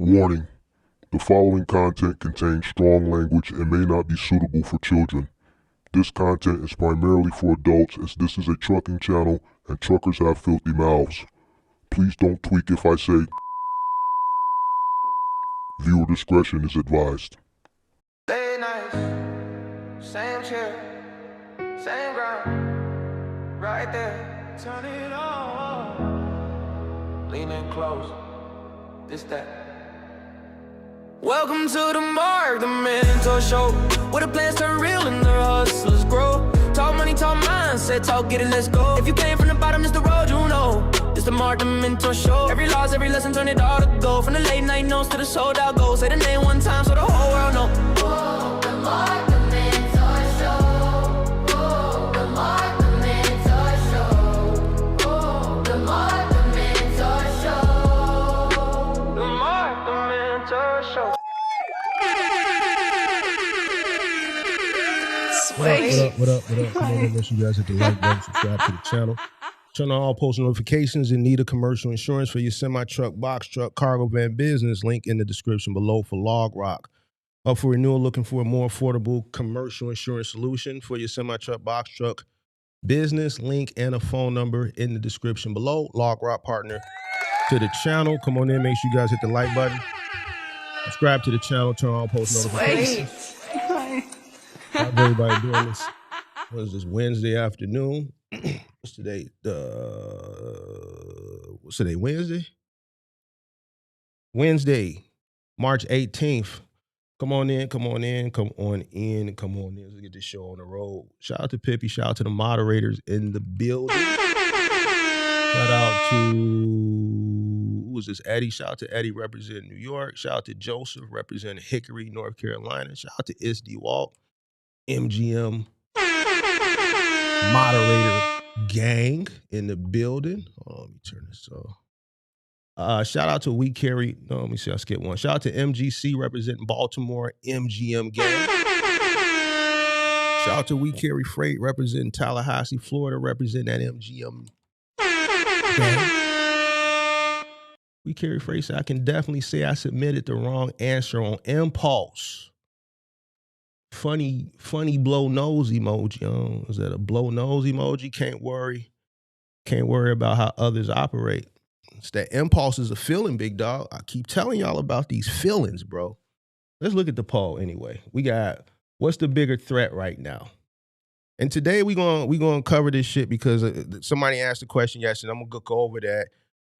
Warning: the following content contains strong language and may not be suitable for children. This content is primarily for adults, as this is a trucking channel and truckers have filthy mouths. Please don't tweak if I say. Viewer discretion is advised. Late nights, same chair, same ground, right there. Turn it on, leaning close, this that. Welcome to the mark, the mentor show, where the plans turn real and the hustlers grow. Talk money, talk mindset, talk get it, let's go. If you came from the bottom, it's the road you know. It's the mark, the mentor show. Every loss, every lesson, turn it all to gold. From the late night notes to the sold out goals. Say the name one time so the whole world know. Whoa, the mark, the mentor show. Whoa, the mark, the mentor show. Whoa, the mark, the mentor show. The mark, the mentor show. What up? Come on, make sure you guys hit the like button, subscribe to the channel. Turn on all post notifications and need a commercial insurance for your semi-truck, box truck, cargo van business. Link in the description below for Log Rock. Up for renewal, looking for a more affordable commercial insurance solution for your semi-truck, box truck business. Link and a phone number in the description below. Log Rock partner to the channel. Come on in, make sure you guys hit the like button. Subscribe to the channel, turn on all post notifications. How's everybody doing this? What is this, Wednesday afternoon? What's today? What's today? Wednesday, March 18th. Come on in. Let's get this show on the road. Shout out to Pippi. Shout out to the moderators in the building. Shout out to, who was this? Eddie. Shout out to Eddie representing New York. Shout out to Joseph representing Hickory, North Carolina. Shout out to Isdy Walk, MGM moderator gang in the building. Oh, let me turn this off. Shout out to We Carry. No, let me see. I skipped one. Shout out to MGC representing Baltimore, MGM gang. Shout out to We Carry Freight representing Tallahassee, Florida, representing that MGM gang. We Carry Freight. So I can definitely say I submitted the wrong answer on impulse. Funny blow nose emoji. Is that a blow nose emoji? Can't worry about how others operate. It's that impulse is a feeling, big dog. I keep telling y'all about these feelings, bro. Let's look at the poll anyway. We got, what's the bigger threat right now? And today we gonna cover this shit because somebody asked the question yesterday. I'm gonna go over that.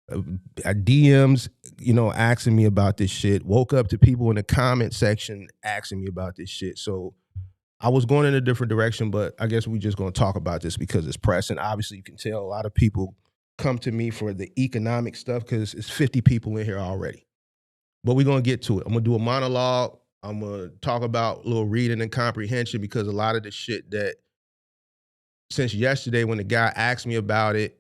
DMs, asking me about this shit. Woke up to people in the comment section asking me about this shit. So I was going in a different direction, but I guess we just gonna talk about this because it's pressing. Obviously, you can tell a lot of people come to me for the economic stuff because it's 50 people in here already. But we're gonna get to it. I'm gonna do a monologue. I'm gonna talk about a little reading and comprehension because a lot of the shit that since yesterday when the guy asked me about it,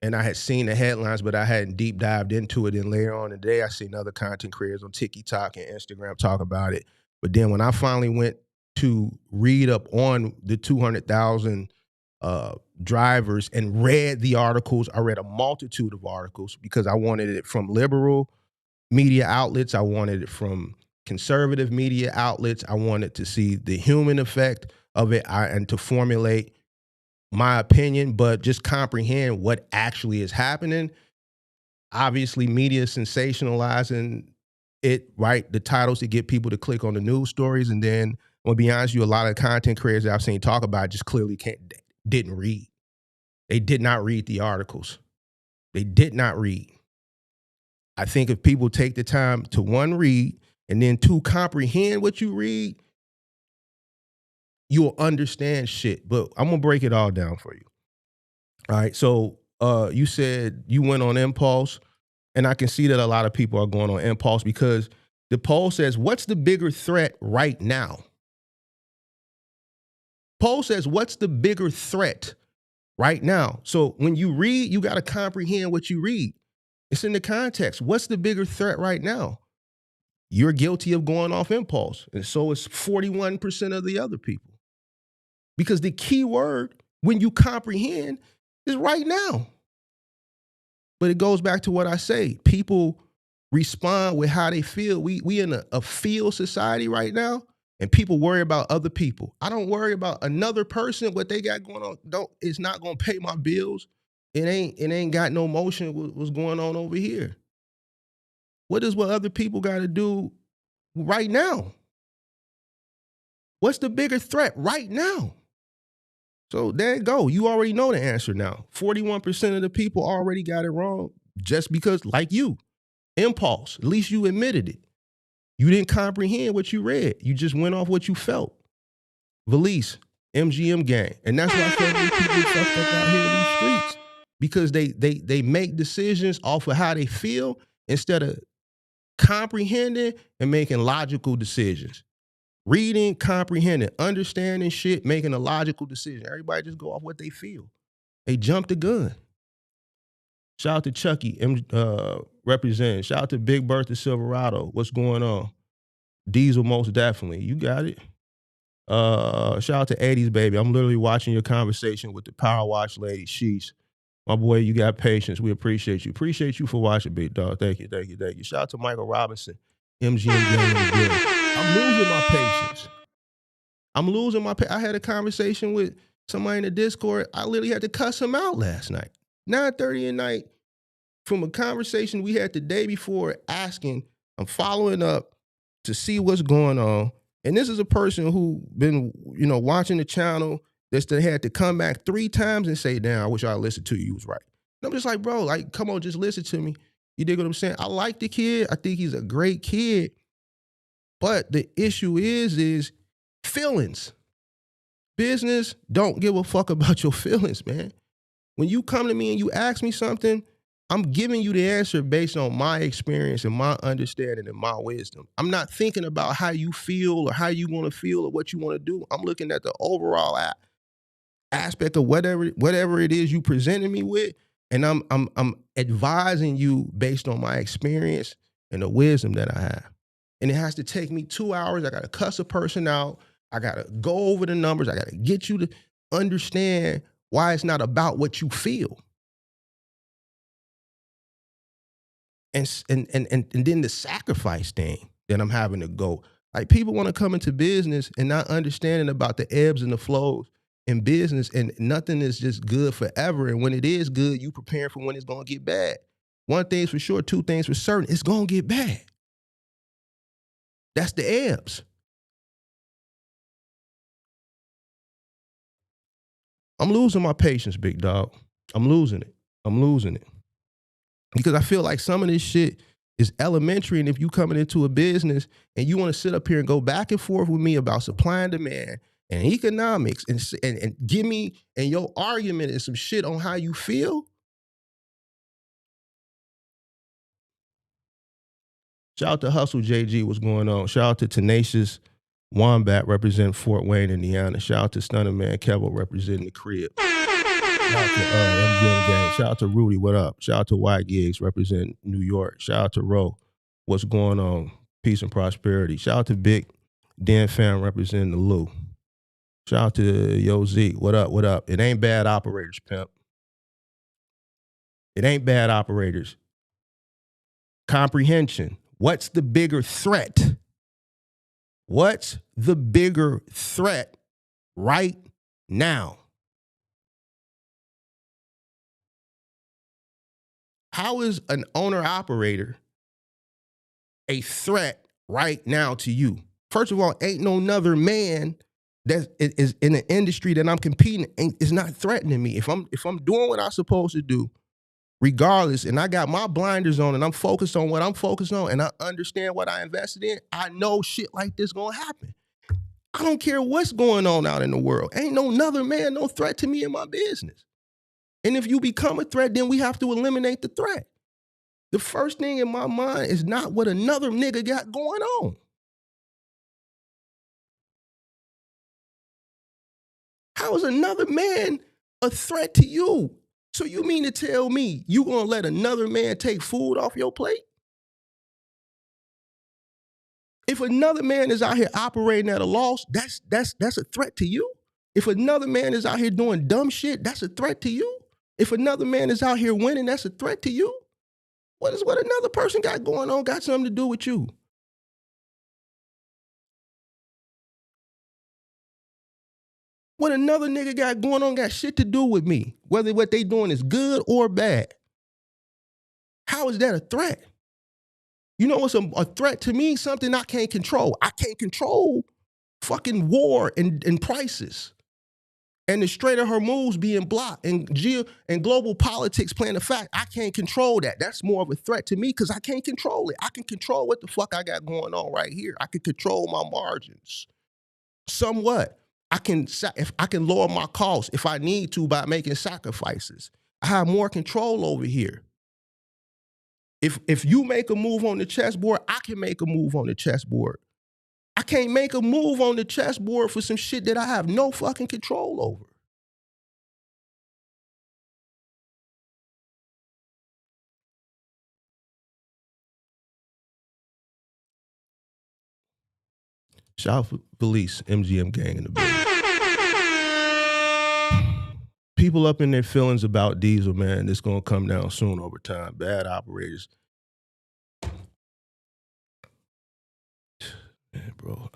and I had seen the headlines, but I hadn't deep dived into it. And later on today, I seen other content creators on TikTok and Instagram talk about it. But then when I finally went to read up on the 200,000 drivers and read the articles, I read a multitude of articles because I wanted it from liberal media outlets. I wanted it from conservative media outlets. I wanted to see the human effect of it and to formulate my opinion, but just comprehend what actually is happening. Obviously, media sensationalizing it, right? The titles to get people to click on the news stories. And then, I'm gonna be honest with you, a lot of content creators that I've seen talk about it just clearly didn't read. They did not read the articles. They did not read. I think if people take the time to, one, read, and then two, comprehend what you read, you'll understand shit, but I'm gonna break it all down for you. All right, so you said you went on impulse, and I can see that a lot of people are going on impulse because the poll says, what's the bigger threat right now? Poll says, what's the bigger threat right now? So when you read, you gotta comprehend what you read. It's in the context. What's the bigger threat right now? You're guilty of going off impulse, and so is 41% of the other people. Because the key word, when you comprehend, is right now. But it goes back to what I say. People respond with how they feel. We in a feel society right now, and people worry about other people. I don't worry about another person, what they got going on. It's not gonna pay my bills. It ain't got no motion with what's going on over here. What other people got to do right now? What's the bigger threat right now? So there you go. You already know the answer now. 41% of the people already got it wrong just because, like you, impulse. At least you admitted it. You didn't comprehend what you read. You just went off what you felt. Valise, MGM gang. And that's why so many people fucked up out here in these streets. Because they make decisions off of how they feel instead of comprehending and making logical decisions. Reading, comprehending, understanding shit, making a logical decision. Everybody just go off what they feel. They jump the gun. Shout out to Chucky, representing. Shout out to Big Bertha Silverado. What's going on? Diesel, most definitely. You got it. Shout out to 80s, baby. I'm literally watching your conversation with the Power Wash lady, Sheesh. My boy, you got patience. We appreciate you. Appreciate you for watching, big dog. Thank you. Shout out to Michael Robinson, MGM gang in the building. I'm losing my patience. I had a conversation with somebody in the Discord. I literally had to cuss him out last night. 9:30 at night, from a conversation we had the day before, asking, I'm following up to see what's going on. And this is a person who been, watching the channel that had to come back 3 times and say, damn, I wish I listened to you. You was right. And I'm just like, bro, like, come on, just listen to me. You dig what I'm saying? I like the kid. I think he's a great kid. But the issue is feelings. Business don't give a fuck about your feelings, man. When you come to me and you ask me something, I'm giving you the answer based on my experience and my understanding and my wisdom. I'm not thinking about how you feel or how you want to feel or what you want to do. I'm looking at the overall aspect of whatever it is you presented me with, and I'm advising you based on my experience and the wisdom that I have. And it has to take me 2 hours. I got to cuss a person out. I got to go over the numbers. I got to get you to understand why it's not about what you feel. And then the sacrifice thing that I'm having to go. Like, people want to come into business and not understanding about the ebbs and the flows in business, and nothing is just good forever. And when it is good, you preparing for when it's going to get bad. One thing's for sure, 2 things for certain, it's going to get bad. That's the ebbs. I'm losing my patience, big dog. I'm losing it. Because I feel like some of this shit is elementary, and if you coming into a business and you want to sit up here and go back and forth with me about supply and demand and economics and give me and your argument and some shit on how you feel. Shout out to Hustle JG, what's going on? Shout out to Tenacious Wombat, representing Fort Wayne, Indiana. Shout out to Stunner Man Kevo, representing the crib. Shout out to MGM Gang. Shout out to Rudy, what up? Shout out to White Gigs, representing New York. Shout out to Ro, what's going on? Peace and prosperity. Shout out to Big Dan Fam, representing the Lou. Shout out to Yo Z, what up? It ain't bad operators, pimp. It ain't bad operators. Comprehension. What's the bigger threat? What's the bigger threat right now? How is an owner-operator a threat right now to you? First of all, ain't no another man that is in the industry that I'm competing is not threatening me. If I'm doing what I'm supposed to do, regardless, and I got my blinders on and I'm focused on what I'm focused on and I understand what I invested in, I know shit like this gonna happen. I don't care what's going on out in the world. Ain't no another man no threat to me in my business. And if you become a threat, then we have to eliminate the threat. The first thing in my mind is not what another nigga got going on. How is another man a threat to you? So you mean to tell me you gonna let another man take food off your plate? If another man is out here operating at a loss, that's a threat to you. If another man is out here doing dumb shit, that's a threat to you. If another man is out here winning, that's a threat to you. What another person got going on got something to do with you? What another nigga got going on got shit to do with me, whether what they doing is good or bad. How is that a threat? You know what's a threat to me? Something I can't control. I can't control fucking war and prices. And the Strait of Hormuz being blocked and global politics playing a fact. I can't control that. That's more of a threat to me because I can't control it. I can control what the fuck I got going on right here. I can control my margins somewhat. If I can lower my costs if I need to by making sacrifices. I have more control over here. If you make a move on the chessboard, I can make a move on the chessboard. I can't make a move on the chessboard for some shit that I have no fucking control over. Shout out for police, MGM gang in the building. People up in their feelings about diesel, man. It's gonna come down soon over time. Bad operators. Man, bro,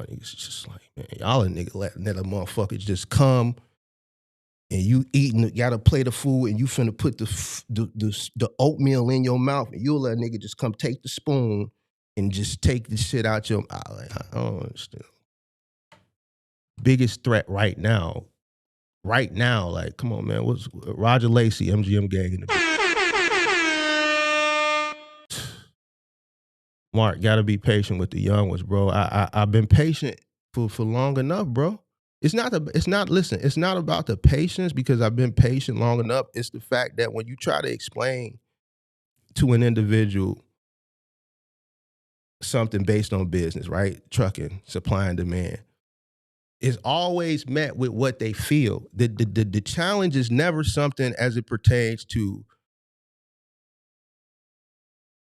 it's just like, man, y'all a nigga letting that motherfucker just come and you eating, gotta plate of food and you finna put the oatmeal in your mouth and you'll let a nigga just come take the spoon and just take the shit out your mouth. I don't understand. Biggest threat right now, like, come on, man. What's Roger Lacey, MGM gang in the Mark, gotta be patient with the young ones, bro. I've been patient for long enough, bro. It's not about the patience because I've been patient long enough. It's the fact that when you try to explain to an individual something based on business, right? Trucking, supply and demand, is always met with what they feel. The challenge is never something as it pertains to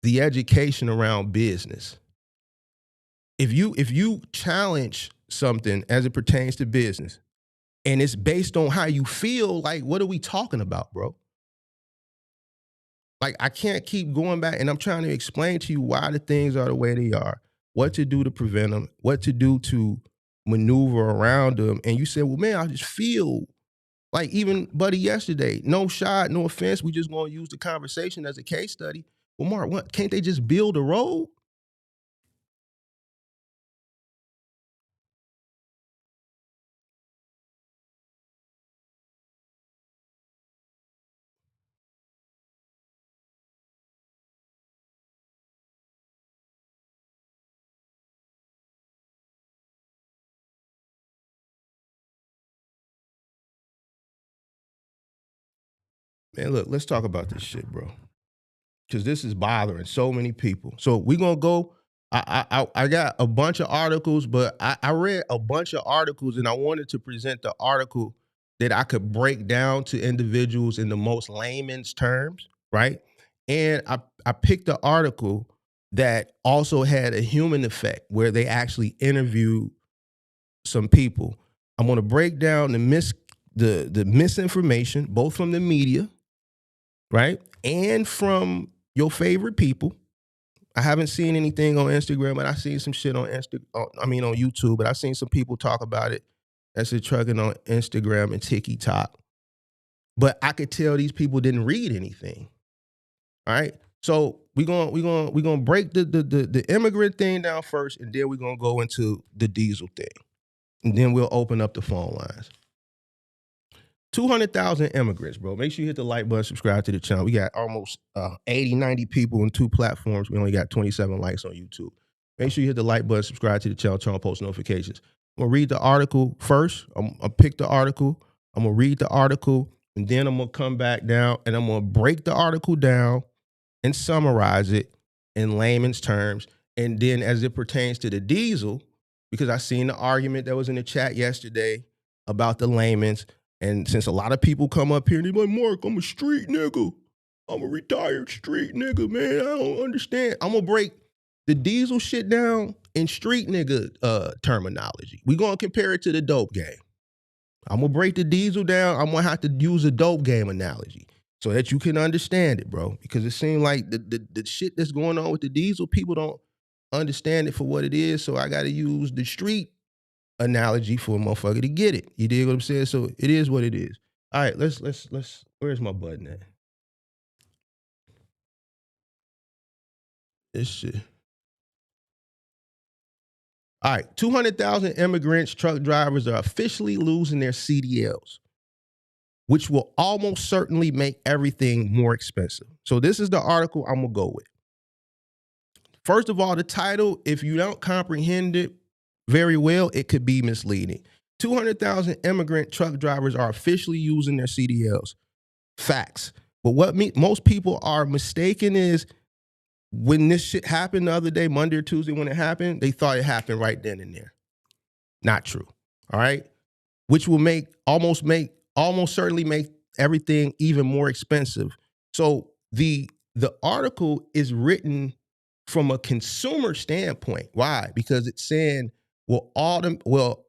the education around business. If you challenge something as it pertains to business and it's based on how you feel, like, what are we talking about, bro? Like, I can't keep going back and I'm trying to explain to you why the things are the way they are, what to do to prevent them, what to do to maneuver around them. And you said, well, man, I just feel like, even buddy yesterday, no shot, no offense, we just gonna use the conversation as a case study. Well, Mark, what, can't they just build a road? Man, look, let's talk about this shit, bro. Because this is bothering so many people. So we're gonna go. I got a bunch of articles, but I read a bunch of articles and I wanted to present the article that I could break down to individuals in the most layman's terms, right? And I picked the article that also had a human effect where they actually interviewed some people. I'm gonna break down the misinformation, both from the media, right, and from your favorite people. I haven't seen anything on Instagram, but I seen some shit on on YouTube, but I seen some people talk about it as they're trucking on Instagram and TikTok. But I could tell these people didn't read anything. All right. So we're gonna break the immigrant thing down first, and then we're gonna go into the diesel thing. And then we'll open up the phone lines. 200,000 immigrants, bro. Make sure you hit the like button, subscribe to the channel. We got almost 80, 90 people on 2 platforms. We only got 27 likes on YouTube. Make sure you hit the like button, subscribe to the channel, turn on post notifications. I'm going to read the article first. I'll pick the article. I'm going to read the article, and then I'm going to come back down, and I'm going to break the article down and summarize it in layman's terms. And then as it pertains to the diesel, because I seen the argument that was in the chat yesterday about the layman's, and since a lot of people come up here and they're like, Mark, I'm a street nigga. I'm a retired street nigga, man. I don't understand. I'm going to break the diesel shit down in street nigga terminology. We're going to compare it to the dope game. I'm going to break the diesel down. I'm going to have to use a dope game analogy. so that you can understand it, bro. Because it seems like the shit that's going on with the diesel, people don't understand it for what it is. So I got to use the street analogy for a motherfucker to get it. You dig what I'm saying? So it is what it is. All right, let's. Where's my button at? This shit. All right, 200,000 immigrants, truck drivers are officially losing their CDLs, which will almost certainly make everything more expensive. So this is the article I'm gonna go with. First of all, the title, if you don't comprehend it very well, it could be misleading. 200,000 immigrant truck drivers are officially using their CDLs. Facts. But what most people are mistaken is when this shit happened the other day, Monday or Tuesday, when it happened, they thought it happened right then and there. Not true. All right. Which will almost certainly make everything even more expensive. So the article is written from a consumer standpoint. Why? Because it's saying will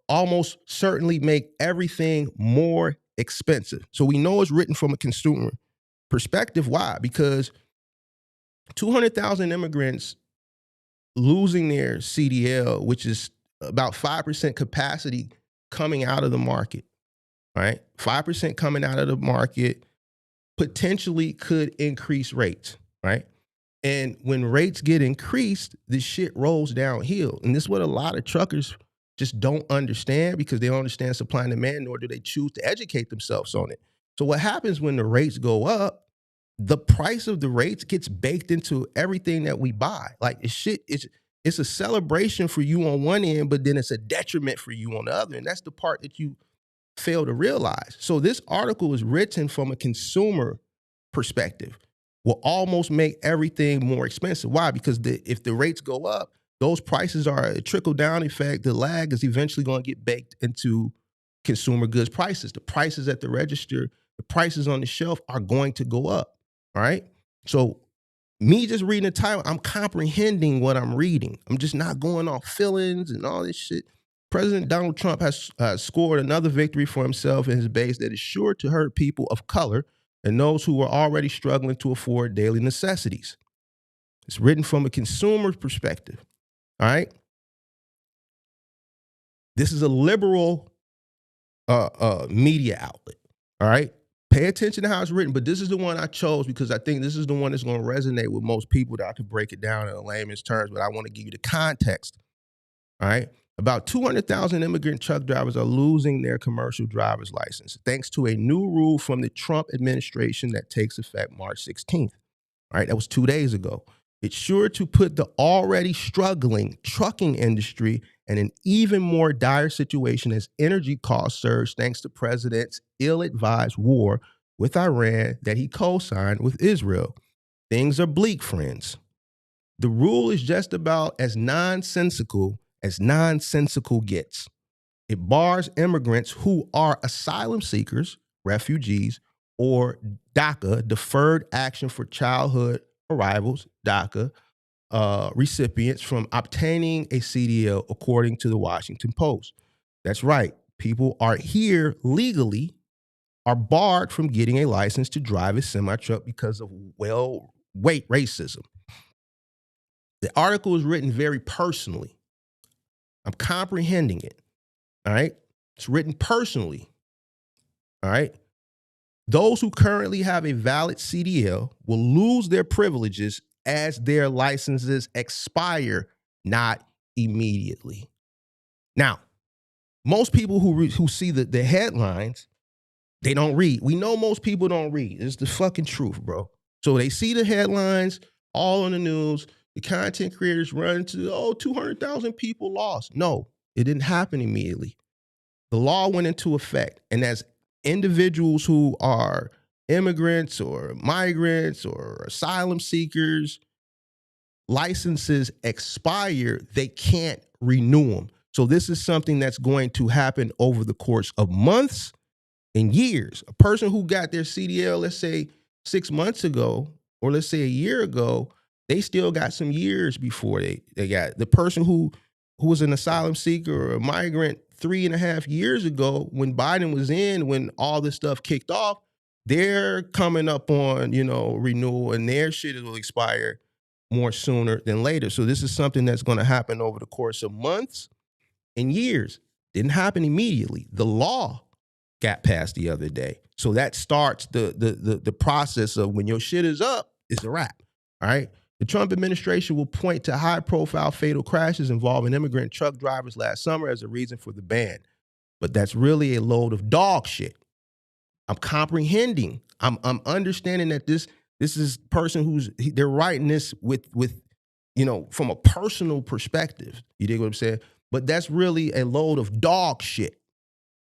almost certainly make everything more expensive. So we know it's written from a consumer perspective. Why? Because 200,000 immigrants losing their CDL, which is about 5% capacity coming out of the market, right? 5% coming out of the market potentially could increase rates, right? And when rates get increased, this shit rolls downhill. And this is what a lot of truckers just don't understand, because they don't understand supply and demand, nor do they choose to educate themselves on it. So what happens when the rates go up, the price of the rates gets baked into everything that we buy. Like it's a celebration for you on one end, but then it's a detriment for you on the other. And that's the part that you fail to realize. So this article is written from a consumer perspective. Will almost make everything more expensive. Why? Because if the rates go up, those prices are a trickle-down effect. The lag is eventually going to get baked into consumer goods prices. The prices at the register, the prices on the shelf are going to go up. All right. So me just reading the title, I'm comprehending what I'm reading. I'm just not going off feelings and all this shit. President Donald Trump has scored another victory for himself and his base that is sure to hurt people of color and those who are already struggling to afford daily necessities. It's written from a consumer perspective. All right. This is a liberal media outlet. All right. Pay attention to how it's written, but this is the one I chose because I think this is the one that's going to resonate with most people, that I could break it down in a layman's terms, but I want to give you the context. All right. About 200,000 immigrant truck drivers are losing their commercial driver's license thanks to a new rule from the Trump administration that takes effect March 16th. All right. That was 2 days ago. It's sure to put the already struggling trucking industry in an even more dire situation as energy costs surge thanks to President's ill-advised war with Iran that he co-signed with Israel. Things are bleak, friends. The rule is just about as nonsensical gets. It bars immigrants who are asylum seekers, refugees, or DACA, Deferred Action for Childhood Arrivals, DACA, recipients from obtaining a CDL, according to the Washington Post. That's right. People are here legally, are barred from getting a license to drive a semi-truck because of, racism. The article is written very personally. I'm comprehending it. All right. It's written personally. All right. Those who currently have a valid CDL will lose their privileges as their licenses expire, not immediately. Now, most people who see the headlines, they don't read. We know most people don't read. It's the fucking truth, bro. So they see the headlines all on the news. The content creators run to, 200,000 people lost. No, it didn't happen immediately. The law went into effect. And as individuals who are immigrants or migrants or asylum seekers, licenses expire, they can't renew them. So this is something that's going to happen over the course of months and years. A person who got their CDL, let's say 6 months ago, or let's say a year ago, they still got some years before they got. The person who was an asylum seeker or a migrant 3.5 years ago, when Biden was in, when all this stuff kicked off, they're coming up on, renewal, and their shit will expire more sooner than later. So this is something that's going to happen over the course of months and years. Didn't happen immediately. The law got passed the other day. So that starts the process of when your shit is up, it's a wrap. All right. The Trump administration will point to high-profile fatal crashes involving immigrant truck drivers last summer as a reason for the ban. But that's really a load of dog shit. I'm comprehending. I'm understanding that this is person they're writing this with from a personal perspective. You dig what I'm saying? But that's really a load of dog shit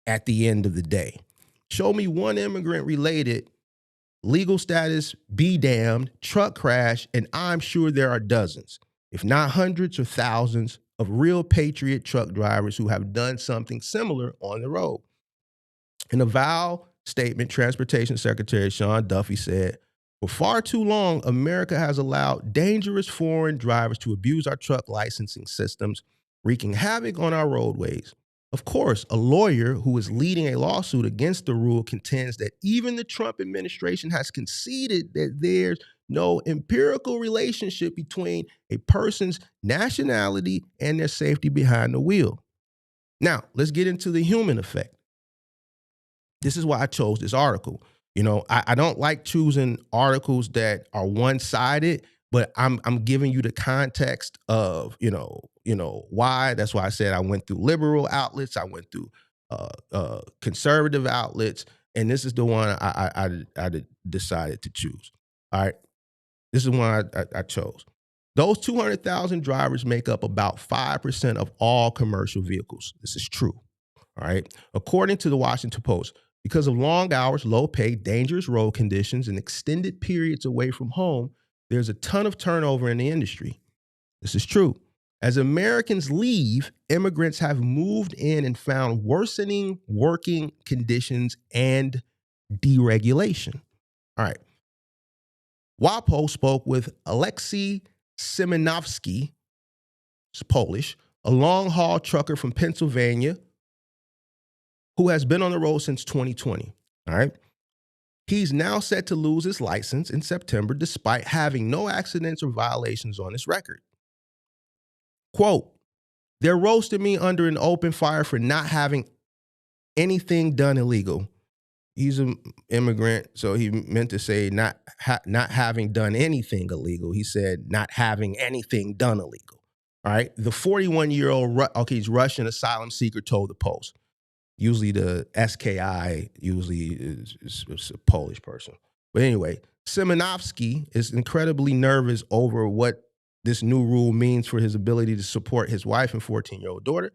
at the end of the day. Show me one immigrant-related legal status, be damned, truck crash, and I'm sure there are dozens, if not hundreds or thousands, of real patriot truck drivers who have done something similar on the road. In a vow statement, Transportation Secretary Sean Duffy said, "For far too long, America has allowed dangerous foreign drivers to abuse our truck licensing systems, wreaking havoc on our roadways. Of course, a lawyer who is leading a lawsuit against the rule contends that even the Trump administration has conceded that there's no empirical relationship between a person's nationality and their safety behind the wheel." Now, let's get into the human effect. This is why I chose this article. I don't like choosing articles that are one-sided, but I'm giving you the context of, why. That's why I said I went through liberal outlets, I went through conservative outlets, and this is the one I decided to choose. All right, this is one I chose. Those 200,000 drivers make up about 5% of all commercial vehicles. This is true. All right, according to the Washington Post. Because of long hours, low pay, dangerous road conditions, and extended periods away from home, there's a ton of turnover in the industry. This is true. As Americans leave, immigrants have moved in and found worsening working conditions and deregulation. All right. WAPO spoke with Alexei Semenowski, it's Polish, a long-haul trucker from Pennsylvania, who has been on the road since 2020, all right? He's now set to lose his license in September despite having no accidents or violations on his record. Quote, "They're roasting me under an open fire for not having anything done illegal." He's an immigrant, so he meant to say not having done anything illegal. He said not having anything done illegal, all right? The 41-year-old, he's Russian asylum seeker told the Post. Usually the SKI is a Polish person. But anyway, Semenowski is incredibly nervous over what this new rule means for his ability to support his wife and 14-year-old daughter.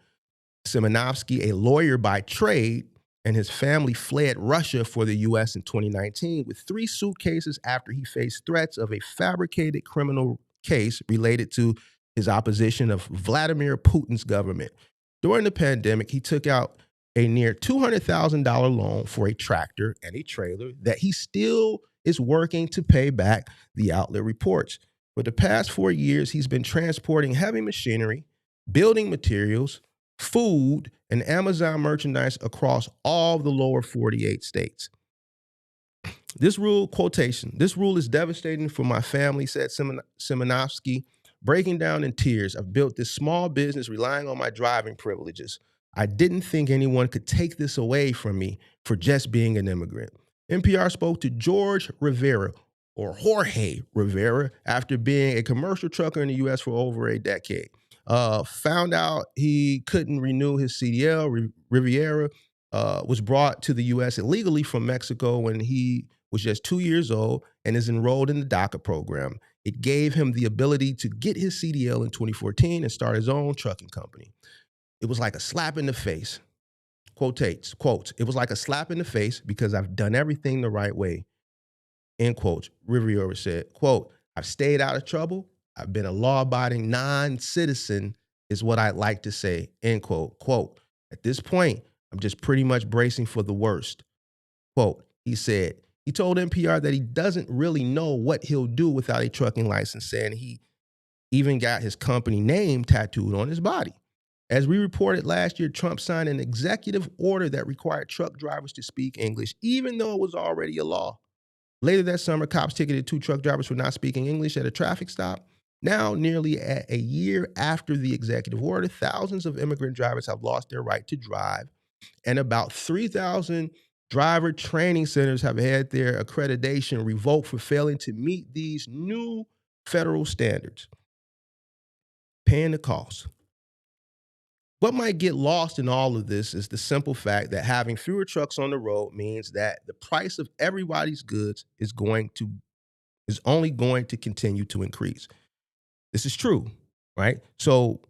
Semenowski, a lawyer by trade, and his family fled Russia for the U.S. in 2019 with 3 suitcases after he faced threats of a fabricated criminal case related to his opposition of Vladimir Putin's government. During the pandemic, he took out a near $200,000 loan for a tractor and a trailer that he still is working to pay back, the outlet reports. For the past 4 years, he's been transporting heavy machinery, building materials, food, and Amazon merchandise across all the lower 48 states. This rule is devastating for my family, said Semenowski, breaking down in tears. "I've built this small business relying on my driving privileges. I didn't think anyone could take this away from me for just being an immigrant." NPR spoke to Jorge Rivera, after being a commercial trucker in the U.S. for over a decade. Found out he couldn't renew his CDL. Rivera was brought to the U.S. illegally from Mexico when he was just 2 years old and is enrolled in the DACA program. It gave him the ability to get his CDL in 2014 and start his own trucking company. "It was like a slap in the face." Quotes, "It was like a slap in the face because I've done everything the right way." End quotes. Rivera said, quote, "I've stayed out of trouble. I've been a law-abiding non-citizen is what I'd like to say." End quote. Quote, "At this point, I'm just pretty much bracing for the worst." Quote, he said, he told NPR that he doesn't really know what he'll do without a trucking license, saying he even got his company name tattooed on his body. As we reported last year, Trump signed an executive order that required truck drivers to speak English, even though it was already a law. Later that summer, cops ticketed 2 truck drivers for not speaking English at a traffic stop. Now, nearly a year after the executive order, thousands of immigrant drivers have lost their right to drive, and about 3,000 driver training centers have had their accreditation revoked for failing to meet these new federal standards. Paying the cost. What might get lost in all of this is the simple fact that having fewer trucks on the road means that the price of everybody's goods is only going to continue to increase. This is true, right? So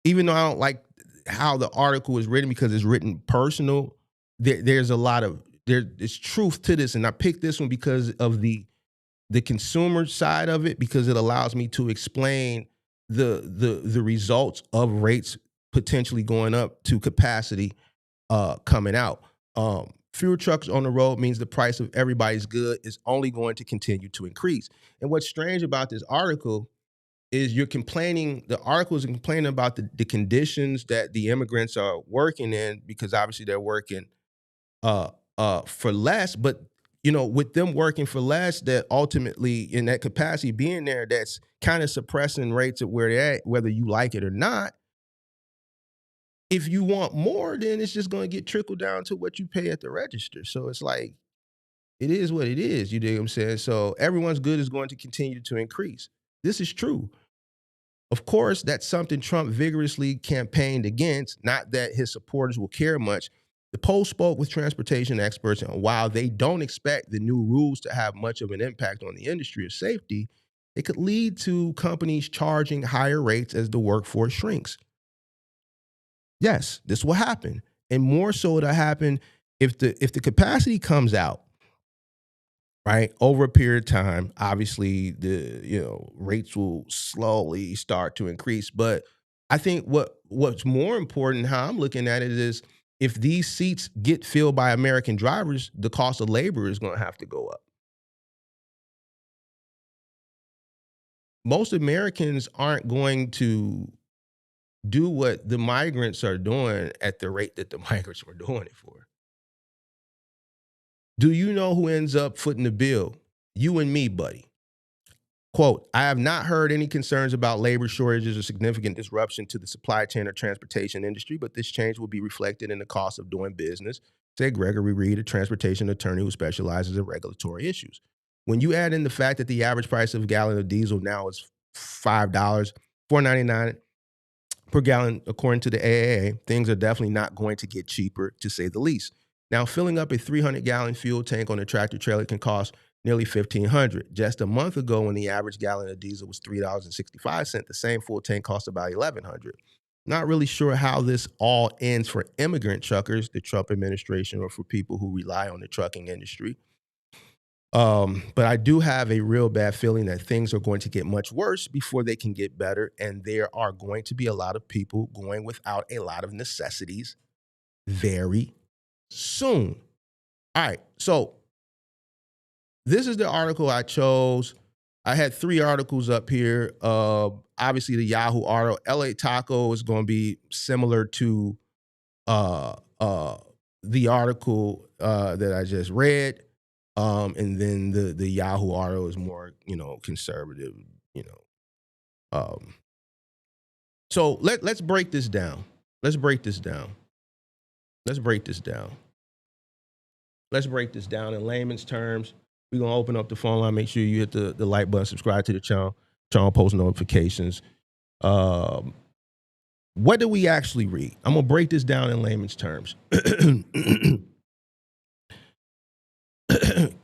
even though I don't like how the article is written because it's written personal, there's a lot of there's truth to this, and I picked this one because of the consumer side of it, because it allows me to explain the results of rates potentially going up to capacity coming out. Fewer trucks on the road means the price of everybody's good is only going to continue to increase. And what's strange about this article is the article is complaining about the conditions that the immigrants are working in, because obviously they're working for less, but with them working for less, that ultimately in that capacity being there, that's kind of suppressing rates at where they're at, whether you like it or not. If you want more, then it's just going to get trickled down to what you pay at the register. So it's like, it is what it is. You dig what I'm saying? So everyone's good is going to continue to increase. This is true. Of course, that's something Trump vigorously campaigned against, not that his supporters will care much. The Post spoke with transportation experts, and while they don't expect the new rules to have much of an impact on the industry or safety, it could lead to companies charging higher rates as the workforce shrinks. Yes, this will happen. And more so it'll happen if the capacity comes out, right, over a period of time. Obviously, the rates will slowly start to increase. But I think what's more important, how I'm looking at it, is if these seats get filled by American drivers, the cost of labor is going to have to go up. Most Americans aren't going to do what the migrants are doing at the rate that the migrants were doing it for. Do you know who ends up footing the bill? You and me, buddy. Quote, I have not heard any concerns about labor shortages or significant disruption to the supply chain or transportation industry, but this change will be reflected in the cost of doing business, said Gregory Reed, a transportation attorney who specializes in regulatory issues. When you add in the fact that the average price of a gallon of diesel now is $5, $4.99 per gallon, according to the AAA, things are definitely not going to get cheaper, to say the least. Now, filling up a 300-gallon fuel tank on a tractor trailer can cost nearly $1,500. Just a month ago, when the average gallon of diesel was $3.65, the same full tank cost about $1,100. Not really sure how this all ends for immigrant truckers, the Trump administration, or for people who rely on the trucking industry. But I do have a real bad feeling that things are going to get much worse before they can get better, and there are going to be a lot of people going without a lot of necessities very soon. All right, so this is the article I chose. I had 3 articles up here. Obviously, the Yahoo article, LA Taco, is going to be similar to the article that I just read. And then the Yahoo article is more, conservative, So let's break this down. Let's break this down in layman's terms. We're going to open up the phone line. Make sure you hit the like button, subscribe to the channel, post notifications. What do we actually read? I'm going to break this down in layman's terms.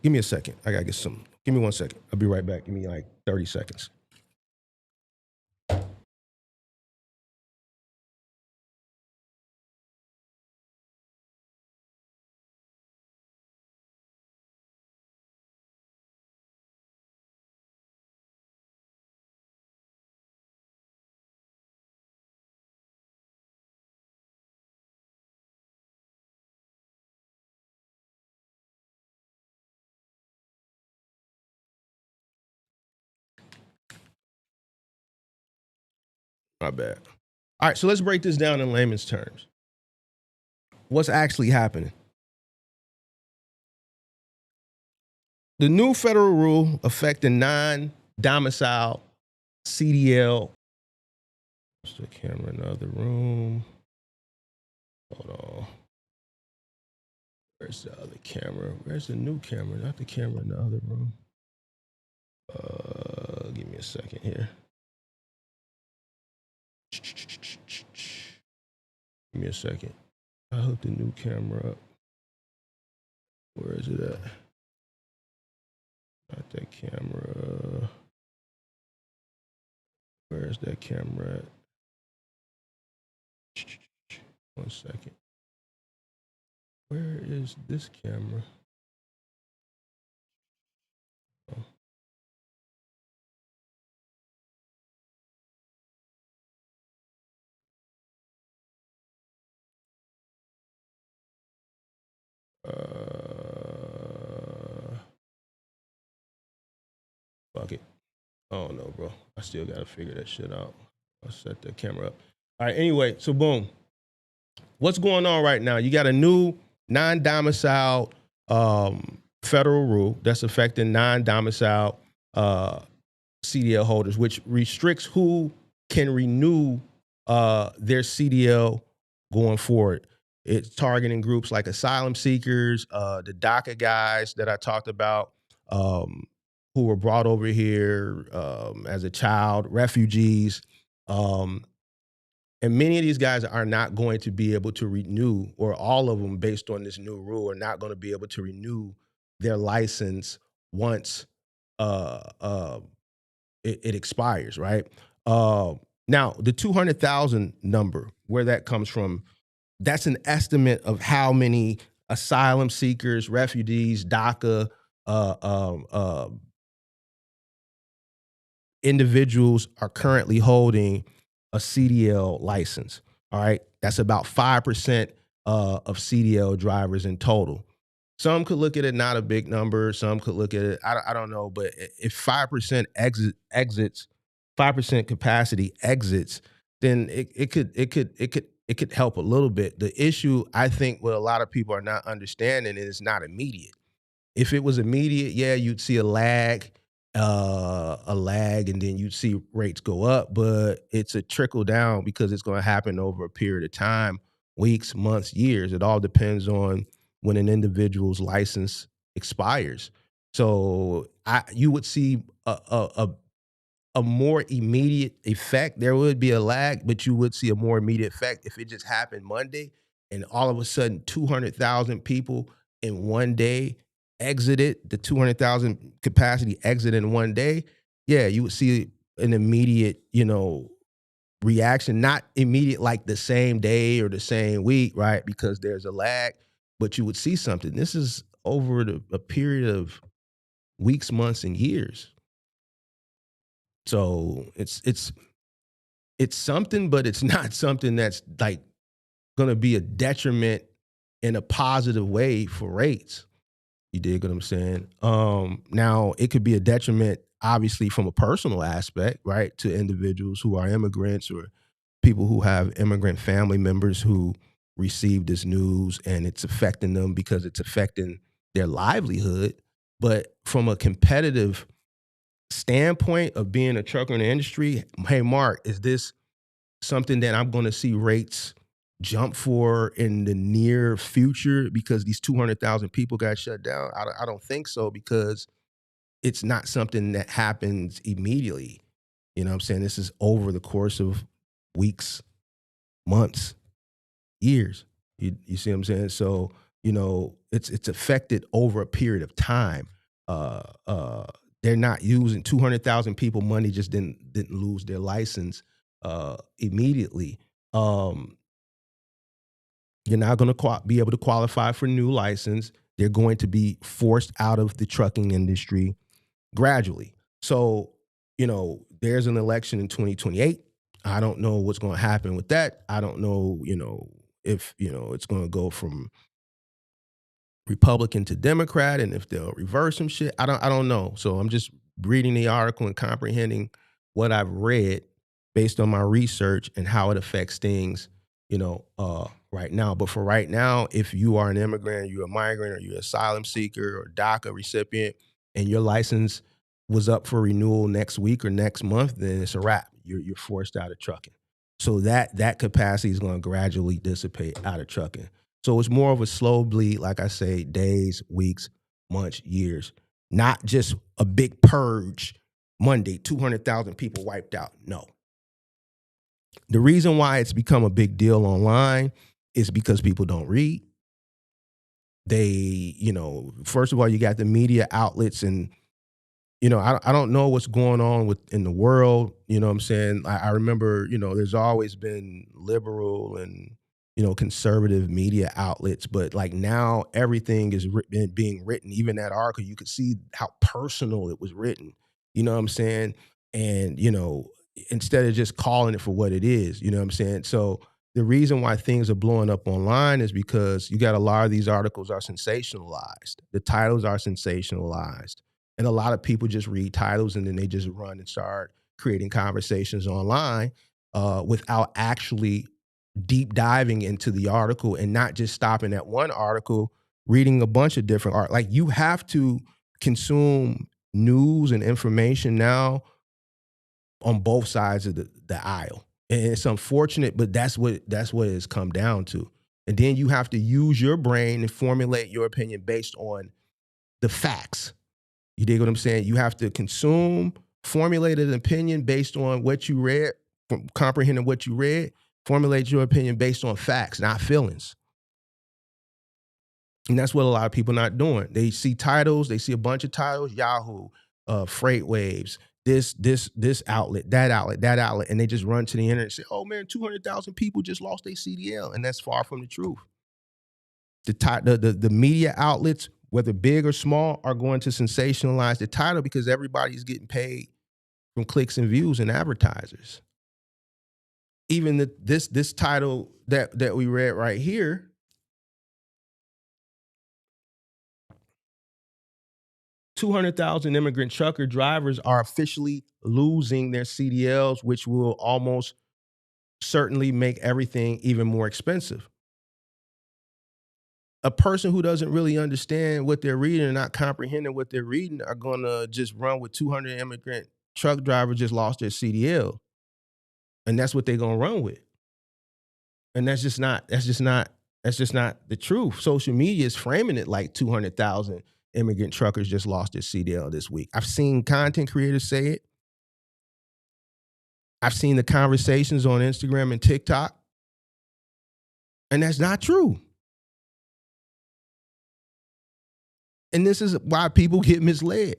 Give me a second. I got to get some. Give me 1 second. I'll be right back. Give me like 30 seconds. My bad. All right, so let's break this down in layman's terms. What's actually happening? The new federal rule affecting non-domicile CDL. What's the camera in the other room? Hold on. Where's the other camera? Where's the new camera? Not the camera in the other room. Give me a second here. Give me a second. I hooked the new camera up. Where is it at? Not that camera. Where is that camera at? 1 second. Where is this camera? Oh. Fuck it. I don't know, bro. I still gotta figure that shit out. I'll set that camera up. All right, anyway, so boom. What's going on right now? You got a new non-domicile federal rule that's affecting non-domicile CDL holders, which restricts who can renew their CDL going forward. It's targeting groups like asylum seekers, the DACA guys that I talked about, who were brought over here as a child, refugees. And many of these guys are not going to be able to renew, or all of them, based on this new rule, are not going to be able to renew their license once it expires, right? Now, the 200,000 number, where that comes from, that's an estimate of how many asylum seekers, refugees, DACA, individuals are currently holding a CDL license. All right, that's about 5% of CDL drivers in total. Some could look at it not a big number. Some could look at it, I don't know, but if 5% exits, 5% capacity exits, then it could help a little bit. The issue, I think, what a lot of people are not understanding is not immediate. If it was immediate, yeah, you'd see a lag, and then you'd see rates go up, but it's a trickle down because it's going to happen over a period of time, weeks, months, years. It all depends on when an individual's license expires. So you would see a more immediate effect. There would be a lag, but you would see a more immediate effect if it just happened Monday and all of a sudden 200,000 people in one day exited, the 200,000 capacity exit in one day. Yeah, you would see an immediate, reaction, not immediate like the same day or the same week, right? Because there's a lag, but you would see something. This is over a period of weeks, months, and years. So it's something, but it's not something that's like going to be a detriment in a positive way for rates. You dig what I'm saying? Now, it could be a detriment, obviously, from a personal aspect, right, to individuals who are immigrants or people who have immigrant family members who receive this news and it's affecting them because it's affecting their livelihood. But from a competitive standpoint of being a trucker in the industry, hey, Mark, is this something that I'm going to see rates jump for in the near future because these 200,000 people got shut down? I don't think so, because it's not something that happens immediately. You know what I'm saying? This is over the course of weeks, months, years. You see what I'm saying? So, it's affected over a period of time. They're not using 200,000 people. Money just didn't lose their license immediately. You're not going to be able to qualify for new license. They're going to be forced out of the trucking industry gradually. So, there's an election in 2028. I don't know what's going to happen with that. I don't know, if, it's going to go from Republican to Democrat and if they'll reverse some shit. I don't know. So I'm just reading the article and comprehending what I've read. based on my research and how it affects things, right now. But for right now, if you are an immigrant, you're a migrant, or you're an asylum seeker or DACA recipient, and your license was up for renewal next week or next month, then it's a wrap. You're forced out of trucking. So that capacity is going to gradually dissipate out of trucking. So it's more of a slow bleed, like I say, days, weeks, months, years. Not just a big purge. Monday, 200,000 people wiped out. No. The reason why it's become a big deal online is because people don't read. They, first of all, you got the media outlets, and I don't know what's going on in the world. You know what I'm saying? I remember, there's always been liberal and, conservative media outlets, but like now everything is being written. Even that article, you could see how personal it was written. You know what I'm saying? And, instead of just calling it for what it is, you know what I'm saying? So the reason why things are blowing up online is because you got a lot of these articles are sensationalized. The titles are sensationalized. And a lot of people just read titles and then they just run and start creating conversations online without actually deep diving into the article and not just stopping at one article, reading a bunch of different art. Like, you have to consume news and information now on both sides of the aisle. And it's unfortunate, but that's what it's come down to. And then you have to use your brain and formulate your opinion based on the facts. You dig what I'm saying? You have to consume, formulate an opinion based on what you read, comprehending what you read, formulate your opinion based on facts, not feelings. And that's what a lot of people are not doing. They see titles, they see a bunch of titles, Yahoo, Freight Waves, this outlet, that outlet, and they just run to the internet and say, oh man, 200,000 people just lost their CDL, and that's far from the truth. The media outlets, whether big or small, are going to sensationalize the title because everybody's getting paid from clicks and views and advertisers. Even this title that we read right here, "200,000 immigrant trucker drivers are officially losing their CDLs, which will almost certainly make everything even more expensive." A person who doesn't really understand what they're reading and not comprehending what they're reading are going to just run with 200 immigrant truck drivers just lost their CDL. And that's what they're going to run with. And that's just not the truth. Social media is framing it like 200,000 immigrant truckers just lost their CDL this week. I've seen content creators say it. I've seen the conversations on Instagram and TikTok. And that's not true. And this is why people get misled.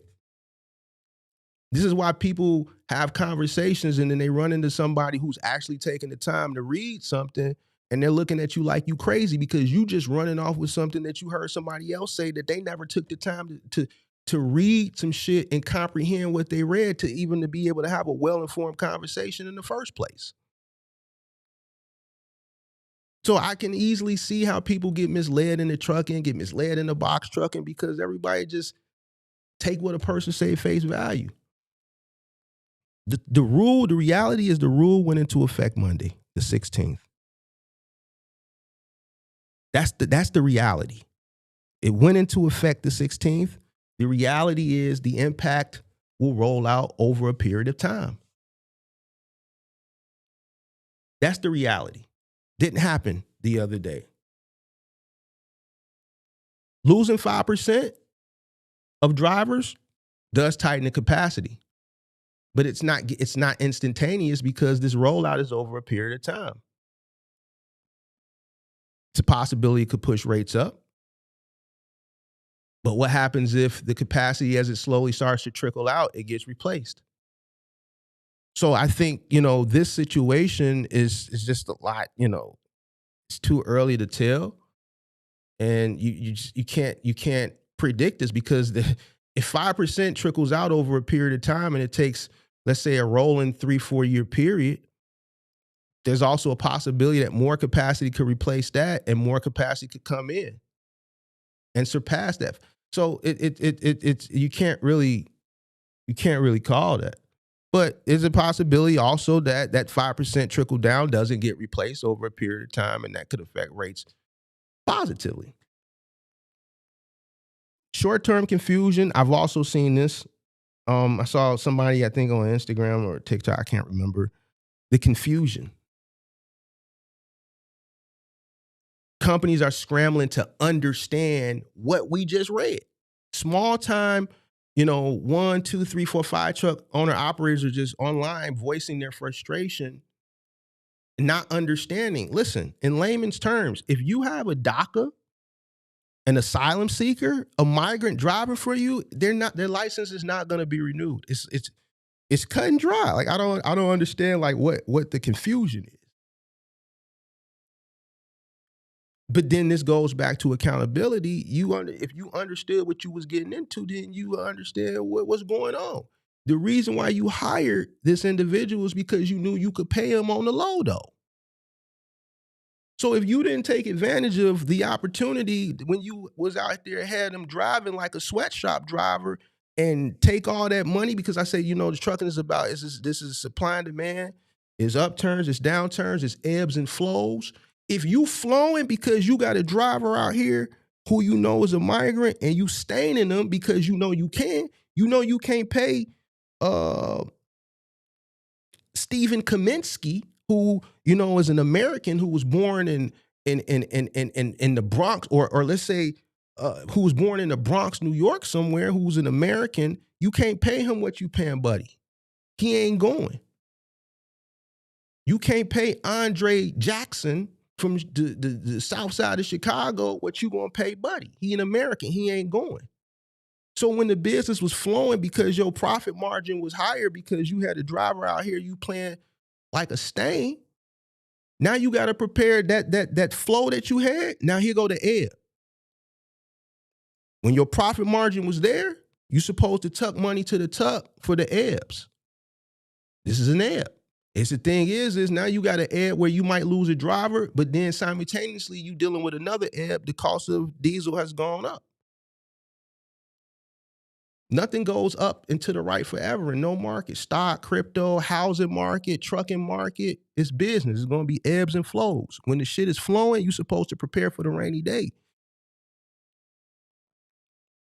This is why people have conversations and then they run into somebody who's actually taking the time to read something and they're looking at you like you crazy because you just running off with something that you heard somebody else say that they never took the time to read some shit and comprehend what they read to even to be able to have a well-informed conversation in the first place. So I can easily see how people get misled in the trucking, get misled in the box trucking because everybody just take what a person say at face value. The reality is the rule went into effect Monday, the 16th. That's the reality. It went into effect the 16th. The reality is the impact will roll out over a period of time. That's the reality. Didn't happen the other day. Losing 5% of drivers does tighten the capacity. But it's not instantaneous because this rollout is over a period of time. It's a possibility it could push rates up. But what happens if the capacity, as it slowly starts to trickle out, it gets replaced? So I think, this situation is just a lot, it's too early to tell. And you can't predict this because if 5% trickles out over a period of time and it takes, let's say, a rolling 3-4 year period, there's also a possibility that more capacity could replace that and more capacity could come in and surpass that. So it's you can't really call that. But is a possibility also that that 5% trickle down doesn't get replaced over a period of time, and that could affect rates positively. Short-term confusion, I've also seen this. I saw somebody, I think on Instagram or TikTok, I can't remember, the confusion. Companies are scrambling to understand what we just read. Small time, 1, 2, 3, 4, 5 truck owner operators are just online voicing their frustration, not understanding. Listen, in layman's terms, if you have a DACA, an asylum seeker, a migrant driving for you, their license is not going to be renewed. It's cut and dry. Like I don't understand like what the confusion is. But then this goes back to accountability. If you understood what you was getting into, then you understand what's going on. The reason why you hired this individual is because you knew you could pay him on the low though. So if you didn't take advantage of the opportunity when you was out there, had him driving like a sweatshop driver and take all that money, because I say, the trucking is about, this is supply and demand, it's upturns, it's downturns, it's ebbs and flows. If you flowing because you got a driver out here who you know is a migrant and you staining them because you can't pay Stephen Kaminsky, who is an American who was born in the Bronx, or let's say who was born in the Bronx, New York somewhere, who's an American. You can't pay him what you paying Buddy. He ain't going. You can't pay Andre Jackson from the south side of Chicago what you gonna pay Buddy. He an American. He ain't going. So when the business was flowing because your profit margin was higher because you had a driver out here you playing like a stain, now you got to prepare that flow that you had. Now here go the ebb. When your profit margin was there, you supposed to tuck money to the tuck for the ebbs. This is an ebb. It's the thing is now you got an ebb where you might lose a driver, but then simultaneously you dealing with another ebb. The cost of diesel has gone up. Nothing goes up and to the right forever in no market. Stock, crypto, housing market, trucking market, it's business. It's going to be ebbs and flows. When the shit is flowing, you're supposed to prepare for the rainy day.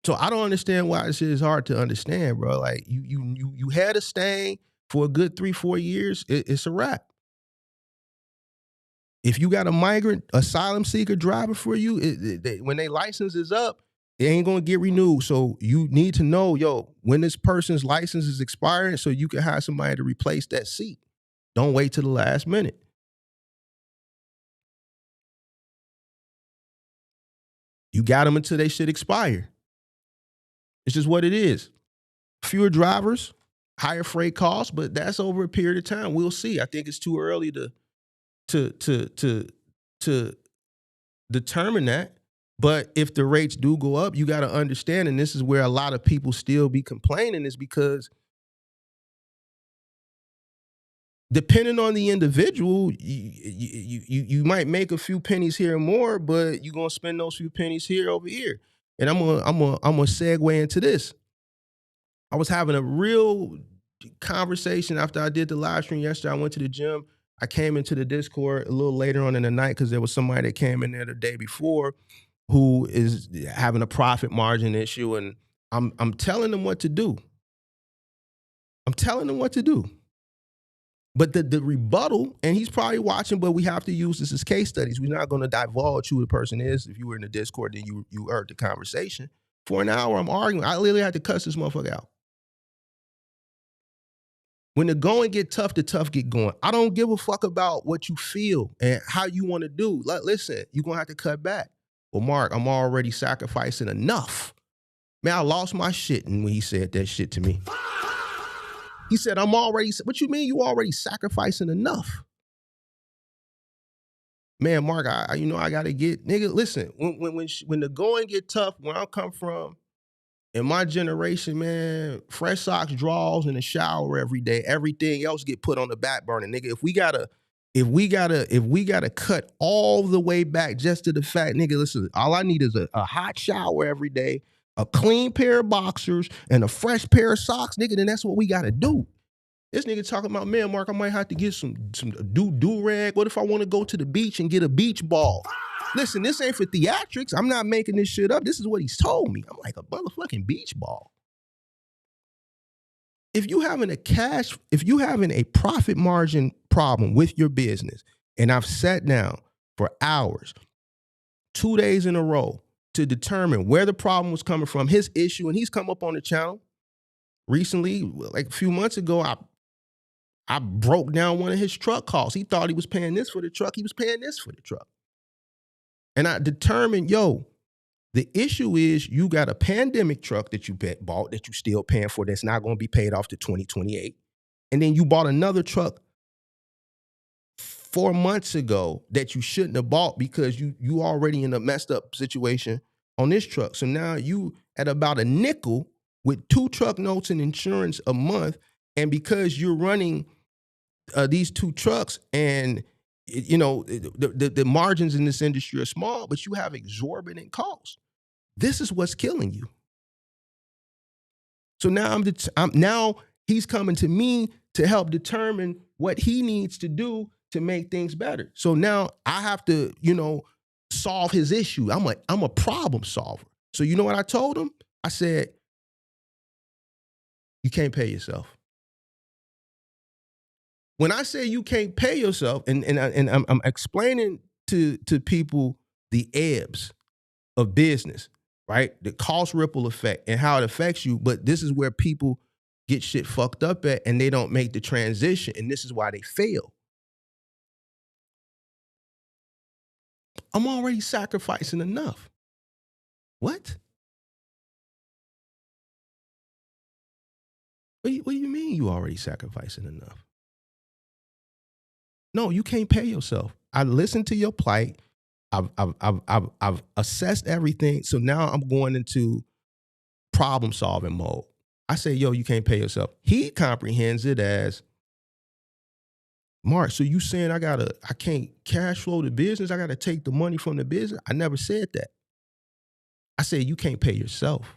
So I don't understand why this shit is hard to understand, bro. Like you had a stain for a good 3-4 years, it's a wrap. If you got a migrant asylum seeker driving for you, when their license is up, it ain't gonna get renewed. So you need to know, when this person's license is expiring so you can hire somebody to replace that seat. Don't wait till the last minute. You got them until they shit expire. It's just what it is. Fewer drivers, higher freight costs, but that's over a period of time. We'll see. I think it's too early to determine that. But if the rates do go up, you got to understand, and this is where a lot of people still be complaining, is because depending on the individual, you might make a few pennies here and more, but you're gonna spend those few pennies here over here. And I'm gonna segue into this. I was having a real conversation after I did the live stream yesterday. I went to the gym. I came into the Discord a little later on in the night because there was somebody that came in there the day before who is having a profit margin issue, and I'm telling them what to do. I'm telling them what to do. But the rebuttal, and he's probably watching, but we have to use this as case studies. We're not going to divulge who the person is. If you were in the Discord, then you heard the conversation. For an hour, I'm arguing. I literally had to cuss this motherfucker out. When the going get tough, the tough get going. I don't give a fuck about what you feel and how you want to do. Like, listen, you're going to have to cut back. Well, Mark, I'm already sacrificing enough. Man, I lost my shit when he said that shit to me. He said, what you mean you already sacrificing enough? Man, Mark, I got to get, nigga, listen, when the going get tough, where I come from, in my generation, man, fresh socks, drawers, in the shower every day. Everything else get put on the back burner, nigga. If we gotta cut all the way back just to the fact, nigga, listen, all I need is a hot shower every day, a clean pair of boxers, and a fresh pair of socks, nigga, then that's what we gotta do. This nigga talking about, man, Mark, I might have to get some do-rag. What if I want to go to the beach and get a beach ball? Listen, this ain't for theatrics. I'm not making this shit up. This is what he's told me. I'm like, a motherfucking beach ball. If you having a profit margin problem with your business, and I've sat down for hours, 2 days in a row, to determine where the problem was coming from, his issue, and he's come up on the channel recently, like a few months ago, I broke down one of his truck costs. He thought he was paying this for the truck. He was paying this for the truck. And I determined, the issue is you got a pandemic truck that you bought that you still paying for that's not going to be paid off to 2028. And then you bought another truck 4 months ago that you shouldn't have bought because you already in a messed up situation on this truck. So now you at about a nickel with 2 truck notes and insurance a month. And because you're running these 2 trucks and the margins in this industry are small, but you have exorbitant costs. This is what's killing you. So now now he's coming to me to help determine what he needs to do to make things better. So now I have to, solve his issue. I'm a problem solver. So you know what I told him? I said, you can't pay yourself. When I say you can't pay yourself, and I'm explaining to people the ebbs of business, right? The cost ripple effect and how it affects you. But this is where people get shit fucked up at and they don't make the transition. And this is why they fail. I'm already sacrificing enough. What? What do you mean you already sacrificing enough? No, you can't pay yourself. I listened to your plight. I've assessed everything. So now I'm going into problem solving mode. I say, you can't pay yourself. He comprehends it as, Mark, so you saying I can't cash flow the business? I got to take the money from the business? I never said that. I said, you can't pay yourself.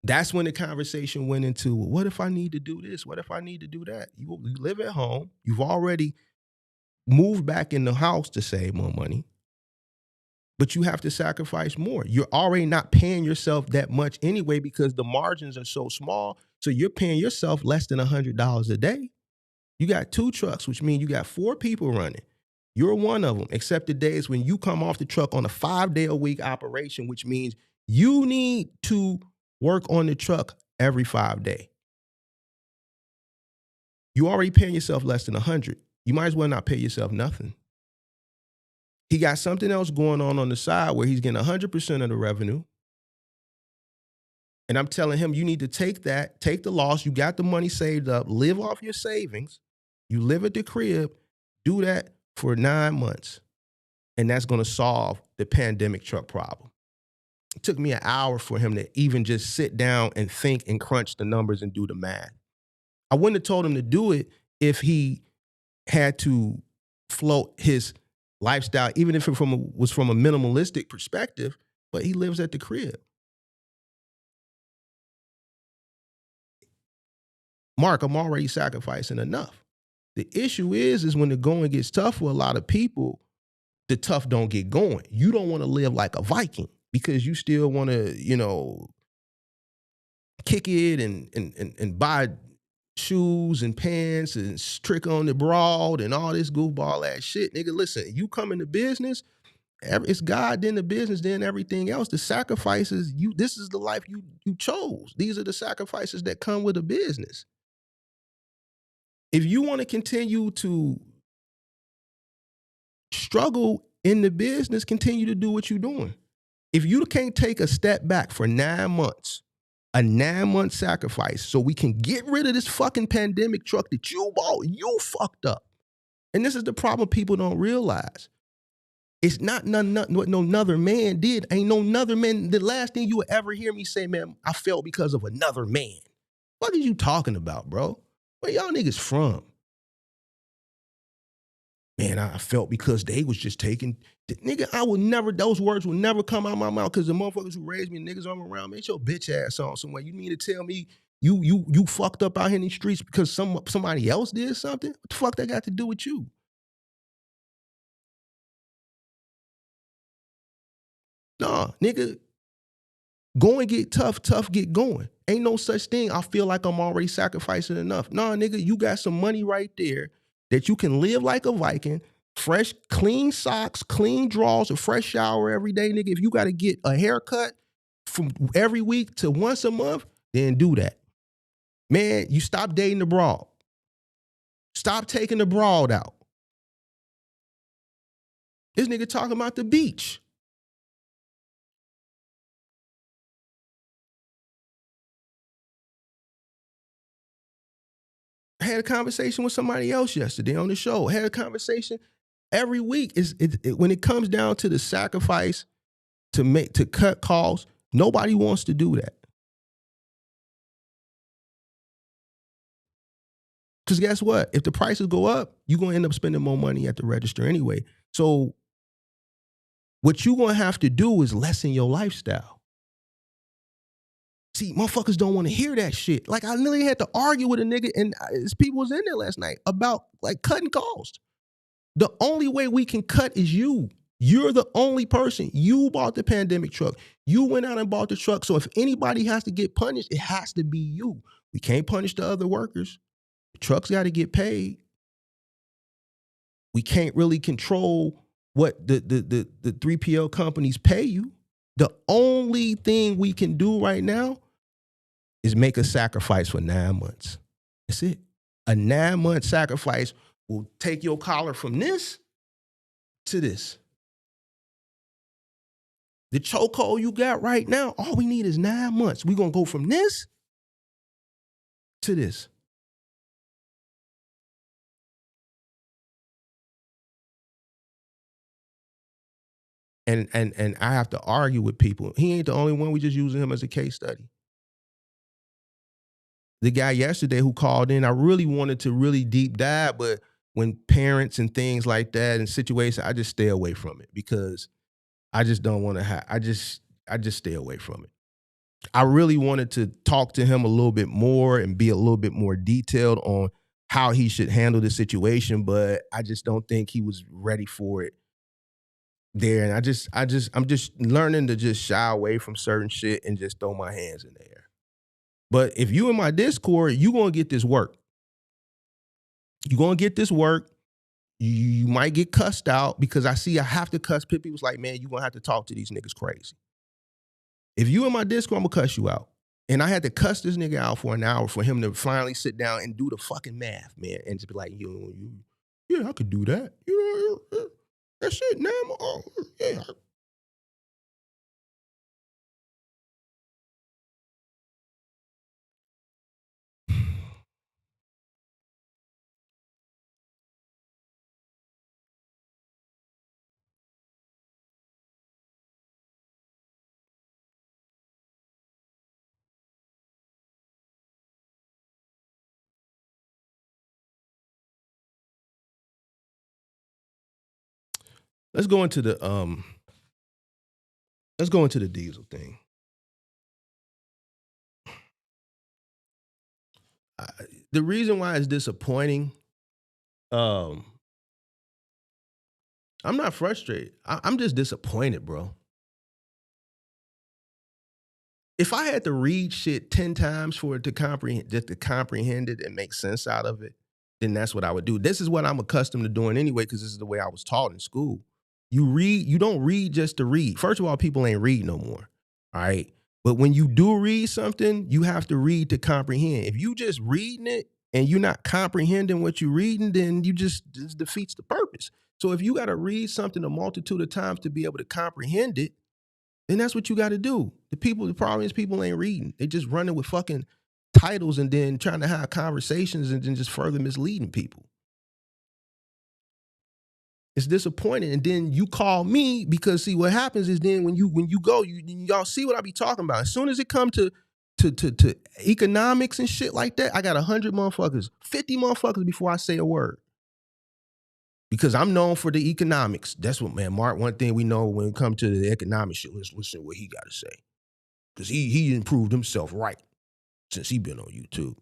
That's when the conversation went into, well, what if I need to do this? What if I need to do that? You live at home. You've already moved back in the house to save more money, but you have to sacrifice more. You're already not paying yourself that much anyway because the margins are so small. So you're paying yourself less than $100 a day. You got 2 trucks, which means you got 4 people running. You're one of them, except the days when you come off the truck on a 5-day-a-week operation, which means you need to work on the truck every 5 days. You already paying yourself less than 100. You might as well not pay yourself nothing. He got something else going on the side where he's getting 100% of the revenue. And I'm telling him, you need to take the loss. You got the money saved up, live off your savings. You live at the crib, do that for 9 months. And that's going to solve the pandemic truck problem. It took me an hour for him to even just sit down and think and crunch the numbers and do the math. I wouldn't have told him to do it if he had to float his lifestyle, even if it was from a minimalistic perspective, but he lives at the crib. Mark, I'm already sacrificing enough. The issue is when the going gets tough for a lot of people, the tough don't get going. You don't want to live like a Viking because you still want to, kick it and buy shoes and pants and trick on the broad and all this goofball ass shit. Nigga, listen, you come into business, it's God, then the business, then everything else. The sacrifices, this is the life you chose. These are the sacrifices that come with a business. If you want to continue to struggle in the business, continue to do what you're doing. If you can't take a step back for 9 months, a 9-month sacrifice so we can get rid of this fucking pandemic truck that you bought, you fucked up. And this is the problem people don't realize. It's not what no another man did. Ain't no another man. The last thing you will ever hear me say, man, I felt because of another man. What are you talking about, bro? Where y'all niggas from? Man, I felt because they was just taking, nigga, those words will never come out of my mouth because the motherfuckers who raised me, niggas I'm around, man, get your bitch ass on somewhere. You mean to tell me You fucked up out here in these streets because somebody else did something? What the fuck that got to do with you? Nah, nigga, go and get tough get going. Ain't no such thing. I feel like I'm already sacrificing enough. Nah, nigga, you got some money right there that you can live like a Viking, fresh, clean socks, clean drawers, a fresh shower every day, nigga. If you got to get a haircut from every week to once a month, then do that. Man, you stop dating the broad. Stop taking the broad out. This nigga talking about the beach. I had a conversation with somebody else yesterday on the show. I had a conversation every week. When it comes down to the sacrifice to cut costs, nobody wants to do that. Because guess what? If the prices go up, you're going to end up spending more money at the register anyway. So what you're going to have to do is lessen your lifestyle. See, motherfuckers don't want to hear that shit. Like, I literally had to argue with a nigga, and people was in there last night about, like, cutting costs. The only way we can cut is you. You're the only person. You bought the pandemic truck. You went out and bought the truck. So if anybody has to get punished, it has to be you. We can't punish the other workers. The trucks got to get paid. We can't really control what the 3PL companies pay you. The only thing we can do right now is make a sacrifice for 9 months. That's it. A 9-month sacrifice will take your collar from this to this. The chokehold you got right now, all we need is 9 months. We're going to go from this to this. And I have to argue with people. He ain't the only one. We just using him as a case study. The guy yesterday who called in, I really wanted to really deep dive, but when parents and things like that and situations, I just stay away from it because I just don't want to I just stay away from it. I really wanted to talk to him a little bit more and be a little bit more detailed on how he should handle the situation, but I just don't think he was ready for it there. And I'm just learning to just shy away from certain shit and just throw my hands in the air. But if you in my Discord, you going to get this work. You're going to get this work. You might get cussed out because I have to cuss people. People's like, man, you're going to have to talk to these niggas crazy. If you in my Discord, I'm going to cuss you out. And I had to cuss this nigga out for an hour for him to finally sit down and do the fucking math, man. And to be like, yeah, I could do that. That shit, now, yeah. Let's go into the diesel thing. The reason why it's disappointing, I'm not frustrated. I'm just disappointed, bro. If I had to read shit 10 times for it to comprehend it and make sense out of it, then that's what I would do. This is what I'm accustomed to doing anyway, because this is the way I was taught in school. You don't read just to read. First of all, people ain't read no more. All right. But when you do read something, you have to read to comprehend. If you just reading it and you're not comprehending what you're reading, then this defeats the purpose. So if you got to read something a multitude of times to be able to comprehend it, then that's what you got to do. The problem is people ain't reading. They just running with fucking titles and then trying to have conversations and then just further misleading people. It's disappointing. And then you call me because, see, what happens is then when you go, y'all see what I be talking about. As soon as it come to economics and shit like that, I got 100 motherfuckers, 50 motherfuckers before I say a word. Because I'm known for the economics. That's what, man, Mark, one thing we know when it comes to the economic shit, let's listen to what he got to say. Because he improved himself right. since he been on YouTube.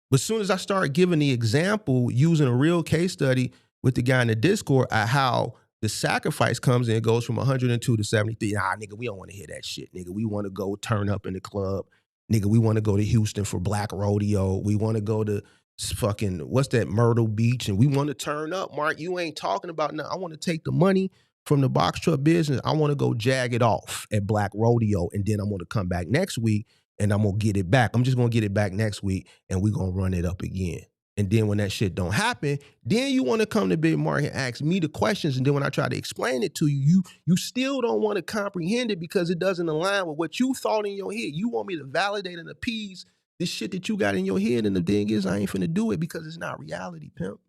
But as soon as I start giving the example using a real case study with the guy in the Discord at how the sacrifice comes in, it goes from 102 to 73. Nah, nigga, we don't want to hear that shit, nigga. We want to go turn up in the club. Nigga, we want to go to Houston for Black Rodeo. We want to go to fucking, what's that, Myrtle Beach, and we want to turn up. Mark, you ain't talking about nothing. I want to take the money from the box truck business. I want to go jag it off at Black Rodeo, and then I'm going to come back next week and I'm going to get it back. I'm just going to get it back next week, and we're going to run it up again. And then when that shit don't happen, then you want to come to Big Mark and ask me the questions. And then when I try to explain it to you, you still don't want to comprehend it because it doesn't align with what you thought in your head. You want me to validate and appease this shit that you got in your head. And the thing is, I ain't finna do it because it's not reality, pimp.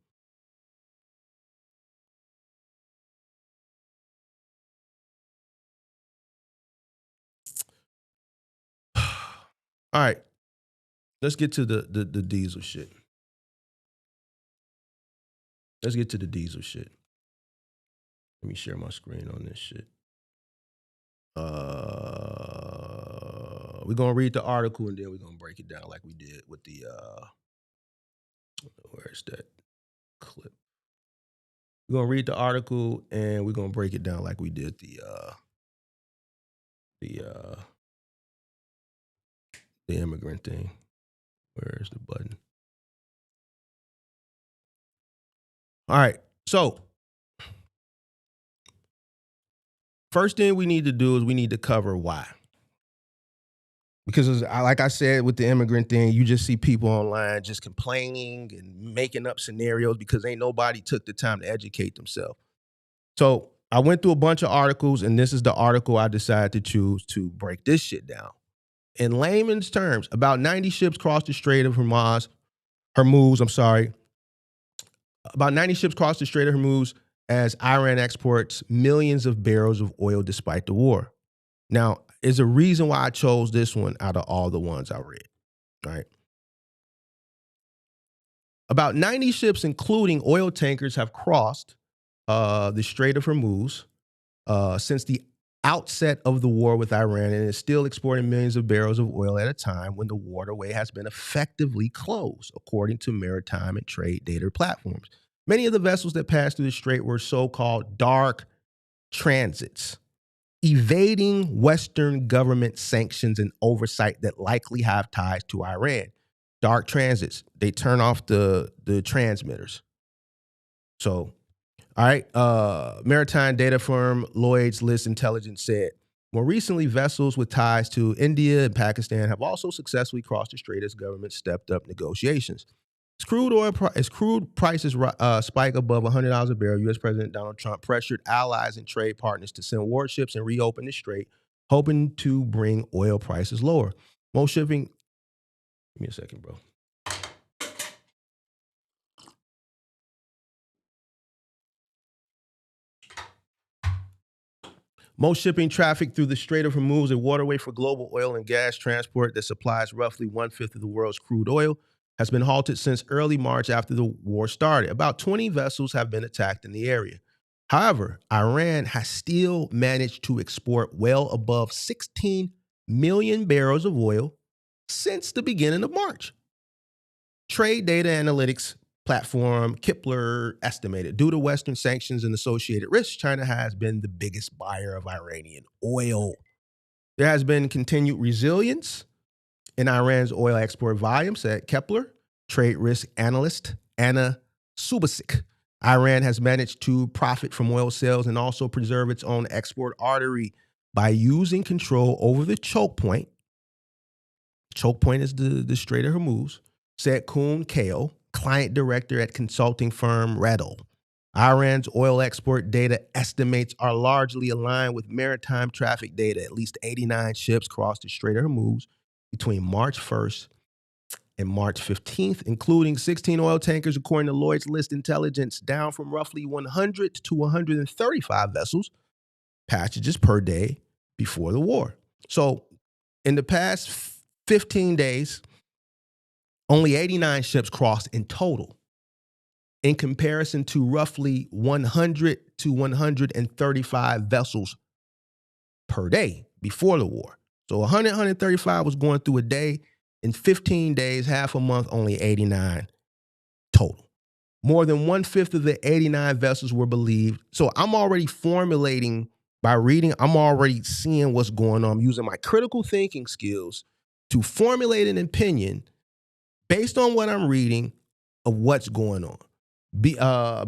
All right, let's get to the diesel shit. Let's get to the diesel shit. Let me share my screen on this shit. We're gonna read the article and then we're gonna break it down like we did with the where's that clip? We're gonna read the article and we're gonna break it down like we did the immigrant thing. Where's the button? All right, so first thing we need to do is we need to cover why. Because like I said with the immigrant thing, you just see people online just complaining and making up scenarios because ain't nobody took the time to educate themselves. So I went through a bunch of articles, and this is the article I decided to choose to break this shit down. In layman's terms, about 90 ships crossed the Strait of Hormuz. About 90 ships crossed the Strait of Hormuz as Iran exports millions of barrels of oil despite the war. Now, there's a reason why I chose this one out of all the ones I read, right? About 90 ships, including oil tankers, have crossed the Strait of Hormuz since the outset of the war with Iran, and is still exporting millions of barrels of oil at a time when the waterway has been effectively closed, according to maritime and trade data platforms. Many of the vessels that passed through the strait were so-called dark transits, evading Western government sanctions and oversight that likely have ties to Iran. Dark transits, they turn off the transmitters. So, all right, maritime data firm Lloyd's List Intelligence said, more recently, vessels with ties to India and Pakistan have also successfully crossed the strait as governments stepped up negotiations. As crude prices spike above $100 a barrel, U.S. President Donald Trump pressured allies and trade partners to send warships and reopen the strait, hoping to bring oil prices lower. Most shipping, give me a second, bro. Most shipping traffic through the Strait of Hormuz, a waterway for global oil and gas transport that supplies roughly 1/5 of the world's crude oil, has been halted since early March after the war started. About 20 vessels have been attacked in the area. However, Iran has still managed to export well above 16 million barrels of oil since the beginning of March. Trade data analytics platform Kepler estimated, due to Western sanctions and associated risks, China has been the biggest buyer of Iranian oil. There has been continued resilience in Iran's oil export volume, said Kepler trade risk analyst Anna Subasic. Iran has managed to profit from oil sales and also preserve its own export artery by using control over the choke point. Choke point is the Strait of Hormuz, said Kun Kao, client director at consulting firm Redl. Iran's oil export data estimates are largely aligned with maritime traffic data. At least 89 ships crossed the Strait of Hormuz between March 1st and March 15th, including 16 oil tankers, according to Lloyd's List Intelligence, down from roughly 100 to 135 vessels, passages per day before the war. So in the past 15 days, only 89 ships crossed in total, in comparison to roughly 100 to 135 vessels per day before the war. So 100, 135 was going through a day. In 15 days, half a month, only 89 total. More than 1/5 of the 89 vessels were believed. So I'm already formulating by reading, I'm already seeing what's going on. I'm using my critical thinking skills to formulate an opinion based on what I'm reading of what's going on.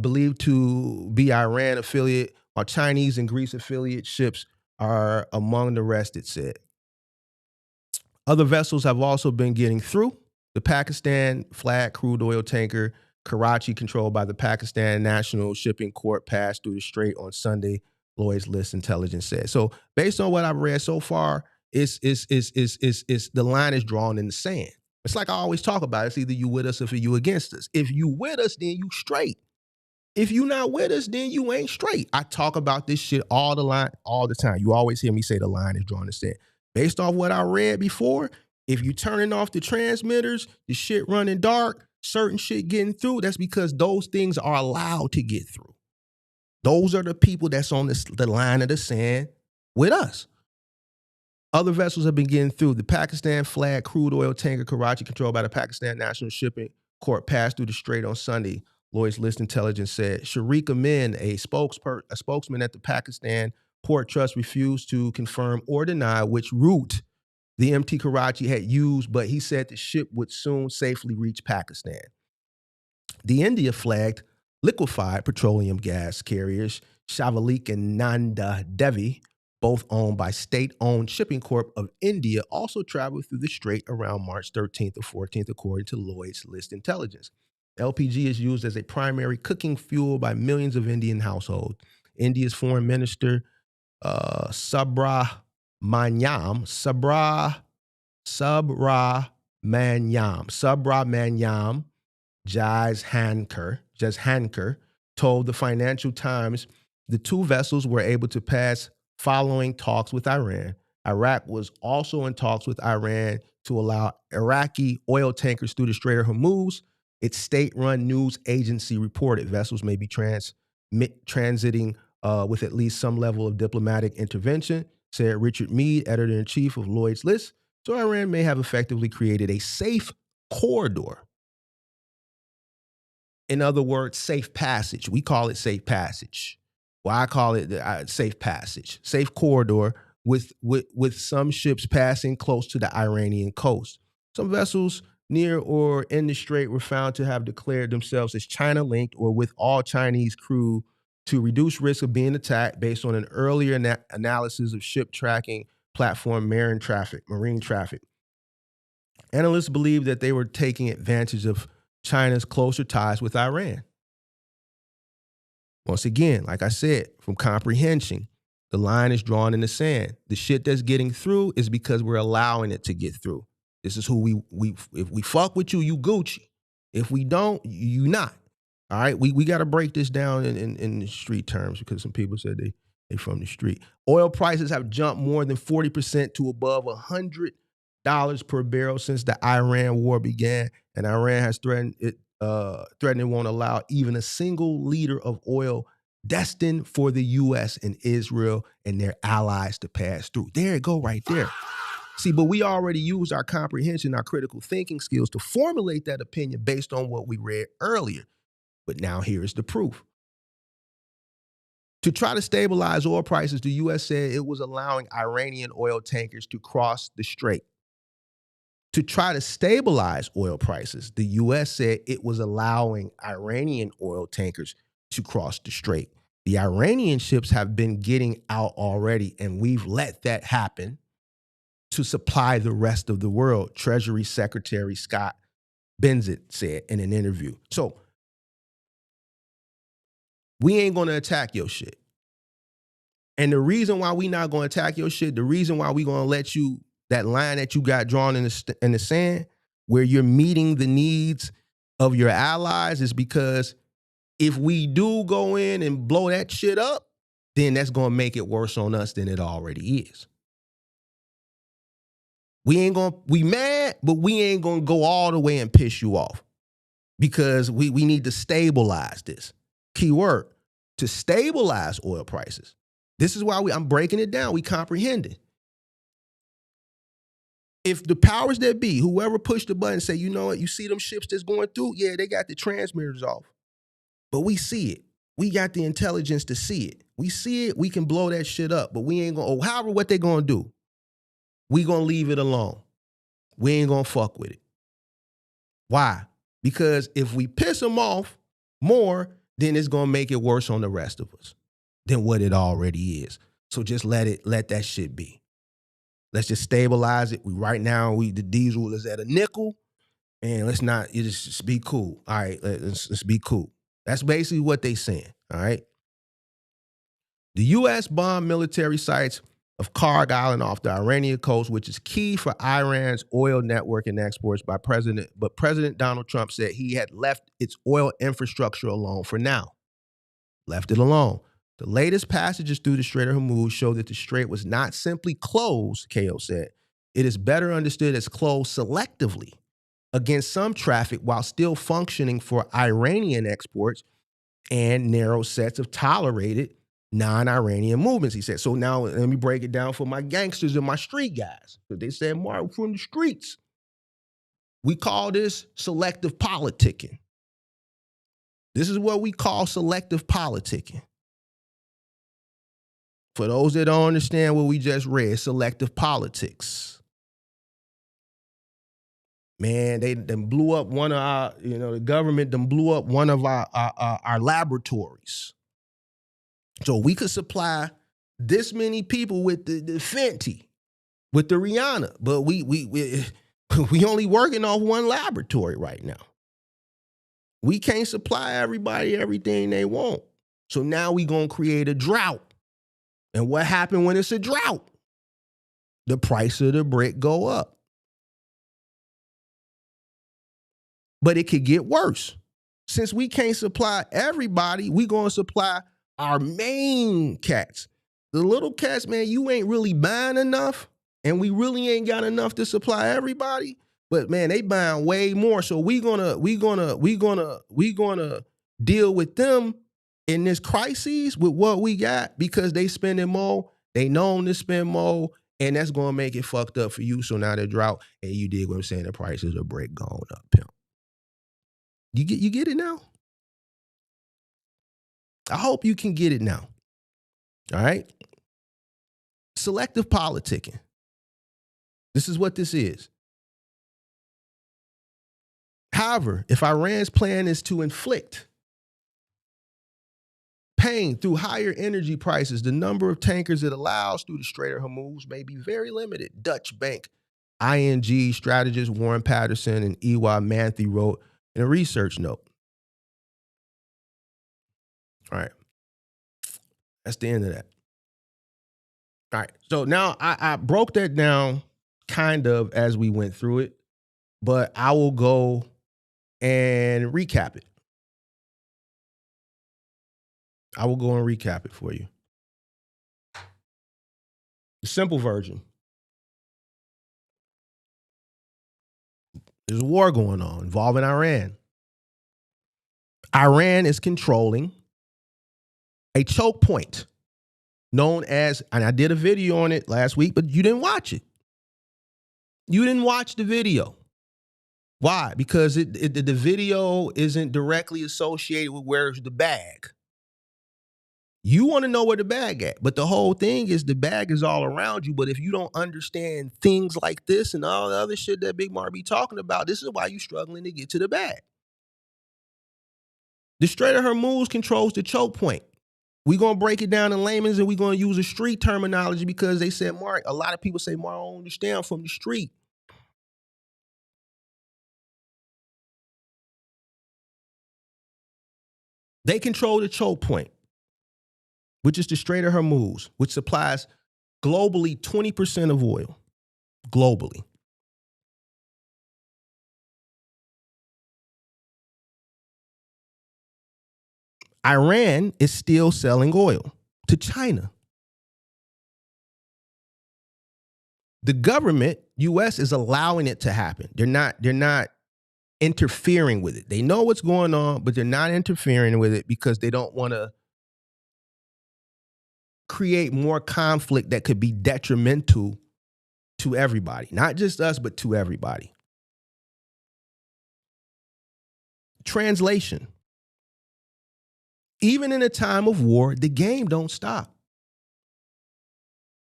Believed to be Iran affiliate, while Chinese and Greece affiliate ships are among the rest, it said. Other vessels have also been getting through. The Pakistan flag crude oil tanker Karachi, controlled by the Pakistan National Shipping Corp, passed through the strait on Sunday, Lloyd's List Intelligence said. So based on what I've read so far, it's the line is drawn in the sand. It's like I always talk about. It's either you with us or you against us. If you with us, then you straight. If you not with us, then you ain't straight. I talk about this shit all the time. You always hear me say the line is drawn in the sand. Based off what I read before, if you turning off the transmitters, the shit running dark, certain shit getting through, that's because those things are allowed to get through. Those are the people that's on the line of the sand with us. Other vessels have been getting through. The Pakistan flag crude oil tanker Karachi, controlled by the Pakistan National Shipping Corp, passed through the strait on Sunday, Lloyd's List Intelligence said. Sharik Amin, a spokesman at the Pakistan Port Trust, refused to confirm or deny which route the MT Karachi had used, but he said the ship would soon safely reach Pakistan. The India flagged liquefied petroleum gas carriers Shavalik and Nanda Devi, both owned by state-owned Shipping Corp of India, also traveled through the strait around March 13th or 14th, according to Lloyd's List Intelligence. LPG is used as a primary cooking fuel by millions of Indian households. India's Foreign Minister Subramanyam Jaishankar told the Financial Times the two vessels were able to pass following talks with Iran. Iraq was also in talks with Iran to allow Iraqi oil tankers through the Strait of Hormuz. Its state-run news agency reported vessels may be transiting with at least some level of diplomatic intervention, said Richard Mead, editor-in-chief of Lloyd's List. So Iran may have effectively created a safe corridor. In other words, safe passage. We call it safe passage. Well, I call it safe passage, safe corridor with some ships passing close to the Iranian coast. Some vessels near or in the strait were found to have declared themselves as China-linked or with all Chinese crew to reduce risk of being attacked based on an earlier analysis of ship tracking platform marine traffic. Analysts believe that they were taking advantage of China's closer ties with Iran. Once again, like I said, from comprehension, the line is drawn in the sand. The shit that's getting through is because we're allowing it to get through. This is who if we fuck with you, you Gucci. If we don't, you not. All right, we got to break this down in the street terms because some people said they from the street. Oil prices have jumped more than 40% to above $100 per barrel since the Iran war began, and Iran has threatened it won't allow even a single liter of oil destined for the U.S. and Israel and their allies to pass through. There it go right there. See, but we already used our comprehension, our critical thinking skills to formulate that opinion based on what we read earlier. But now here's the proof. To try to stabilize oil prices, the U.S. said it was allowing Iranian oil tankers to cross the strait. To try to stabilize oil prices, the U.S. said it was allowing Iranian oil tankers to cross the strait. The Iranian ships have been getting out already, and we've let that happen to supply the rest of the world, Treasury Secretary Scott Bessent said in an interview. So we ain't going to attack your shit. And the reason why we not going to attack your shit, the reason why we going to let you, that line that you got drawn in the sand, where you're meeting the needs of your allies, is because if we do go in and blow that shit up, then that's going to make it worse on us than it already is. We mad, but we ain't going to go all the way and piss you off because we need to stabilize this. Key word, to stabilize oil prices. This is why I'm breaking it down. We comprehend it. if the powers that be, whoever pushed the button, say, you know what, you see them ships that's going through? Yeah, they got the transmitters off. But we see it. We got the intelligence to see it. We see it, we can blow that shit up, but we ain't gonna, however, what they gonna do, we gonna leave it alone. We ain't gonna fuck with it. Why? Because if we piss them off more, then it's gonna make it worse on the rest of us than what it already is. So just let that shit be. Let's just stabilize it. Right now, the diesel is at a nickel, and let's not, just be cool. All right, let's be cool. That's basically what they saying, all right? The U.S. bombed military sites of Karg Island off the Iranian coast, which is key for Iran's oil network and exports but President Donald Trump said he had left its oil infrastructure alone for now. Left it alone. The latest passages through the Strait of Hormuz show that the strait was not simply closed, KO said. It is better understood as closed selectively against some traffic while still functioning for Iranian exports and narrow sets of tolerated non-Iranian movements, he said. So now let me break it down for my gangsters and my street guys. They said, Mark, from the streets. We call this selective politicking. This is what we call selective politicking. For those that don't understand what we just read, selective politics. Man, they blew up one of our, the government blew up one of our laboratories. So we could supply this many people with the Fenty, with the Rihanna, but we only working off one laboratory right now. We can't supply everybody everything they want. So now we gonna create a drought. And what happened when it's a drought? The price of the brick go up. But it could get worse. Since we can't supply everybody, we gonna supply our main cats. The little cats, man, you ain't really buying enough, and we really ain't got enough to supply everybody. But man, they buying way more. So we gonna deal with them in this crisis with what we got because they spending more. They known to spend more, and that's gonna make it fucked up for you. So now the drought, and you dig what I'm saying? The prices of brick going up, pimp. You get it now? I hope you can get it now. All right? Selective politicking. This is what this is. However, if Iran's plan is to inflict pain through higher energy prices, the number of tankers it allows through the Strait of Hormuz may be very limited. Dutch bank ING strategist Warren Patterson and Ewa Manthe wrote in a research note. All right. That's the end of that. All right. So now I broke that down kind of as we went through it, but I will go and recap it. I will go and recap it for you. The simple version. There's a war going on involving Iran. Iran is controlling a choke point known as, and I did a video on it last week, but you didn't watch it. You didn't watch the video. Why? Because the video isn't directly associated with where's the bag. You want to know where the bag at, but the whole thing is the bag is all around you. But if you don't understand things like this and all the other shit that Big Mar be talking about, this is why you're struggling to get to the bag. The Strait of Hormuz controls the choke point. We're going to break it down in layman's and we're going to use a street terminology because they said, Mark, a lot of people say, Mark, I don't understand from the street. They control the choke point, which is the Strait of Hormuz, which supplies globally 20% of oil. Globally. Iran is still selling oil to China. The government, U.S., is allowing it to happen. They're not interfering with it. They know what's going on, but they're not interfering with it because they don't want to create more conflict that could be detrimental to everybody, not just us, but to everybody. Translation. Even in a time of war, the game don't stop.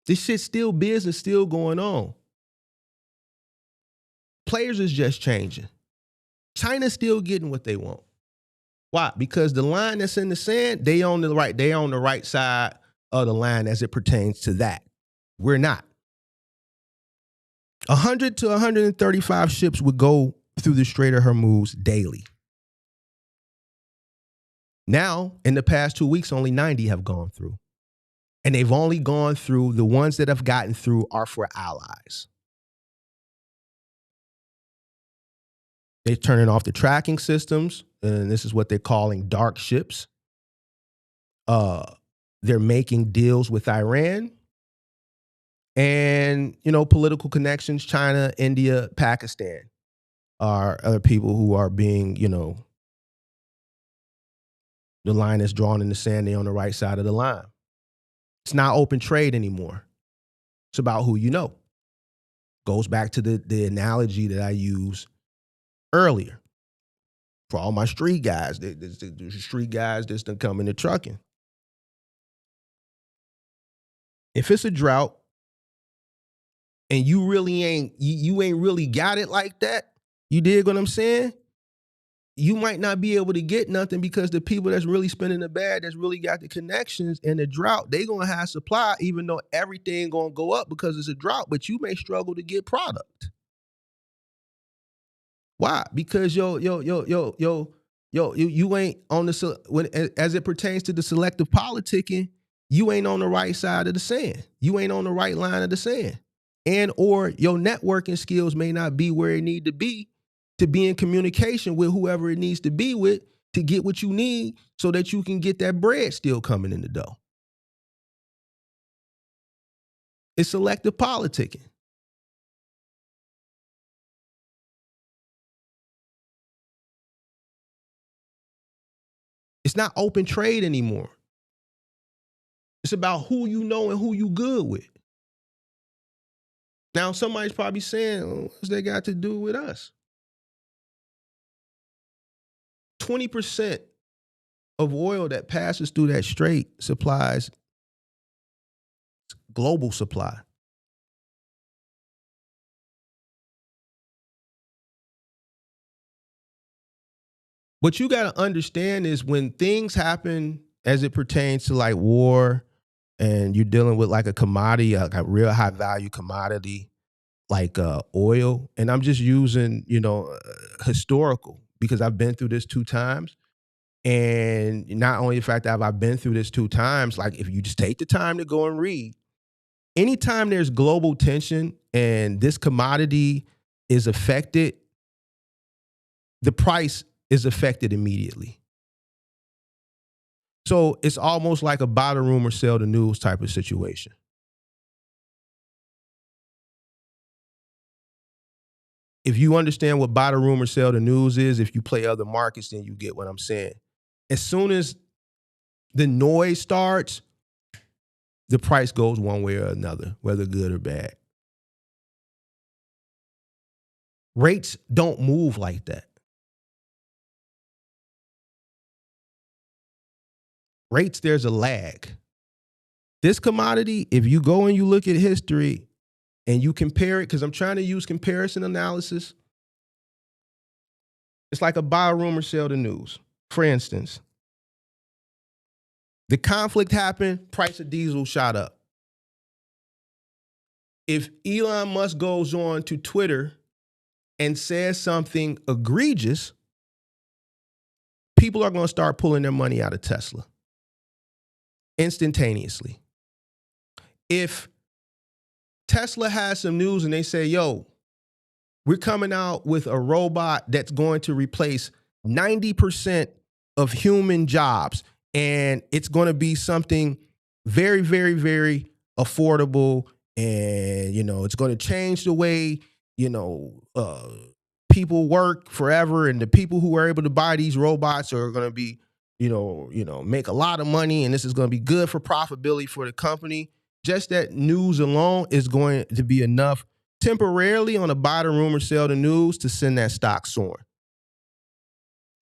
This shit's still business, still going on. Players is just changing. China's still getting what they want. Why? Because the line that's in the sand, they on the right side of the line as it pertains to that. We're not. 100 to 135 ships would go through the Strait of Hormuz daily. Now, in the past 2 weeks, only 90 have gone through. And they've only gone through, the ones that have gotten through are for allies. They're turning off the tracking systems, and this is what they're calling dark ships. They're making deals with Iran and, political connections. China, India, Pakistan are other people who are being, the line is drawn in the sand. They're on the right side of the line. It's not open trade anymore. It's about who you know. Goes back to the analogy that I used earlier. For all my street guys, the street guys that's done come into trucking. If it's a drought and you really ain't really got it like that, you dig what I'm saying? You might not be able to get nothing because the people that's really spending the bag, that's really got the connections in the drought, they gonna have supply, even though everything gonna go up because it's a drought, but you may struggle to get product. Why? Because you ain't on as it pertains to the selective politicking, you ain't on the right side of the sand. You ain't on the right line of the sand. And or your networking skills may not be where it need to be in communication with whoever it needs to be with to get what you need so that you can get that bread still coming in the dough. It's selective politicking. It's not open trade anymore. It's about who you know and who you good with. Now, somebody's probably saying, what's that got to do with us? 20% of oil that passes through that strait supplies global supply. What you got to understand is when things happen as it pertains to like war and you're dealing with like a commodity, like a real high value commodity like oil, and I'm just using, historical because I've been through this 2 times. And not only the fact that I've been through this 2 times, like if you just take the time to go and read, anytime there's global tension and this commodity is affected, the price is affected immediately. So it's almost like a buy the rumor, sell the news type of situation. If you understand what buy the rumor, sell the news is, if you play other markets, then you get what I'm saying. As soon as the noise starts, the price goes one way or another, whether good or bad. Rates don't move like that. Rates, there's a lag. This commodity, if you go and you look at history and you compare it, because I'm trying to use comparison analysis, it's like a buy a rumor, sell the news. For instance, the conflict happened, price of diesel shot up. If Elon Musk goes on to Twitter and says something egregious, people are going to start pulling their money out of Tesla instantaneously. If Tesla has some news and they say, yo, we're coming out with a robot that's going to replace 90% of human jobs, and it's going to be something very, very, very affordable, and, it's going to change the way, people work forever, and the people who are able to buy these robots are going to be, make a lot of money, and this is going to be good for profitability for the company. Just that news alone is going to be enough temporarily on a buy the rumor, sell the news to send that stock soaring.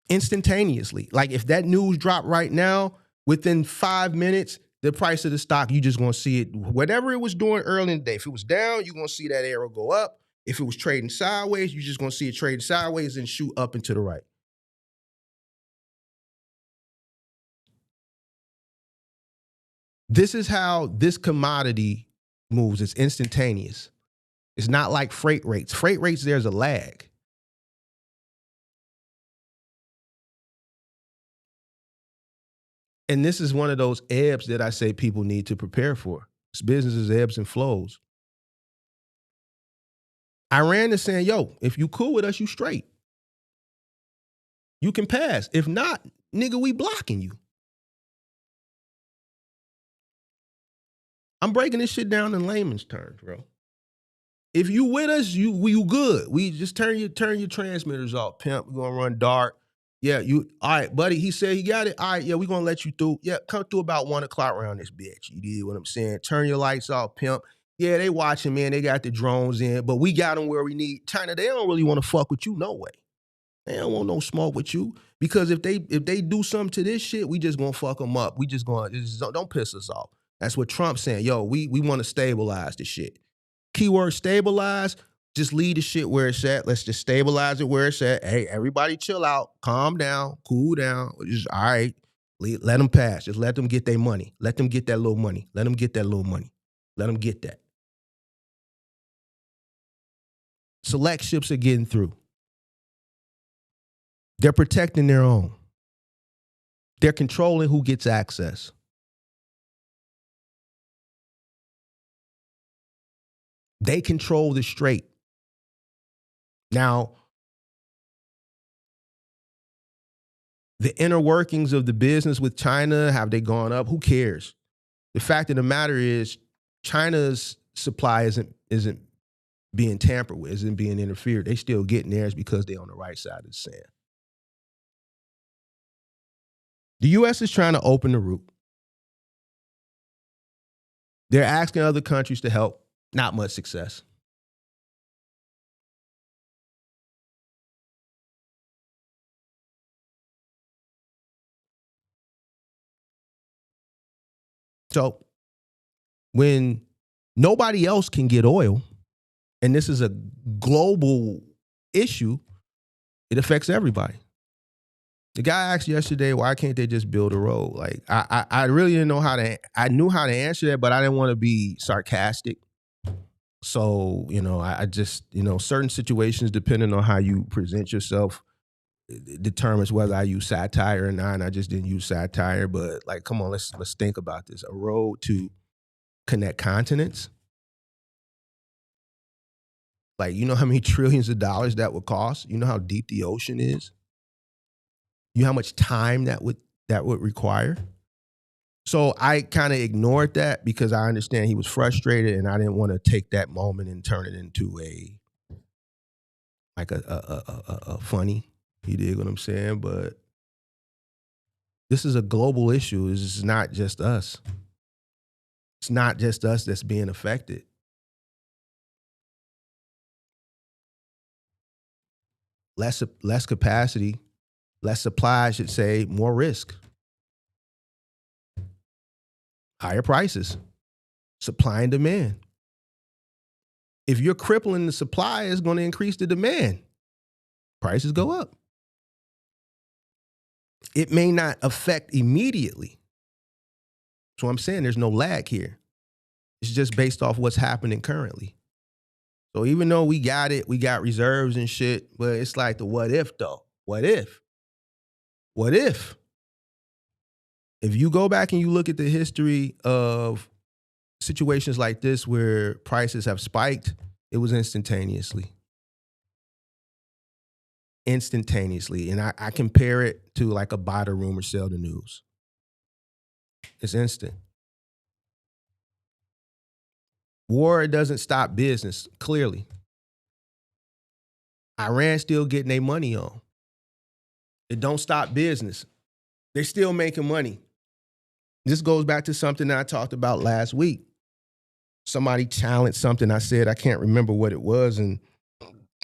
Instantaneously. Like if that news dropped right now, within 5 minutes, the price of the stock, you just gonna see it. Whatever it was doing early in the day. If it was down, you're gonna see that arrow go up. If it was trading sideways, you're just gonna see it trading sideways and shoot up and to the right. This is how this commodity moves. It's instantaneous. It's not like freight rates. Freight rates, there's a lag. And this is one of those ebbs that I say people need to prepare for. This business is ebbs and flows. Iran is saying, yo, if you cool with us, you straight. You can pass. If not, nigga, we blocking you. I'm breaking this shit down in layman's terms, bro. If you with us, you good. We just turn your transmitters off, pimp. We're gonna run dark. Yeah, all right, buddy. He said he got it. All right, yeah, we're gonna let you through. Yeah, come through about 1 o'clock around this bitch. You did what I'm saying. Turn your lights off, pimp. Yeah, they watching, man. They got the drones in, but we got them where we need. China, they don't really want to fuck with you, no way. They don't want no smoke with you. Because if they do something to this shit, we just gonna fuck them up. We just gonna, don't piss us off. That's what Trump's saying. Yo, we want to stabilize the shit. Keyword stabilize, just leave the shit where it's at. Let's just stabilize it where it's at. Hey, everybody chill out, calm down, cool down. Just, all right, let them pass. Just let them get their money. Let them get that little money. Let them get that little money. Let them get that. Select ships are getting through. They're protecting their own. They're controlling who gets access. They control the strait. Now, the inner workings of the business with China, have they gone up? Who cares? The fact of the matter is China's supply isn't being tampered with, isn't being interfered. They still getting theirs because they're on the right side of the sand. The U.S. is trying to open the route. They're asking other countries to help. Not much success. So when nobody else can get oil, and this is a global issue, it affects everybody. The guy asked yesterday, why can't they just build a road? Like, I really didn't know I knew how to answer that, but I didn't want to be sarcastic. So, I just, certain situations, depending on how you present yourself, it determines whether I use satire or not. And I just didn't use satire, but like, come on, let's think about this. A road to connect continents. Like, you know how many trillions of dollars that would cost? You know how deep the ocean is? You know how much time that would require? So I kind of ignored that because I understand he was frustrated and I didn't want to take that moment and turn it into a funny. You dig what I'm saying? But this is a global issue. This is not just us. It's not just us that's being affected. Less capacity, less supply, I should say, more risk. Higher prices, supply and demand. If you're crippling the supply, it's going to increase the demand. Prices go up. It may not affect immediately. So I'm saying there's no lag here. It's just based off what's happening currently. So even though we got it, we got reserves and shit, but it's like the what if though? What if? What if? If you go back and you look at the history of situations like this where prices have spiked, it was instantaneously. Instantaneously. And I compare it to like a buy the rumor, sell the news. It's instant. War doesn't stop business, clearly. Iran still getting their money on. It don't stop business. They're still making money. This goes back to something that I talked about last week. somebody challenged something I said. I can't remember what it was. And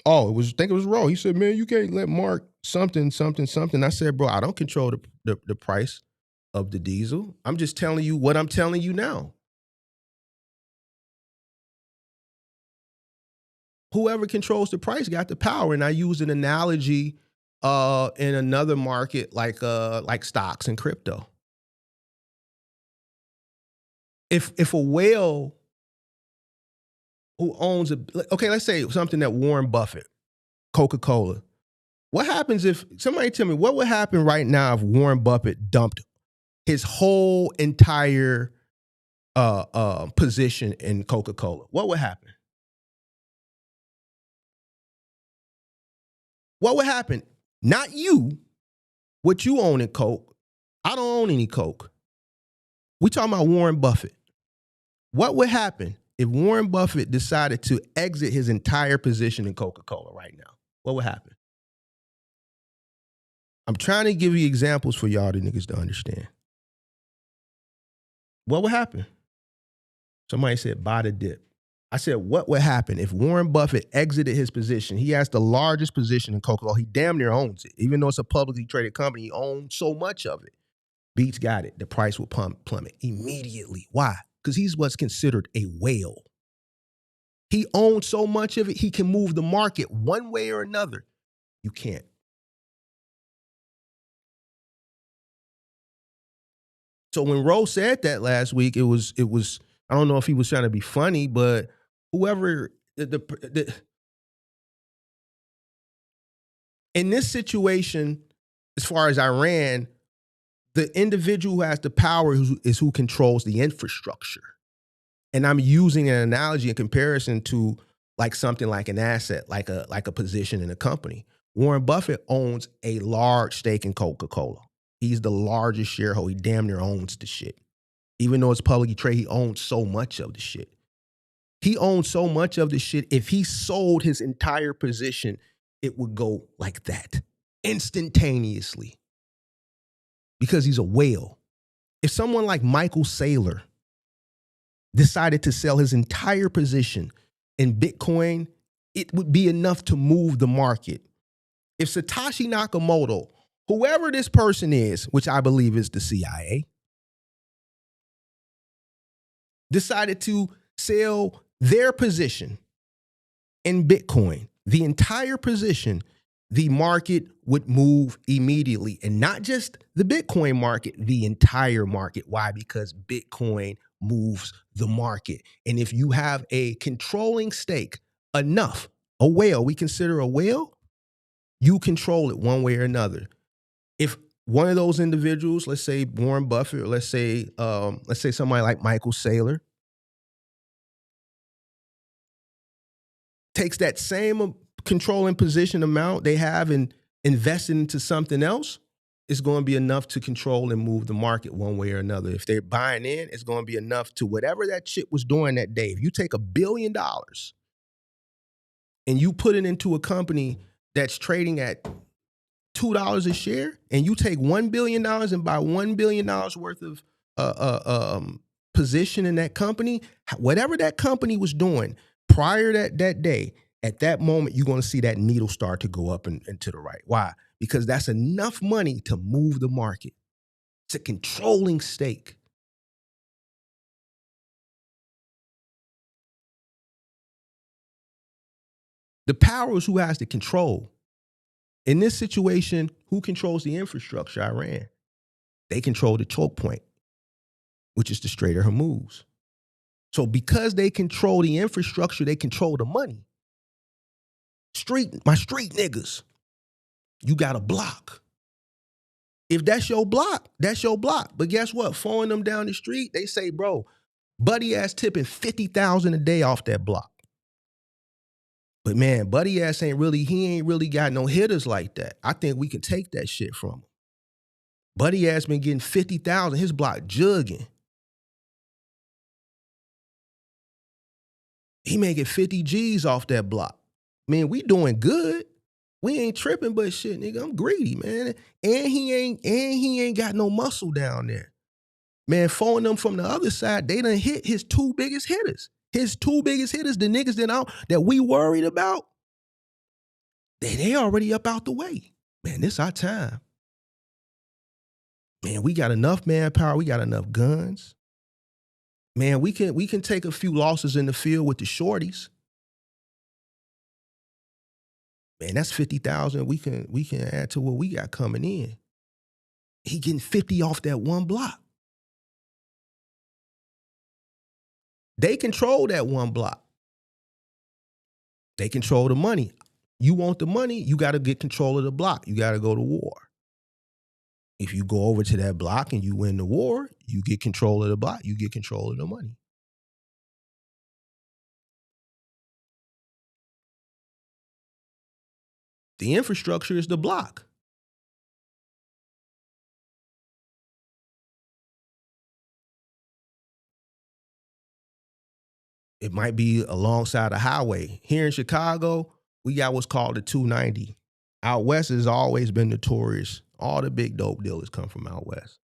I think it was Ro. He said, man, you can't let Mark something. I said, bro, I don't control the price of the diesel. I'm just telling you what I'm telling you now. Whoever controls the price got the power. And I used an analogy in another market like stocks and crypto. If a whale who owns let's say something that Warren Buffett, Coca-Cola. What happens if somebody tell me what would happen right now if Warren Buffett dumped his whole entire position in Coca-Cola? What would happen? What would happen? Not you, what you own in Coke. I don't own any Coke. We talking about Warren Buffett. What would happen if Warren Buffett decided to exit his entire position in Coca-Cola right now? What would happen? I'm trying to give you examples for y'all the niggas to understand. What would happen? Somebody said, buy the dip. I said, what would happen if Warren Buffett exited his position? He has the largest position in Coca-Cola. He damn near owns it. Even though it's a publicly traded company, he owns so much of it. Beats got it. The price will plummet immediately. Why? Because he's what's considered a whale. He owns so much of it, he can move the market one way or another. You can't. So when Rose said that last week, it was. I don't know if he was trying to be funny, but whoever in this situation, as far as Iran, the individual who has the power is who controls the infrastructure. And I'm using an analogy in comparison to like something like an asset, like a position in a company. Warren Buffett owns a large stake in Coca-Cola. He's the largest shareholder. He damn near owns the shit. Even though it's publicly traded, he owns so much of the shit. He owns so much of the shit. If he sold his entire position, it would go like that instantaneously because he's a whale. If someone like Michael Saylor decided to sell his entire position in Bitcoin, it would be enough to move the market. If Satoshi Nakamoto, whoever this person is, which I believe is the CIA, decided to sell their position in Bitcoin, the entire position, the market would move immediately. And not just the Bitcoin market, the entire market. Why? Because Bitcoin moves the market. And if you have a controlling stake enough, a whale, we consider a whale, you control it one way or another. If one of those individuals, let's say Warren Buffett, or let's say somebody like Michael Saylor, takes that same controlling position amount they have and invest it into something else, it's going to be enough to control and move the market one way or another. If they're buying in, it's going to be enough to whatever that shit was doing that day. If you take $1 billion and you put it into a company that's trading at $2 a share, and you take $1 billion and buy $1 billion worth of position in that company, whatever that company was doing prior to that day, at that moment, you're going to see that needle start to go up and to the right. Why? Because that's enough money to move the market. It's a controlling stake. The power is who has the control. In this situation, who controls the infrastructure? Iran. They control the choke point, which is the Strait of Hormuz. So because they control the infrastructure, they control the money. My street niggas, you got a block. If that's your block, that's your block. But guess what? Following them down the street, they say, bro, buddy ass tipping $50,000 a day off that block. But man, buddy ass he ain't really got no hitters like that. I think we can take that shit from him. Buddy ass been getting $50,000, his block jugging. He making 50 G's off that block. Man, we doing good. We ain't tripping, but shit, nigga, I'm greedy, man. And he ain't got no muscle down there. Man, phoning them from the other side, they done hit his two biggest hitters. His two biggest hitters, the niggas that we worried about, they already up out the way. Man, this our time. Man, we got enough manpower. We got enough guns. Man, we can take a few losses in the field with the shorties. Man, that's 50,000 we can add to what we got coming in. He getting 50 off that one block. They control that one block. They control the money. You want the money, you got to get control of the block. You got to go to war. If you go over to that block and you win the war, you get control of the block. You get control of the money. The infrastructure is the block. It might be alongside a highway. Here in Chicago, we got what's called the 290. Out west has always been notorious. All the big dope dealers come from out west.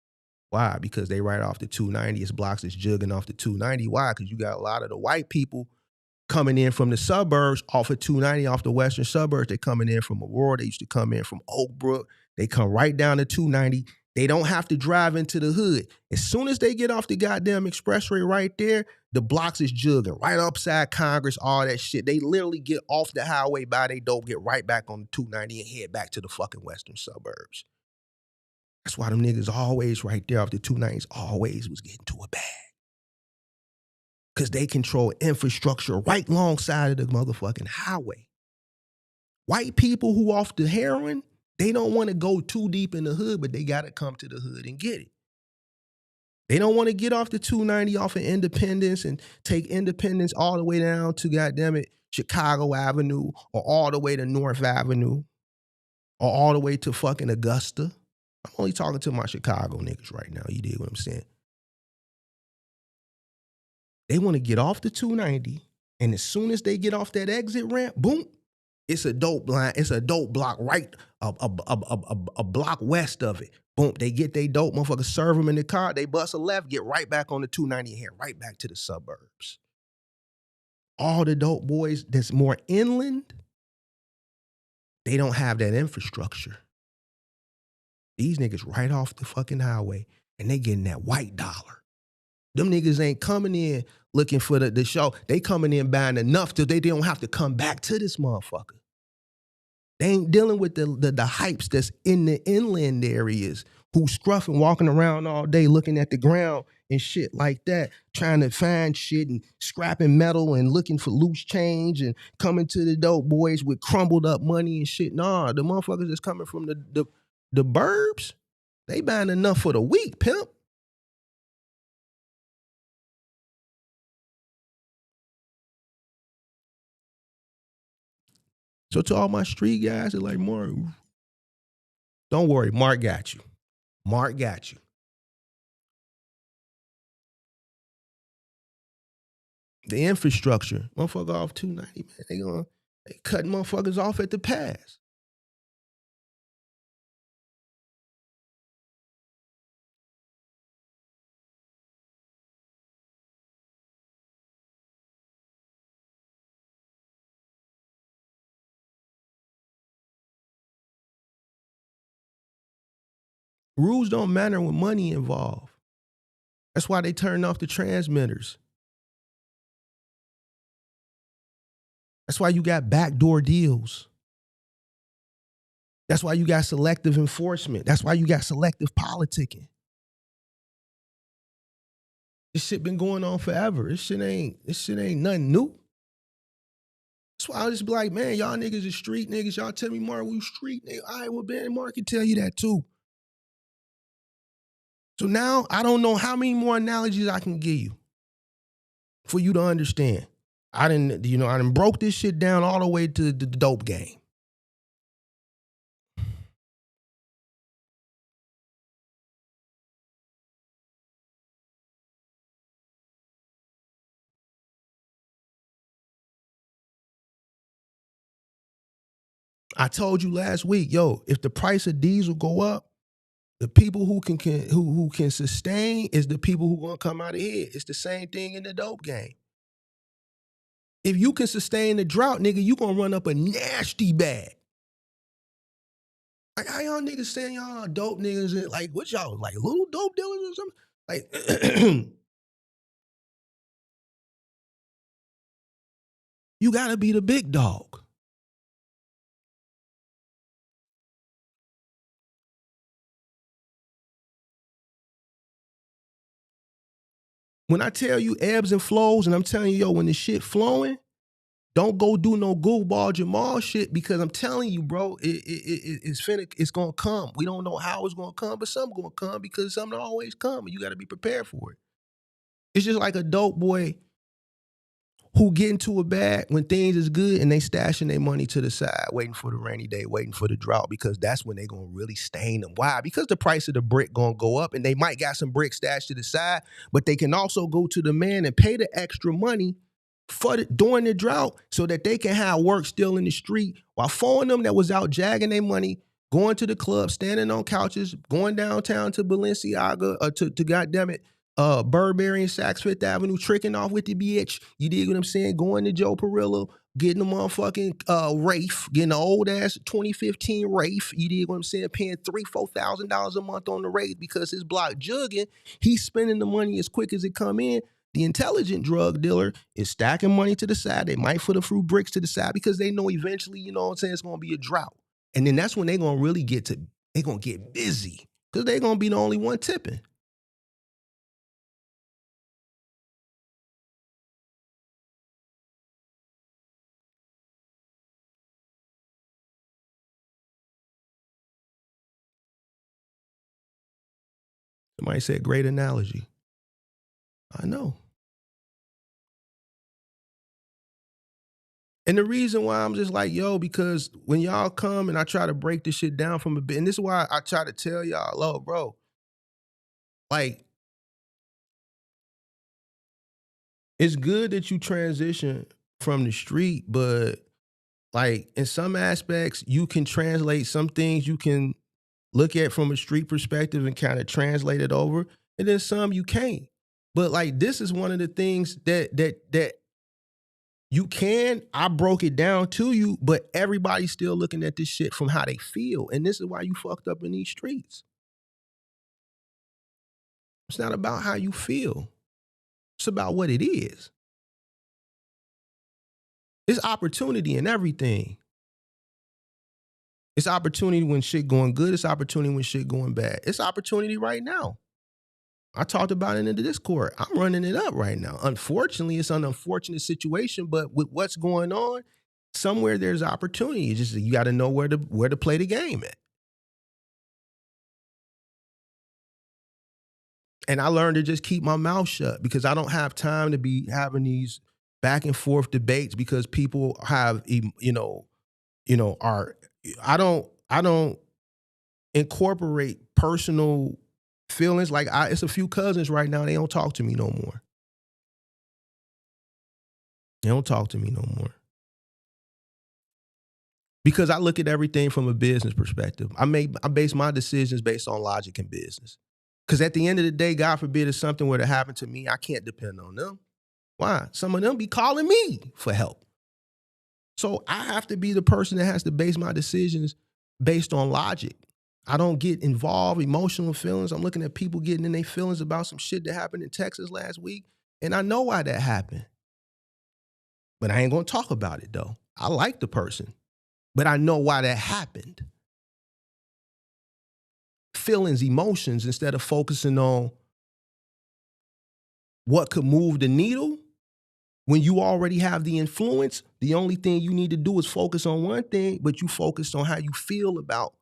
Why? Because they right off the 290. It's blocks that's jugging off the 290. Why? Because you got a lot of the white people coming in from the suburbs off of 290, off the western suburbs. They coming in from Aurora. They used to come in from Oak Brook. They come right down to 290. They don't have to drive into the hood. As soon as they get off the goddamn expressway right there, the blocks is jugging right upside Congress, all that shit. They literally get off the highway, buy they dope, get right back on the 290 and head back to the fucking western suburbs. That's why them niggas always right there off the 290s always was getting to a bag. Because they control infrastructure right alongside of the motherfucking highway. White people who off the heroin, they don't want to go too deep in the hood, but they got to come to the hood and get it. They don't want to get off the 290 off of Independence and take Independence all the way down to, goddamn it, Chicago Avenue or all the way to North Avenue or all the way to fucking Augusta. I'm only talking to my Chicago niggas right now. You dig what I'm saying? They want to get off the 290, and as soon as they get off that exit ramp, boom, it's a dope line. It's a dope block right a block west of it. Boom, they get they dope, motherfuckers serve them in the car. They bust a left, get right back on the 290 and head right back to the suburbs. All the dope boys that's more inland, they don't have that infrastructure. These niggas right off the fucking highway, and they getting that white dollar. Them niggas ain't coming in looking for the show. They coming in buying enough till they don't have to come back to this motherfucker. They ain't dealing with the hypes that's in the inland areas who scruffing, walking around all day looking at the ground and shit like that, trying to find shit and scrapping metal and looking for loose change and coming to the dope boys with crumbled up money and shit. Nah, the motherfuckers that's coming from the burbs, they buying enough for the week, pimp. So to all my street guys, they're like, Mark, don't worry, Mark got you. Mark got you. The infrastructure, motherfucker off 290, man, they cutting motherfuckers off at the pass. Rules don't matter when money involved. That's why they turned off the transmitters. That's why you got backdoor deals. That's why you got selective enforcement. That's why you got selective politicking. This shit been going on forever. This shit ain't nothing new. That's why I just be like, man, y'all niggas is street niggas. Y'all tell me, Mark, we street niggas. All right, well, Ben Mark can tell you that too. So now I don't know how many more analogies I can give you for you to understand. I done broke this shit down all the way to the dope game. I told you last week, yo, if the price of diesel go up, the people who can sustain is the people who gonna come out ahead. It's the same thing in the dope game. If you can sustain the drought, nigga, you gonna run up a nasty bag. Like, how y'all niggas saying y'all dope niggas and like, what y'all, like little dope dealers or something? Like, you gotta be the big dog. When I tell you ebbs and flows, and I'm telling you, yo, when the shit flowing, don't go do no goofball Jamal shit, because I'm telling you, bro, it's gonna come. We don't know how it's gonna come, but something's gonna come, because something always come, and you gotta be prepared for it. It's just like a dope boy who get into a bag when things is good and they stashing their money to the side, waiting for the rainy day, waiting for the drought, because that's when they gonna really stain them. Why? Because the price of the brick gonna go up, and they might got some bricks stashed to the side, but they can also go to the man and pay the extra money for during the drought, so that they can have work still in the street, while following them that was out jagging their money, going to the club, standing on couches, going downtown to Balenciaga, to goddamn it, Burberry and Saks Fifth Avenue, tricking off with the bitch. You dig what I'm saying? Going to Joe Perillo, getting a motherfucking Wraith, getting an old ass 2015 Wraith. You dig what I'm saying? Paying $3,000-$4,000 a month on the Wraith because his block jugging. He's spending the money as quick as it come in. The intelligent drug dealer is stacking money to the side. They might put a few bricks to the side because they know eventually, you know what I'm saying, it's gonna be a drought. And then that's when they're gonna really they're gonna get busy, because they're gonna be the only one tipping. Somebody said great analogy. I know. And the reason why I'm just like, yo, because when y'all come and I try to break this shit down from a bit, and this is why I try to tell y'all, look, bro, like, it's good that you transition from the street, but like in some aspects, you can translate some things, you can look at from a street perspective and kind of translate it over, and then some you can't. But like, this is one of the things that you can. I broke it down to you, but everybody's still looking at this shit from how they feel, and this is why you fucked up in these streets. It's not about how you feel. It's about what it is. It's opportunity in everything. It's opportunity when shit going good. It's opportunity when shit going bad. It's opportunity right now. I talked about it in the Discord. I'm running it up right now. Unfortunately, it's an unfortunate situation, but with what's going on, somewhere there's opportunity. It's just you got to know where to play the game at. And I learned to just keep my mouth shut, because I don't have time to be having these back and forth debates, because people have, are, I don't incorporate personal feelings. Like, it's a few cousins right now, they don't talk to me no more. They don't talk to me no more. Because I look at everything from a business perspective. I base my decisions based on logic and business. Because at the end of the day, God forbid, if something were to happen to me, I can't depend on them. Why? Some of them be calling me for help. So I have to be the person that has to base my decisions based on logic. I don't get involved, emotional feelings. I'm looking at people getting in their feelings about some shit that happened in Texas last week, and I know why that happened. But I ain't gonna talk about it though. I like the person, but I know why that happened. Feelings, emotions, instead of focusing on what could move the needle. When you already have the influence, the only thing you need to do is focus on one thing, but you focus on how you feel about.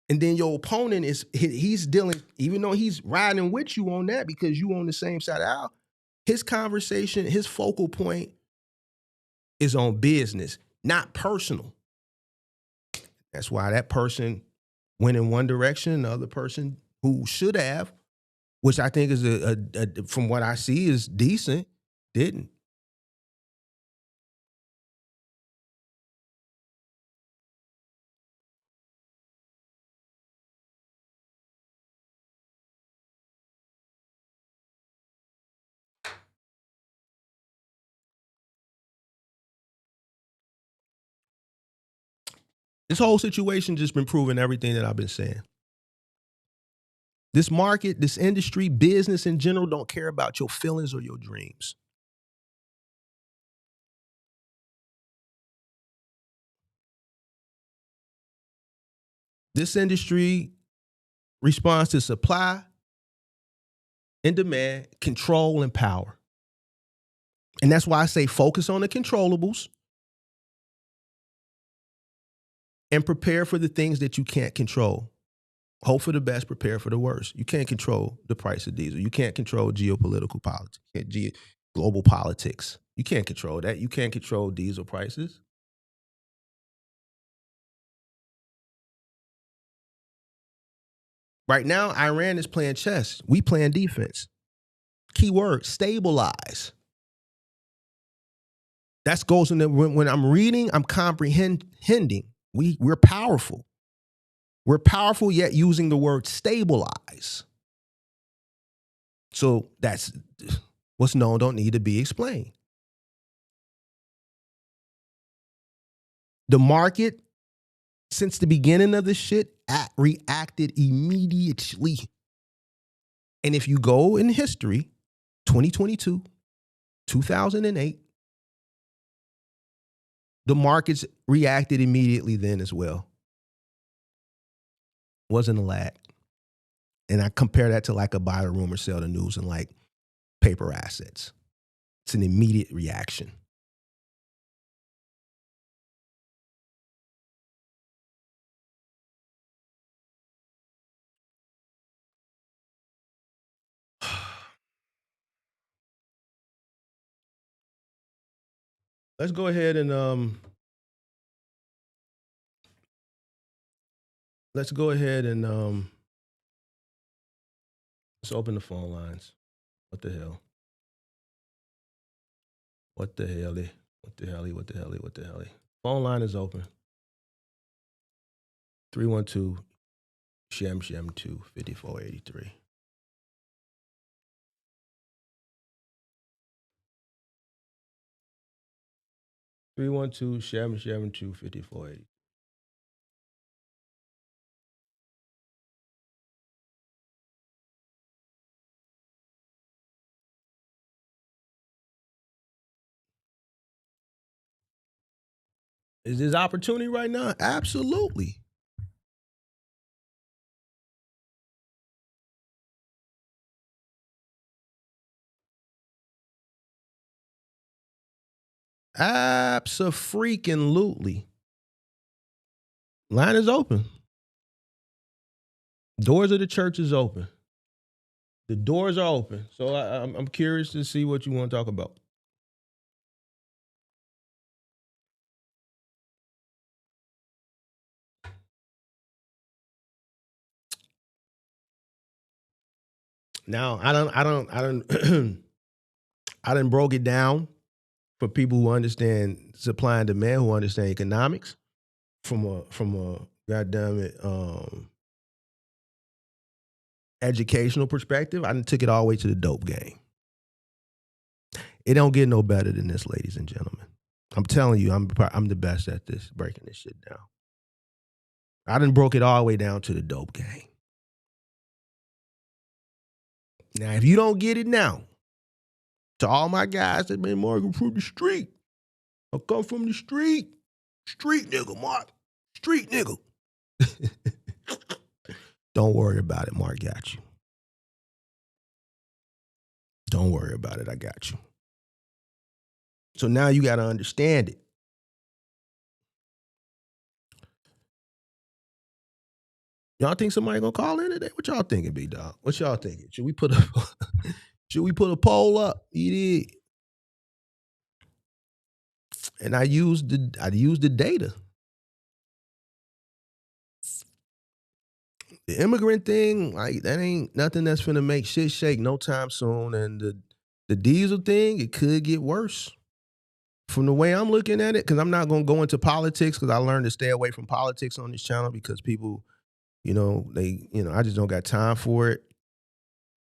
And then your opponent he's dealing, even though he's riding with you on that because you on the same side out, his conversation, his focal point is on business, not personal. That's why that person went in one direction, the other person who should have, which I think is from what I see is decent, didn't. This whole situation just been proving everything that I've been saying. This market, this industry, business in general don't care about your feelings or your dreams. This industry responds to supply and demand, control and power. And that's why I say focus on the controllables and prepare for the things that you can't control. Hope for the best, prepare for the worst. You can't control the price of diesel. You can't control geopolitical politics, global politics. You can't control that. You can't control diesel prices. Right now, Iran is playing chess. We playing defense. Keyword, stabilize. That goes in the, when I'm reading, I'm comprehending. We're powerful. We're powerful, yet using the word stabilize. So that's what's known, don't need to be explained. The market, since the beginning of this shit, reacted immediately. And if you go in history, 2022, 2008, the markets reacted immediately then as well. Wasn't a lag. And I compare that to like a buy the rumor, sell the news and like paper assets. It's an immediate reaction. Let's go ahead and let's open the phone lines. What the hell? What the hell? What the hell? What the hell? What the hell? Phone line is open. 312 Shem 2 5483. Three 2 5480. Is this opportunity right now? Absolutely. Abso-freaking-lutely. Line is open. Doors of the church is open. The doors are open. So I'm curious to see what you want to talk about. Now I don't I done broke it down for people who understand supply and demand, who understand economics from a goddamn it educational perspective. I done took it all the way to the dope game. It don't get no better than this, ladies and gentlemen. I'm telling you, I'm the best at this, breaking this shit down. I done broke it all the way down to the dope game. Now, if you don't get it now, to all my guys that been Morgan from the street, I come from the street. Street nigga, Mark. Street nigga. Don't worry about it, Mark got you. Don't worry about it, I got you. So now you got to understand it. Y'all think somebody gonna call in today? What y'all thinking, big dog? What y'all thinking? Should we put a poll up? You did. And I used the data. The immigrant thing, like that ain't nothing that's finna make shit shake no time soon. And the diesel thing, it could get worse. From the way I'm looking at it, because I'm not gonna go into politics, because I learned to stay away from politics on this channel because people, I just don't got time for it.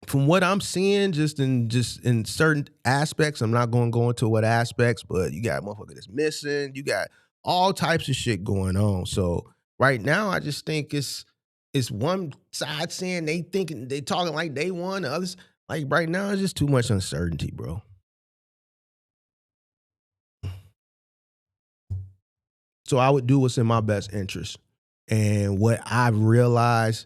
From what I'm seeing, just in certain aspects, I'm not going to go into what aspects, but you got a motherfucker that's missing. You got all types of shit going on. So right now, I just think it's one side saying they talking like they won, the others like right now it's just too much uncertainty, bro. So I would do what's in my best interest. And what I've realized,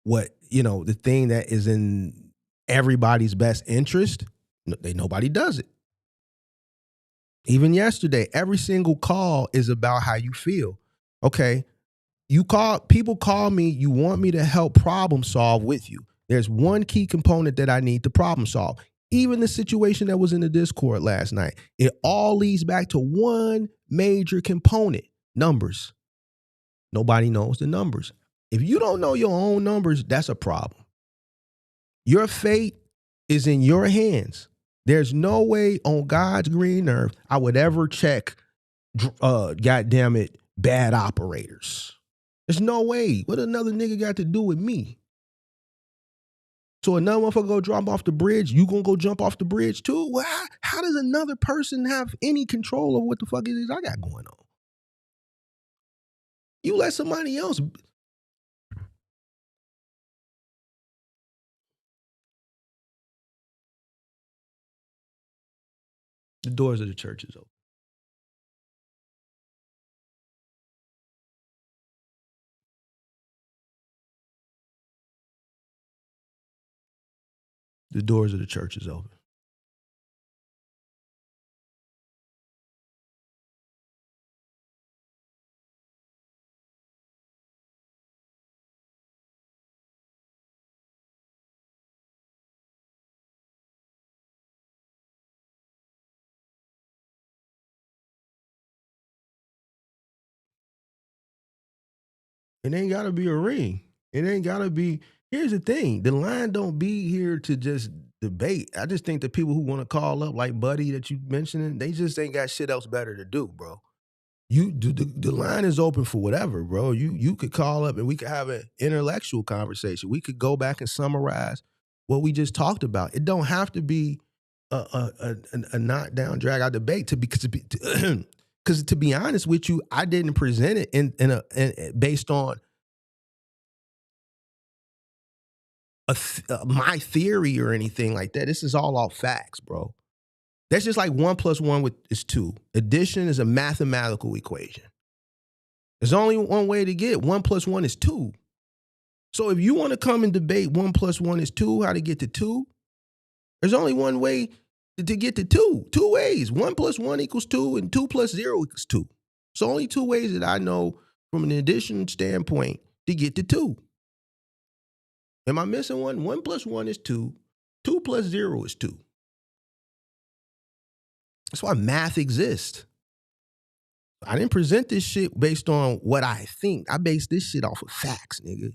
the thing that is in everybody's best interest, nobody does it. Even yesterday, every single call is about how you feel. Okay, people call me, you want me to help problem solve with you. There's one key component that I need to problem solve. Even the situation that was in the Discord last night, it all leads back to one major component: numbers. Nobody knows the numbers. If you don't know your own numbers, that's a problem. Your fate is in your hands. There's no way on God's green earth I would ever check, goddamn it, bad operators. There's no way. What another nigga got to do with me? So another motherfucker go jump off the bridge, you gonna go jump off the bridge too? Well, how does another person have any control over what the fuck it is I got going on? You let somebody else. The doors of the church is open. The doors of the church is open. It ain't gotta be a ring. It ain't gotta be. Here's the thing: the line don't be here to just debate. I just think the people who want to call up, like Buddy that you mentioning, they just ain't got shit else better to do, bro. The line is open for whatever, bro. You could call up and we could have an intellectual conversation. We could go back and summarize what we just talked about. It don't have to be a knockdown, drag out debate because to be honest with you, I didn't present it in based on my theory or anything like that. This is all off facts, bro. That's just like 1 + 1 is 2. Addition is a mathematical equation. There's only one way to get 1 + 1 is 2. So if you want to come and debate 1 + 1 is 2, how to get to 2, there's only one way to get to 2. 2 ways. 1 + 1 = 2 and 2 + 0 = 2. So only 2 ways that I know from an addition standpoint to get to 2. Am I missing one? 1 + 1 is 2. 2 + 0 is 2. That's why math exists. I didn't present this shit based on what I think. I based this shit off of facts, nigga.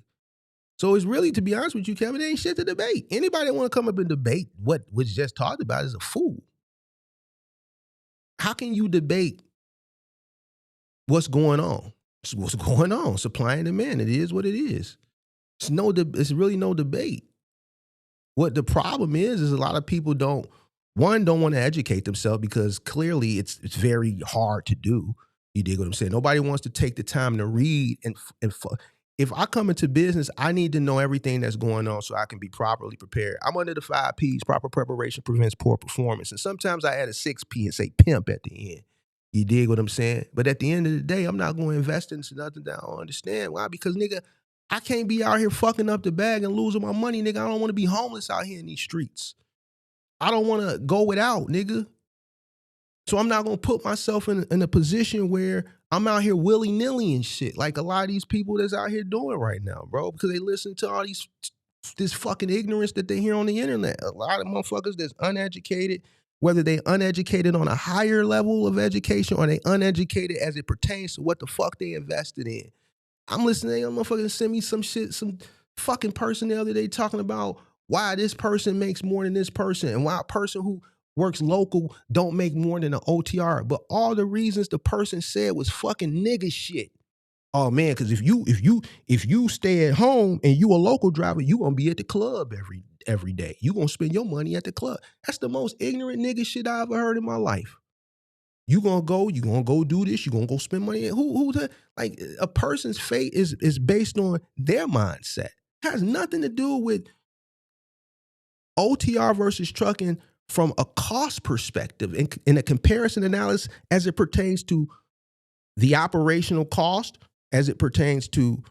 So it's really, to be honest with you, Kevin, there ain't shit to debate. Anybody that want to come up and debate what was just talked about is a fool. How can you debate what's going on? It's what's going on? Supply and demand. It is what it is. It's really no debate. What the problem is a lot of people don't want to educate themselves because clearly it's very hard to do. You dig what I'm saying? Nobody wants to take the time to read and if I come into business, I need to know everything that's going on so I can be properly prepared. I'm under the 5 P's. Proper preparation prevents poor performance. And sometimes I add a 6 P and say pimp at the end. You dig what I'm saying? But at the end of the day, I'm not going to invest into nothing that I don't understand. Why? Because, nigga, I can't be out here fucking up the bag and losing my money, nigga. I don't want to be homeless out here in these streets. I don't want to go without, nigga. So I'm not going to put myself in a position where I'm out here willy-nilly and shit like a lot of these people that's out here doing right now, bro, because they listen to all this fucking ignorance that they hear on the internet. A lot of motherfuckers that's uneducated, whether they uneducated on a higher level of education or they uneducated as it pertains to what the fuck they invested in. I'm listening to them motherfuckers send me some shit, some fucking person the other day talking about why this person makes more than this person and why a person who works local don't make more than an OTR. But all the reasons the person said was fucking nigga shit. Oh man, because if you stay at home and you a local driver, you gonna be at the club every day. You gonna spend your money at the club. That's the most ignorant nigga shit I ever heard in my life. You gonna go do this, you gonna go spend money. Who like a person's fate is based on their mindset. It has nothing to do with OTR versus trucking from a cost perspective in a comparison analysis as it pertains to the operational cost, as it pertains to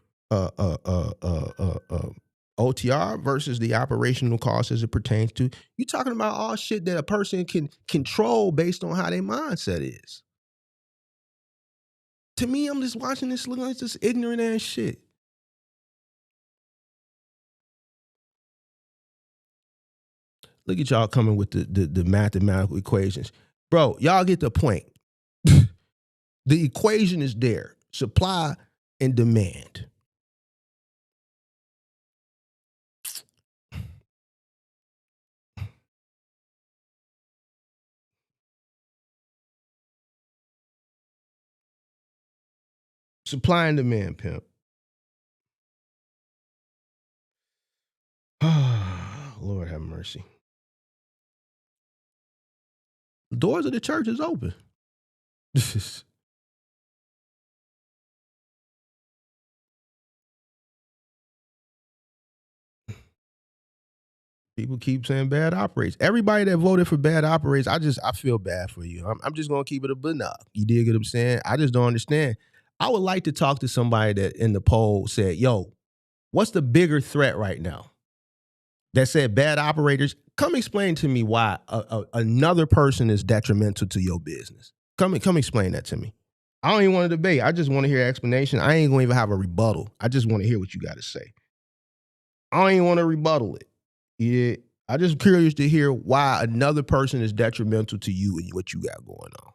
OTR versus the operational cost as it pertains to, you talking about all shit that a person can control based on how their mindset is. To me, I'm just watching this, looking like this ignorant ass shit. Look at y'all coming with the mathematical equations. Bro, y'all get the point. The equation is there. Supply and demand. Supply and demand, pimp. Lord have mercy. The doors of the church is open. People keep saying bad operates. Everybody that voted for bad operates, I feel bad for you. I'm just gonna keep it a banana. You dig what I'm saying? I just don't understand. I would like to talk to somebody that in the poll said, yo, what's the bigger threat right now? That said bad operators. Come explain to me why another person is detrimental to your business. Come explain that to me. I don't even want to debate. I just want to hear an explanation. I ain't gonna even have a rebuttal. I just want to hear what you got to say. I don't even want to rebuttal it. Yeah, I just curious to hear why another person is detrimental to you and what you got going on.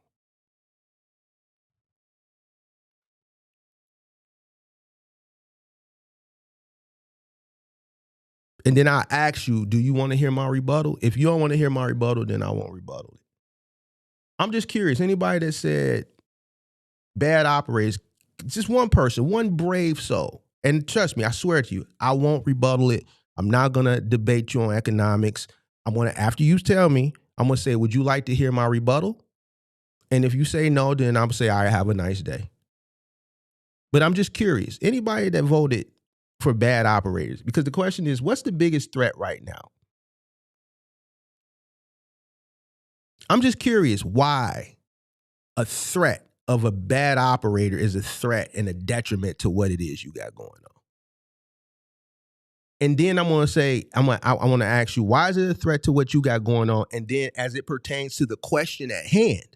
And then I ask you, do you want to hear my rebuttal? If you don't want to hear my rebuttal, then I won't rebuttal it. I'm just curious. Anybody that said bad operators, just one person, one brave soul. And trust me, I swear to you, I won't rebuttal it. I'm not going to debate you on economics. I'm going to, after you tell me, I'm going to say, would you like to hear my rebuttal? And if you say no, then I'm going to say, all right, have a nice day. But I'm just curious. Anybody that voted for bad operators, because the question is, what's the biggest threat right now? I'm just curious why a threat of a bad operator is a threat and a detriment to what it is you got going on. And then I'm going to say, I want to ask you, why is it a threat to what you got going on? And then as it pertains to the question at hand,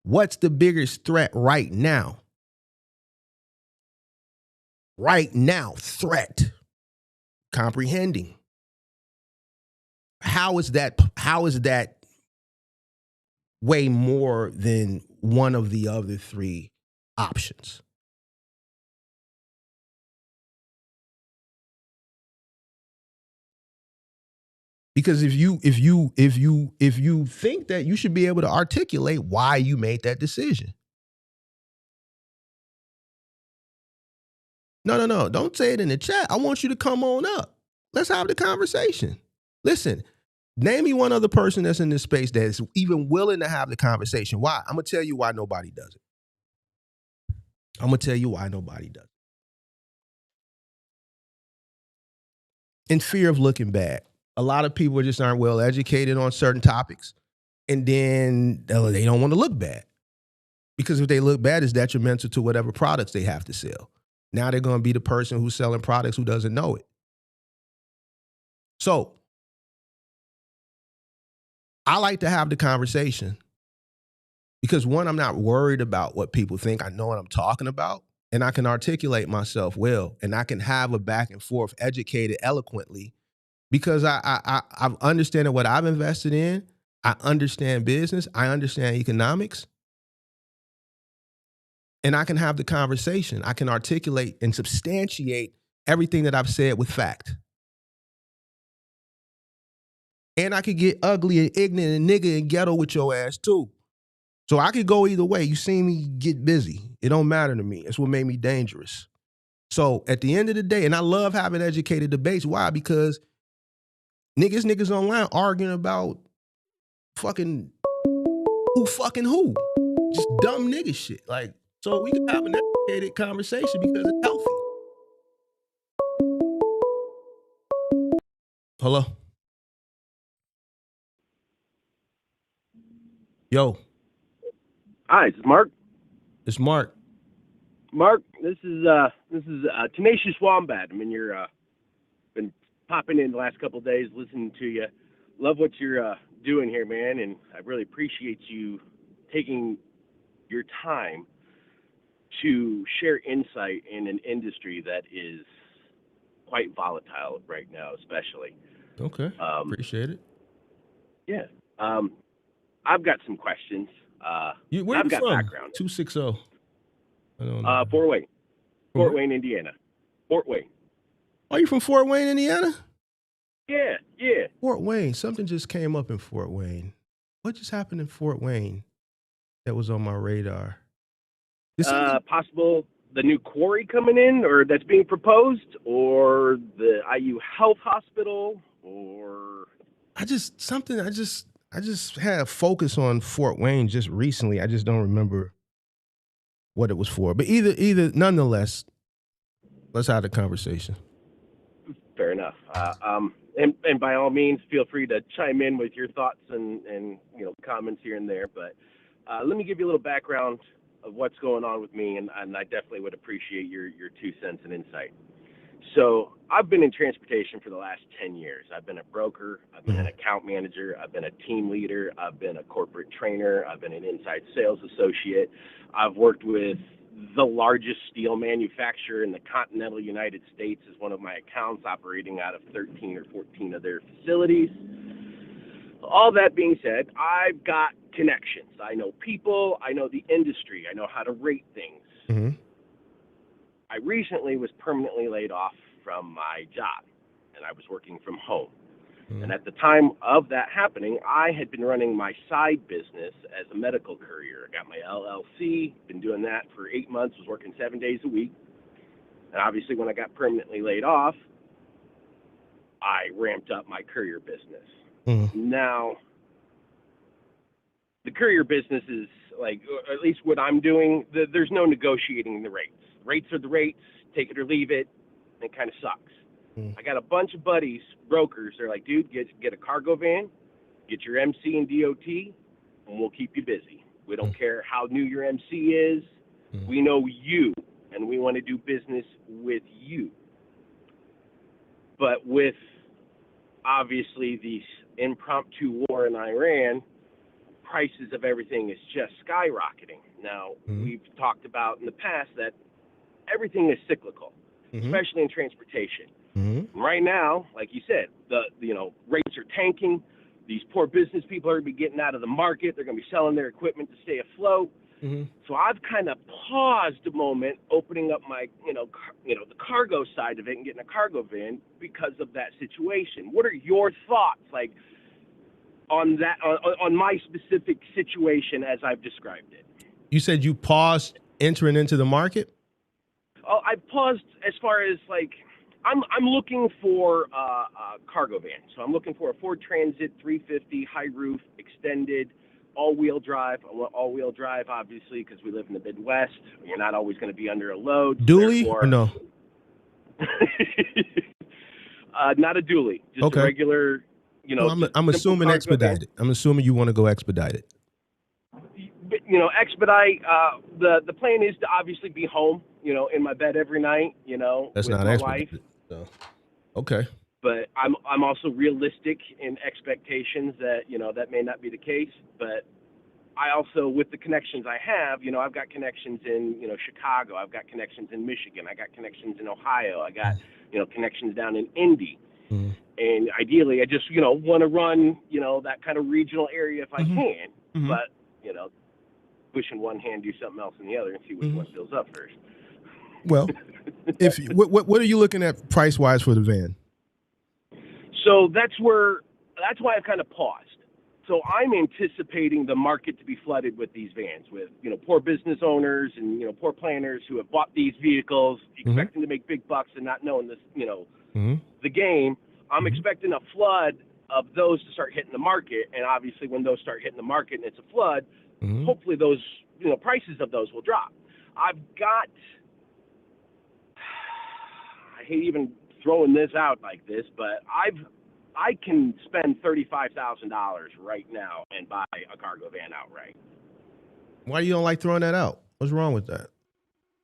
what's the biggest threat right now? Right now, threat. Comprehending. How is that way more than one of the other three options? Because if you think that, you should be able to articulate why you made that decision. No. Don't say it in the chat. I want you to come on up. Let's have the conversation. Listen, name me one other person that's in this space that's even willing to have the conversation. Why? I'm going to tell you why nobody does it. In fear of looking bad. A lot of people just aren't well educated on certain topics, and then they don't want to look bad. Because if they look bad, it's detrimental to whatever products they have to sell. Now they're going to be the person who's selling products who doesn't know it. So I like to have the conversation because, one, I'm not worried about what people think. I know what I'm talking about, and I can articulate myself well, and I can have a back and forth, educated eloquently, because I've understood what I've invested in. I understand business. I understand economics. And I can have the conversation. I can articulate and substantiate everything that I've said with fact. And I could get ugly and ignorant and nigga and ghetto with your ass too. So I could go either way. You see me get busy. It don't matter to me. It's what made me dangerous. So at the end of the day, and I love having educated debates. Why? Because niggas online arguing about fucking who. just dumb nigga shit. Like, so we can have an educated conversation because it's healthy. Hello? Yo, Hi, it's Mark. it's Mark. Mark, this is Tenacious Wombat. I mean, you're been popping in the last couple of days, listening to you. Love what you're doing here, man, and I really appreciate you taking your time to share insight in an industry that is quite volatile right now, especially. Okay, appreciate it. Yeah. I've got some questions. Where I've you got from? background. 260. I don't know. Fort Wayne. From Fort where? Wayne, Indiana. Fort Wayne. Are you from Fort Wayne, Indiana? Yeah. Fort Wayne. Something just came up in Fort Wayne. What just happened in Fort Wayne that was on my radar? Did something- Possible the new quarry coming in, or that's being proposed, or the IU Health Hospital, or I just had a focus on Fort Wayne just recently. I just don't remember what it was for. But either nonetheless, let's have the conversation. fair enough. And by all means, feel free to chime in with your thoughts and comments here and there. But let me give you a little background of what's going on with me, and I definitely would appreciate your 2 cents and insight. So I've been in transportation for the last 10 years. I've been a broker, I've been an account manager, I've been a team leader, I've been a corporate trainer, I've been an inside sales associate. I've worked with the largest steel manufacturer in the continental United States as one of my accounts, operating out of 13 or 14 of their facilities. All that being said, I've got connections. I know people, I know the industry, I know how to rate things. Mm-hmm. I recently was permanently laid off from my job, and I was working from home. Mm-hmm. And at the time of that happening, I had been running my side business as a medical courier. I got my LLC, been doing that for 8 months, was working 7 days a week. And obviously when I got permanently laid off, I ramped up my courier business. Mm-hmm. Now, the courier business is like, or at least what I'm doing, there's no negotiating the rates. Rates are the rates, take it or leave it, and it kind of sucks. Mm. I got a bunch of buddies, brokers, they're like, dude, get a cargo van, get your MC and DOT, and we'll keep you busy. We don't care how new your MC is. We know you, and we want to do business with you. But with, obviously, the impromptu war in Iran, prices of everything is just skyrocketing. Now, we've talked about in the past that everything is cyclical, especially in transportation. Mm-hmm. Right now, like you said, the rates are tanking. These poor business people are going to be getting out of the market. They're going to be selling their equipment to stay afloat. Mm-hmm. So I've kind of paused a moment, opening up my, the cargo side of it and getting a cargo van because of that situation. What are your thoughts, like, on that, on my specific situation as I've described it? You said you paused entering into the market? Oh, I paused as far as like, I'm looking for a cargo van. So I'm looking for a Ford Transit 350 high roof extended all-wheel drive. I want all-wheel drive, obviously, because we live in the Midwest. You're not always going to be under a load. Dually or no? Not a dually, just a regular. I'm assuming expedited. I'm assuming you want to go expedited. Expedite. The plan is to obviously be home, in my bed every night, That's with not my expedited. wife. So. Okay. But I'm also realistic in expectations that, that may not be the case. But I also, with the connections I have, I've got connections in, Chicago. I've got connections in Michigan. I got connections in Ohio. I got, connections down in Indy. Mm-hmm. And ideally, I just, want to run, that kind of regional area if I can. Mm-hmm. But, push in one hand, do something else in the other, and see which one fills up first. Well, what are you looking at price wise for the van? So that's why I've kind of paused. So I'm anticipating the market to be flooded with these vans, with poor business owners and poor planners who have bought these vehicles, expecting to make big bucks and not knowing this, the game. I'm expecting a flood of those to start hitting the market, and obviously when those start hitting the market and it's a flood, hopefully those prices of those will drop. I've got, I hate even throwing this out like this, but I can spend $35,000 right now and buy a cargo van outright. Why you don't like throwing that out? What's wrong with that?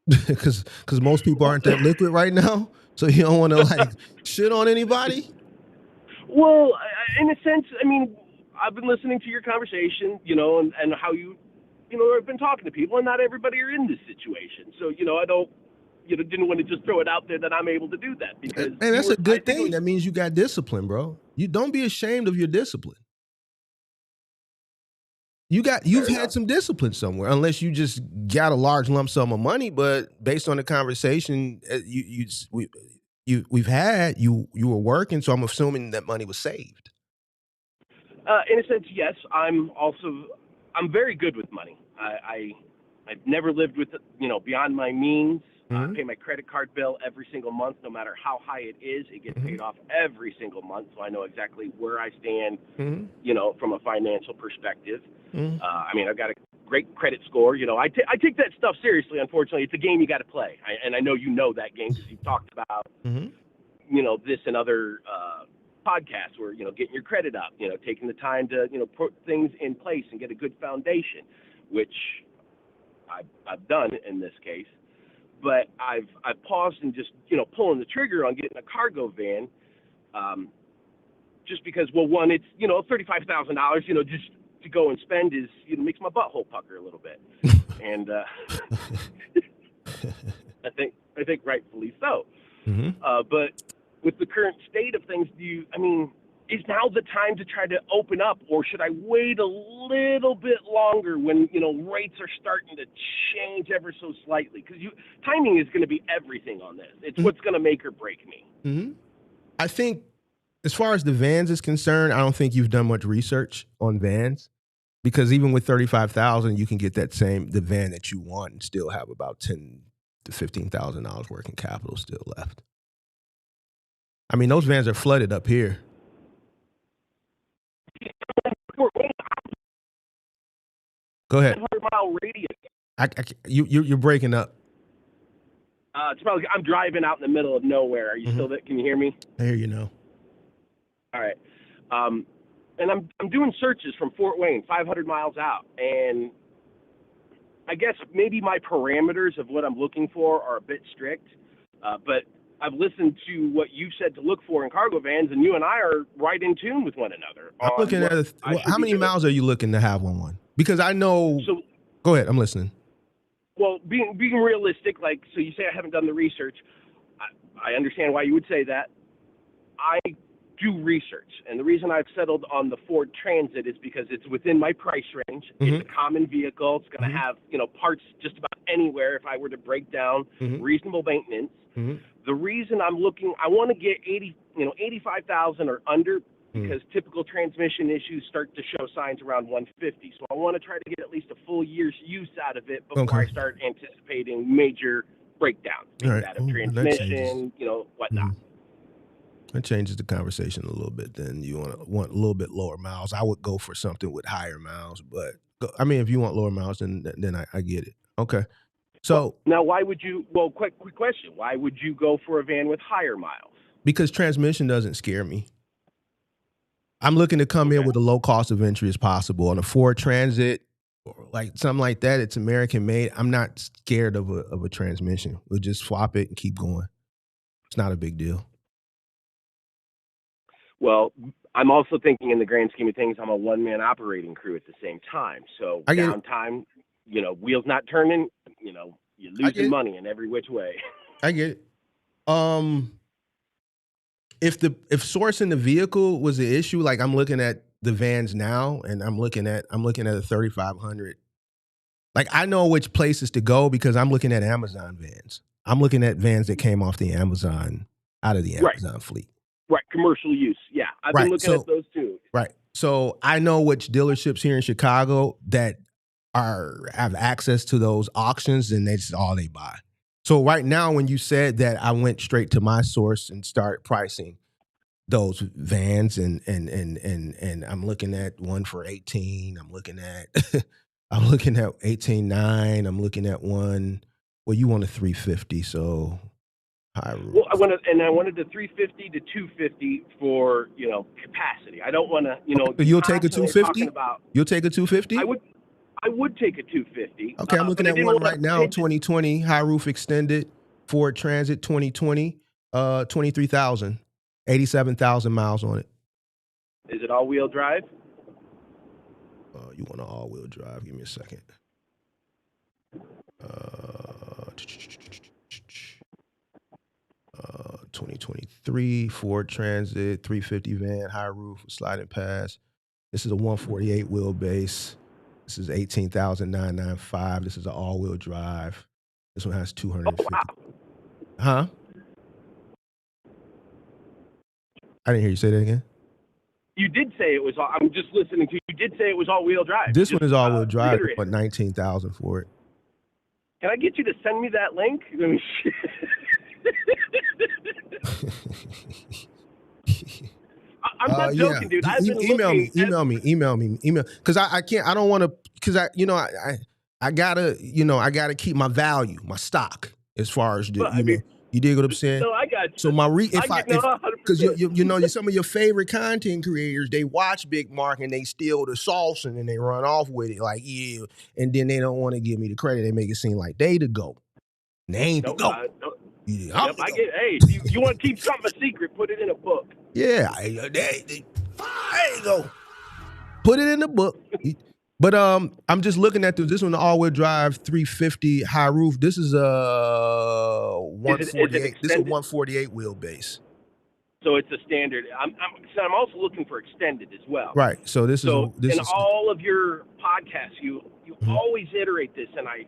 Because most people aren't that liquid right now, so you don't want to like shit on anybody. Well, in a sense, I mean, I've been listening to your conversation, and how you have been talking to people, and not everybody are in this situation. So, I don't, didn't want to just throw it out there that I'm able to do that, because And that's a good thing. That means you got discipline, bro. You don't be ashamed of your discipline. You've had some discipline somewhere, unless you just got a large lump sum of money. But based on the conversation we've had, you were working, so I'm assuming that money was saved. In a sense, yes. I'm very good with money. I've never lived with beyond my means. I pay my credit card bill every single month, no matter how high it is. It gets paid off every single month, so I know exactly where I stand, from a financial perspective. I mean, I've got a great credit score. I take that stuff seriously. Unfortunately, it's a game you got to play, and I know that game because you've talked about, this and other podcasts where getting your credit up, taking the time to put things in place and get a good foundation, which I've done in this case. But I've paused and just pulling the trigger on getting a cargo van, just because, well, one, it's $35,000 just to go and spend is makes my butthole pucker a little bit, and I think rightfully so. But with the current state of things, is now the time to try to open up, or should I wait a little bit longer when rates are starting to change ever so slightly? Because timing is going to be everything on this. It's what's going to make or break me. I think, as far as the vans is concerned, I don't think you've done much research on vans, because even with $35,000, you can get the van that you want and still have about $10,000 to $15,000 working capital still left. I mean, those vans are flooded up here. Go ahead. 100-mile radius. You're breaking up. It's probably, I'm driving out in the middle of nowhere. Are you still there? Can you hear me? I hear you now. All right. And I'm doing searches from Fort Wayne, 500 miles out, and I guess maybe my parameters of what I'm looking for are a bit strict, but I've listened to what you said to look for in cargo vans, and you and I are right in tune with one another. I'm looking at how many miles are you looking to have on one? Because I know. So, go ahead. I'm listening. Well, being realistic, so you say I haven't done the research. I understand why you would say that. I do research, and the reason I've settled on the Ford Transit is because it's within my price range. It's a common vehicle. It's going to have parts just about anywhere if I were to break down. Reasonable maintenance. The reason I'm looking, I want to get 85,000 or under, because typical transmission issues start to show signs around 150. So I want to try to get at least a full year's use out of it before I start anticipating major breakdowns, that of transmission, whatnot. That changes the conversation a little bit. Then you want a little bit lower miles. I would go for something with higher miles, but I mean, if you want lower miles, then I get it. Okay. So now, why would you? Well, quick question. Why would you go for a van with higher miles? Because transmission doesn't scare me. I'm looking to come in with a low cost of entry as possible. On a Ford Transit or like something like that, it's American made. I'm not scared of a transmission. We'll just swap it and keep going. It's not a big deal. Well, I'm also thinking in the grand scheme of things, I'm a one-man operating crew at the same time. So downtime, wheels not turning, you're losing money in every which way. I get it. If sourcing the vehicle was the issue, like I'm looking at the vans now, and I'm looking at a 3500. Like I know which places to go because I'm looking at Amazon vans. I'm looking at vans that came off the Amazon, out of the Amazon fleet. Right, commercial use. Yeah, I've been looking at those too. Right. So I know which dealerships here in Chicago that have access to those auctions, and that's all they buy. So right now, when you said that, I went straight to my source and started pricing those vans, and I'm looking at one for 18. I'm looking at I'm looking at 18.9. I'm looking at one. Well, you want a 350, so high roof. Well, I wanted the 350 to 250 for capacity. I don't want to So you'll take a constantly 250? talking about. You'll take a 250? I would take a 250. Okay, I'm looking but I at didn't one wanna right now, 2020, high roof extended, Ford Transit 2020, 23,000, 87,000 miles on it. Is it all-wheel drive? You want an all-wheel drive? Give me a second. 2023 Ford Transit 350 van, high roof, sliding pass. This is a 148 wheelbase. This is 18,995. This is an all-wheel drive. This one has 250. Oh, wow. Huh? I didn't hear you say that again. You did say it was. I'm just listening to you. You did say it was all-wheel drive. This one is all-wheel drive. reiterate. But 19,000 for it. Can I get you to send me that link? Let me see. I'm not joking, dude. I've been email looking me, because I can't. I don't want to. Because I gotta keep my value, my stock, as far as you dig what I'm saying? No, I got you. So because 100%. some of your favorite content creators, they watch Big Mark and they steal the sauce and then they run off with it like, yeah, and then they don't want to give me the credit. They make it seem like they the GOAT. They ain't the GOAT. Hey, you want to keep something a secret? Put it in a book. Yeah, there you go. Put it in the book. But I'm just looking at this one, the all-wheel drive 350 high roof. This is a 148. This is a 148 wheelbase. So it's a standard. I'm also looking for extended as well. Right. So this is all of your podcasts, you always iterate this, and I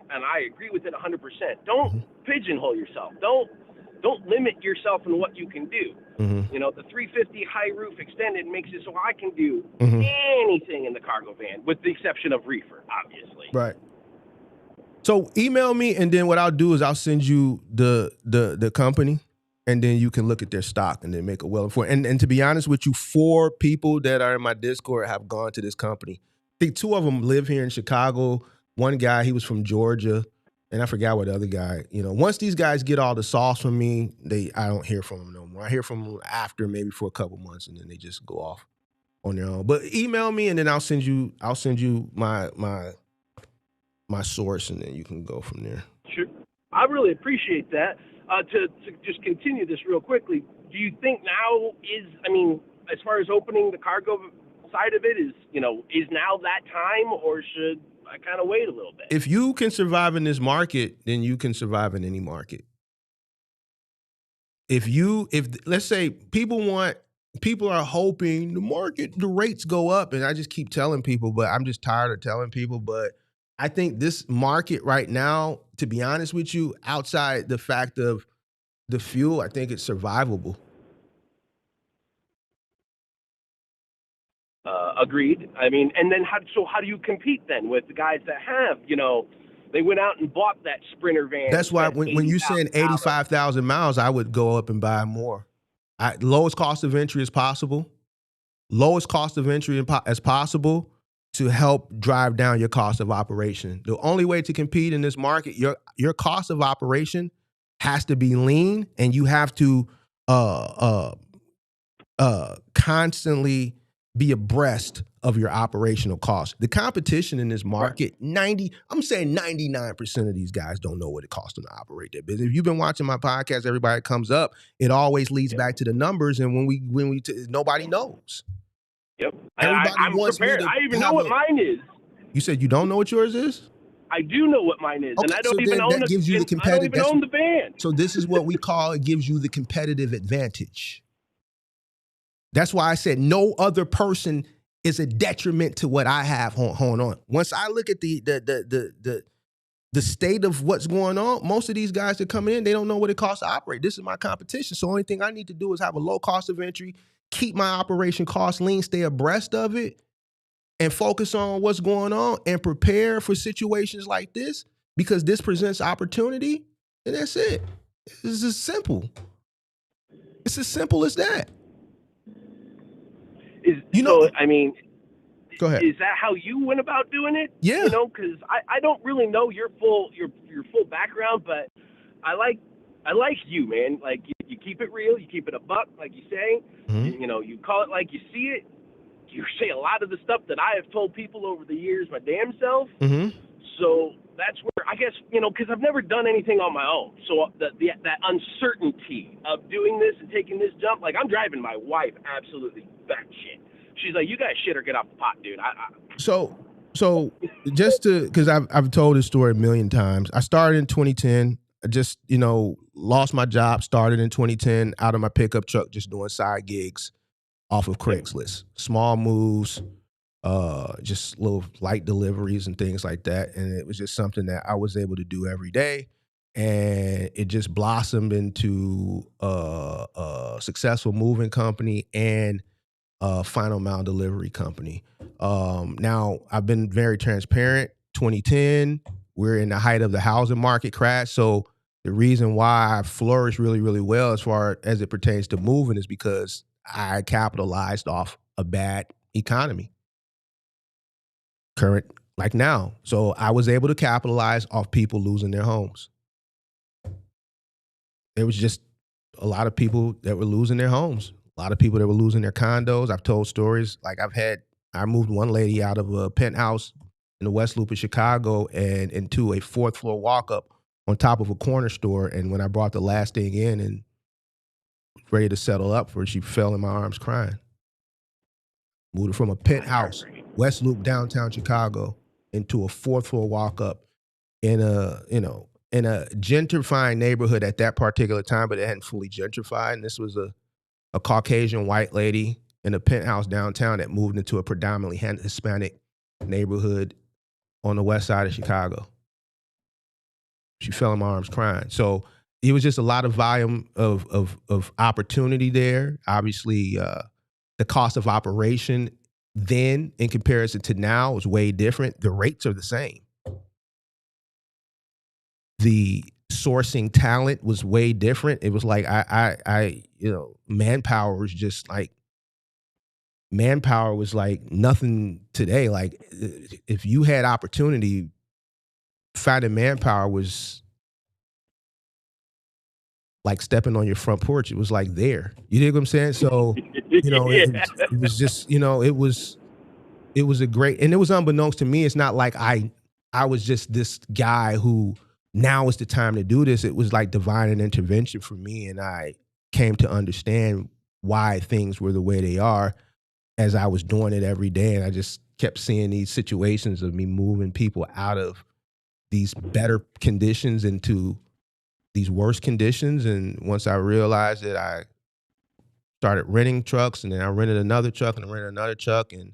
agree with it 100%. Don't pigeonhole yourself. Don't limit yourself in what you can do. The 350 high roof extended makes it so I can do anything in the cargo van, with the exception of reefer, obviously. Right. So email me, and then what I'll do is I'll send you the company, and then you can look at their stock and then make a well-informed. And to be honest with you, 4 people that are in my Discord have gone to this company. I think 2 of them live here in Chicago. One guy, he was from Georgia. And I forgot what the other guy, once these guys get all the sauce from me, I don't hear from them no more. I hear from them after, maybe for a couple months, and then they just go off on their own. But email me, and then I'll send you my source, and then you can go from there. Sure. I really appreciate that. To just continue this real quickly, do you think now as far as opening the cargo side of it is now that time, or should I kind of wait a little bit? If you can survive in this market, then you can survive in any market. If let's say people are hoping the rates go up, and I just keep telling people, but I'm just tired of telling people, but I think this market right now, to be honest with you, outside the fact of the fuel, I think it's survivable. Agreed. And then how do you compete then with the guys that have, they went out and bought that Sprinter van? That's why when you're saying 85,000 miles, I would go up and buy more. Lowest cost of entry as possible. Lowest cost of entry as possible to help drive down your cost of operation. The only way to compete in this market, your cost of operation has to be lean, and you have to constantly be abreast of your operational costs. The competition in this market, I'm saying 99% of these guys don't know what it costs them to operate their business. If you've been watching my podcast, everybody that comes up, it always leads back to the numbers, and when nobody knows. Yep. I'm prepared. I even know what mine is. You said you don't know what yours is? I do know what mine is, and I don't even own the van. So this is what we call, it gives you the competitive advantage. That's why I said no other person is a detriment to what I have going on. Once I look at the state of what's going on, most of these guys that come in, they don't know what it costs to operate. This is my competition. So the only thing I need to do is have a low cost of entry, keep my operation costs lean, stay abreast of it, and focus on what's going on and prepare for situations like this, because this presents opportunity, and that's it. It's as simple. It's as simple as that. Go ahead. Is that how you went about doing it? Yeah. You know, because I don't really know your full background, but I like you, man. Like you keep it real, you keep it a buck, like you say. Mhm. You know, you call it like you see it. You say a lot of the stuff that I have told people over the years my damn self. Mhm. So that's where I guess, you know, because I've never done anything on my own. So that uncertainty of doing this and taking this jump, like I'm driving my wife absolutely batshit. She's like, "You guys shit or get off the pot, dude." So just to, because I've told this story a million times. I started in 2010. I just, you know, lost my job. Started in 2010 out of my pickup truck, just doing side gigs off of Craigslist, small moves, just little light deliveries and things like that. And it was just something that I was able to do every day. And it just blossomed into a successful moving company and a final mile delivery company. Now, I've been very transparent. 2010, we're in the height of the housing market crash. So the reason why I flourished really, really well as far as it pertains to moving is because I capitalized off a bad economy. Current, like now. So I was able to capitalize off people losing their homes. There was just a lot of people that were losing their homes. A lot of people that were losing their condos. I've told stories. Like I moved one lady out of a penthouse in the West Loop of Chicago and into a 4th floor walk up on top of a corner store. And when I brought the last thing in and ready to settle up for her, she fell in my arms crying. Moved her from a penthouse, West Loop, downtown Chicago, into a 4th floor walk up in a gentrifying neighborhood at that particular time, but it hadn't fully gentrified. And this was a Caucasian white lady in a penthouse downtown that moved into a predominantly Hispanic neighborhood on the west side of Chicago. She fell in my arms crying. So it was just a lot of volume of opportunity there. Obviously, the cost of operation then in comparison to now is way different. The rates are the same. The sourcing talent was way different. It was like manpower was just like nothing today. Like if you had opportunity, finding manpower was like stepping on your front porch. It was like there. You dig what I'm saying? So, you know, it was just, you know, it was a great, and it was unbeknownst to me. It's not like I was just this guy who now is the time to do this. It was like divine intervention for me. And I came to understand why things were the way they are as I was doing it every day. And I just kept seeing these situations of me moving people out of these better conditions into these worse conditions. And once I realized it, I started renting trucks, and then I rented another truck and I rented another truck and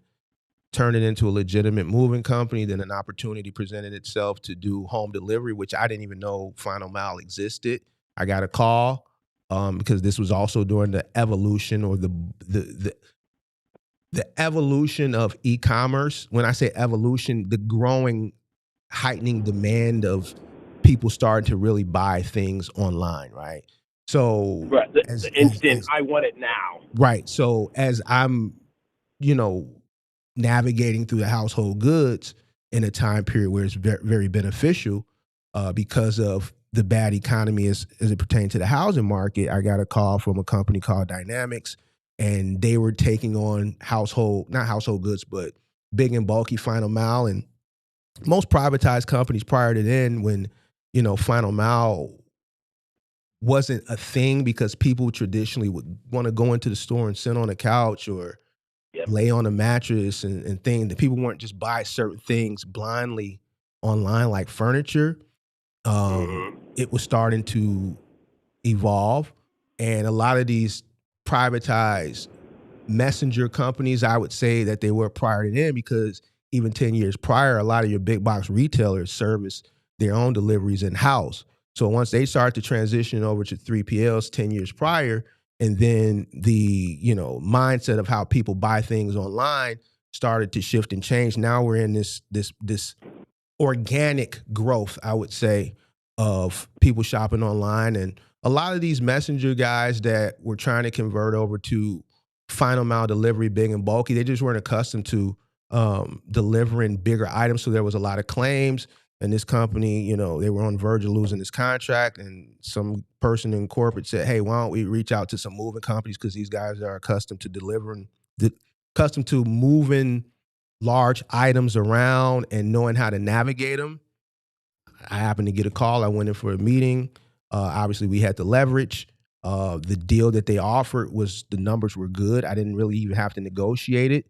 turned it into a legitimate moving company. Then an opportunity presented itself to do home delivery, which I didn't even know Final Mile existed. I got a call because this was also during the evolution or the evolution of e-commerce. When I say evolution, the growing, heightening demand of people starting to really buy things online, right? So right, the instant I want it now. Right. So as I'm, navigating through the household goods in a time period where it's very, very beneficial because of the bad economy as it pertains to the housing market, I got a call from a company called Dynamics, and they were taking on not household goods, but big and bulky Final Mile. And most privatized companies prior to then, when, Final Mile wasn't a thing because people traditionally would want to go into the store and sit on a couch or lay on a mattress and things, that people weren't just buy certain things blindly online like furniture. It was starting to evolve, and a lot of these privatized messenger companies, I would say that they were prior to them, because even 10 years prior, a lot of your big box retailers service their own deliveries in-house. So once they started to transition over to 3PLs 10 years prior, and then the, mindset of how people buy things online started to shift and change. Now we're in this organic growth, I would say, of people shopping online. And a lot of these messenger guys that were trying to convert over to Final Mile delivery, big and bulky, they just weren't accustomed to delivering bigger items. So there was a lot of claims. And this company, you know, they were on the verge of losing this contract. And some person in corporate said, hey, why don't we reach out to some moving companies, because these guys are accustomed to moving large items around and knowing how to navigate them. I happened to get a call. I went in for a meeting. Obviously, we had to leverage. The deal that they offered the numbers were good. I didn't really even have to negotiate it.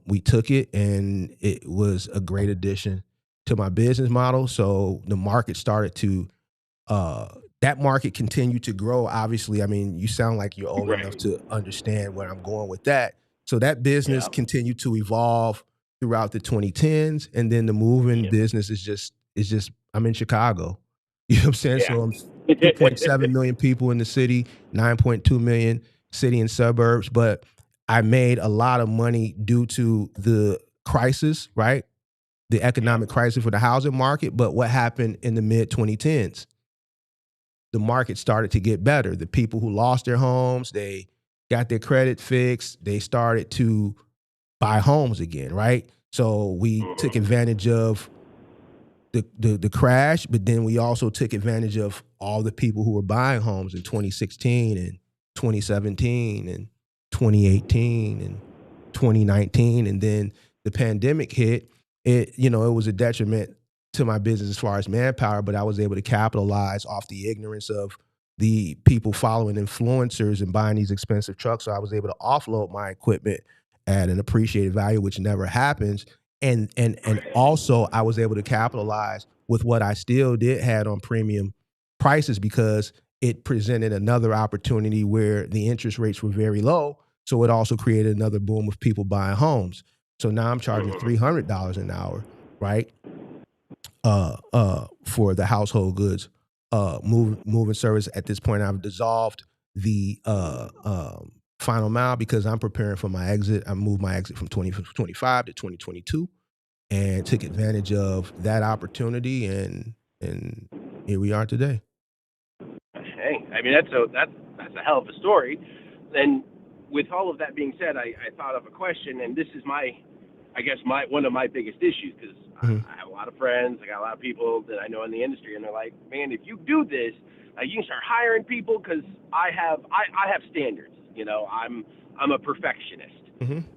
We took it, and it was a great addition to my business model. So the market started to, that market continued to grow. Obviously, I mean, you sound like you're old enough to understand where I'm going with that. So that business continued to evolve throughout the 2010s. And then the moving business is just, I'm in Chicago. You know what I'm saying? So I'm 2.7 million people in the city, 9.2 million city and suburbs. But I made a lot of money due to the crisis, right? The economic crisis for the housing market. But what happened in the mid 2010s? The market started to get better. The people who lost their homes, they got their credit fixed. They started to buy homes again, right? So we took advantage of the crash, but then we also took advantage of all the people who were buying homes in 2016 and 2017 and 2018 and 2019. And then the pandemic hit. It was a detriment to my business as far as manpower, but I was able to capitalize off the ignorance of the people following influencers and buying these expensive trucks. So I was able to offload my equipment at an appreciated value, which never happens. And also I was able to capitalize with what I still had on premium prices, because it presented another opportunity where the interest rates were very low. So it also created another boom of people buying homes. So now I'm charging $300 an hour, right? For the household goods moving service. At this point, I've dissolved the final mile because I'm preparing for my exit. I moved my exit from 2025 to 2022 and took advantage of that opportunity, and here we are today. Hey, I mean, that's a hell of a story. And with all of that being said, I thought of a question, and this is one of my biggest issues, because I have a lot of friends, I got a lot of people that I know in the industry, and they're like, man, if you do this, you can start hiring people, because I have standards. You know, I'm a perfectionist.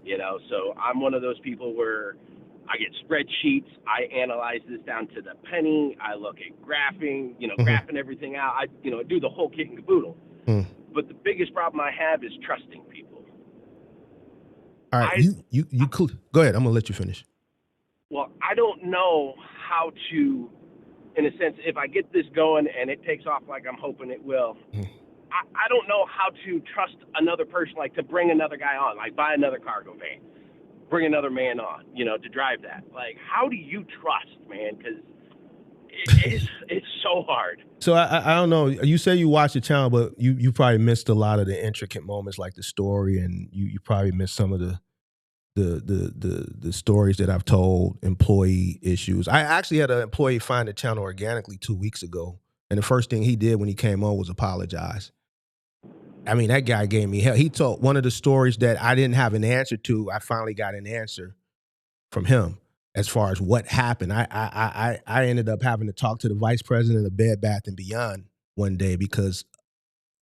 You know, so I'm one of those people where I get spreadsheets, I analyze this down to the penny, I look at graphing, graphing everything out, I do the whole kit and caboodle. But the biggest problem I have is trusting people. All right, you go ahead. I'm gonna let you finish. Well, I don't know how to, in a sense, if I get this going and it takes off like I'm hoping it will, I don't know how to trust another person, like to bring another guy on, like buy another cargo van, bring another man on, to drive that. Like, how do you trust, man? Because it's so hard. So I don't know. You say you watch the channel, but you probably missed a lot of the intricate moments, like the story, and you probably missed some of the stories that I've told, employee issues. I actually had an employee find the channel organically 2 weeks ago, and the first thing he did when he came on was apologize. I mean, that guy gave me hell. He told one of the stories that I didn't have an answer to. I finally got an answer from him as far as what happened. I ended up having to talk to the vice president of Bed Bath & Beyond one day, because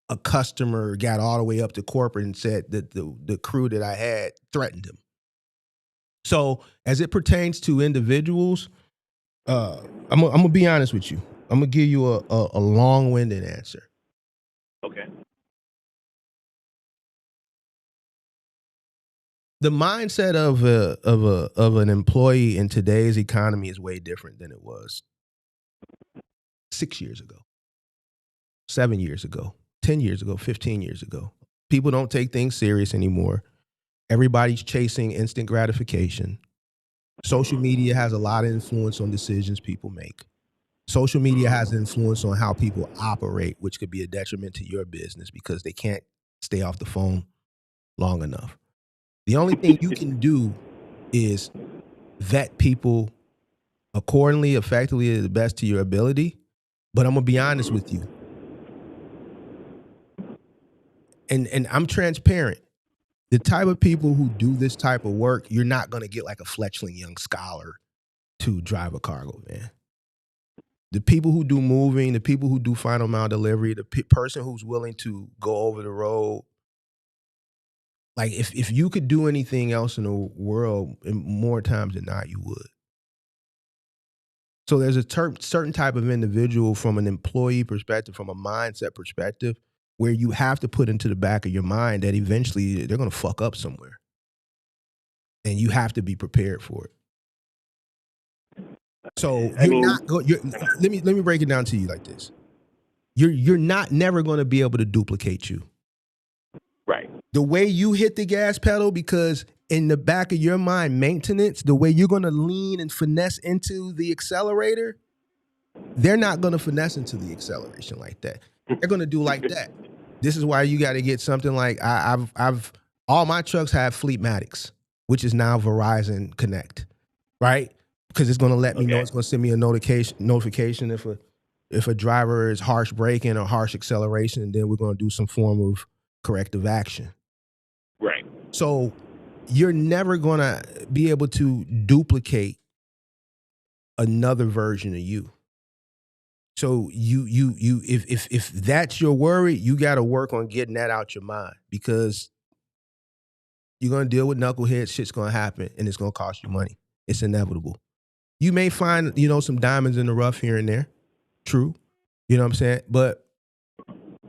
a customer got all the way up to corporate and said that the crew that I had threatened him. So as it pertains to individuals, I'm gonna be honest with you. I'm gonna give you a long-winded answer. Okay. The mindset of an employee in today's economy is way different than it was 6 years ago, 7 years ago, 10 years ago, 15 years ago. People don't take things serious anymore. Everybody's chasing instant gratification. Social media has a lot of influence on decisions people make. Social media has influence on how people operate, which could be a detriment to your business because they can't stay off the phone long enough. The only thing you can do is vet people accordingly, effectively, to the best to your ability. But I'm gonna be honest with you. And I'm transparent. the type of people who do this type of work, you're not going to get like a fledgling young scholar to drive a cargo van. The people who do moving, the people who do final mile delivery, the person who's willing to go over the road. Like if you could do anything else in the world, more times than not, you would. So there's a certain type of individual from an employee perspective, from a mindset perspective, where you have to put into the back of your mind that eventually they're going to fuck up somewhere. And you have to be prepared for it. So let me break it down to you like this. You're not never going to be able to duplicate you. Right. The way you hit the gas pedal, because in the back of your mind, maintenance, the way you're going to lean and finesse into the accelerator, they're not going to finesse into the acceleration like that. They're going to do like that. This is why you got to get something like I've all my trucks have Fleetmatics, which is now Verizon Connect, right? Because it's going to let me know, it's going to send me a notification if a driver is harsh braking or harsh acceleration, and then we're going to do some form of corrective action. Right. So you're never going to be able to duplicate another version of you. So if that's your worry, you got to work on getting that out your mind, because you're going to deal with knuckleheads, shit's going to happen, and it's going to cost you money. It's inevitable. You may find, some diamonds in the rough here and there. True. You know what I'm saying? But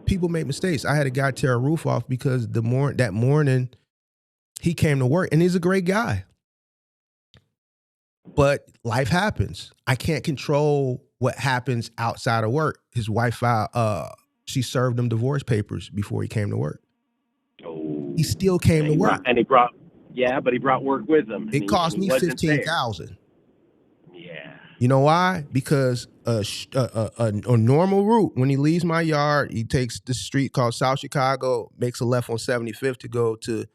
people make mistakes. I had a guy tear a roof off because that morning he came to work, and he's a great guy. But life happens. I can't control what happens outside of work. His wife she served him divorce papers before he came to work. Oh. He still came to work. He brought work with him. It cost me $15,000. Yeah. You know why? Because a normal route, when he leaves my yard, he takes the street called South Chicago, makes a left on 75th to go to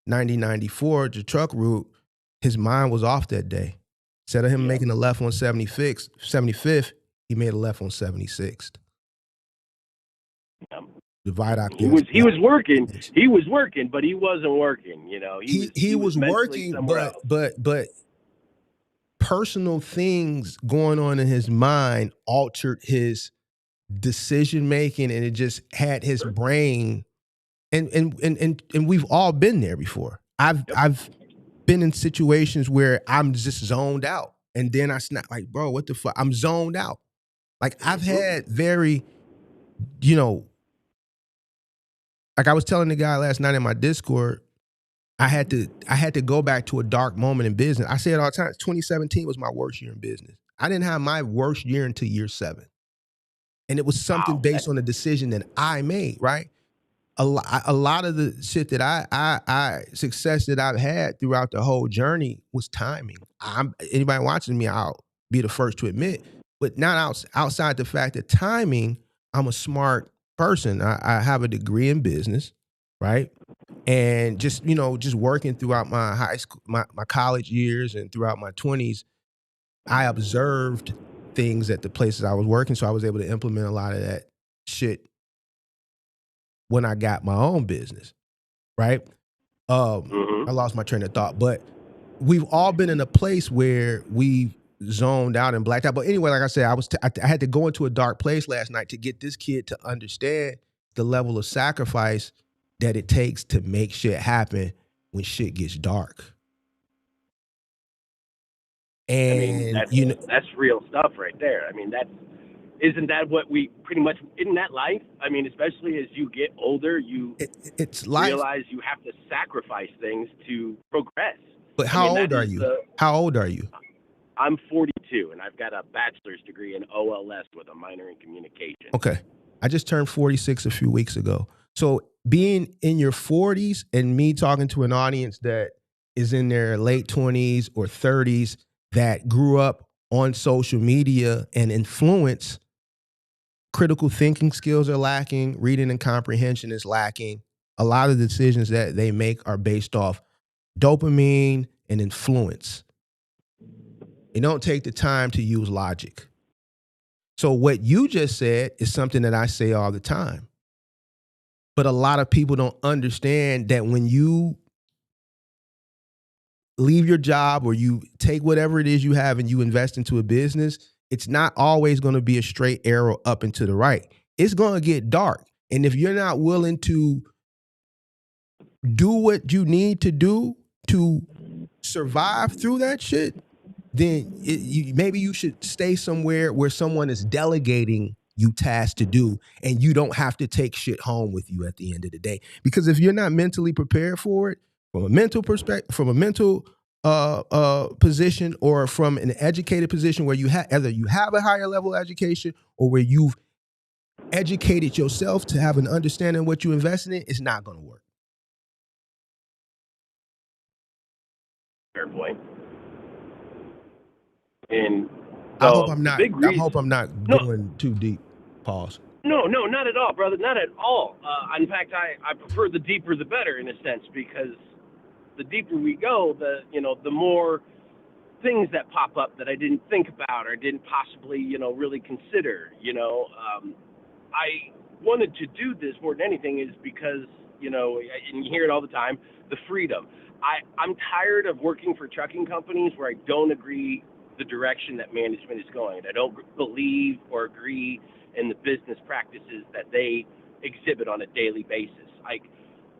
9094, the truck route. His mind was off that day. Instead of him making a left on 75th, he made a left on 76th. The viaduct. He was working. He was working, but he wasn't working. He was working, but personal things going on in his mind altered his decision making, and it just had his brain. And we've all been there before. I've been in situations where I'm just zoned out, and then I snap like, bro, what the fuck? I'm zoned out. Like I've had very, like I was telling the guy last night in my Discord, I had to go back to a dark moment in business. I say it all the time. 2017 was my worst year in business. I didn't have my worst year until year 7. And it was something based on a decision that I made, right? A lot of the shit that I success that I've had throughout the whole journey was timing. Anybody watching me, I'll be the first to admit, but not outside the fact that timing, I'm a smart person. I have a degree in business, right? And just working throughout my high school, my college years, and throughout my 20s, I observed things at the places I was working. So I was able to implement a lot of that shit when I got my own business, right? I lost my train of thought, but we've all been in a place where we've zoned out and blacked out. But anyway, like I said, I had to go into a dark place last night to get this kid to understand the level of sacrifice that it takes to make shit happen when shit gets dark. And that's real stuff right there. I mean, isn't that what we pretty much, isn't that life? I mean, especially as you get older, it's life. Realize you have to sacrifice things to progress. But how old are you? How old are you? I'm 42, and I've got a bachelor's degree in OLS with a minor in communication. Okay. I just turned 46 a few weeks ago. So being in your 40s and me talking to an audience that is in their late 20s or 30s that grew up on social media and influence, critical thinking skills are lacking, reading and comprehension is lacking. A lot of the decisions that they make are based off dopamine and influence. They don't take the time to use logic. So what you just said is something that I say all the time. But a lot of people don't understand that when you leave your job or you take whatever it is you have and you invest into a business, it's not always going to be a straight arrow up and to the right. It's going to get dark. And if you're not willing to do what you need to do to survive through that shit, then maybe you should stay somewhere where someone is delegating you tasks to do and you don't have to take shit home with you at the end of the day. Because if you're not mentally prepared for it, from a mental perspective, from a mental position, or from an educated position where you have either you have a higher level education or where you've educated yourself to have an understanding of what you invest in, it's not going to work. Fair point. And so I hope I'm not. big reason, I hope I'm not going too deep. Pause. No, not at all, brother. Not at all. In fact, I prefer the deeper the better in a sense, because the deeper we go, the more things that pop up that I didn't think about or didn't possibly, really consider. I wanted to do this more than anything is because, and you hear it all the time, the freedom. I'm tired of working for trucking companies where I don't agree the direction that management is going. I don't believe or agree in the business practices that they exhibit on a daily basis.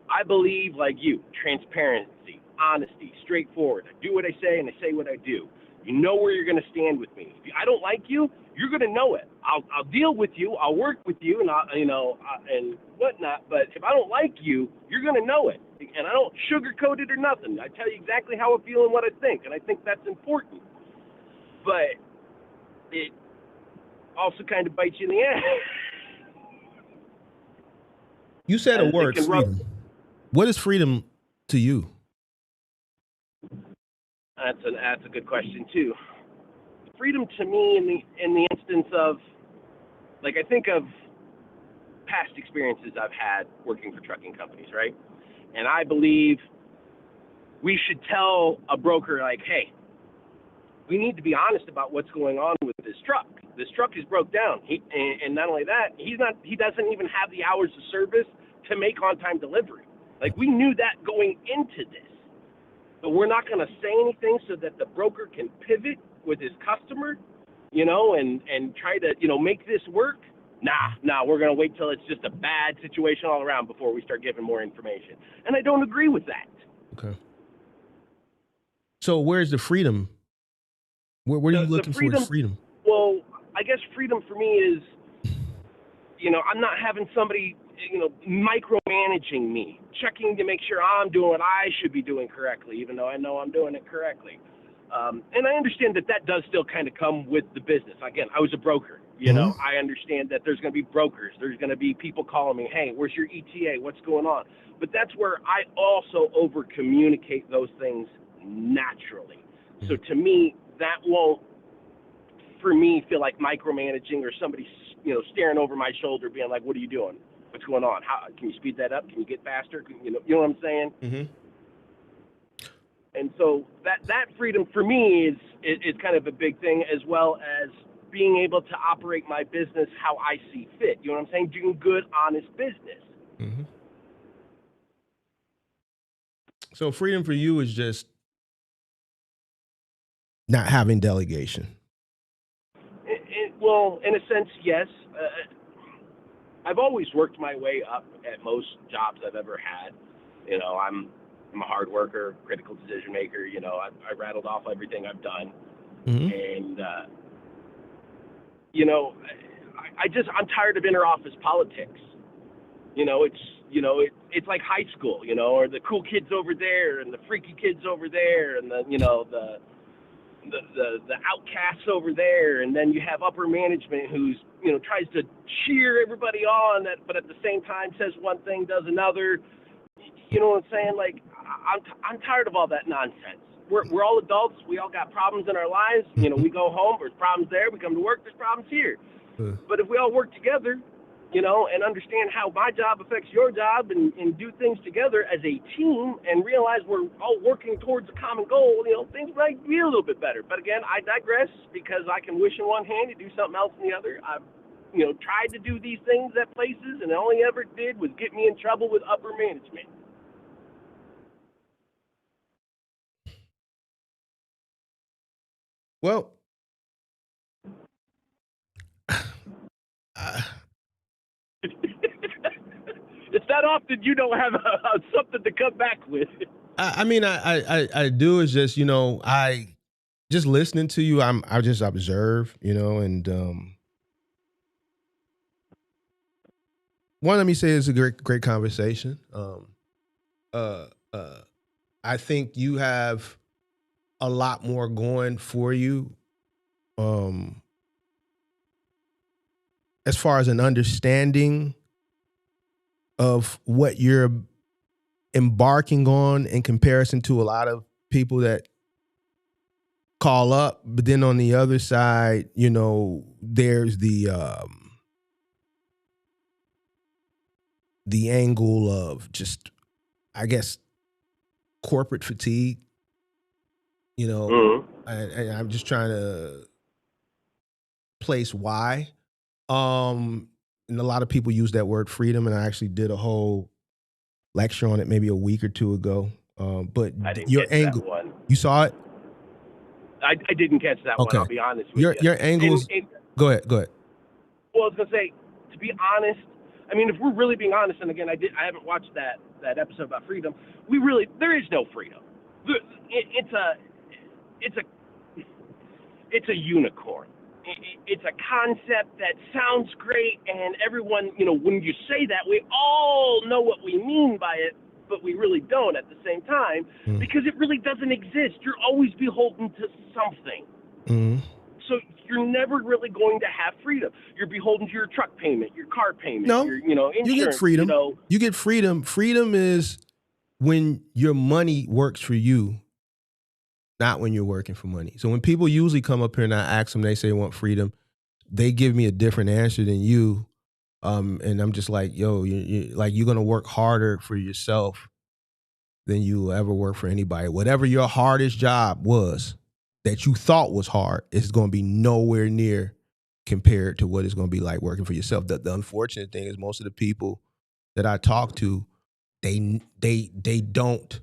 I believe, like you, transparency, honesty, straightforward. I do what I say and I say what I do. You know where you're going to stand with me. If I don't like you, you're going to know it. I'll deal with you. I'll work with you, and and whatnot. But if I don't like you, you're going to know it. And I don't sugarcoat it or nothing. I tell you exactly how I feel and what I think, and I think that's important. But it also kind of bites you in the ass. You said a word, freedom. What is freedom to you? That's a good question too. Freedom to me in the instance of, like, I think of past experiences I've had working for trucking companies, right? And I believe we should tell a broker, like, hey, we need to be honest about what's going on with this truck. This truck is broke down. And not only that, he doesn't even have the hours of service to make on-time delivery. Like, we knew that going into this. But we're not going to say anything so that the broker can pivot with his customer, and try to, make this work. Nah, we're going to wait till it's just a bad situation all around before we start giving more information. And I don't agree with that. Okay. So where's the freedom? Where are you looking for the freedom? Well, I guess freedom for me is, I'm not having somebody, micromanaging me, checking to make sure I'm doing what I should be doing correctly, even though I know I'm doing it correctly. And I understand that does still kind of come with the business. Again, I was a broker, I understand that there's going to be brokers. There's going to be people calling me, hey, where's your ETA? What's going on? But that's where I also over communicate those things naturally. So to me, that won't, for me, feel like micromanaging or somebody, staring over my shoulder being like, what are you doing? What's going on? How can you speed that up? Can you get faster? You know what I'm saying? Mm-hmm. And so that freedom for me is kind of a big thing, as well as being able to operate my business how I see fit. You know what I'm saying? Doing good, honest business. Mm-hmm. So freedom for you is just not having delegation. Well, in a sense, yes. I've always worked my way up at most jobs I've ever had. I'm a hard worker, critical decision maker. I rattled off everything I've done. Mm-hmm. And, I'm tired of inter-office politics. It's like high school, or the cool kids over there and the freaky kids over there and the outcasts over there, and then you have upper management who's tries to cheer everybody on, but at the same time says one thing, does another. You know what I'm saying? Like, I'm tired of all that nonsense. We're all adults. We all got problems in our lives. We go home, there's problems there. We come to work, there's problems here. But if we all work together, and understand how my job affects your job, and do things together as a team, and realize we're all working towards a common goal, things might be a little bit better. But again, I digress, because I can wish in one hand and do something else in the other. I've, tried to do these things at places, and all I ever did was get me in trouble with upper management. Well, I, It's not often you don't have something to come back with. I mean, I do. Is just I just listening to you. I just observe, and one. Let me say it's a great conversation. Uh, uh, I think you have a lot more going for you, um, as far as an understanding of what you're embarking on in comparison to a lot of people that call up. But then on the other side, there's the angle of just, I guess, corporate fatigue. I'm just trying to place why. And a lot of people use that word freedom, and I actually did a whole lecture on it maybe a week or two ago. But I didn't your catch angle, that one. you saw it? I didn't catch that one. Okay. I'll be honest with you. Your angles. Go ahead. Well, I was gonna say, to be honest, I mean, if we're really being honest, and again, I haven't watched that episode about freedom. There is no freedom. It's a unicorn. It's a concept that sounds great, and everyone, when you say that, we all know what we mean by it, but we really don't at the same time, because it really doesn't exist. You're always beholden to something. Mm-hmm. So you're never really going to have freedom. You're beholden to your truck payment, your car payment, No, your, insurance. You get freedom. You get freedom. Freedom is when your money works for you, not when you're working for money. So when people usually come up here and I ask them, they say they want freedom, they give me a different answer than you. And I'm just like, yo, you're going to work harder for yourself than you will ever work for anybody. Whatever your hardest job was that you thought was hard, is going to be nowhere near compared to what it's going to be like working for yourself. The unfortunate thing is most of the people that I talk to, they don't,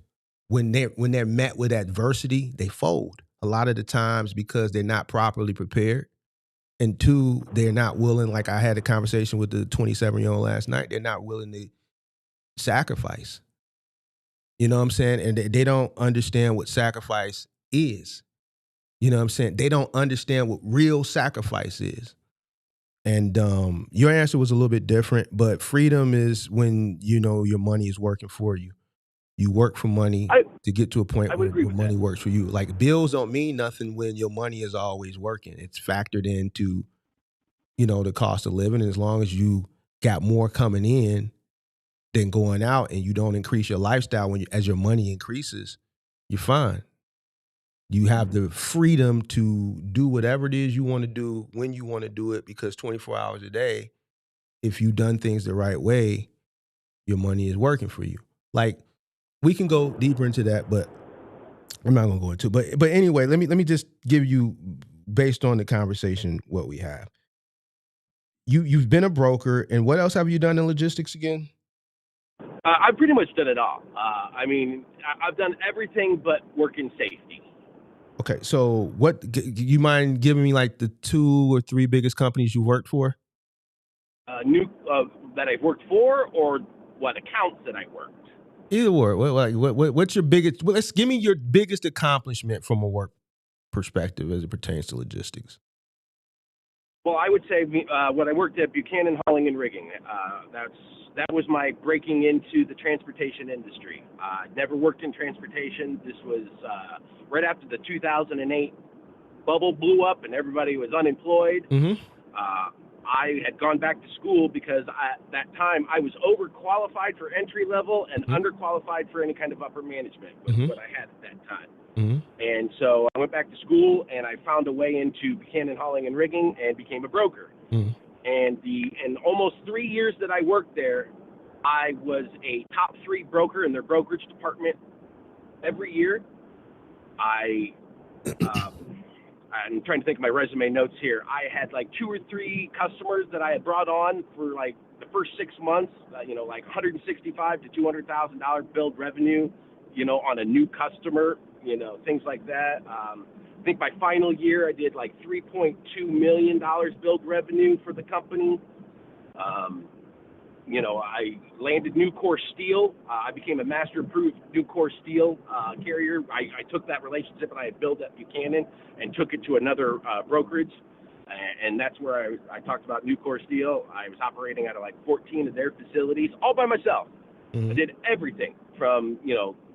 when they're met with adversity, they fold a lot of the times because they're not properly prepared. And two, they're not willing, like I had a conversation with the 27-year-old last night, they're not willing to sacrifice. You know what I'm saying? And they don't understand what sacrifice is. You know what I'm saying? They don't understand what real sacrifice is. And your answer was a little bit different, but freedom is when your money is working for you. You work for money to get to a point where your money works for you. Like bills don't mean nothing when your money is always working. It's factored into, the cost of living. And as long as you got more coming in than going out and you don't increase your lifestyle as your money increases, you're fine. You have the freedom to do whatever it is you want to do when you want to do it, because 24 hours a day, if you've done things the right way, your money is working for you. Like, we can go deeper into that, but I'm not gonna go into it. But anyway, let me just give you, based on the conversation, what we have. You've been a broker, and what else have you done in logistics again? I've pretty much done it all. I mean, I've done everything but work in safety. Okay, so you mind giving me like the 2 or 3 biggest companies you worked for? That I've worked for, or what accounts that I worked? Either or. What's your biggest? Well, give me your biggest accomplishment from a work perspective as it pertains to logistics. Well, I would say when I worked at Buchanan Hauling and Rigging, that was my breaking into the transportation industry. Never worked in transportation. This was right after the 2008 bubble blew up and everybody was unemployed. Mm-hmm. I had gone back to school because at that time I was overqualified for entry level and underqualified for any kind of upper management, was what I had at that time. Mm-hmm. And so I went back to school and I found a way into Buchanan Hauling and Rigging and became a broker. Mm-hmm. And in almost 3 years that I worked there, I was a top 3 broker in their brokerage department every year. I'm trying to think of my resume notes here. I had like 2 or 3 customers that I had brought on for like the first 6 months, like $165,000 to $200,000 billed revenue, on a new customer, things like that. think my final year I did like $3.2 million billed revenue for the company. I landed Nucor Steel. I became a master approved Nucor Steel carrier. I took that relationship that I had built at Buchanan and took it to another brokerage. And that's where I talked about Nucor Steel. I was operating out of like 14 of their facilities all by myself. Mm-hmm. I did everything from,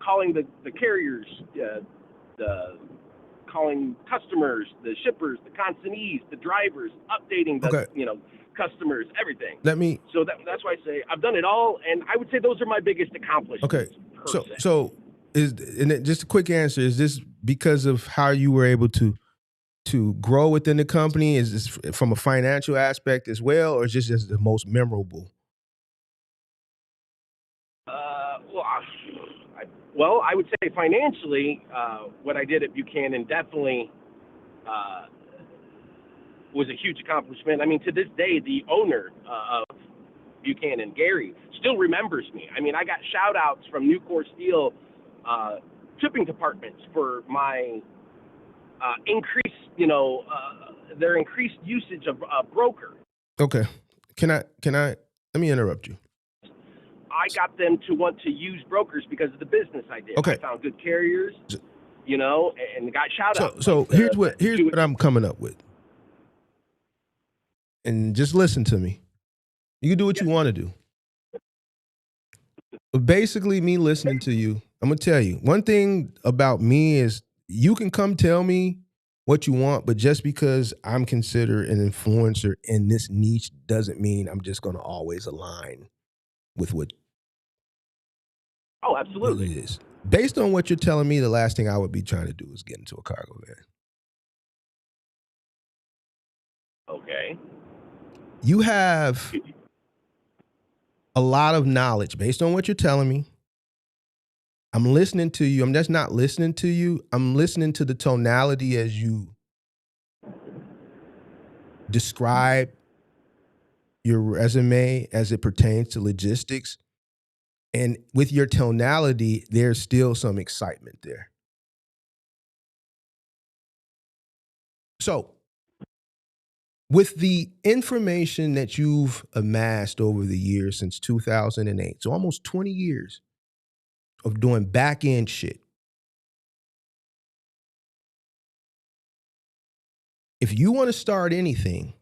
calling the carriers, calling customers, the shippers, the consignees, the drivers, updating the, customers, everything. So that's why I say I've done it all, and I would say those are my biggest accomplishments. Okay, so just a quick answer: is this because of how you were able to grow within the company? Is this from a financial aspect as well, or is this just the most memorable? I would say financially, what I did at Buchanan definitely was a huge accomplishment. I mean, to this day, the owner of Buchanan, Gary, still remembers me. I mean, I got shout outs from Nucor Steel shipping departments for my their increased usage of broker. Okay. Can I let me interrupt you. I got them to want to use brokers because of the business I did. Okay. I found good carriers, and got shout outs. So here's what I'm coming up with. And just listen to me. You can do what you want to do. But basically, me listening to you, I'm going to tell you, one thing about me is you can come tell me what you want, but just because I'm considered an influencer in this niche doesn't mean I'm just going to always align with what absolutely it is. Based on what you're telling me, the last thing I would be trying to do is get into a cargo van. Okay. You have a lot of knowledge based on what you're telling me. I'm listening to you. I'm just not listening to you. I'm listening to the tonality as you describe your resume as it pertains to logistics. And with your tonality, there's still some excitement there. So, with the information that you've amassed over the years since 2008, so almost 20 years of doing back-end shit, if you want to start anything,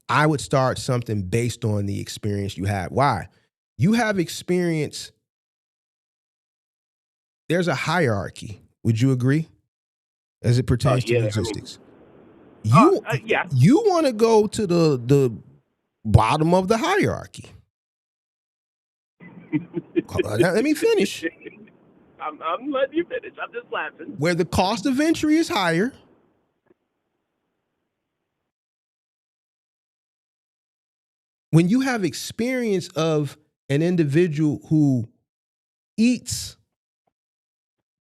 I would start something based on the experience you have. Why? You have experience. There's a hierarchy. Would you agree? As it pertains to logistics. You want to go to the bottom of the hierarchy. Let me finish. I'm letting you finish. I'm just laughing. Where the cost of entry is higher. When you have experience of an individual who eats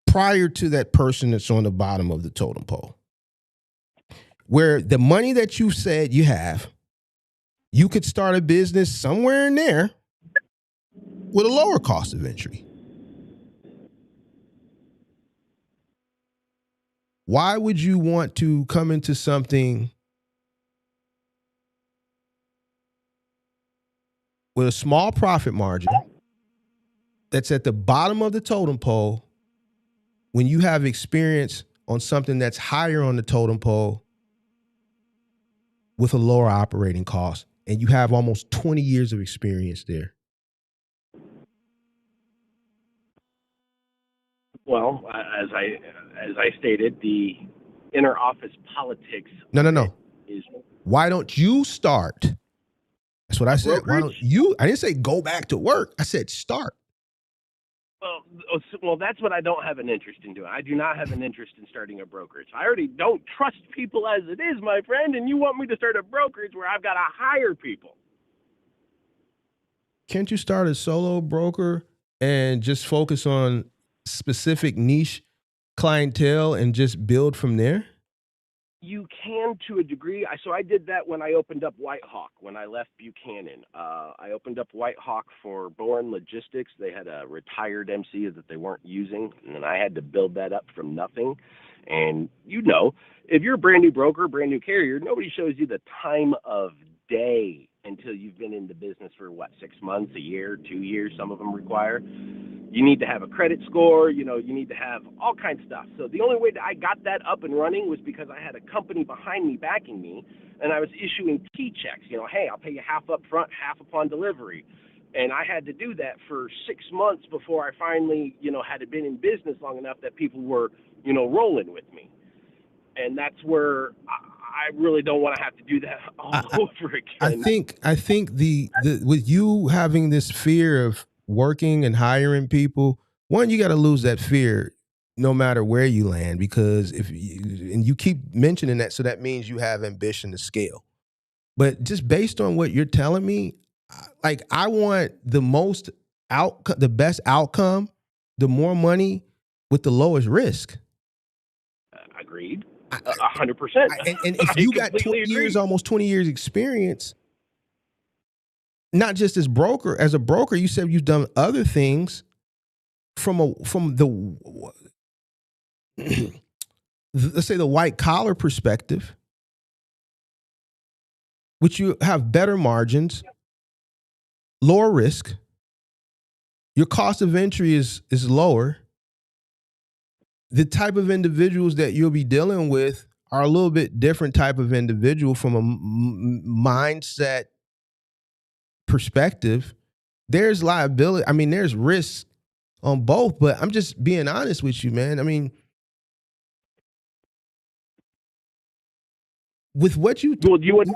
prior to that person that's on the bottom of the totem pole, where the money that you said you have, you could start a business somewhere in there with a lower cost of entry. Why would you want to come into something with a small profit margin that's at the bottom of the totem pole when you have experience on something that's higher on the totem pole with a lower operating cost, and you have almost 20 years of experience there? Well, as I stated, the inner office politics. No. Is why don't you start? That's what I said. Brokerage? Why don't you? I didn't say go back to work. I said start. Well, that's what I don't have an interest in doing. I do not have an interest in starting a brokerage. I already don't trust people as it is, my friend, and you want me to start a brokerage where I've got to hire people. Can't you start a solo broker and just focus on specific niche clientele and just build from there? You can, to a degree. So I did that when I opened up White Hawk, when I left Buchanan. I opened up White Hawk for Bourne Logistics. They had a retired MC that they weren't using, and then I had to build that up from nothing. And if you're a brand new broker, brand new carrier, nobody shows you the time of day until you've been in the business for 6 months, a year, 2 years, some of them require. You need to have a credit score, you need to have all kinds of stuff. So the only way that I got that up and running was because I had a company behind me backing me, and I was issuing T-checks, hey, I'll pay you half up front, half upon delivery. And I had to do that for 6 months before I finally, had been in business long enough that people were, rolling with me. And that's where I really don't want to have to do that all over again. I think the with you having this fear of working and hiring people, one, you got to lose that fear no matter where you land, because and you keep mentioning that, so that means you have ambition to scale. But just based on what you're telling me, like, I want the best outcome, the more money with the lowest risk. Agreed. 100%. And if you got 20 years, almost 20 years experience, not just as a broker, you said you've done other things from the let's say the white collar perspective, which you have better margins, lower risk, your cost of entry is lower. The type of individuals that you'll be dealing with are a little bit different type of individual from a mindset perspective. There's liability. I mean, there's risk on both, but I'm just being honest with you, man. I mean, with what you do you want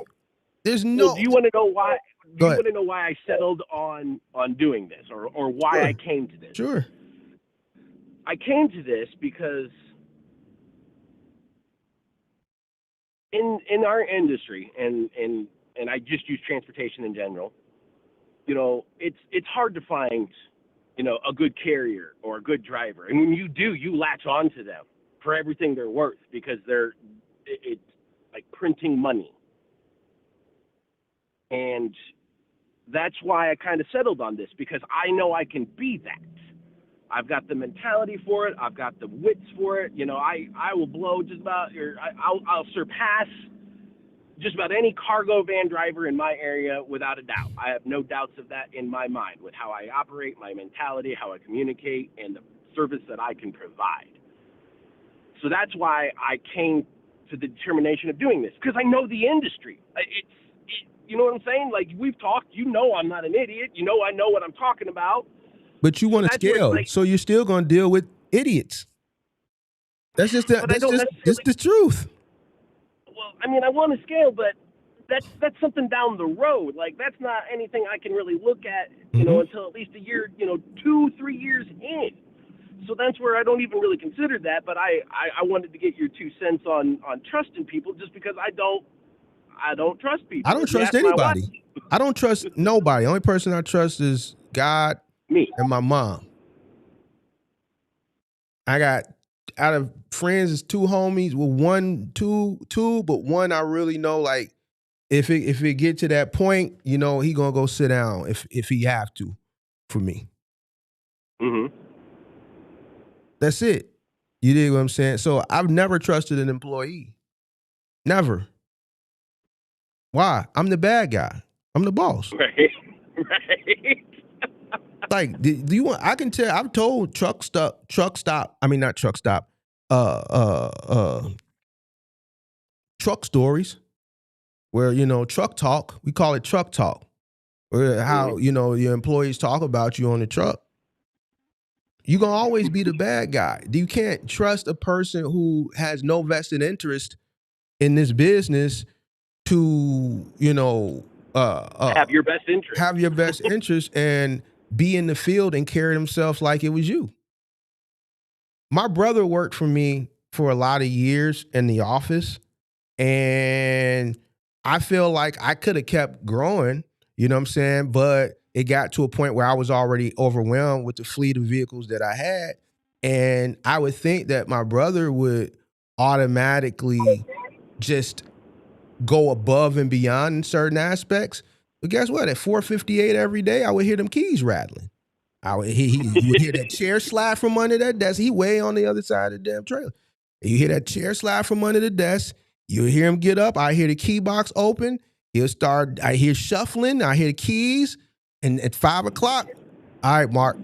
there's no. Do you want to know why? Do you want to know why I settled on doing this, or why Sure. I came to this? Sure. I came to this because in our industry, and I just use transportation in general, it's hard to find, a good carrier or a good driver. And when you do, you latch on to them for everything they're worth, because it's like printing money. And that's why I kind of settled on this, because I know I can be that. I've got the mentality for it. I've got the wits for it. I will blow just about, or I'll surpass just about any cargo van driver in my area without a doubt. I have no doubts of that in my mind, with how I operate, my mentality, how I communicate, and the service that I can provide. So that's why I came to the determination of doing this, because I know the industry. You know what I'm saying? Like, we've talked. I'm not an idiot. I know what I'm talking about. But you want to scale, so you're still going to deal with idiots. That's just the truth. Well, I mean, I want to scale, but that's something down the road. Like, that's not anything I can really look at, until at least a year, 2-3 years in. So that's where I don't even really consider that. But I wanted to get your 2 cents on trusting people, just because I don't trust people. I don't trust anybody. I don't trust nobody. The only person I trust is God, me, and my mom. I got, out of friends, is 2 homies. Well, two, but one I really know. Like, if it get to that point, he gonna go sit down if he have to, for me. Mm-hmm. That's it. You dig what I'm saying? So I've never trusted an employee. Never. Why? I'm the bad guy. I'm the boss. Right. Like, do you want? I can tell. I've told truck stop. I mean, not truck stop. Truck stories, where truck talk. We call it truck talk. Where how your employees talk about you on the truck. You're gonna always be the bad guy. You can't trust a person who has no vested interest in this business to have your best interest. Have your best interest and be in the field and carry themselves like it was you. My brother worked for me for a lot of years in the office, and I feel like I could have kept growing, you know what I'm saying? But it got to a point where I was already overwhelmed with the fleet of vehicles that I had. And I would think that my brother would automatically just go above and beyond in certain aspects. But guess what? At 4:58 every day, I would hear them keys rattling. You would hear that chair slide from under that desk. He way on the other side of the damn trailer. You hear that chair slide from under the desk. You hear him get up. I hear the key box open. He'll start. I hear shuffling. I hear the keys. And at 5 o'clock, all right, Mark.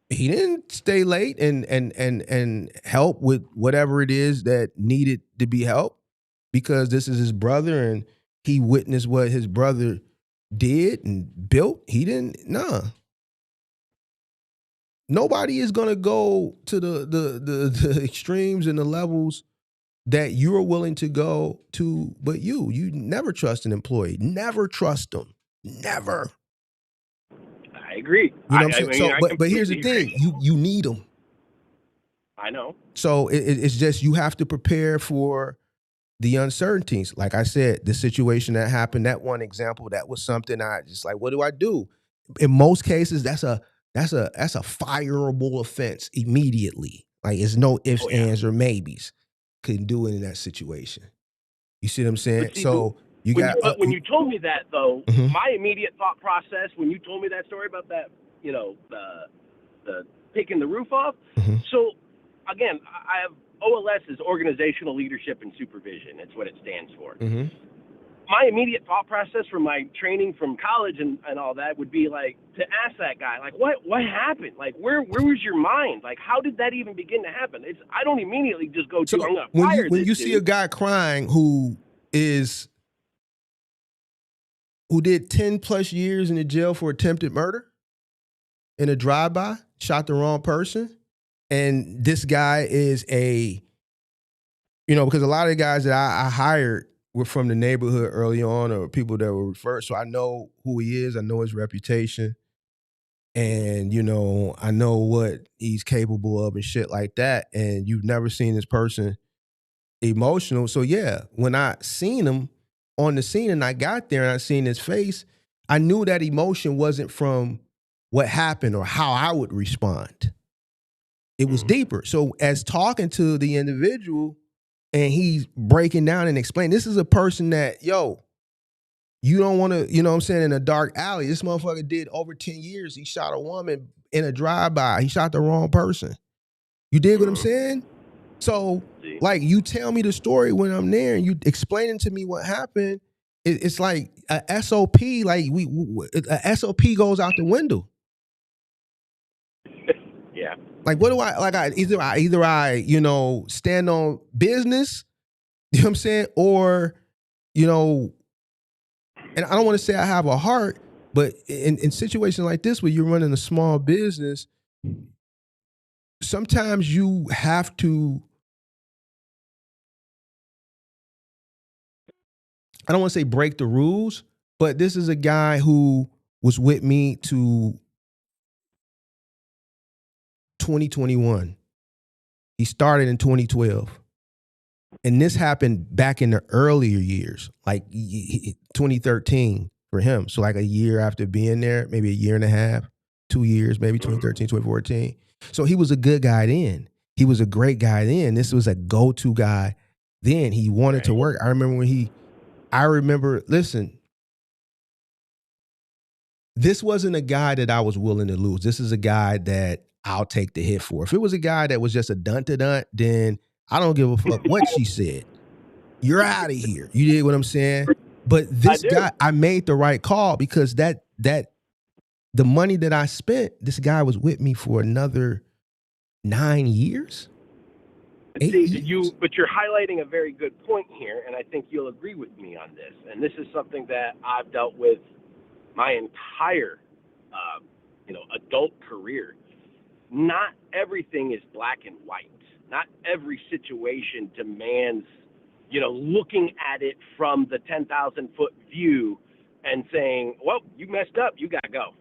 He didn't stay late and help with whatever it is that needed to be helped, because this is his brother and he witnessed what his brother did and built. He didn't. Nah. Nobody is gonna go to the extremes and the levels that you're willing to go to, but you never trust an employee. Never trust them. Never. I agree. You know what I'm saying? I But here's the thing: you need them. I know. So it's just, you have to prepare for the uncertainties. Like I said, the situation that happened, that one example, that was something I just like, what do I do? In most cases, that's a fireable offense immediately. Like, it's no ifs, ands, or maybes. Couldn't do it in that situation. You see what I'm saying? See, so when you told me that, though, Mhm. my immediate thought process when you told me that story about that, the taking the roof off. Mhm. So again, I have OLS is organizational leadership and supervision. It's what it stands for. Mhm. My immediate thought process from my training from college and all that would be like to ask that guy, like, what happened? Like, where was your mind? Like, how did that even begin to happen? I don't immediately just go to, So I'm going to fire when this you dude. see a guy crying who did 10 plus years in the jail for attempted murder in a drive-by, shot the wrong person, and this guy is because a lot of the guys that I hired were from the neighborhood early on, or people that were referred. So I know who he is. I know his reputation. And, I know what he's capable of and shit like that. And you've never seen this person emotional. So yeah, when I seen him on the scene and I got there and I seen his face, I knew that emotion wasn't from what happened or how I would respond. It was deeper. So as talking to the individual, and he's breaking down and explaining, this is a person that, you don't want to, in a dark alley. This motherfucker did over 10 years. He shot a woman in a drive-by. He shot the wrong person. You dig what I'm saying? So, like, you tell me the story when I'm there and you explaining to me what happened. It's like a SOP, like a SOP goes out the window. Yeah. Like, what do either I stand on business, you know what I'm saying? Or, and I don't want to say I have a heart, but in situations like this where you're running a small business, sometimes you have to, I don't want to say break the rules, but this is a guy who was with me to 2021. He started in 2012. And this happened back in the earlier years, like 2013 for him. So like a year after being there, maybe a year and a half, 2 years, maybe 2013, 2014. So he was a good guy then. He was a great guy then. This was a go-to guy then. He wanted to work. I remember, listen, this wasn't a guy that I was willing to lose. This is a guy that I'll take the hit for. If it was a guy that was just a dun-to-dun, then I don't give a fuck what she said. You're out of here. You did what I'm saying? But this guy, I made the right call because the money that I spent, this guy was with me for another 9 years. 8 years. But you're highlighting a very good point here, and I think you'll agree with me on this. And this is something that I've dealt with my entire, adult career. Not everything is black and white. Not every situation demands, looking at it from the 10,000-foot view and saying, well, you messed up, you got to go.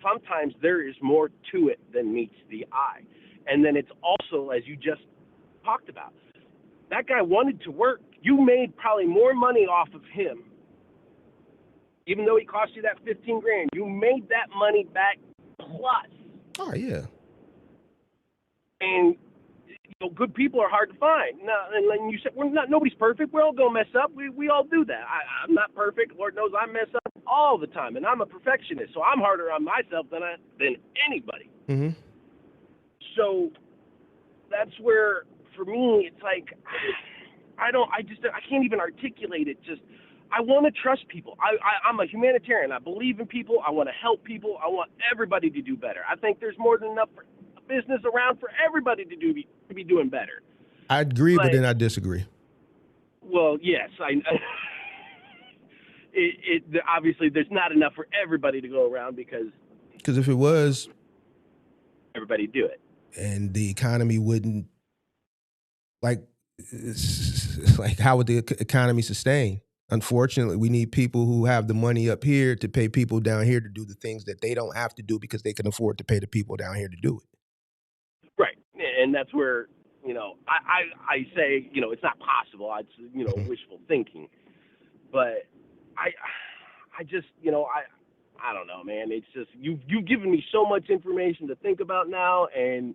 Sometimes there is more to it than meets the eye. And then it's also, as you just talked about, that guy wanted to work. You made probably more money off of him, even though he cost you that $15,000. You made that money back plus. Oh, yeah. And good people are hard to find. Now, and like you said, nobody's perfect. We're all gonna mess up. We all do that. I'm not perfect. Lord knows I mess up all the time, and I'm a perfectionist, so I'm harder on myself than anybody. Mm-hmm. So that's where, for me, it's like I can't even articulate it. Just I want to trust people. I'm a humanitarian. I believe in people. I want to help people. I want everybody to do better. I think there's more than enough business around for everybody to be doing better. I agree, but then I disagree. Well, yes, obviously there's not enough for everybody to go around because if it was, everybody do it, and the economy wouldn't like how would the economy sustain? Unfortunately, we need people who have the money up here to pay people down here to do the things that they don't have to do because they can afford to pay the people down here to do it. Right, and that's where I say it's not possible. It's wishful thinking, but I just I don't know, man. It's just you've given me so much information to think about now, and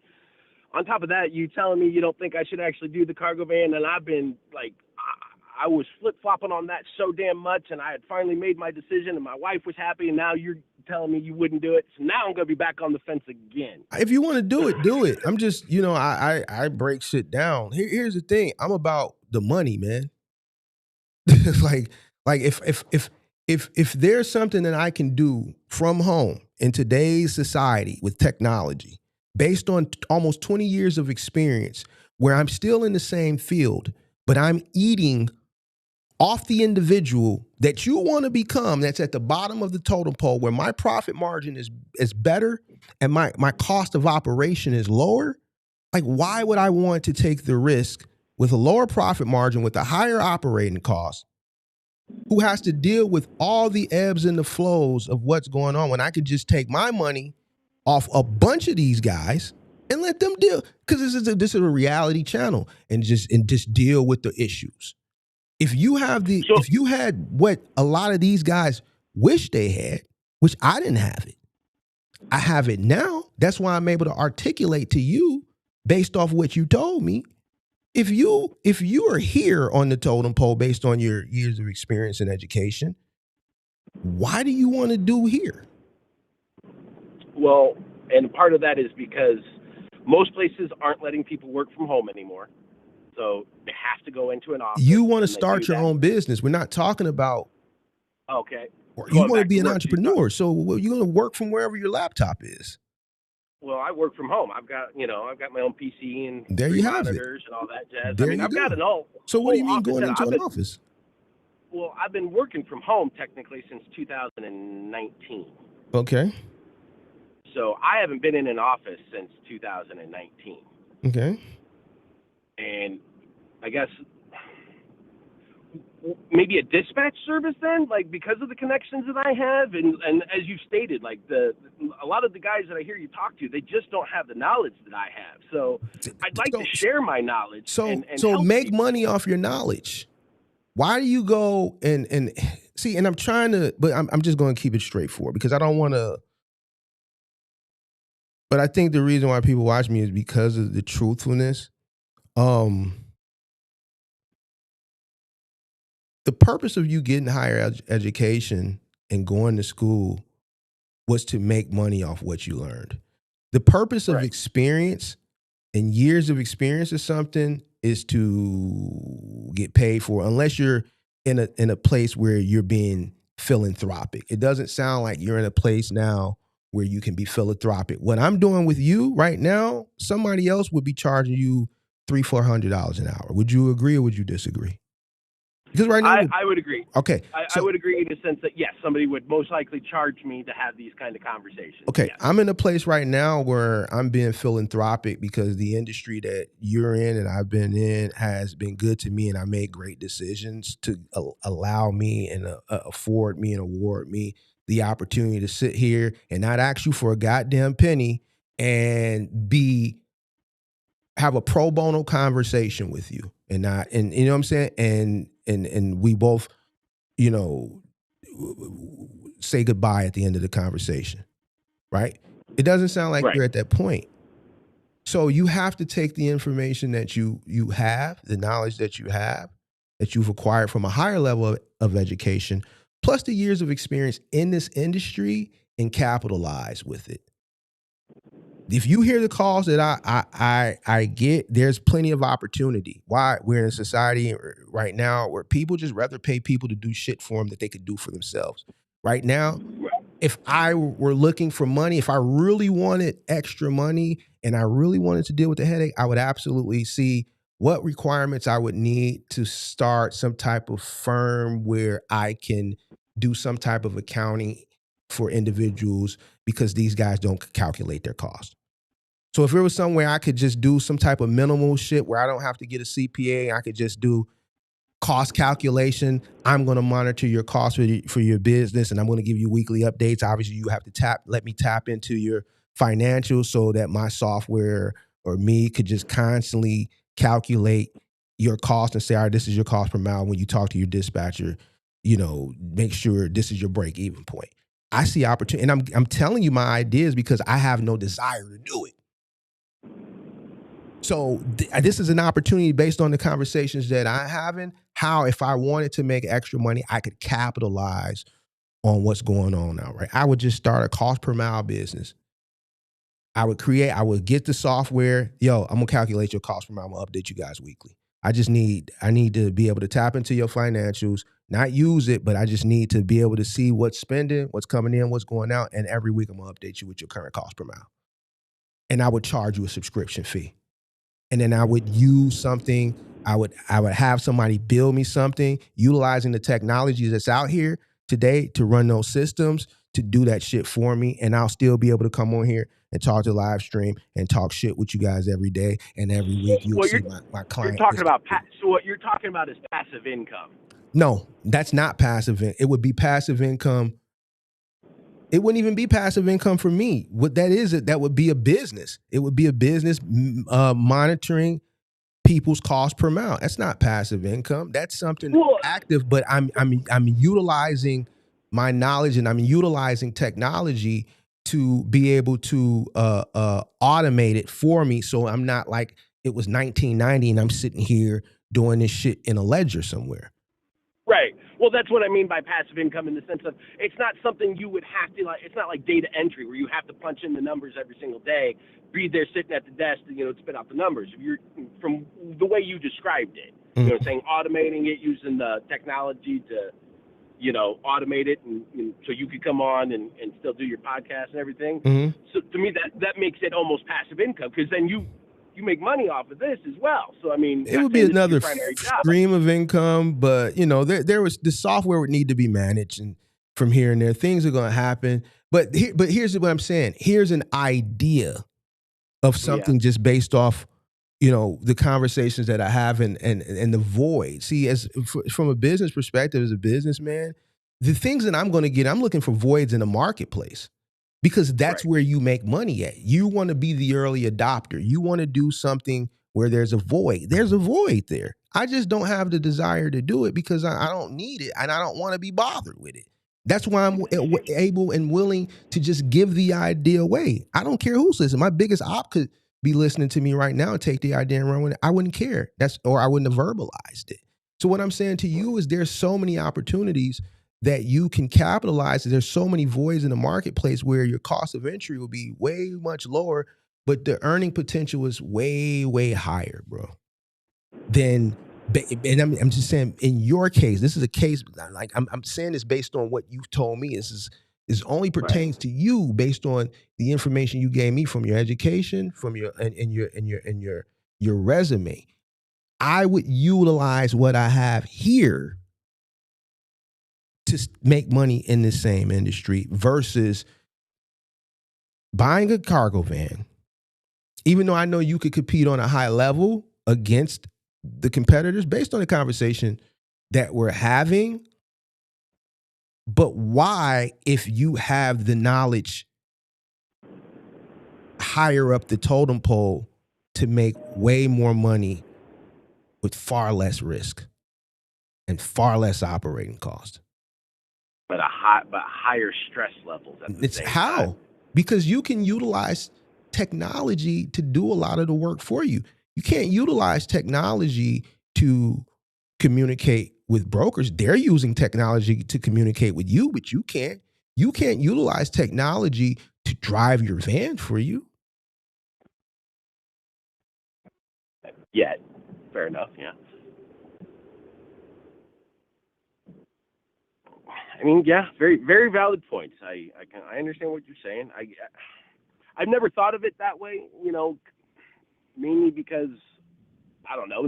on top of that, you telling me you don't think I should actually do the cargo van, and I've been like. I was flip-flopping on that so damn much, and I had finally made my decision, and my wife was happy, and now you're telling me you wouldn't do it. So now I'm going to be back on the fence again. If you want to do it, do it. I'm just, I break shit down. Here's the thing. I'm about the money, man. like if there's something that I can do from home in today's society with technology, based on almost 20 years of experience, where I'm still in the same field, but I'm eating off the individual that you want to become, that's at the bottom of the totem pole, where my profit margin is better and my cost of operation is lower. Like, why would I want to take the risk with a lower profit margin with a higher operating cost, who has to deal with all the ebbs and the flows of what's going on, when I could just take my money off a bunch of these guys and let them deal? Because this is a reality channel, and just deal with the issues. If you had what a lot of these guys wish they had, which I didn't have it, I have it now. That's why I'm able to articulate to you based off what you told me. If you are here on the totem pole based on your years of experience and education, why do you want to do here? Well, and part of that is because most places aren't letting people work from home anymore. So they have to go into an office. You want to start your own business. We're not talking about. Okay. You want to be an entrepreneur. So you're going to work from wherever your laptop is. Well, I work from home. I've got my own PC and there you have monitors and all that jazz. There I've got it all. So what do you mean going into an office? Well, I've been working from home technically since 2019. Okay. So I haven't been in an office since 2019. Okay. And I guess maybe a dispatch service then, like, because of the connections that I have, and as you stated, like a lot of the guys that I hear you talk to, they just don't have the knowledge that I have. So I'd like to share my knowledge. So and make people. money off your knowledge. Why do you go and see? And I'm trying to, but I'm just going to keep it straightforward because I don't want to. But I think the reason why people watch me is because of the truthfulness. The purpose of you getting higher education and going to school was to make money off what you learned. The purpose of experience and years of experience or something is to get paid for, unless you're in a place where you're being philanthropic. It doesn't sound like you're in a place now where you can be philanthropic. What I'm doing with you right now, somebody else would be charging you $300-400 an hour. Would you agree or would you disagree? Because right now, I would agree. Okay. I would agree in the sense that, yes, somebody would most likely charge me to have these kind of conversations. Okay. Yes. I'm in a place right now where I'm being philanthropic because the industry that you're in and I've been in has been good to me, and I made great decisions to allow me and afford me and award me the opportunity to sit here and not ask you for a goddamn penny and have a pro bono conversation with you, and you know what I'm saying? And we both, say goodbye at the end of the conversation, right? It doesn't sound like you're at that point. So you have to take the information that you have, the knowledge that you have, that you've acquired from a higher level of education, plus the years of experience in this industry, and capitalize with it. If you hear the calls that I get, there's plenty of opportunity. Why? We're in a society right now where people just rather pay people to do shit for them that they could do for themselves. Right now, if I were looking for money, if I really wanted extra money and I really wanted to deal with the headache, I would absolutely see what requirements I would need to start some type of firm where I can do some type of accounting for individuals, because these guys don't calculate their cost. So if there was somewhere I could just do some type of minimal shit where I don't have to get a CPA, I could just do cost calculation. I'm going to monitor your costs for your business, and I'm going to give you weekly updates. Obviously, you have to let me tap into your financials so that my software or me could just constantly calculate your cost and say, all right, this is your cost per mile. When you talk to your dispatcher, make sure this is your break even point. I see opportunity, and I'm telling you my ideas because I have no desire to do it. So this is an opportunity based on the conversations that I'm having, how if I wanted to make extra money, I could capitalize on what's going on now, right? I would just start a cost per mile business. I would get the software. Yo, I'm gonna calculate your cost per mile. I'm gonna update you guys weekly. I need to be able to tap into your financials, not use it, but I just need to be able to see what's spending, what's coming in, what's going out. And every week I'm gonna update you with your current cost per mile. And I would charge you a subscription fee. And then I would use something, I would have somebody build me something utilizing the technology that's out here today to run those systems, to do that shit for me. And I'll still be able to come on here and talk to live stream and talk shit with you guys every day. And every week you'll see my client. So what you're talking about is passive income. No, that's not passive. It would be passive income. It wouldn't even be passive income for me. What that is, that would be a business. It would be a business monitoring people's cost per mile. That's not passive income. That's something active. But I'm utilizing my knowledge and I'm utilizing technology to be able to automate it for me. So I'm not like it was 1990 and I'm sitting here doing this shit in a ledger somewhere. Right. Well, that's what I mean by passive income, in the sense of it's not something you would have to, like, it's not like data entry where you have to punch in the numbers every single day, be there sitting at the desk to, spit out the numbers. If you're, from the way you described it, saying automating it, using the technology to, automate it, and so you could come on and still do your podcast and everything. Mm-hmm. So to me, that makes it almost passive income, because then you make money off of this as well. So, I mean, it would be another stream of income, but there was, the software would need to be managed, and from here and there, things are going to happen. But here's what I'm saying. Here's an idea of something just based off, the conversations that I have and the void. See, from a business perspective, as a businessman, the things that I'm going to get, I'm looking for voids in the marketplace. Because that's where you make money at. You want to be the early adopter. You want to do something where there's a void. There's a void there. I just don't have the desire to do it because I don't need it and I don't want to be bothered with it. That's why I'm able and willing to just give the idea away. I don't care who's listening. My biggest op could be listening to me right now and take the idea and run with it. I wouldn't care. Or I wouldn't have verbalized it. So what I'm saying to you is there's so many opportunities that you can capitalize. There's so many voids in the marketplace where your cost of entry will be way much lower, but the earning potential is way, way higher, bro. And I'm just saying, in your case, this is a case, like I'm saying this based on what you've told me. This only pertains to you based on the information you gave me from your education, from your resume. I would utilize what I have here to make money in the same industry versus buying a cargo van. Even though I know you could compete on a high level against the competitors based on the conversation that we're having. But why, if you have the knowledge higher up the totem pole to make way more money with far less risk and far less operating cost? But higher stress levels at the same time. Because you can utilize technology to do a lot of the work for you. You can't utilize technology to communicate with brokers. They're using technology to communicate with you, but you can't. You can't utilize technology to drive your van for you. Yeah, fair enough. Yeah. I mean, yeah, very very valid points. I understand what you're saying. I've never thought of it that way. You know, mainly because I don't know.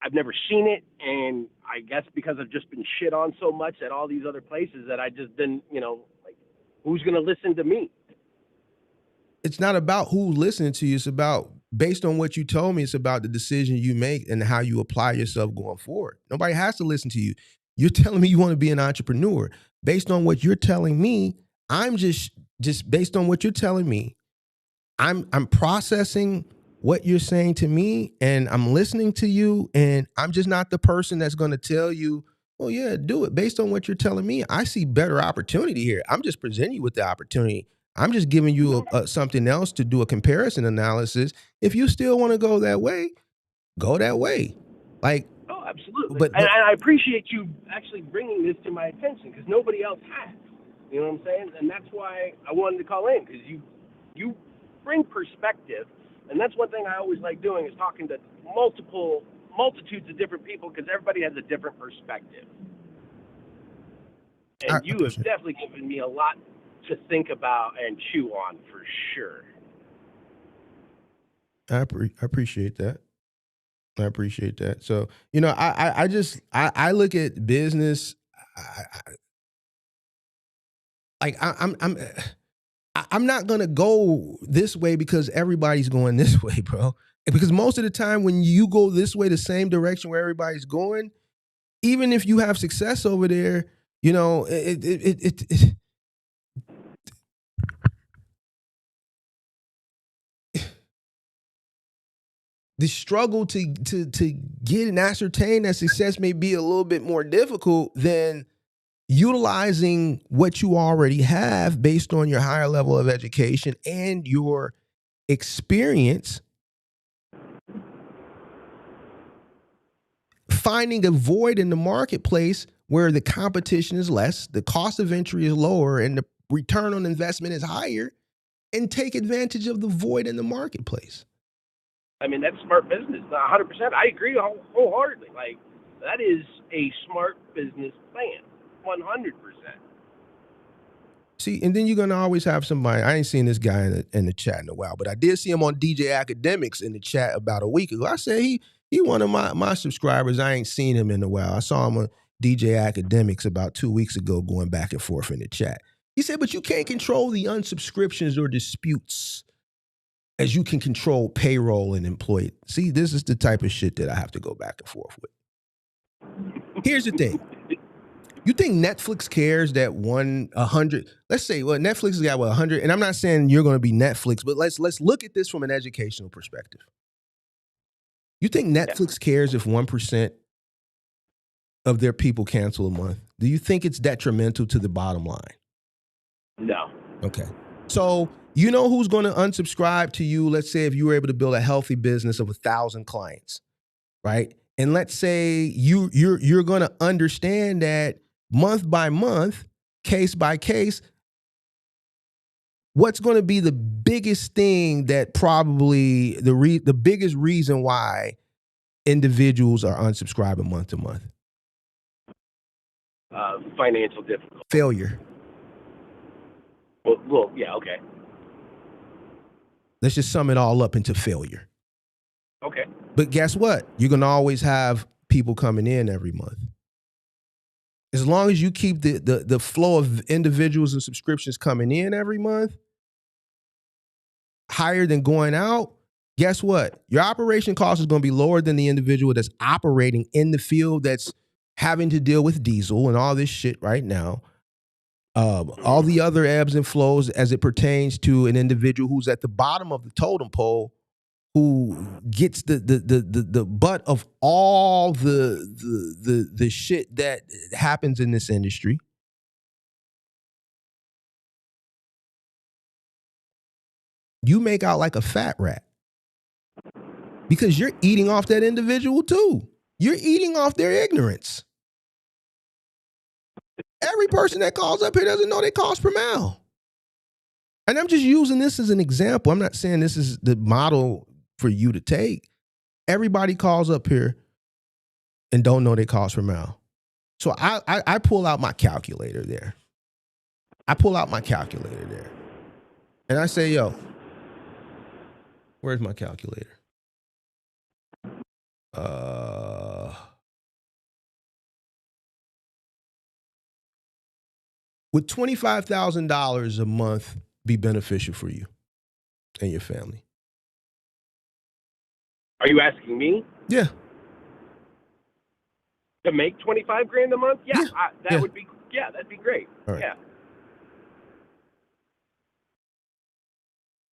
I've never seen it, and I guess because I've just been shit on so much at all these other places that I just didn't, like, who's gonna listen to me? It's not about who's listening to you. It's about, based on what you told me, it's about the decision you make and how you apply yourself going forward. Nobody has to listen to you. You're telling me you want to be an entrepreneur. Based on what you're telling me, I'm just based on what you're telling me, I'm processing what you're saying to me, and I'm listening to you, and I'm just not the person that's going to tell you, oh yeah, do it. Based on what you're telling me, I see better opportunity here. I'm just presenting you with the opportunity. I'm just giving you something else to do a comparison analysis. If you still want to go that way, go that way. Like, Oh, absolutely. But- and I appreciate you actually bringing this to my attention because nobody else has. You know what I'm saying? And that's why I wanted to call in, because you bring perspective, and that's one thing I always like doing, is talking to multitudes of different people, because everybody has a different perspective. And you have definitely given me a lot to think about and chew on, for sure. I appreciate that. I appreciate that. So, you know, I look at business. I'm not gonna go this way because everybody's going this way, bro. Because most of the time when you go this way, the same direction where everybody's going, even if you have success over there, you know, the struggle to get and ascertain that success may be a little bit more difficult than utilizing what you already have based on your higher level of education and your experience, finding a void in the marketplace where the competition is less, the cost of entry is lower, and the return on investment is higher, and take advantage of the void in the marketplace. I mean, that's smart business. 100%. I agree wholeheartedly. Like, that is a smart business plan. 100%. See, and then you're gonna always have somebody. I ain't seen this guy in the chat in a while, but I did see him on DJ Academics in the chat about a week ago. I said he one of my subscribers. I ain't seen him in a while. I saw him on DJ Academics about 2 weeks ago, going back and forth in the chat. He said, but you can't control the unsubscriptions or disputes as you can control payroll and employee. See, this is the type of shit that I have to go back and forth with. Here's the thing. You think Netflix cares that 100, let's say, well, Netflix has got 100, and I'm not saying you're going to be Netflix, but let's look at this from an educational perspective. You think Netflix cares if 1% of their people cancel a month? Do you think it's detrimental to the bottom line? No. Okay. So you know who's going to unsubscribe to you? Let's say if you were able to build a healthy business of 1,000 clients, right? And let's say you're going to understand that month by month, case by case, what's going to be the biggest thing that probably the biggest reason why individuals are unsubscribing month to month? Financial difficulty. Failure. Well, yeah, okay. Let's just sum it all up into failure. Okay. But guess what? You're going to always have people coming in every month. As long as you keep the flow of individuals and subscriptions coming in every month higher than going out, guess what? Your operation cost is going to be lower than the individual that's operating in the field that's having to deal with diesel and all this shit right now. All the other ebbs and flows as it pertains to an individual who's at the bottom of the totem pole, who gets the butt of all the shit that happens in this industry. you make out like a fat rat because you're eating off that individual too. You're eating off their ignorance. Every person that calls up here doesn't know their cost per mile. And I'm just using this as an example. I'm not saying this is the model for you to take. Everybody calls up here and don't know their cost per mile. So I pull out my calculator there. And I say, yo, where's my calculator? Would $25,000 a month be beneficial for you and your family? Are you asking me Yeah. to make 25 grand a month? Yeah, Yeah. that would be. Yeah, that'd be great. All right. Yeah.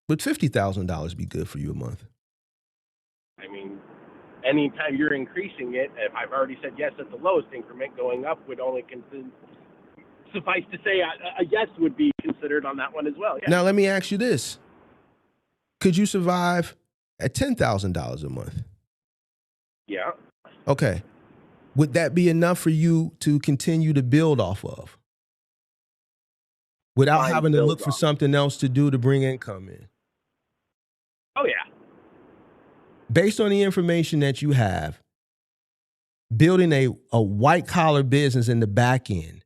Would $50,000 be good for you a month? I mean, anytime you're increasing it, if I've already said yes at the lowest increment, going up would only suffice to say a yes would be considered on that one as well. Yeah. Now, let me ask you this. Could you survive at $10,000 a month? Yeah. Okay. Would that be enough for you to continue to build off of without Fine, having to build look for off. something else to do to bring income in? Oh, yeah. Based on the information that you have, building a white collar business in the back end,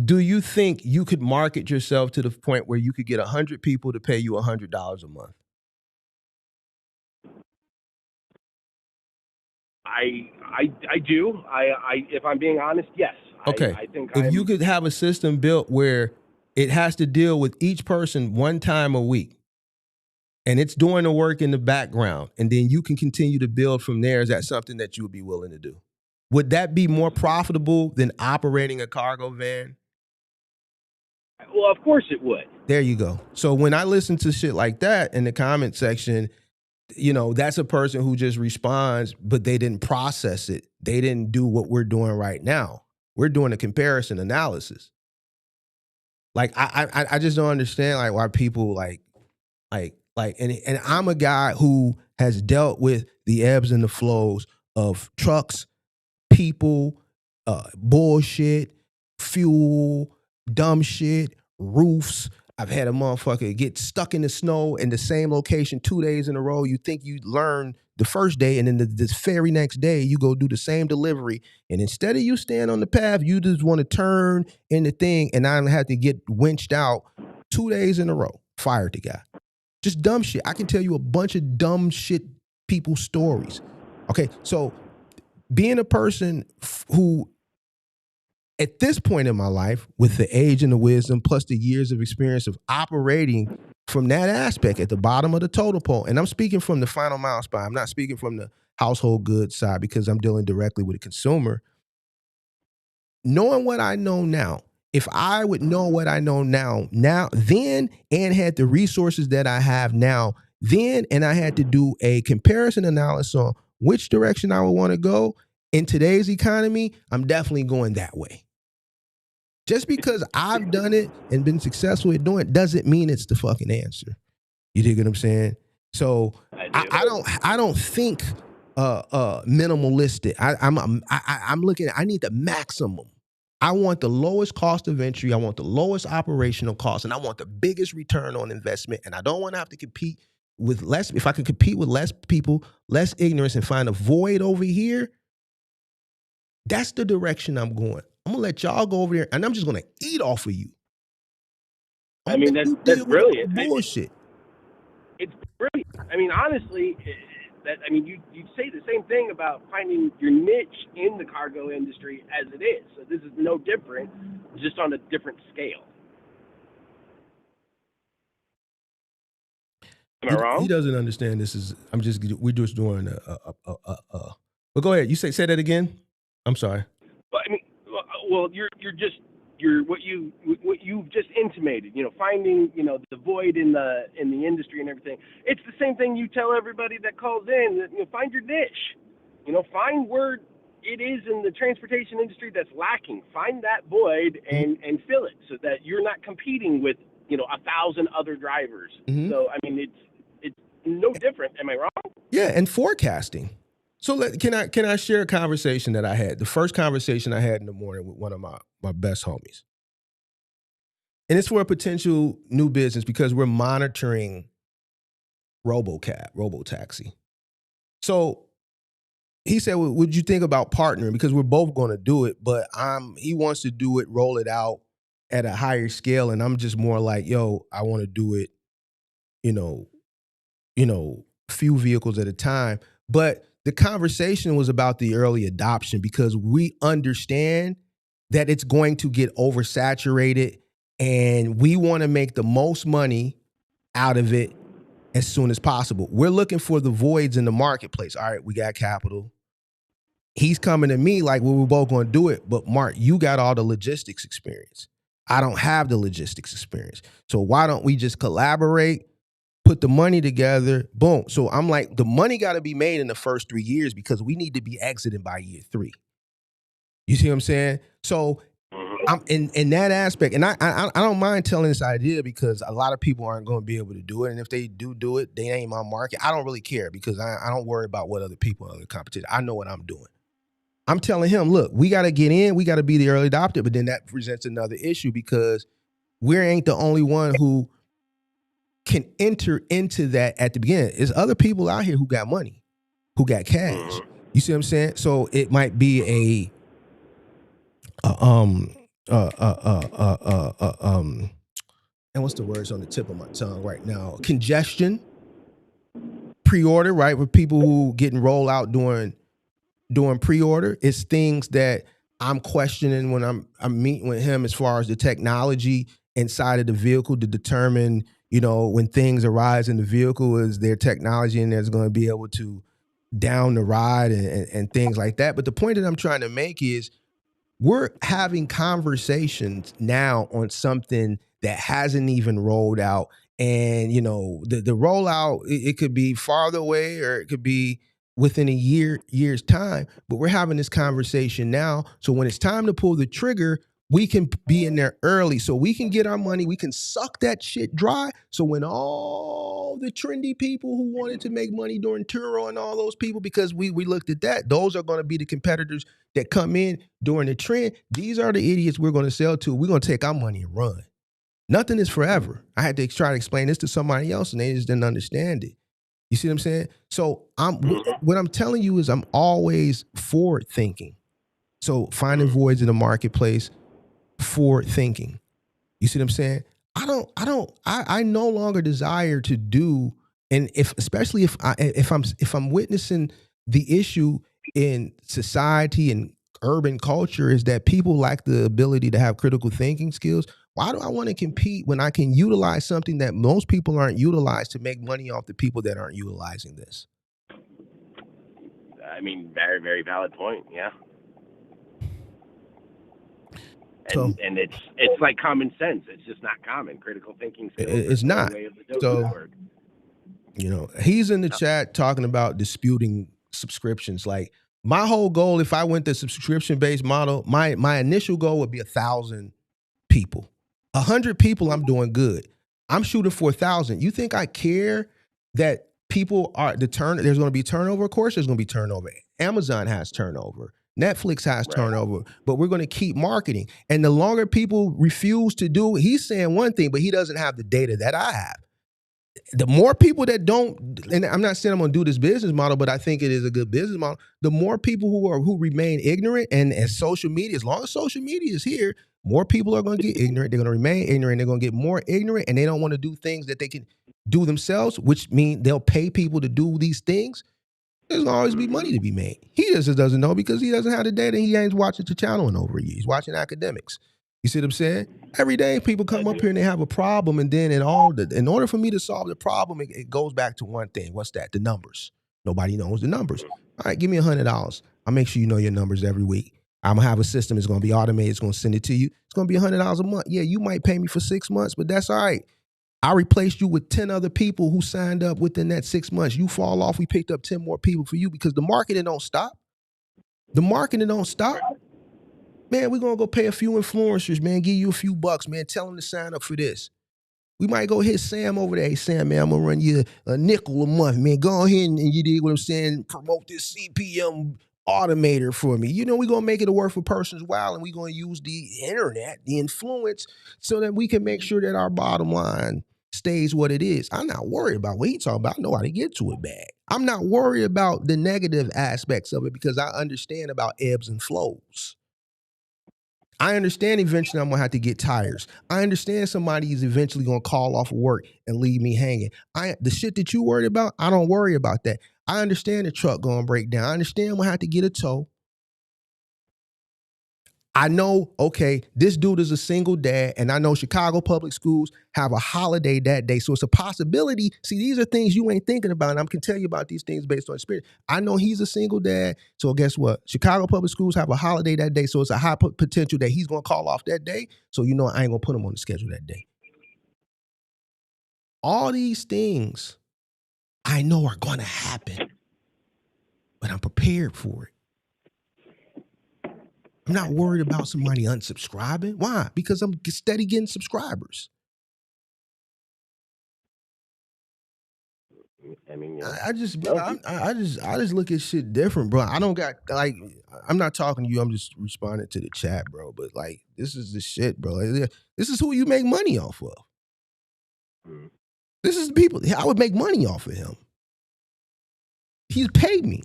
do you think you could market yourself to the point where you could get 100 people to pay you $100 a month? I do. If I'm being honest, yes. Okay. I think if you could have a system built where it has to deal with each person one time a week and it's doing the work in the background and then you can continue to build from there, is that something that you would be willing to do? Would that be more profitable than operating a cargo van? Well, of course it would. There you go. So when I listen to shit like that in the comment section, you know, that's a person who just responds, but they didn't process it. They didn't do what we're doing right now. We're doing a comparison analysis. Like I just don't understand like why people and I'm a guy who has dealt with the ebbs and the flows of trucks, people, bullshit, fuel, dumb shit, roofs. I've had a motherfucker get stuck in the snow in the same location 2 days in a row. You think you learn the first day, and then the very next day you go do the same delivery. And instead of you staying on the path, you just want to turn in the thing, and I had to get winched out 2 days in a row. Fired the guy. Just dumb shit. I can tell you a bunch of dumb shit people's stories. Okay, so being a person who, at this point in my life, with the age and the wisdom, plus the years of experience of operating from that aspect at the bottom of the totem pole, and I'm speaking from the final mile spot, I'm not speaking from the household goods side because I'm dealing directly with a consumer. Knowing what I know now, if I would know what I know now, then, and had the resources that I have now, then, and I had to do a comparison analysis on which direction I would want to go in today's economy, I'm definitely going that way. Just because I've done it and been successful at doing it doesn't mean it's the fucking answer. You dig what I'm saying? So I don't think minimalistic. I'm looking at, I need the maximum. I want the lowest cost of entry. I want the lowest operational cost, and I want the biggest return on investment. And I don't want to have to compete with less. If I can compete with less people, less ignorance, and find a void over here, that's the direction I'm going. I'm gonna let y'all go over there, and I'm just gonna eat off of you. I mean, that's brilliant. Bullshit. It's brilliant. I mean, honestly, you'd say the same thing about finding your niche in the cargo industry as it is. So this is no different, just on a different scale. Am I wrong? He doesn't understand. We're just doing But go ahead. You say that again. I'm sorry. But I mean, well, you're what you've just intimated. You know, finding the void in the industry and everything. It's the same thing you tell everybody that calls in. That, find your niche. Find where it is in the transportation industry that's lacking. Find that void and fill it so that you're not competing with 1,000 other drivers. Mhm. So I mean, it's no different. Am I wrong? Yeah, and forecasting. So can I share a conversation that I had? The first conversation I had in the morning with one of my best homies. And it's for a potential new business because we're monitoring robotaxi. So he said, well, would you think about partnering? Because we're both going to do it, but he wants to do it, roll it out at a higher scale. And I'm just more like, yo, I want to do it, few vehicles at a time. But the conversation was about the early adoption because we understand that it's going to get oversaturated and we want to make the most money out of it as soon as possible. We're looking for the voids in the marketplace. All right, we got capital. He's coming to me like, well, we're both going to do it. But Mark, you got all the logistics experience. I don't have the logistics experience. So why don't we just collaborate, put the money together, boom. So I'm like, the money got to be made in the first 3 years because we need to be exiting by year 3. You see what I'm saying? So I'm in that aspect, and I don't mind telling this idea because a lot of people aren't going to be able to do it, and if they do it, they ain't my market. I don't really care because I don't worry about what other people, other competition. I know what I'm doing. I'm telling him, look, we got to get in, we got to be the early adopter, but then that presents another issue because we ain't the only one who can enter into that at the beginning. There's other people out here who got money, who got cash. You see what I'm saying? So it might be and what's the words on the tip of my tongue right now? Congestion, pre-order, right? With people who getting roll out doing pre-order. It's things that I'm questioning when I'm meeting with him as far as the technology inside of the vehicle to determine, when things arise in the vehicle, is there technology in there that's going to be able to down the ride and things like that. But the point that I'm trying to make is we're having conversations now on something that hasn't even rolled out. And, the rollout, it could be farther away or it could be within a year's time. But we're having this conversation now. So when it's time to pull the trigger, we can be in there early so we can get our money. We can suck that shit dry. So when all the trendy people who wanted to make money during Turo and all those people, because we looked at that, those are going to be the competitors that come in during the trend. These are the idiots we're going to sell to. We're going to take our money and run. Nothing is forever. I had to try to explain this to somebody else and they just didn't understand it. You see what I'm saying? So what I'm telling you is I'm always forward thinking. So finding voids in the marketplace, forward thinking. You see what I'm saying? I no longer desire to do, and especially if I'm witnessing the issue in society and urban culture is that people lack the ability to have critical thinking skills. Why do I want to compete when I can utilize something that most people aren't utilized to make money off the people that aren't utilizing this? I mean, very, very valid point. Yeah. And it's like common sense. It's just not common. Critical thinking skills. It's not. So, he's in the chat talking about disputing subscriptions. Like my whole goal, if I went the subscription-based model, my initial goal would be 1,000 people. 100 people, I'm doing good. I'm shooting for 1,000. You think I care that people are there's going to be turnover? Of course, there's going to be turnover. Amazon has turnover. Netflix has turnover, but we're going to keep marketing. And the longer people refuse to do it, he's saying one thing, but he doesn't have the data that I have. The more people that don't, and I'm not saying I'm going to do this business model, but I think it is a good business model. The more people who remain ignorant, and as social media, as long as social media is here, more people are going to get ignorant. They're going to remain ignorant. They're going to get more ignorant, and they don't want to do things that they can do themselves, which means they'll pay people to do these things. There's going to always be money to be made. He just doesn't know because he doesn't have the data. He ain't watching the channel in over a year. He's watching academics. You see what I'm saying? Every day people come up here and they have a problem, and then in order for me to solve the problem, it goes back to one thing. What's that? The numbers. Nobody knows the numbers. All right, give me $100. I'll make sure you know your numbers every week. I'm going to have a system. It's going to be automated. It's going to send it to you. It's going to be $100 a month. Yeah, you might pay me for 6 months, but that's all right. I replaced you with 10 other people who signed up within that 6 months. You fall off, we picked up 10 more people for you because the marketing don't stop. The marketing don't stop. Man, we're going to go pay a few influencers, man, give you a few bucks, man. Tell them to sign up for this. We might go hit Sam over there. Hey, Sam, man, I'm going to run you a nickel a month, man. Go ahead and you dig what I'm saying? Promote this CPM automator for me. You know, we're going to make it a work for person's while, and we're going to use the internet, the influence, so that we can make sure that our bottom line stays what it is. I'm not worried about what he's talking about. I know how to get to it back. I'm not worried about the negative aspects of it because I understand about ebbs and flows. I understand eventually I'm going to have to get tires. I understand somebody is eventually going to call off of work and leave me hanging. The shit that you worried about, I don't worry about that. I understand the truck going to break down. I understand I'm going to have to get a tow. I know, okay, this dude is a single dad, and I know Chicago public schools have a holiday that day. So it's a possibility. See, these are things you ain't thinking about, and I can tell you about these things based on experience. I know he's a single dad, so guess what? Chicago public schools have a holiday that day, so it's a high potential that he's going to call off that day. So you know I ain't going to put him on the schedule that day. All these things I know are going to happen, but I'm prepared for it. I'm not worried about somebody unsubscribing. Why? Because I'm steady getting subscribers. I mean, I just look at shit different, bro. I don't got like, I'm not talking to you. I'm just responding to the chat, bro. But like, this is the shit, bro. This is who you make money off of. Mm. This is the people. I would make money off of him. He's paid me.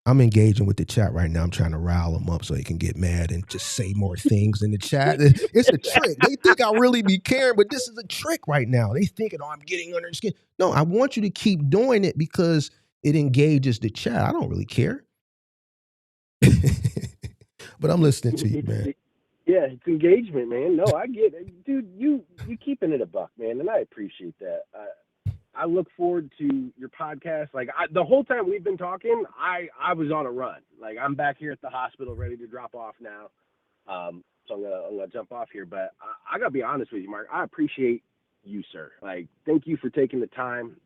I'm engaging with the chat right now. I'm trying to rile him up so he can get mad and just say more things in the chat. It's a trick. They think I really be caring, but this is a trick right now. They thinking, oh, I'm getting under the skin. No, I want you to keep doing it because it engages the chat. I don't really care. But I'm listening to you, man. Yeah, it's engagement, man. No, I get it. Dude, you keeping it a buck, man, and I appreciate that. I look forward to your podcast. Like the whole time we've been talking, I was on a run. Like I'm back here at the hospital, ready to drop off now. So I'm gonna jump off here. But I gotta be honest with you, Mark. I appreciate you, sir. Like thank you for taking the time,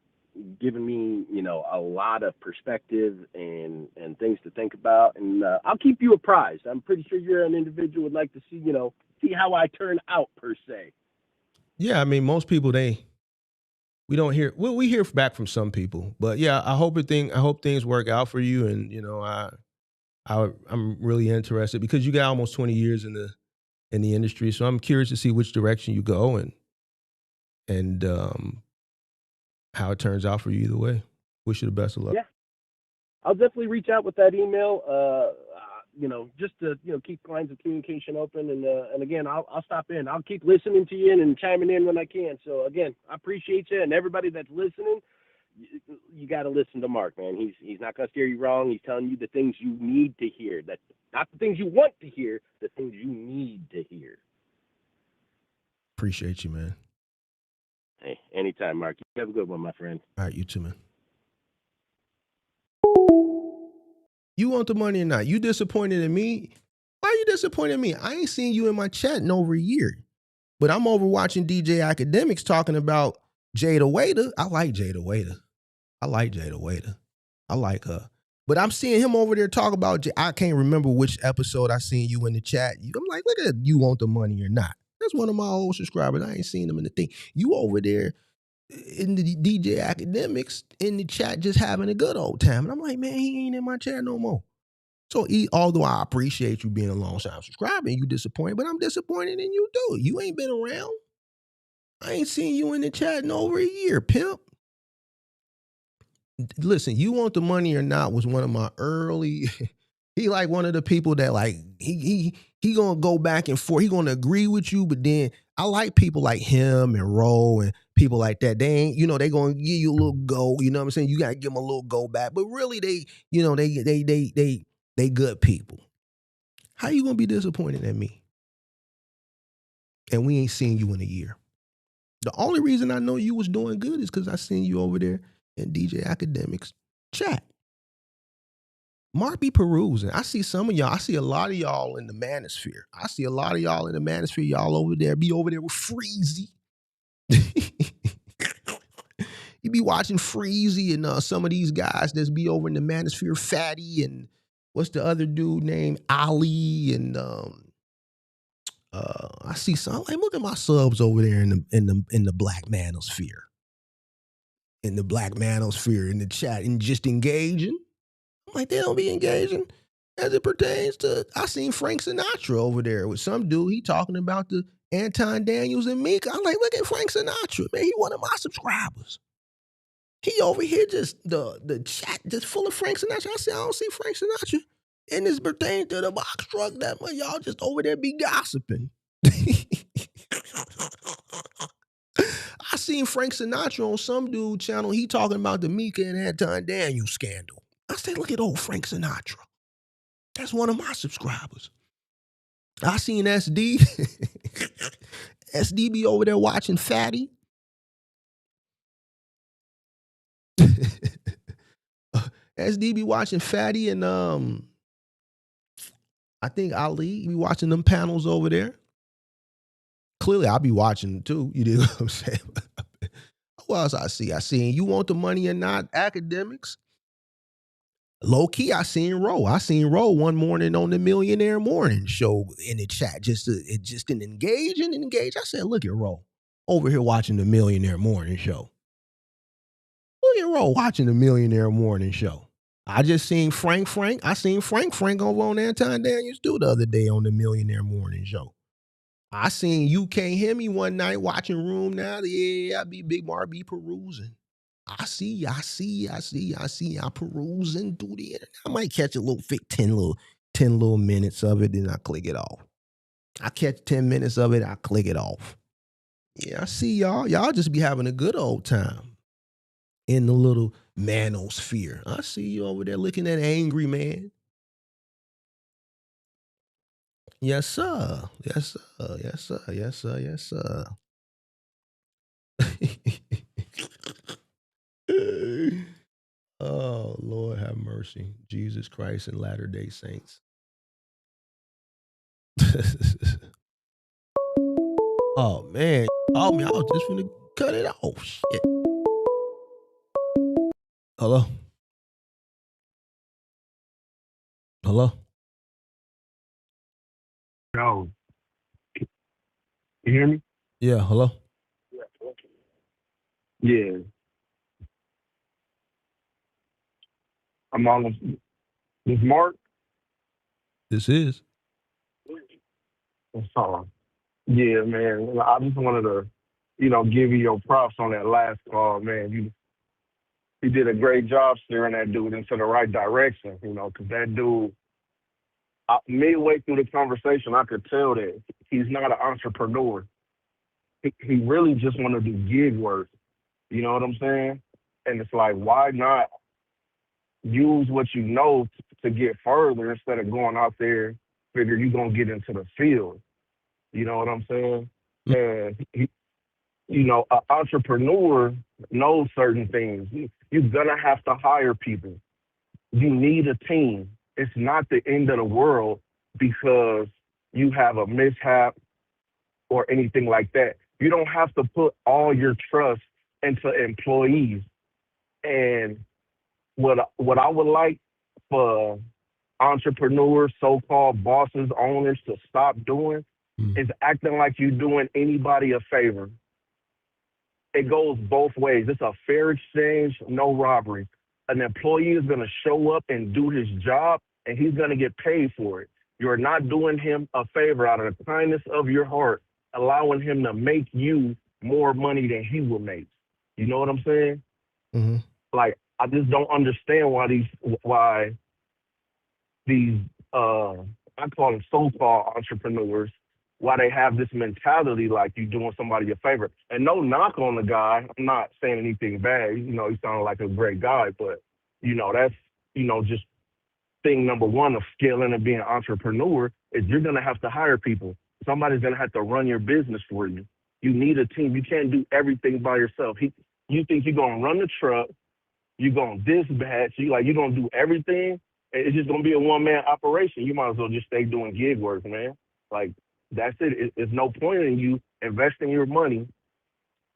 giving me a lot of perspective and things to think about. And I'll keep you apprised. I'm pretty sure you're an individual who would like to see how I turn out per se. Yeah, I mean most people we don't hear. Well, we hear back from some people, but yeah, I hope things work out for you. And I'm really interested because you got almost 20 years in the industry, so I'm curious to see which direction you go and how it turns out for you either way. Wish you the best of luck. Yeah, I'll definitely reach out with that email. Just to keep lines of communication open, and again, I'll stop in. I'll keep listening to you and chiming in when I can. So again, I appreciate you, and everybody that's listening, you got to listen to Mark, man. He's not gonna steer you wrong. He's telling you the things you need to hear. That not the things you want to hear, the things you need to hear. Appreciate you, man. Hey, anytime, Mark. You have a good one, my friend. All right, you too, man. You want the money or not? You disappointed in me? Why are you disappointed in me? I ain't seen you in my chat in over a year. But I'm over watching DJ Academics talking about Jada Waiter. I like Jada Waiter. I like her. But I'm seeing him over there talk about, I can't remember which episode I seen you in the chat. I'm like, look at you want the money or not. That's one of my old subscribers. I ain't seen him in the thing. You over there in the DJ Academics in the chat just having a good old time. And I'm like, man, he ain't in my chat no more. So although I appreciate you being a long-time subscriber and you disappointed, but I'm disappointed in you too. You ain't been around. I ain't seen you in the chat in over a year, pimp. Listen, You Want the Money or Not was one of my early, he like one of the people that like, he gonna go back and forth. He gonna agree with you, but then I like people like him and Ro and people like that. They ain't, they gonna give you a little go, you know what I'm saying? You gotta give them a little go back. But really they good people. How you gonna be disappointed at me? And we ain't seen you in a year. The only reason I know you was doing good is because I seen you over there in DJ Academics chat. Mark be perusing. I see some of y'all. I see a lot of y'all in the manosphere. Y'all over there be over there with Freezy. You be watching Freezy and some of these guys that's be over in the manosphere, Fatty and what's the other dude named Ali and I see some like look at my subs over there in the black manosphere. In the black manosphere in the chat and just engaging. I'm like, they don't be engaging as it pertains to I seen Frank Sinatra over there with some dude. He talking about the Anton Daniels and Meek. I'm like, look at Frank Sinatra, man. He one of my subscribers. He over here just the chat just full of Frank Sinatra. I said, I don't see Frank Sinatra. And this pertains to the box truck that much. Y'all just over there be gossiping. I seen Frank Sinatra on some dude channel. He talking about the Mika and Anton Daniels scandal. I said, look at old Frank Sinatra. That's one of my subscribers. I seen SD. SD be over there watching Fatty. SD be watching Fatty and I think Ali be watching them panels over there. Clearly, I'll be watching too. You know what I'm saying? What else I see? I seen You Want the Money or Not academics. Low key, I seen Ro. I seen Ro one morning on the Millionaire Morning Show in the chat. Just an engage. I said, look at Ro over here watching the Millionaire Morning Show. Look at Ro watching the Millionaire Morning Show. I just seen Frank. I seen Frank over on Anton Daniels too the other day on the Millionaire Morning Show. I seen You Can't Hear Me one night watching Room Now. Yeah, I be Big Mar be perusing. I see, I perusing through the internet. I might catch a little 10 little minutes of it, then I click it off. I catch 10 minutes of it, I click it off. Yeah, I see y'all. Y'all just be having a good old time in the little manosphere. I see you over there looking at Angry Man. Yes, sir. Yes, sir. Yes, sir. Yes, sir. Yes, sir. Oh, Lord have mercy. Jesus Christ and Latter-day Saints. Oh, man. Oh, man, I was just finna cut it off. Shit. Hello? Hello? Yo, you hear me? Yeah, hello? Yeah. I'm on this Mark. This is. What's up? Yeah, man. I just wanted to, give you your props on that last call, man. You did a great job steering that dude into the right direction, because that dude, midway through the conversation, I could tell that he's not an entrepreneur. He really just want to do gig work. You know what I'm saying? And it's like, why not use what you know to get further instead of going out there, figure you're going to get into the field. You know what I'm saying? And, an entrepreneur knows certain things. You're going to have to hire people. You need a team. It's not the end of the world because you have a mishap or anything like that. You don't have to put all your trust into employees. And what I would like for entrepreneurs, so-called bosses, owners to stop doing is acting like you're doing anybody a favor. It goes both ways. It's a fair exchange, no robbery. An employee is going to show up and do his job, and he's going to get paid for it. You're not doing him a favor out of the kindness of your heart, allowing him to make you more money than he will make. You know what I'm saying? Mm-hmm. Like, I just don't understand why these I call them so-called entrepreneurs, why they have this mentality like you doing somebody a favor. And no knock on the guy. I'm not saying anything bad. He sounded like a great guy, but that's just thing number one of scaling and being an entrepreneur is you're gonna have to hire people. Somebody's gonna have to run your business for you. You need a team. You can't do everything by yourself. You think you're gonna run the truck, you're gonna dispatch, you're gonna do everything. It's just gonna be a one-man operation. You might as well just stay doing gig work, man. Like, that's it. It's no point in you investing your money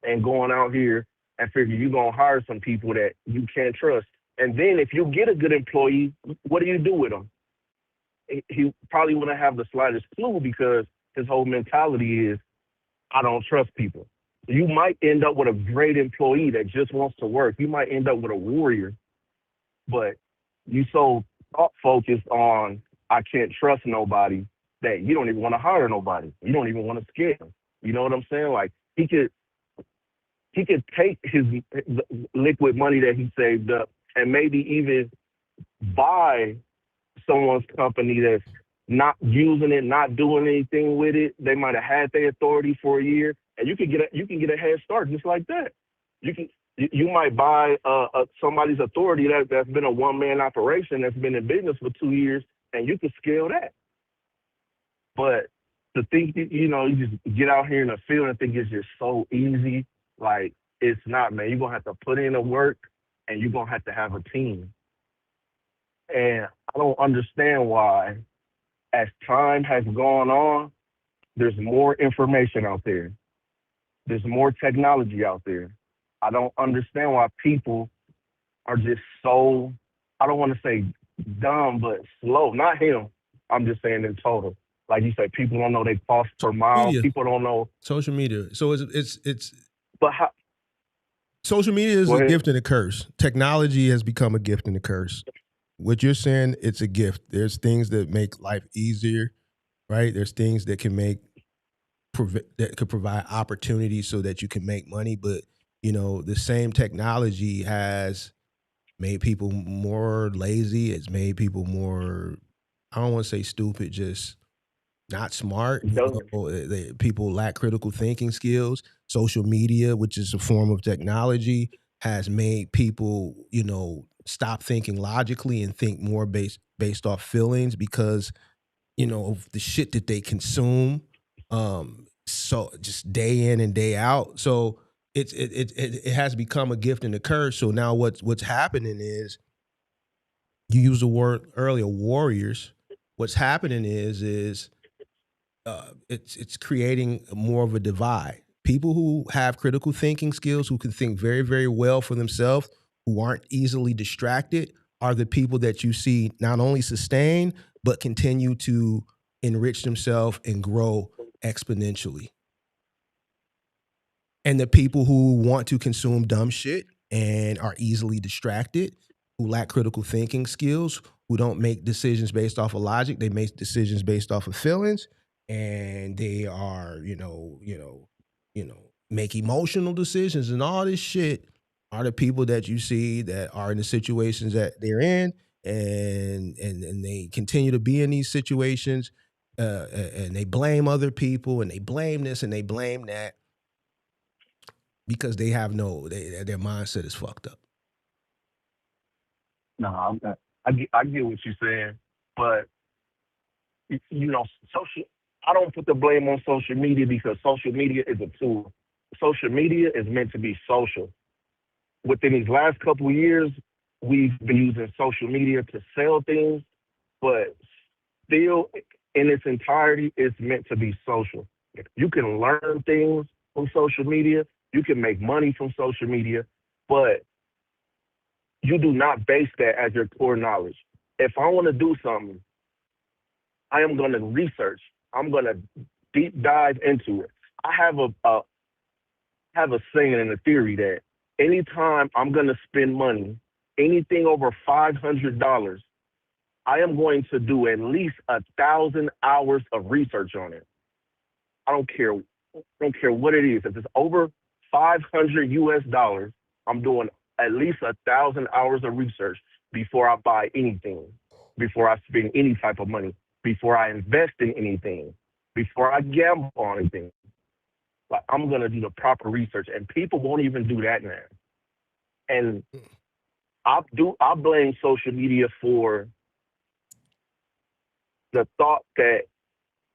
and going out here and figure you're gonna hire some people that you can't trust. And then if you get a good employee, what do you do with them? He probably wouldn't have the slightest clue because his whole mentality is, I don't trust people. You might end up with a great employee that just wants to work. You might end up with a warrior, but you so thought focused on I can't trust nobody that you don't even want to hire nobody. You don't even want to scale. You know what I'm saying? Like he could take his liquid money that he saved up and maybe even buy someone's company that's not using it, not doing anything with it. They might have had their authority for a year, and you can get a head start just like that. You might buy somebody's authority that's been a one-man operation that's been in business for 2 years, and you can scale that. But to think that, you just get out here in the field and think it's just so easy, like it's not, man. You're gonna have to put in the work, and you're gonna have to have a team. And I don't understand why, as time has gone on, there's more information out there. There's more technology out there. I don't understand why people are just so, I don't want to say dumb, but slow. Not him. I'm just saying in total. Like you said, people don't know they cost per mile. Media. People don't know. Social media. So it's But how, social media is Go a ahead. gift and a curse. Technology has become a gift and a curse. What you're saying, it's a gift. There's things that make life easier, right? There's things that can that could provide opportunities so that you can make money. But the same technology has made people more lazy. It's made people more, I don't want to say stupid, just not smart. People lack critical thinking skills. Social media, which is a form of technology, has made people, stop thinking logically and think more based off feelings because, of the shit that they consume. So just day in and day out. So it has become a gift and a curse. So now what's happening is, you used the word earlier, warriors. What's happening is it's creating more of a divide. People who have critical thinking skills, who can think very, very well for themselves, who aren't easily distracted, are the people that you see not only sustain, but continue to enrich themselves and grow exponentially. And the people who want to consume dumb shit and are easily distracted, who lack critical thinking skills, who don't make decisions based off of logic, they make decisions based off of feelings, and they are, make emotional decisions and all this shit, are the people that you see that are in the situations that they're in, and they continue to be in these situations, and they blame other people, and they blame this and they blame that, because they have their mindset is fucked up. No, I get what you're saying, but social. I don't put the blame on social media because social media is a tool. Social media is meant to be social. Within these last couple of years, we've been using social media to sell things, but still, in its entirety, it's meant to be social. You can learn things from social media. You can make money from social media, but you do not base that as your core knowledge. If I want to do something, I am going to research. I'm going to deep dive into it. I have a saying and a theory that anytime I'm going to spend money, anything over $500, I am going to do at least 1,000 hours of research on it. I don't care what it is. If it's over 500 US dollars, I'm doing at least 1,000 hours of research before I buy anything, before I spend any type of money, before I invest in anything, before I gamble on anything. Like, I'm gonna do the proper research, and people won't even do that now. And I blame social media for the thought that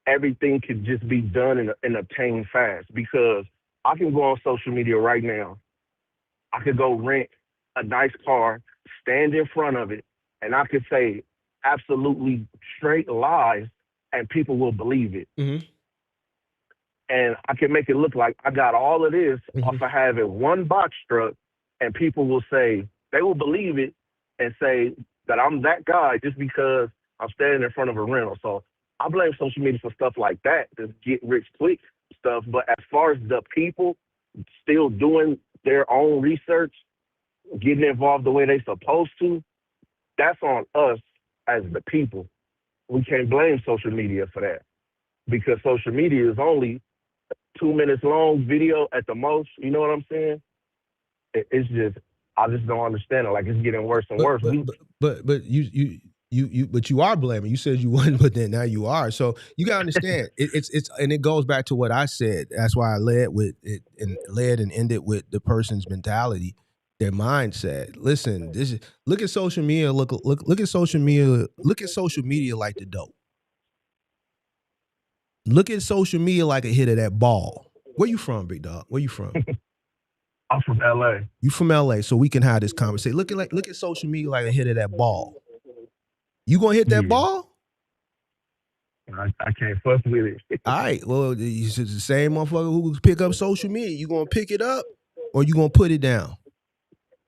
everything could just be done and obtained fast, because I can go on social media right now. I could go rent a nice car, stand in front of it, and I could say absolutely straight lies, and people will believe it. Mm-hmm. And I can make it look like I got all of this off of having one box truck, and people will say, they will believe it and say that I'm that guy just because I'm standing in front of a rental. So I blame social media for stuff like that, this get rich quick stuff. But as far as the people still doing their own research, getting involved the way they supposed to, that's on us as the people. We can't blame social media for that because social media is only 2 minutes long video at the most. You know what I'm saying? It's just I just don't understand it. Like it's getting worse and worse. But you are blaming. You said you wasn't, but then now you are. So you gotta understand. It's and it goes back to what I said. That's why I led with it and led and ended with the person's mentality, their mindset. Listen, look at social media. Look at social media. Look at social media like the dope. Look at social media like a hit of that ball. Where you from, big dog? Where you from? I'm from LA. You from LA, so we can have this conversation. Look at social media like a hit of that ball. You gonna hit that ball? I can't fuss with it. All right. Well, it's the same motherfucker who pick up social media. You gonna pick it up or you gonna put it down?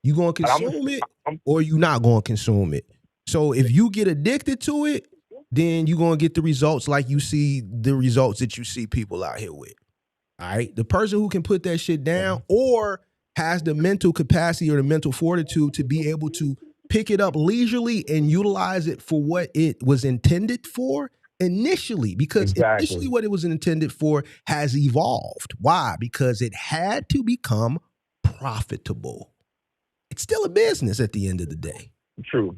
You gonna consume it or you not gonna consume it? So if you get addicted to it, then you're gonna get the results like you see the results that you see people out here with. All right. The person who can put that shit down or has the mental capacity or the mental fortitude to be able to pick it up leisurely and utilize it for what it was intended for initially, because initially what it was intended for has evolved. Why? Because it had to become profitable. It's still a business at the end of the day. True.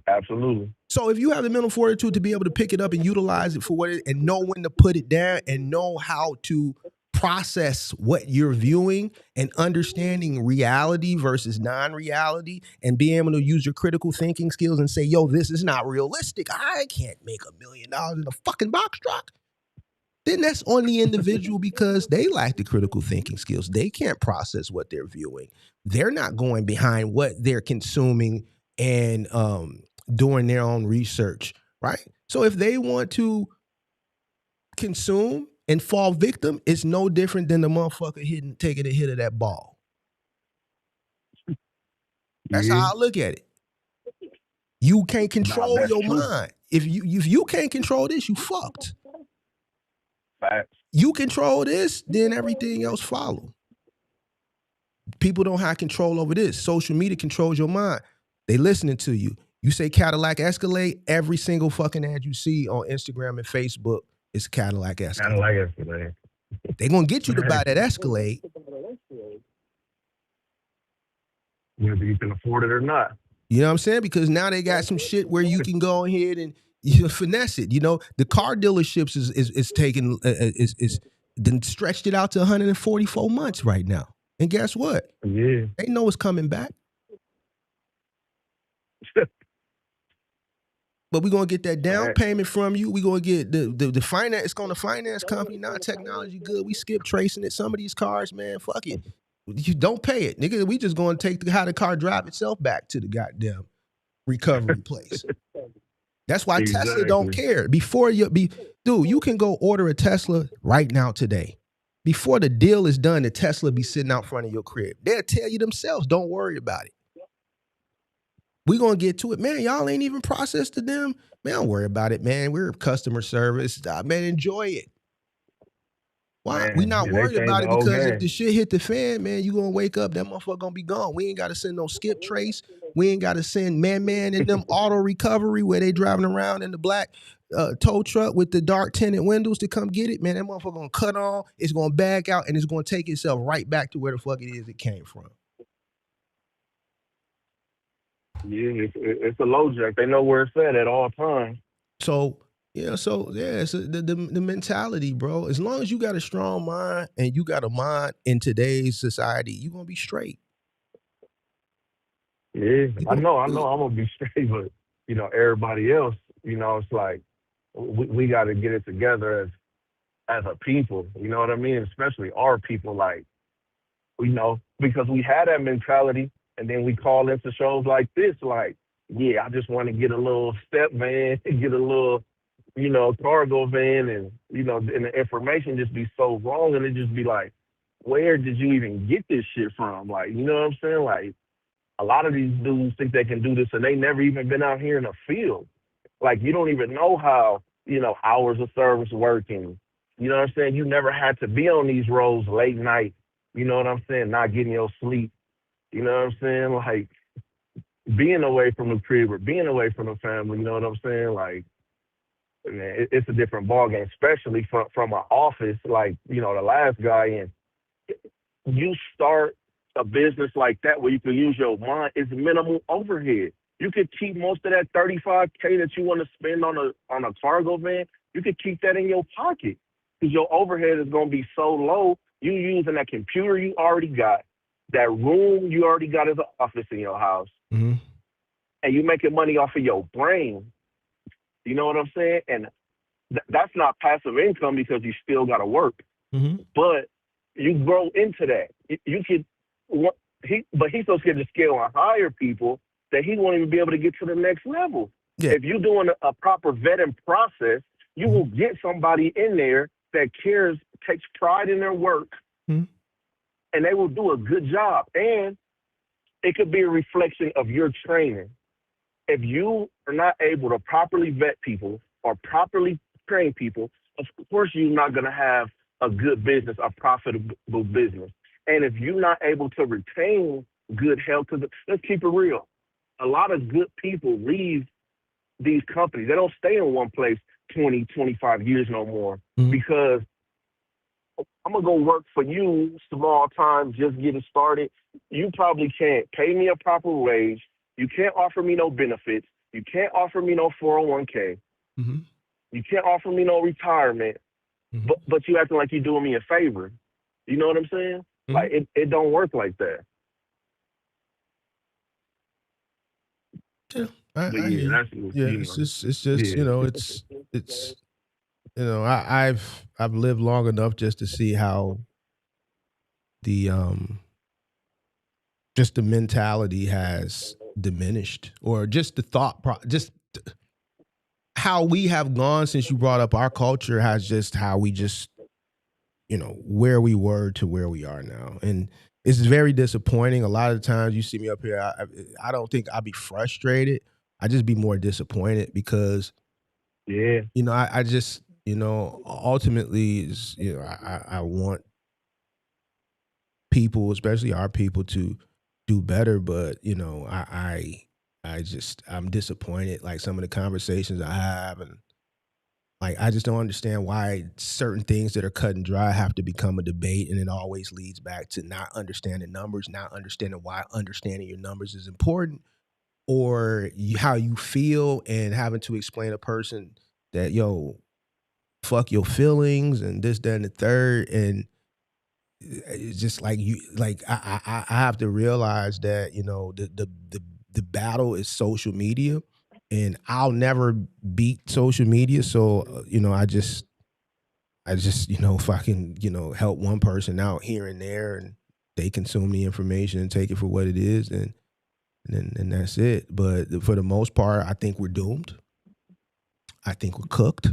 Absolutely. So if you have the mental fortitude to be able to pick it up and utilize it for what it and know when to put it down and know how to process what you're viewing and understanding reality versus non-reality and being able to use your critical thinking skills and say, yo, this is not realistic. I can't make $1 million in a fucking box truck. Then that's on the individual because they lack the critical thinking skills. They can't process what they're viewing. They're not going behind what they're consuming and doing their own research, right? So if they want to consume and fall victim, it's no different than the motherfucker taking a hit of that ball. That's how I look at it. You can't control your mind. If you can't control this, you fucked. Facts. You control this, then everything else follow. People don't have control over this. Social media controls your mind. They listening to you. You say Cadillac Escalade, every single fucking ad you see on Instagram and Facebook is Cadillac Escalade. Cadillac Escalade. They're going to get you to buy that Escalade. Whether you can afford it or not. You know what I'm saying? Because now they got some shit where you can go ahead and you finesse it. You know, the car dealerships is taking then stretched it out to 144 months right now. And guess what? Yeah. They know it's coming back. But we're gonna get that down payment from you. We're gonna get the finance. It's gonna finance company, not technology good. We skip tracing it. Some of these cars, man, fuck it. You don't pay it, nigga. We just gonna take how the car drive itself back to the goddamn recovery place. That's why Tesla don't care. Dude, you can go order a Tesla right now today. Before the deal is done, the Tesla be sitting out front of your crib. They'll tell you themselves, don't worry about it. We're going to get to it. Man, y'all ain't even processed to them. Man, don't worry about it, man. We're customer service. Man, enjoy it. Why? We not worried about it because if the shit hit the fan, man, you going to wake up, that motherfucker going to be gone. We ain't got to send no skip trace. We ain't got to send man in them auto recovery where they driving around in the black tow truck with the dark tinted windows to come get it. Man, that motherfucker going to cut on. It's going to bag out and it's going to take itself right back to where the fuck it is it came from. Yeah, it's a low jack. They know where it's at all times. So it's the mentality, bro. As long as you got a strong mind and you got a mind in today's society, you're gonna be straight. Yeah, I know I'm gonna be straight, but everybody else, it's like we got to get it together as a people. You know what I mean? Especially our people, like because we had that mentality. And then we call into shows like this, like, yeah, I just want to get a little step van, get a little, cargo van, and, and the information just be so wrong. And it just be like, where did you even get this shit from? Like, you know what I'm saying? Like, a lot of these dudes think they can do this and they never even been out here in the field. Like, you don't even know how hours of service working. You know what I'm saying? You never had to be on these roads late night. You know what I'm saying? Not getting your sleep. You know what I'm saying? Like being away from the crib or being away from the family. You know what I'm saying? Like, man, it's a different ballgame, especially from an office like the last guy. And you start a business like that where you can use your mind. It's minimal overhead. You could keep most of that 35K that you want to spend on a cargo van. You could keep that in your pocket because your overhead is going to be so low. You using that computer you already got, that room you already got as an office in your house, and you making money off of your brain. You know what I'm saying? And that's not passive income because you still got to work. But you grow into that. You could, but he's so scared to scale and hire people that he won't even be able to get to the next level. Yeah. If you're doing a proper vetting process, you will get somebody in there that cares, takes pride in their work, and they will do a good job. And it could be a reflection of your training. If you are not able to properly vet people or properly train people, of course you're not going to have a good business, a profitable business. And if you're not able to retain good health, because let's keep it real, a lot of good people leave these companies. They don't stay in one place 20, 25 years no more because I'm going to go work for you small time, just getting started. You probably can't pay me a proper wage. You can't offer me no benefits. You can't offer me no 401k. You can't offer me no retirement. But you acting like you're doing me a favor. You know what I'm saying? Like it don't work like that. Yeah, it's just it's I've lived long enough just to see how the just the mentality has diminished, or just the thought just how we have gone since you brought up our culture has just how we just where we were to where we are now. And it's very disappointing. A lot of the times you see me up here, I don't think I'd be frustrated. I just be more disappointed because, I just, ultimately is, I want people, especially our people, to do better. But, I'm disappointed. Like some of the conversations I have, and like, I just don't understand why certain things that are cut and dry have to become a debate. And it always leads back to not understanding numbers, not understanding why understanding your numbers is important, or how you feel, and having to explain a person that, fuck your feelings and this, that, and the third. And it's just like I have to realize that, the battle is social media. And I'll never beat social media. So, I just, if I can, help one person out here and there, and they consume the information and take it for what it is, and that's it. But for the most part, I think we're doomed. I think we're cooked.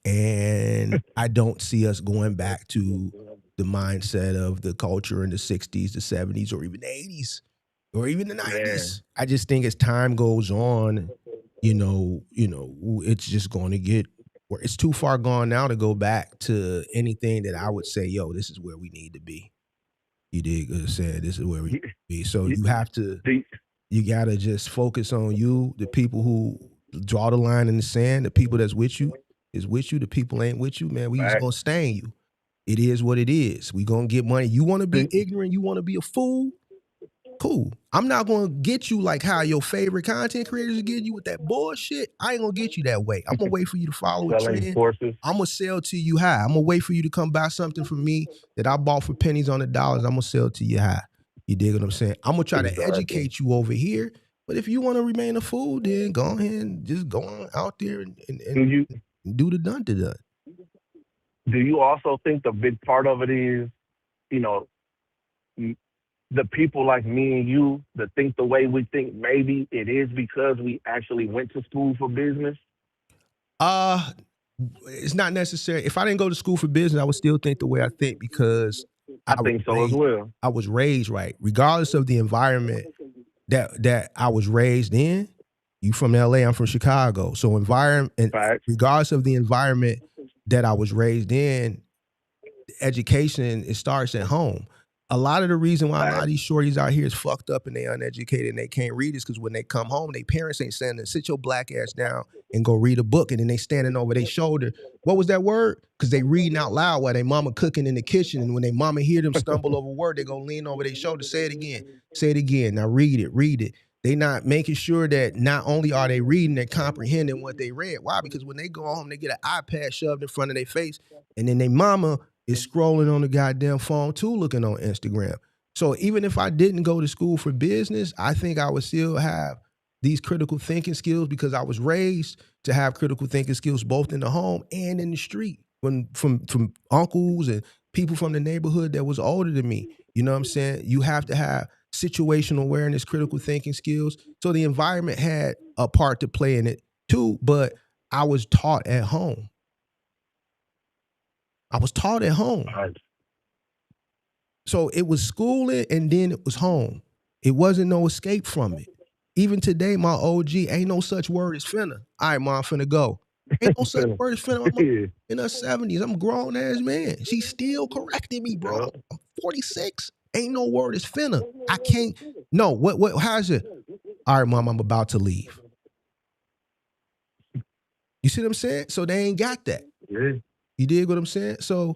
And I don't see us going back to the mindset of the culture in the 60s, the 70s, or even the 80s. Or even the 90s. I just think as time goes on, it's just going to get where it's too far gone now to go back to anything that I would say, this is where we need to be. You dig what I said? This is where we need to be. So you got to just focus on you, the people who draw the line in the sand, the people that's with you is with you, the people ain't with you, man, we just going to stain you. It is what it is. We going to get money. You want to be ignorant? You want to be a fool? Cool. I'm not going to get you like how your favorite content creators are getting you with that bullshit. I ain't going to get you that way. I'm going to wait for you to follow a trend. I'm going to sell to you high. I'm going to wait for you to come buy something from me that I bought for pennies on the dollars. I'm going to sell to you high. You dig what I'm saying? I'm going to try to educate you over here. But if you want to remain a fool, then go ahead and just go on out there and do the done to done. Do you also think the big part of it is, the people like me and you that think the way we think, maybe it is because we actually went to school for business? It's not necessary. If I didn't go to school for business, I would still think the way I think, because I think so as well. I was raised right. Regardless of the environment that I was raised in, You from LA, I'm from Chicago. So environment, Facts. regardless of the environment that I was raised in, education, it starts at home. A lot of the reason why a lot of these shorties out here is fucked up and they uneducated and they can't read is because when they come home, their parents ain't saying to sit your black ass down and go read a book, and then they standing over their shoulder. What was that word? Because they reading out loud while they mama cooking in the kitchen, and when they mama hear them stumble over a word, they gonna lean over their shoulder. Say it again. Say it again. Now read it. Read it. They not making sure that not only are they reading, they're comprehending what they read. Why? Because when they go home, they get an iPad shoved in front of their face, and then their mama is scrolling on the goddamn phone too, looking on Instagram. So even if I didn't go to school for business, I think I would still have these critical thinking skills because I was raised to have critical thinking skills both in the home and in the street. When from uncles and people from the neighborhood that was older than me. You know what I'm saying? You have to have situational awareness, critical thinking skills. So the environment had a part to play in it too, but I was taught at home. I was taught at home. Right. So it was schooling and then it was home. It wasn't no escape from it. Even today, my OG, ain't no such word as finna. All right, mom, finna go. Ain't no such word as finna. My mom in her 70s. I'm a grown ass man. She still correcting me, bro. I'm 46. Ain't no word as finna. I can't. No, how's it? All right, mom, I'm about to leave. You see what I'm saying? So they ain't got that. Yeah. You dig what I'm saying? So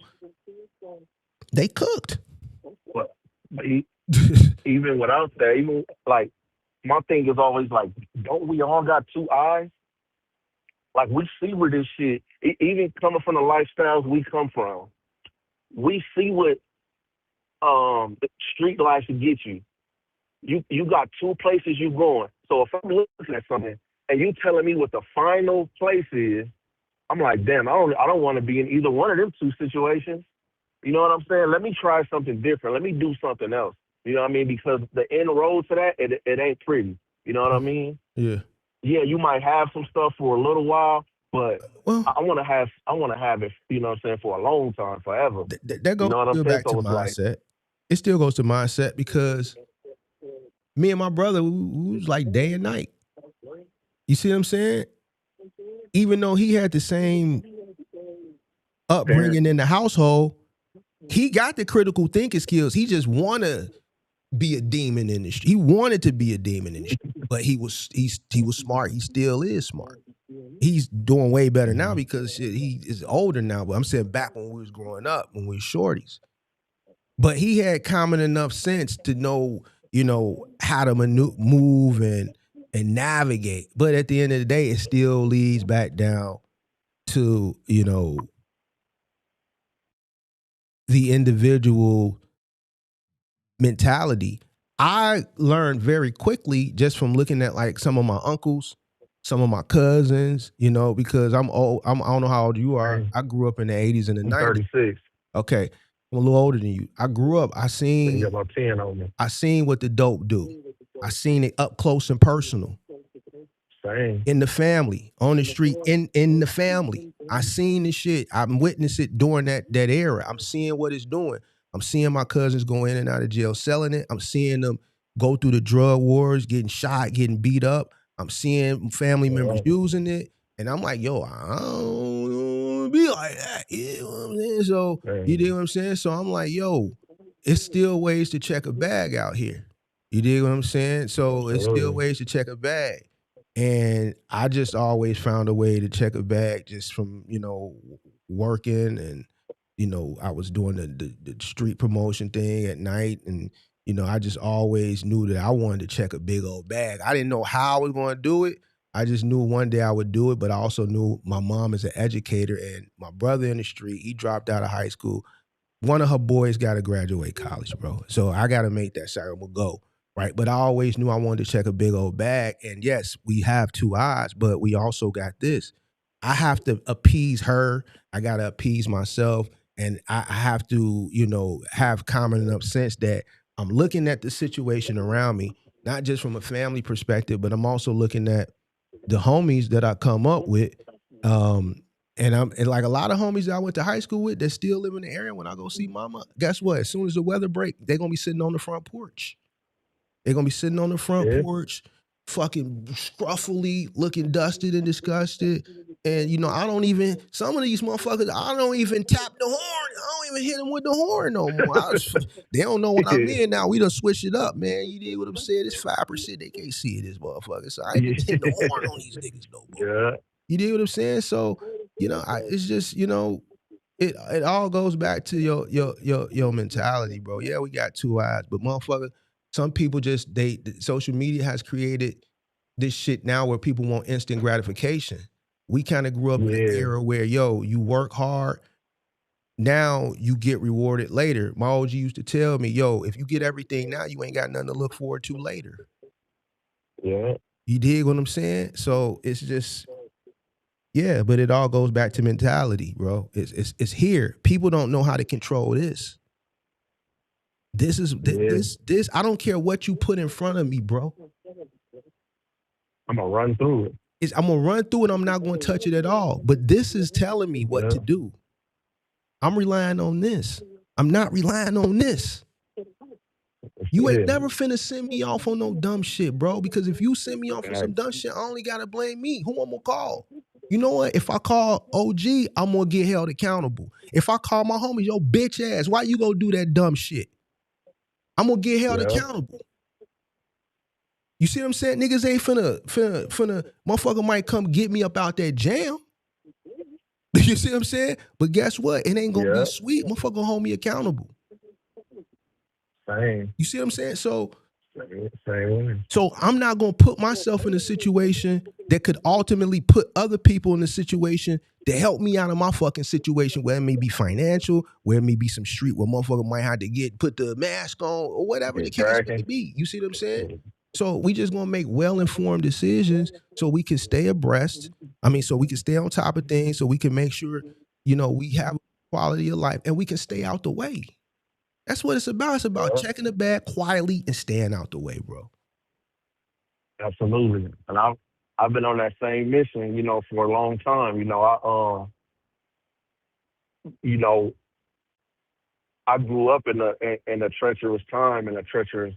they cooked. But even without that, even like my thing is always like, don't we all got two eyes? Like we see where this shit, even coming from the lifestyles we come from, we see what the street life can get you. You got two places you going. So if I'm looking at something and you telling me what the final place is, I'm like, damn, I don't want to be in either one of them two situations. You know what I'm saying? Let me try something different. Let me do something else. You know what I mean? Because the end road to that, it ain't pretty. You know what I mean? Yeah. Yeah, you might have some stuff for a little while, but Well, I want to have it, you know what I'm saying, for a long time, forever. That goes You know what I'm still saying? back to So it's like, mindset. It still goes to mindset because me and my brother, we was like day and night. You see what I'm saying? Even though he had the same upbringing in the household, he got the critical thinking skills. He just want to be a demon in the street. He wanted to be a demon in the street, but he was smart. He still is smart. He's doing way better now because shit, he is older now. But I'm saying back when we was growing up, when we were shorties. But he had common enough sense to know, you know, how to move and navigate. But at the end of the day, it still leads back down to, you know, the individual mentality. I learned very quickly just from looking at like some of my uncles, some of my cousins, you know, because I'm old. I don't know how old you are. I grew up in the 80s and the I'm 90s. 36. Okay. I'm a little older than you. I grew up, I You seen got about 10 on me. what the dope do. I seen it up close and personal. Same. In the family, on the street, in the family. I seen this shit. I'm witnessing it during that era. I'm seeing what it's doing. I'm seeing my cousins go in and out of jail selling it. I'm seeing them go through the drug wars, getting shot, getting beat up. I'm seeing family members using it. And I'm like, yo, I don't want to be like that. You know what I'm saying? So, you dig what I'm saying? So I'm like, yo, it's still ways to check a bag out here. You dig what I'm saying? So it's still ways to check a bag. And I just always found a way to check a bag just from, you know, working and, you know, I was doing the street promotion thing at night. And, you know, I just always knew that I wanted to check a big old bag. I didn't know how I was going to do it. I just knew one day I would do it, but I also knew my mom is an educator and my brother in the street, he dropped out of high school. One of her boys got to graduate college, bro. So I got to make that ceremony go. Right. But I always knew I wanted to check a big old bag. And yes, we have two eyes, but we also got this. I have to appease her. I got to appease myself. And I have to, you know, have common enough sense that I'm looking at the situation around me, not just from a family perspective, but I'm also looking at the homies that I come up with. And like a lot of homies that I went to high school with that still live in the area. When I go see mama, guess what? As soon as the weather break, they're going to be sitting on the front porch. They're going to be sitting on the front porch, fucking scruffily looking dusted and disgusted. And I don't even, some of these motherfuckers, I don't even tap the horn. I don't even hit them with the horn no more. They don't know what I'm in now. We done switched it up, man. You did what I'm saying? It's 5%. They can't see it, this motherfucker. So I ain't even hitting the horn on these niggas no more. Yeah. You did what I'm saying? So, it's just, it all goes back to your mentality, bro. Yeah, we got two eyes, but motherfucker, some people just social media has created this shit now where people want instant gratification. We kind of grew up in an era where you work hard, now you get rewarded later. My OG used to tell me, if you get everything now, you ain't got nothing to look forward to later. Yeah. You dig what I'm saying? So it's just. Yeah, but it all goes back to mentality, bro. It's here. People don't know how to control this. This. I don't care what you put in front of me, bro. I'm gonna run through it. I'm gonna run through it. I'm not gonna touch it at all. But this is telling me what to do. I'm relying on this. I'm not relying on this. You ain't never finna send me off on no dumb shit, bro. Because if you send me off on some dumb shit, I only gotta blame me. Who I'm gonna call? You know what? If I call OG, I'm gonna get held accountable. If I call my homies, yo, bitch ass, why you gonna do that dumb shit? I'm gonna get held accountable. You see what I'm saying? Niggas ain't finna, motherfucker might come get me up out that jam. You see what I'm saying? But guess what? It ain't gonna be sweet. Motherfucker gonna hold me accountable. Same. You see what I'm saying? So Same. So I'm not gonna put myself in a situation that could ultimately put other people in a situation to help me out of my fucking situation, where it may be financial, where it may be some street where motherfucker might have to put the mask on or whatever the case may be. You see what I'm saying? So we just gonna make well-informed decisions so we can stay abreast. So we can stay on top of things, so we can make sure, we have quality of life and we can stay out the way. That's what it's about. It's about checking the bag quietly and staying out the way, bro. Absolutely. And I've been on that same mission, for a long time. I grew up in a treacherous time, in a treacherous,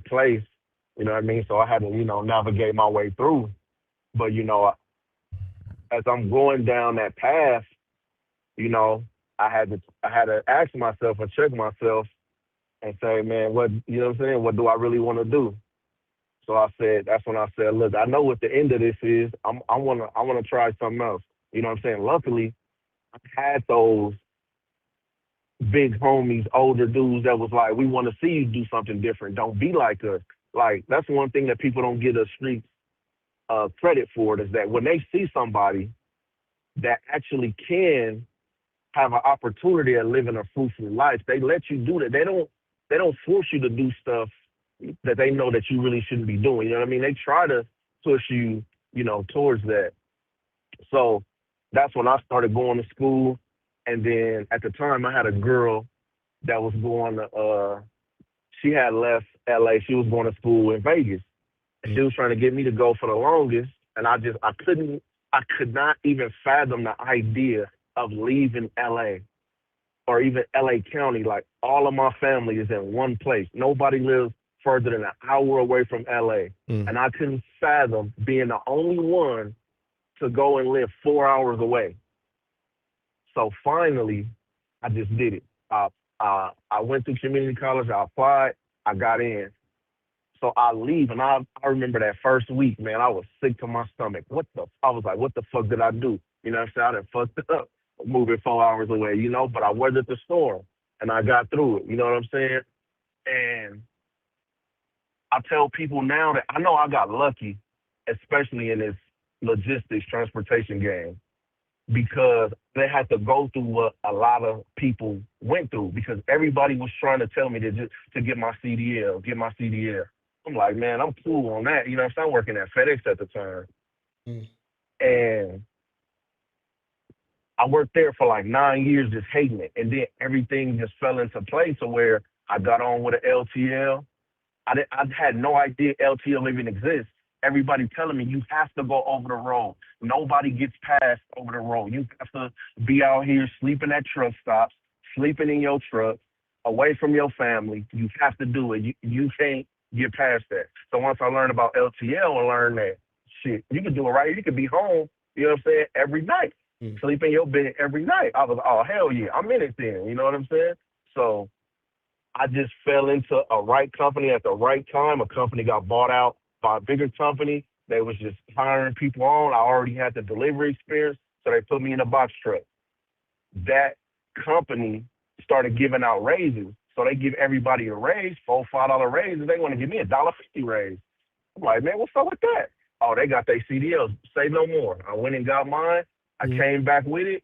place. You know what I mean? So I had to, navigate my way through. But, as I'm going down that path, I had to ask myself and check myself and say, man, what I'm saying? What do I really want to do? So that's when I said, look, I know what the end of this is. I want to try something else. You know what I'm saying? Luckily, I had those big homies, older dudes that was like, we want to see you do something different. Don't be like us. Like, that's one thing that people don't give the streets credit for, is that when they see somebody that actually can have an opportunity at living a fruitful life, they let you do that. They don't force you to do stuff that they know that you really shouldn't be doing. You know what I mean? They try to push you, towards that. So that's when I started going to school. And then at the time I had a girl that was going to, she had left LA. She was going to school in Vegas. And she was trying to get me to go for the longest. And I could not even fathom the idea of leaving LA or even LA County. Like, all of my family is in one place. Nobody lives further than an hour away from LA. And I couldn't fathom being the only one to go and live 4 hours away. So finally, I just did it. I went through community college. I applied. I got in. So I leave, and I remember that first week, man, I was sick to my stomach. I was like, what the fuck did I do? You know what I'm saying? I done fucked it up moving 4 hours away, but I weathered the storm, and I got through it. You know what I'm saying? And I tell people now that I know I got lucky, especially in this logistics transportation game, because they had to go through what a lot of people went through, because everybody was trying to tell me to get my CDL. I'm like, man, I'm cool on that. You know what I'm saying? I'm working at FedEx at the time. And I worked there for like 9 years just hating it. And then everything just fell into place to where I got on with an LTL. I had no idea LTL even exists. Everybody telling me you have to go over the road. Nobody gets past over the road. You have to be out here sleeping at truck stops, sleeping in your truck, away from your family. You have to do it. You can't get past that. So once I learned about LTL and learned that shit, you can do it right. You could be home, you know what I'm saying, every night. Sleep in your bed every night. I was, oh hell yeah, I'm in it then. You know what I'm saying? So I just fell into a right company at the right time. A company got bought out by a bigger company. They was just hiring people on. I already had the delivery experience, so they put me in a box truck. That company started giving out raises. So they give everybody a raise, $4, $5 raises. They want to give me $1.50 raise. I'm like, man, what's up with that? Oh, they got their CDLs. Say no more. I went and got mine. I came back with it.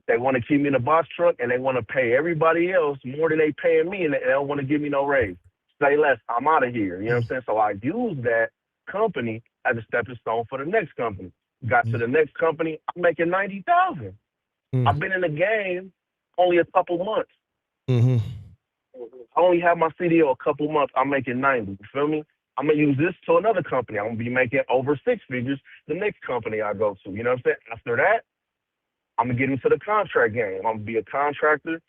They want to keep me in the box truck, and they want to pay everybody else more than they paying me, and they don't want to give me no raise. Say less. I'm out of here. You know what I'm saying? So I used that company as a stepping stone for the next company. Got to the next company. I'm making 90,000. I've been in the game only a couple months. I only have my CDL a couple months. I'm making 90. You feel me? I'm going to use this to another company. I'm going to be making over 6 figures the next company I go to. You know what I'm saying? After that, I'm going to get into the contract game. I'm going to be a contractor,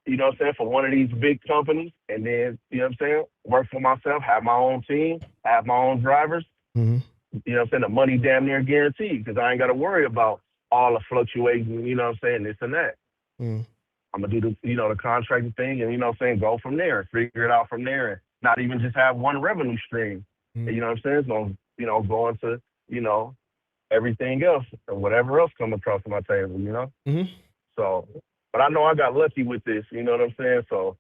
you know what I'm saying, for one of these big companies. And then, you know what I'm saying, work for myself, have my own team, have my own drivers. You know what I'm saying? The money damn near guaranteed because I ain't got to worry about all the fluctuating, you know what I'm saying, this and that. I'm going to do the, you know, the contracting thing and, you know what I'm saying, go from there and figure it out from there and not even just have one revenue stream. You know what I'm saying? It's going to, you know, go into, you know, everything else or whatever else come across my table, you know? So, but I know I got lucky with this, you know what I'm saying? So,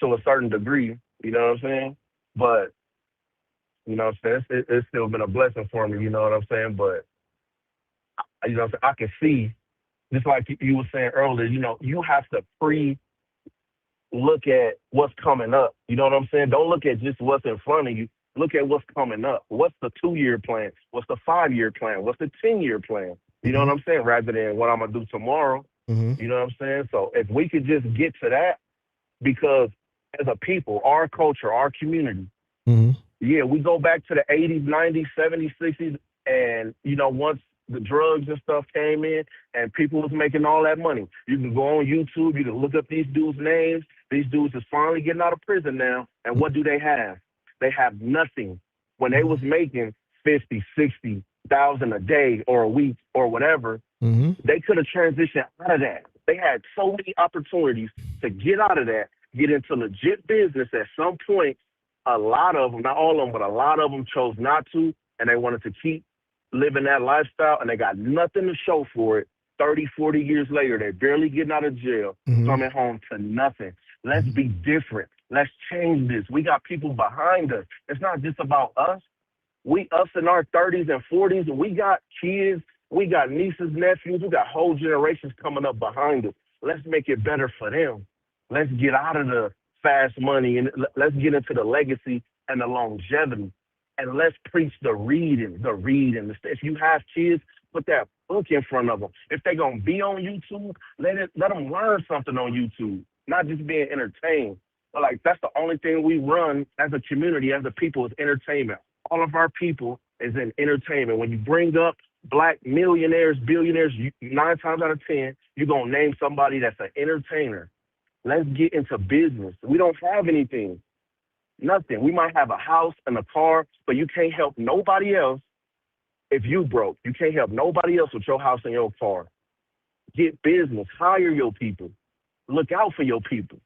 to a certain degree, you know what I'm saying? But, you know what I'm saying? It's still been a blessing for me, you know what I'm saying? But, you know what I'm saying? I can see, just like you were saying earlier, you know, you have to look at what's coming up. You know what I'm saying? Don't look at just what's in front of you. Look at what's coming up. What's the 2-year plan? What's the 5-year plan? What's the 10-year plan? You know what I'm saying? Rather than what I'm going to do tomorrow. You know what I'm saying? So if we could just get to that, because as a people, our culture, our community, yeah, we go back to the 80s, 90s, 70s, 60s, and, you know, once the drugs and stuff came in and people was making all that money. You can go on YouTube, you can look up these dudes' names. These dudes is finally getting out of prison now, and what do they have? They have nothing. When they was making 50, 60,000 a day or a week or whatever, they could have transitioned out of that. They had so many opportunities to get out of that, get into legit business at some point. A lot of them, not all of them, but a lot of them chose not to, and they wanted to keep living that lifestyle, and they got nothing to show for it. 30, 40 years later, they're barely getting out of jail, coming home to nothing. Let's be different. Let's change this. We got people behind us. It's not just about us. Us in our 30s and 40s, we got kids, we got nieces, nephews, we got whole generations coming up behind us. Let's make it better for them. Let's get out of the fast money and let's get into the legacy and the longevity. And let's preach the reading. If you have kids, put that book in front of them. If they're going to be on YouTube, let them learn something on YouTube, not just being entertained. But like, that's the only thing we run as a community, as a people, is entertainment. All of our people is in entertainment. When you bring up black millionaires, billionaires, 9 times out of 10, you're going to name somebody that's an entertainer. Let's get into business. We don't have anything. Nothing. We might have a house and a car, but you can't help nobody else if you broke. You can't help nobody else with your house and your car. Get business. Hire your people. Look out for your people.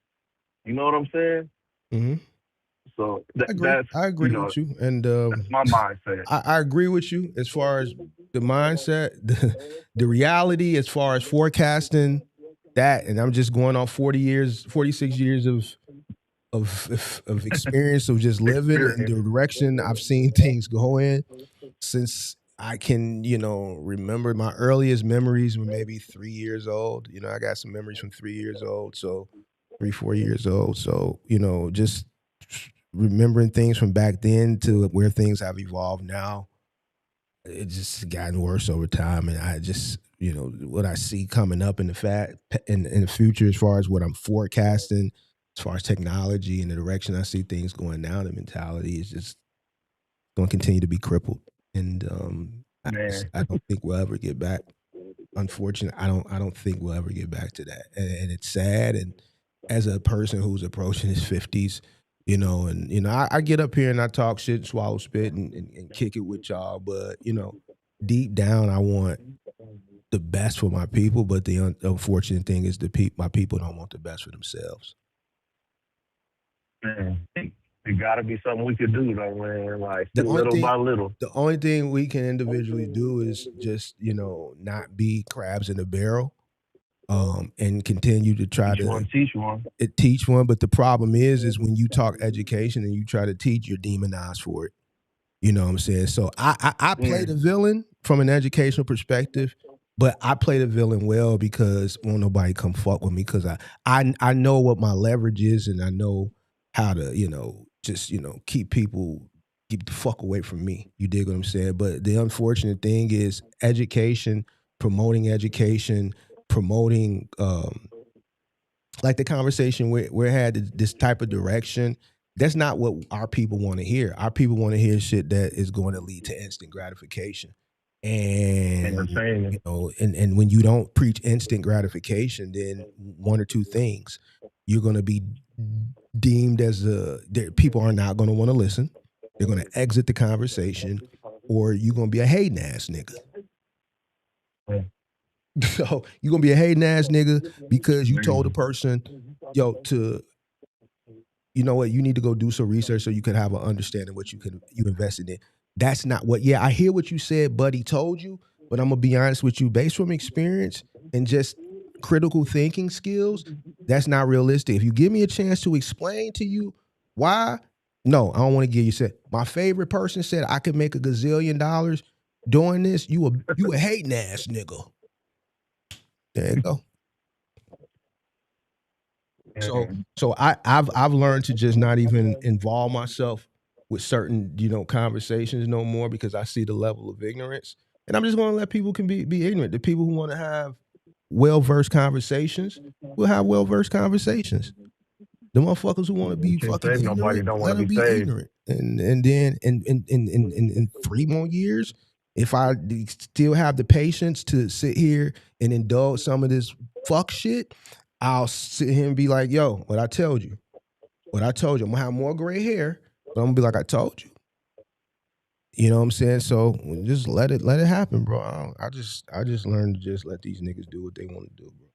You know what I'm saying? So I agree you know, with you, and that's my mindset. I agree with you as far as the mindset, the reality as far as forecasting that, and I'm just going on 46 years of experience of just living in the direction I've seen things go in since I can, you know, remember. My earliest memories were maybe 3 years old. You know, I got some memories from 3 years old, so 3-4 years old. So, you know, just remembering things from back then to where things have evolved now, it's just gotten worse over time. And I just, you know, what I see coming up in the future, as far as what I'm forecasting, as far as technology and the direction I see things going now, the mentality is just going to continue to be crippled. And I don't think we'll ever get back. Unfortunately, I don't think we'll ever get back to that. And it's sad. And as a person who's approaching his 50s, you know, and I get up here and I talk shit, swallow spit, and kick it with y'all, but deep down, I want the best for my people, but the unfortunate thing is my people don't want the best for themselves. Man, it got to be something we could do though, man. Like The only little thing by little. the only thing we can individually do is just not be crabs in a barrel, and continue to try to Teach one. teach one. But the problem is when you talk education and you try to teach, you're demonized for it. You know what I'm saying? So I play the villain from an educational perspective, but I play the villain well because won't nobody come fuck with me because I know what my leverage is and I know how to just keep the fuck away from me. You dig what I'm saying? But the unfortunate thing is promoting, like the conversation we had this type of direction. That's not what our people want to hear. Our people want to hear shit that is going to lead to instant gratification. And Entertaining. and when you don't preach instant gratification, then one or two things. You're going to be deemed as people are not going to want to listen. They're going to exit the conversation, or you're going to be a hating ass nigga. So you're going to be a hating ass nigga because you told a person, yo, you know what, you need to go do some research so you can have an understanding what you invested in. That's not what, I hear what you said, buddy told you, but I'm going to be honest with you, based from experience and just critical thinking skills, that's not realistic. If you give me a chance to explain to you why, no, I don't want to give you said. My favorite person said I could make $1 gazillion doing this. You a hating ass nigga. There you go. So I've learned to just not even involve myself with certain conversations no more because I see the level of ignorance, and I'm just going to let people be ignorant. The people who want to have well-versed conversations will have well-versed conversations. The motherfuckers who want to be fucking ignorant, let them be ignorant. And then in 3 more years, if I still have the patience to sit here and indulge some of this fuck shit, I'll sit here and be like, yo, what I told you. I'm gonna have more gray hair, but I'm gonna be like, I told you. You know what I'm saying? So just let it happen, bro. I just learned to just let these niggas do what they want to do, bro.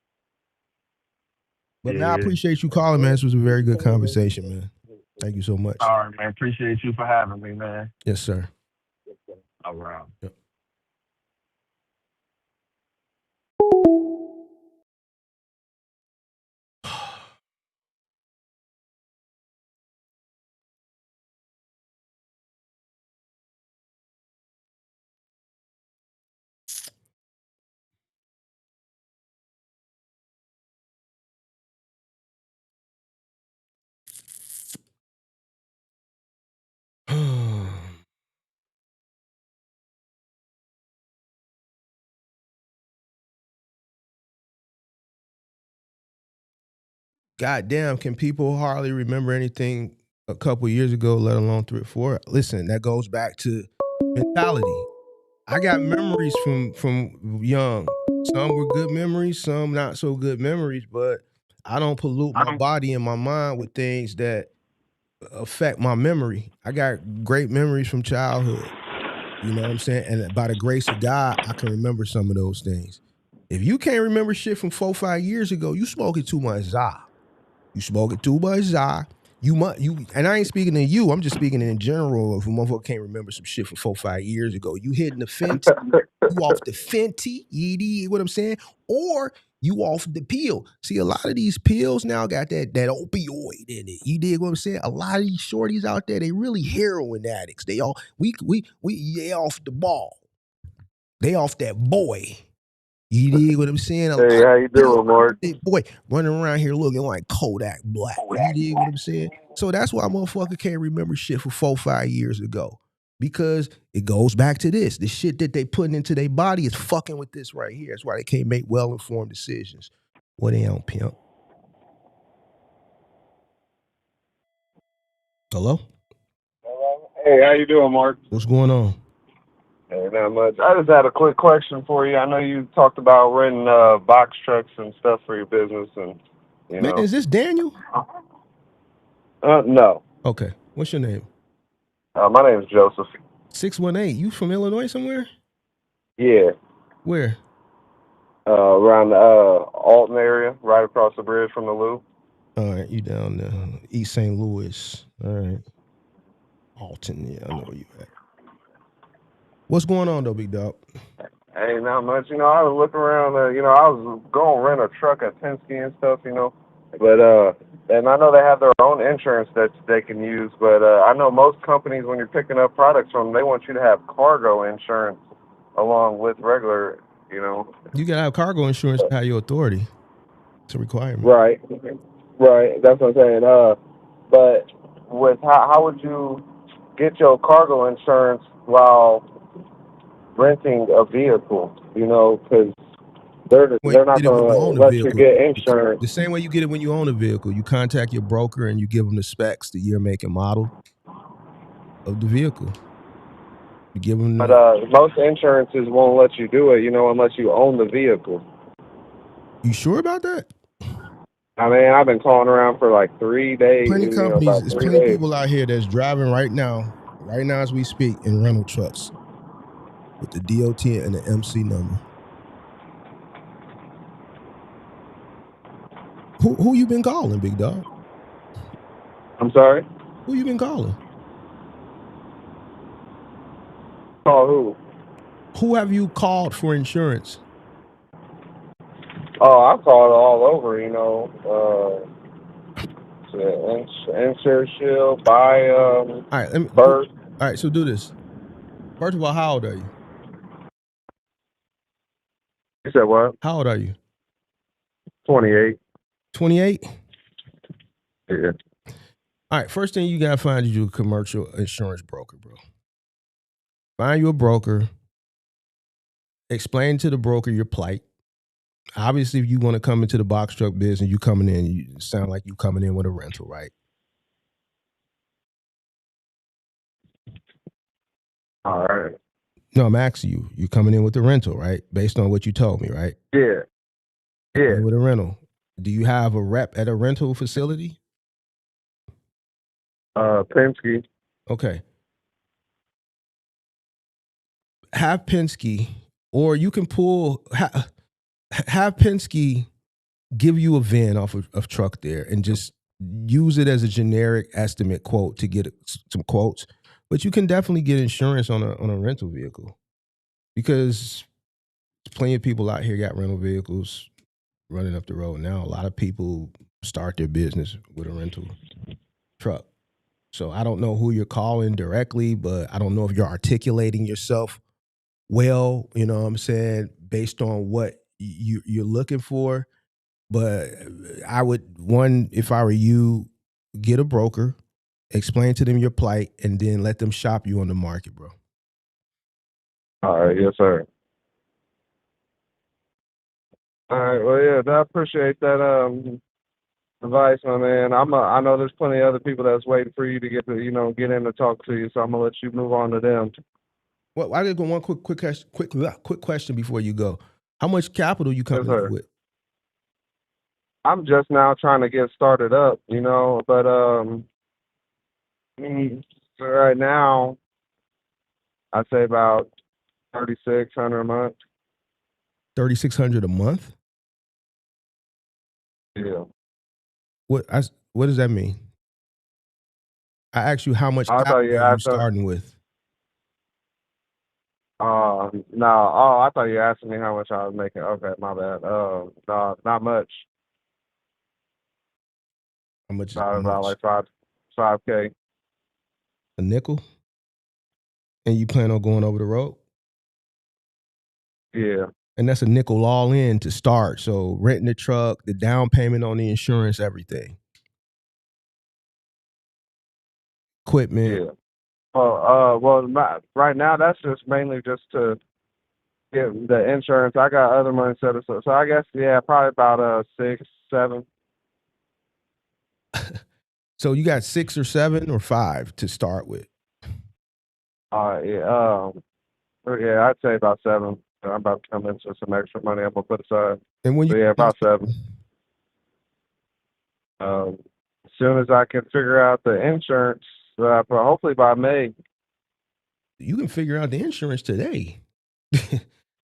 But man, I appreciate you calling, man. This was a very good conversation, man. Thank you so much. All right, man. Appreciate you for having me, man. Yes, sir. All right. Yep. Goddamn, can people hardly remember anything a couple years ago, let alone 3 or 4? Listen, that goes back to mentality. I got memories from young. Some were good memories, some not so good memories, but I don't pollute my body and my mind with things that affect my memory. I got great memories from childhood. You know what I'm saying? And by the grace of God, I can remember some of those things. If you can't remember shit from 4 or 5 years ago, you smoking too much za. You smoking too much za. And I ain't speaking to you. I'm just speaking in general. If a motherfucker can't remember some shit from 4 or 5 years ago, you hitting the Fenty, you off the Fenty, you dig what I'm saying? Or you off the pill. See, a lot of these pills now got that opioid in it. You dig what I'm saying? A lot of these shorties out there, they really heroin addicts. They all they off the ball. They off that boy. You dig what I'm saying? Hey, how you doing, Mark? Boy, running around here looking like Kodak Black. You dig what I'm saying? So that's why motherfucker can't remember shit from 4 or 5 years ago. Because it goes back to this. The shit that they putting into their body is fucking with this right here. That's why they can't make well-informed decisions. What they on, pimp? Hello? Hey, how you doing, Mark? What's going on? Hey, not much. I just had a quick question for you. I know you talked about renting box trucks and stuff for your business, and Man, is this Daniel? No. Okay. What's your name? My name is Joseph. 618. You from Illinois somewhere? Yeah, Where? around the Alton area, right across the bridge from the Loop. All right, you down there, East St. Louis. All right. Alton, yeah, I know where you at. What's going on though, big dog? Hey, not much. I was looking around. I was going to rent a truck at Penske and stuff. But and I know they have their own insurance that they can use. But I know most companies, when you're picking up products from them, they want you to have cargo insurance along with regular. You gotta have cargo insurance to have your authority. It's a requirement. Right. Right. That's what I'm saying. But with how would you get your cargo insurance while renting a vehicle? Because they're not Get it when you going own to a let you vehicle. get insurance. The same way you get it when you own a vehicle. You contact your broker and you give them the specs, the year, make, and model of the vehicle. You give them But the. most insurances won't let you do it, unless you own the vehicle. You sure about that? I mean, I've been calling around for like 3 days. Plenty companies. About There's 3 plenty of days. people out here that's driving right now as we speak, in rental trucks with the DOT and the MC number. Who you been calling, big dog? I'm sorry? Who you been calling? Call who? Who have you called for insurance? Oh, I called all over, Insure Shield, buy, All right, Bird. All right, so do this. First of all, how old are you? You said what? How old are you? 28. 28? Yeah. All right, first thing you gotta find is you a commercial insurance broker, bro. Find you a broker. Explain to the broker your plight. Obviously, if you want to come into the box truck business, you coming in, you sound like you coming in with a rental, right? All right. No, I'm asking you. You coming in with a rental, right? Based on what you told me, right? Yeah. Yeah. With a rental. Do you have a rep at a rental facility? Penske. Okay. Have Penske, or you can have Penske give you a VIN off of truck there and just use it as a generic estimate quote to get some quotes. But you can definitely get insurance on a rental vehicle, because plenty of people out here got rental vehicles running up the road now. A lot of people start their business with a rental truck. So I don't know who you're calling directly, but I don't know if you're articulating yourself well, you know what I'm saying, based on what you're looking for. But I would, if I were you, get a broker, explain to them your plight, and then let them shop you on the market, bro. All right. Yes, sir. All right. Well, yeah, I appreciate that advice, my man. I know there's plenty of other people that's waiting for you to get in to talk to you, so I'm gonna let you move on to them. Well, I just got one quick question before you go. How much capital you coming in with? I'm just now trying to get started up, but right now I'd say about $3,600 a month. $3,600 a month? Yeah. What does that mean? I asked you how much capital you starting with. No. Oh, I thought you were asking me how much I was making. Okay, my bad. No, not much. How much? About like $5K. A nickel? And you plan on going over the road? Yeah. And that's a nickel all in to start. So renting the truck, the down payment on the insurance, everything. Equipment. Yeah. Right now that's just mainly just to get the insurance. I got other money set aside, so I guess probably about 6, 7. So you got 6 or 7 or 5 to start with. Yeah, I'd say about 7. I'm about to come into some extra money I'm gonna put aside. And when about 7. soon as I can figure out the insurance, but hopefully by May. You can figure out the insurance today.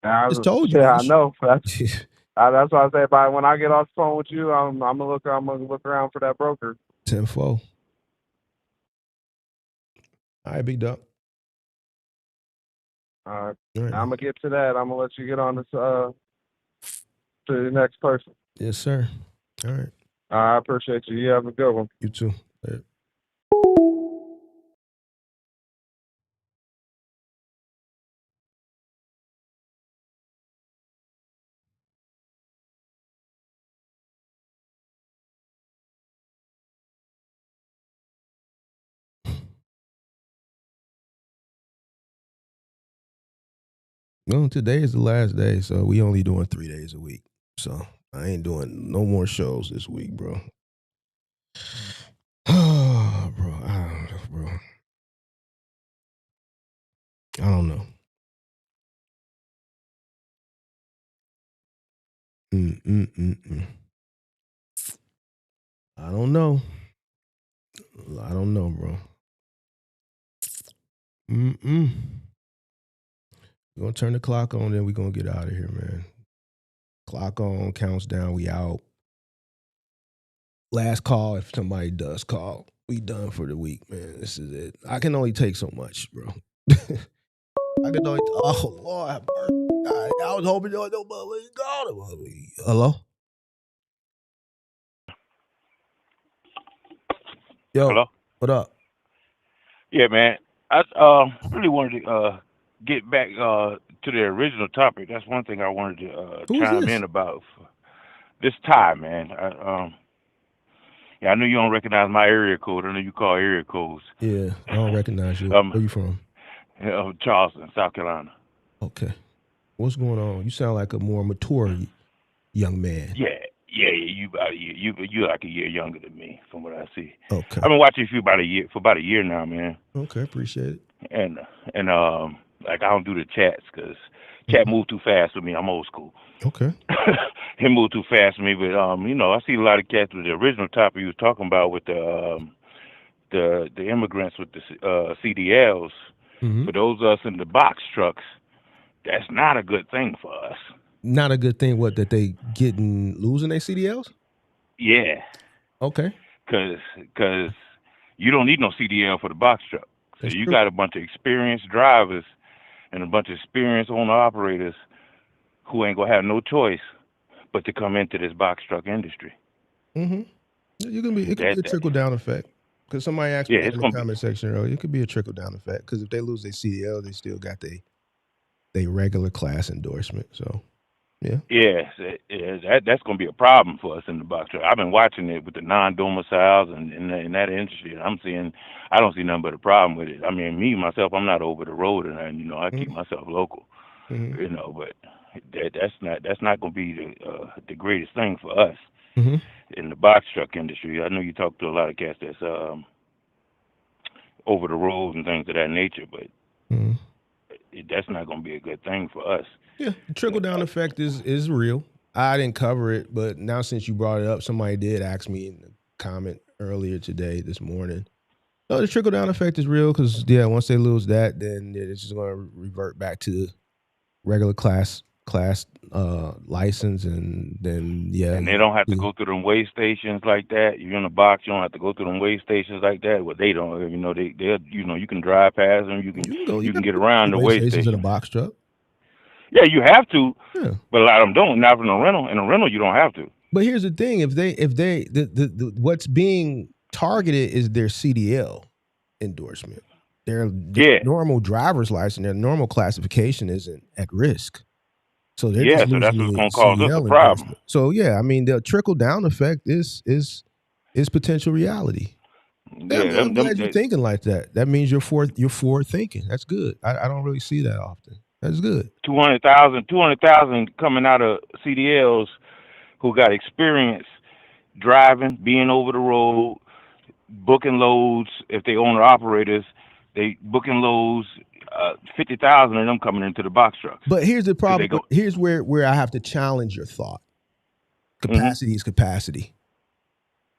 I Just told you. yeah, man. I know. That's why I say by when I get off the phone with you, I'm gonna look around for that broker. 10-4. All right, big dog. All right. All right. I'm gonna get to that. I'm gonna let you get on this to the next person. Yes, sir. All right. I appreciate you. You have a good one. You too. Later. No, today is the last day, so we only doing 3 days a week. So I ain't doing no more shows this week, bro. Oh, bro, I don't know, bro. I don't know. I don't know. I don't know, bro. We're gonna turn the clock on, then we're gonna get out of here, man. Clock on, counts down, we out. Last call, if somebody does call, we done for the week, man. This is it. I can only take so much, bro. I can only, oh, Lord, have mercy. I was hoping nobody called him. Hello? Yo, Hello? what up? Yeah, man. I really wanted to get back to the original topic. That's one thing I wanted to Who's chime this? in about. This time, man. I know you don't recognize my area code. I know you call area codes. Yeah, I don't recognize you. Where you from? Charleston, South Carolina. Okay. What's going on? You sound like a more mature young man. Yeah. You about a year. You like a year younger than me, from what I see. Okay. I've been watching you for about a year now, man. Okay, appreciate it. And like I don't do the chats because chat move too fast for me. I'm old school. Okay. He moved too fast for me, but I see a lot of cats with the original topic you was talking about with the immigrants with the CDLs. Mm-hmm. For those of us in the box trucks, that's not a good thing for us. Not a good thing. What, that they losing their CDLs? Yeah. Okay. Because you don't need no CDL for the box truck. So That's you true. got a bunch of experienced drivers and a bunch of experienced owner operators who ain't gonna have no choice but to come into this box truck industry. Mm-hmm. It can be a trickle down effect. Because somebody asked me in the comment section earlier, it could be a trickle down effect. Because if they lose their CDL, they still got their regular class endorsement. So, yeah. Yes, that's going to be a problem for us in the box truck. I've been watching it with the non-domiciles and in that industry. I don't see nothing but a problem with it. I mean, me myself, I'm not over the road, and I keep myself local. Mm-hmm. But that's not going to be the greatest thing for us in the box truck industry. I know you talk to a lot of cats that's over the road and things of that nature, but that's not going to be a good thing for us. Yeah, the trickle down effect is real. I didn't cover it, but now since you brought it up, somebody did ask me in the comment earlier this morning. No, the trickle down effect is real because once they lose that, then it's just going to revert back to the regular class license, and then and they don't have to go through them weigh stations like that. You're in a box, you don't have to go through them weigh stations like that. Well, they don't. You can drive past them. You can get around the weigh stations in a box truck. Yeah, you have to. Yeah. But a lot of them don't. Not in a rental. In a rental, you don't have to. But here's the thing: if what's being targeted is their CDL endorsement. Their normal driver's license, their normal classification isn't at risk. So they're just so that's losing what's the going to cause us CDL a problem. So I mean, the trickle down effect is potential reality. Yeah, I'm glad you're thinking like that. That means you're forward thinking. That's good. I don't really see that often. That's good. 200,000 coming out of CDLs who got experience driving, being over the road, booking loads. If they owner operators, they booking loads. 50,000 of them coming into the box trucks. But here's the problem. Here's where I have to challenge your thought. Capacity is capacity.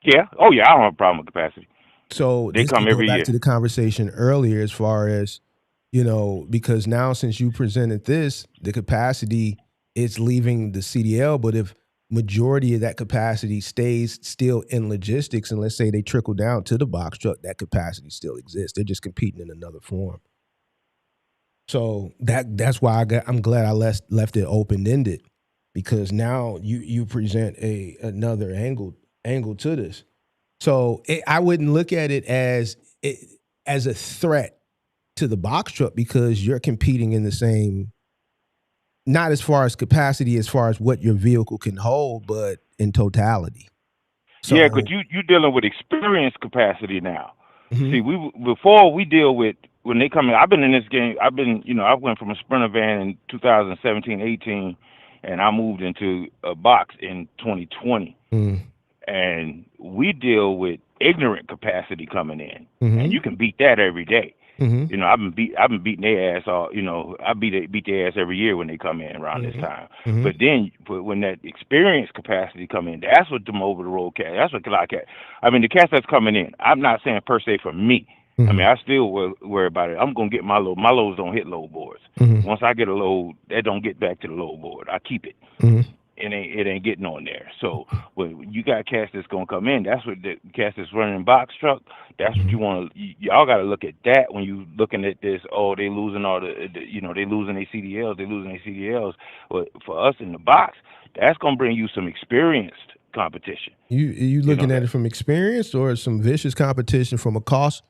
Yeah. Oh yeah, I don't have a problem with capacity. So They this come could go every back year. to the conversation earlier as far as, because now since you presented this, the capacity is leaving the CDL, but if majority of that capacity stays still in logistics, and let's say they trickle down to the box truck, that capacity still exists. They're just competing in another form. So that's why I'm glad I left it open ended, because now you present another angle to this. So I wouldn't look at it as a threat to the box truck, because you're competing in the same, not as far as capacity, as far as what your vehicle can hold, but in totality. Yeah, So because you dealing with experience capacity now. mhm. See, before we deal with when they come in. I've been in this game. I went from a Sprinter van in 2017, 18, and I moved into a box in 2020. Mm. And we deal with ignorant capacity coming in, and you Mhm. can beat that every day. Mhm. I've been beating their ass all. I beat their ass every year when they come in around this Mhm. time. Mhm. But then, when that experience capacity come in, that's what them over the road cats. That's what a lot of cats. I mean, the cats that's coming in. I'm not saying per se for me. I mean, Mhm. I still worry about it. I'm gonna get my load. My loads don't hit load boards. Mhm. Once I get a load, that don't get back to the load board. I keep it. Mhm. It ain't getting on there. So when you got cats that's gonna come in, that's what the cats that's running box truck. That's what you want to. Y'all got to look at that when you looking at this. Oh, they losing all they losing their CDLs. They losing their CDLs. But for us in the box, that's gonna bring you some experienced competition. You You know looking at that. it from experience or some vicious competition from a cost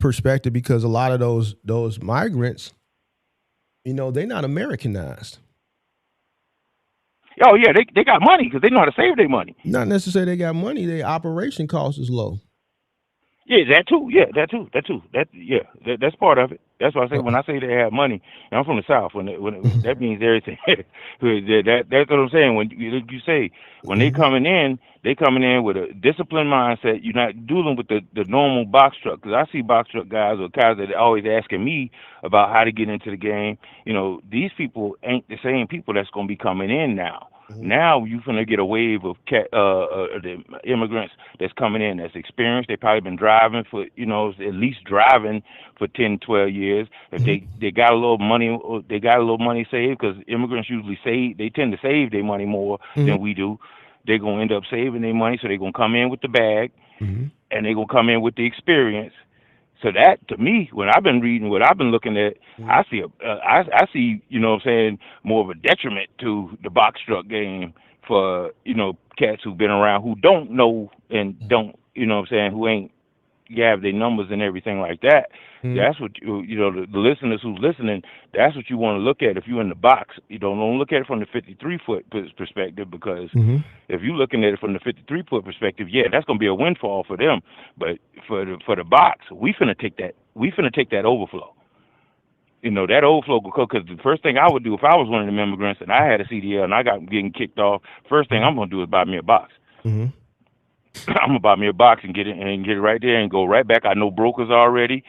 perspective? Because a lot of those migrants, they're not Americanized. Oh yeah, they got money because they know how to save their money. Not necessarily they got money. Their operation cost is low. Yeah, that too. Yeah, that too. That too. That's part of it. That's why I say when I say they have money, and I'm from the South. That means everything. That's what I'm saying. When you say when they coming in with a disciplined mindset. You're not dealing with the normal box truck. Because I see box truck guys or guys that are always asking me about how to get into the game. These people ain't the same people that's going to be coming in now. Now you're gonna get a wave of the immigrants that's coming in that's experienced. They've probably been driving for at least driving for 10, 12 years. If they got a little money, saved, because immigrants usually save. They tend to save their money more than we do. They're gonna end up saving their money, so they're gonna come in with the bag, and they're gonna come in with the experience. So that, to me, when I've been reading, what I've been looking at, I see I see, what I'm saying, more of a detriment to the box truck game for, cats who've been around who don't know and don't, what I'm saying, who ain't have their numbers and everything like that. That's what the listeners who's listening. That's what you want to look at if you're in the box. You don't look at it from the 53-foot perspective, because if you're looking at it from the 53-foot perspective, yeah, that's gonna be a windfall for them. But for the box, we finna take that. We finna take that overflow. That overflow, because the first thing I would do if I was one of them immigrants and I had a CDL and I got getting kicked off, first thing I'm gonna do is buy me a box. I'm gonna buy me a box and get it right there and go right back. I know brokers already.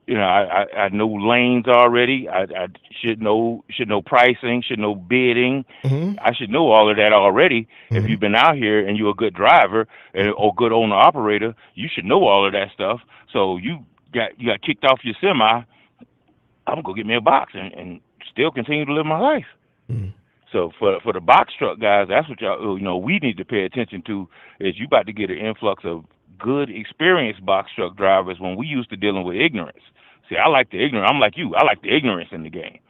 I know lanes already. I should know pricing, should know bidding. I should know all of that already. If you've been out here and you're a good driver or good owner operator, you should know all of that stuff. So you got kicked off your semi. I'm gonna go get me a box and still continue to live my life. So for the box truck guys, that's what y'all we need to pay attention to. Is you about to get an influx of good experienced box truck drivers when we used to dealing with ignorance. See, I like the ignorance. I'm like you. I like the ignorance in the game.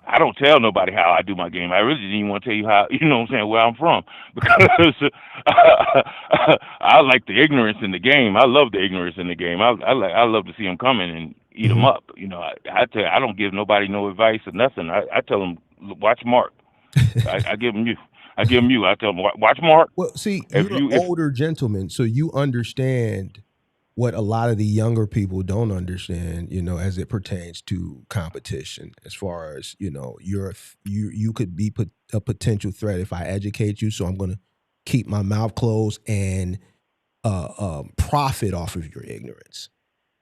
I don't tell nobody how I do my game. I really didn't even want to tell you how, what I'm saying, where I'm from, because I like the ignorance in the game. I love the ignorance in the game. I love to see them coming and eat them up. I don't give nobody no advice or nothing. I tell them, watch Mark. I give them you. I give them you. I tell them, watch Mark. Well, see, you're an older gentleman, so you understand what a lot of the younger people don't understand, as it pertains to competition. As far as, you could be a potential threat if I educate you, so I'm going to keep my mouth closed and profit off of your ignorance.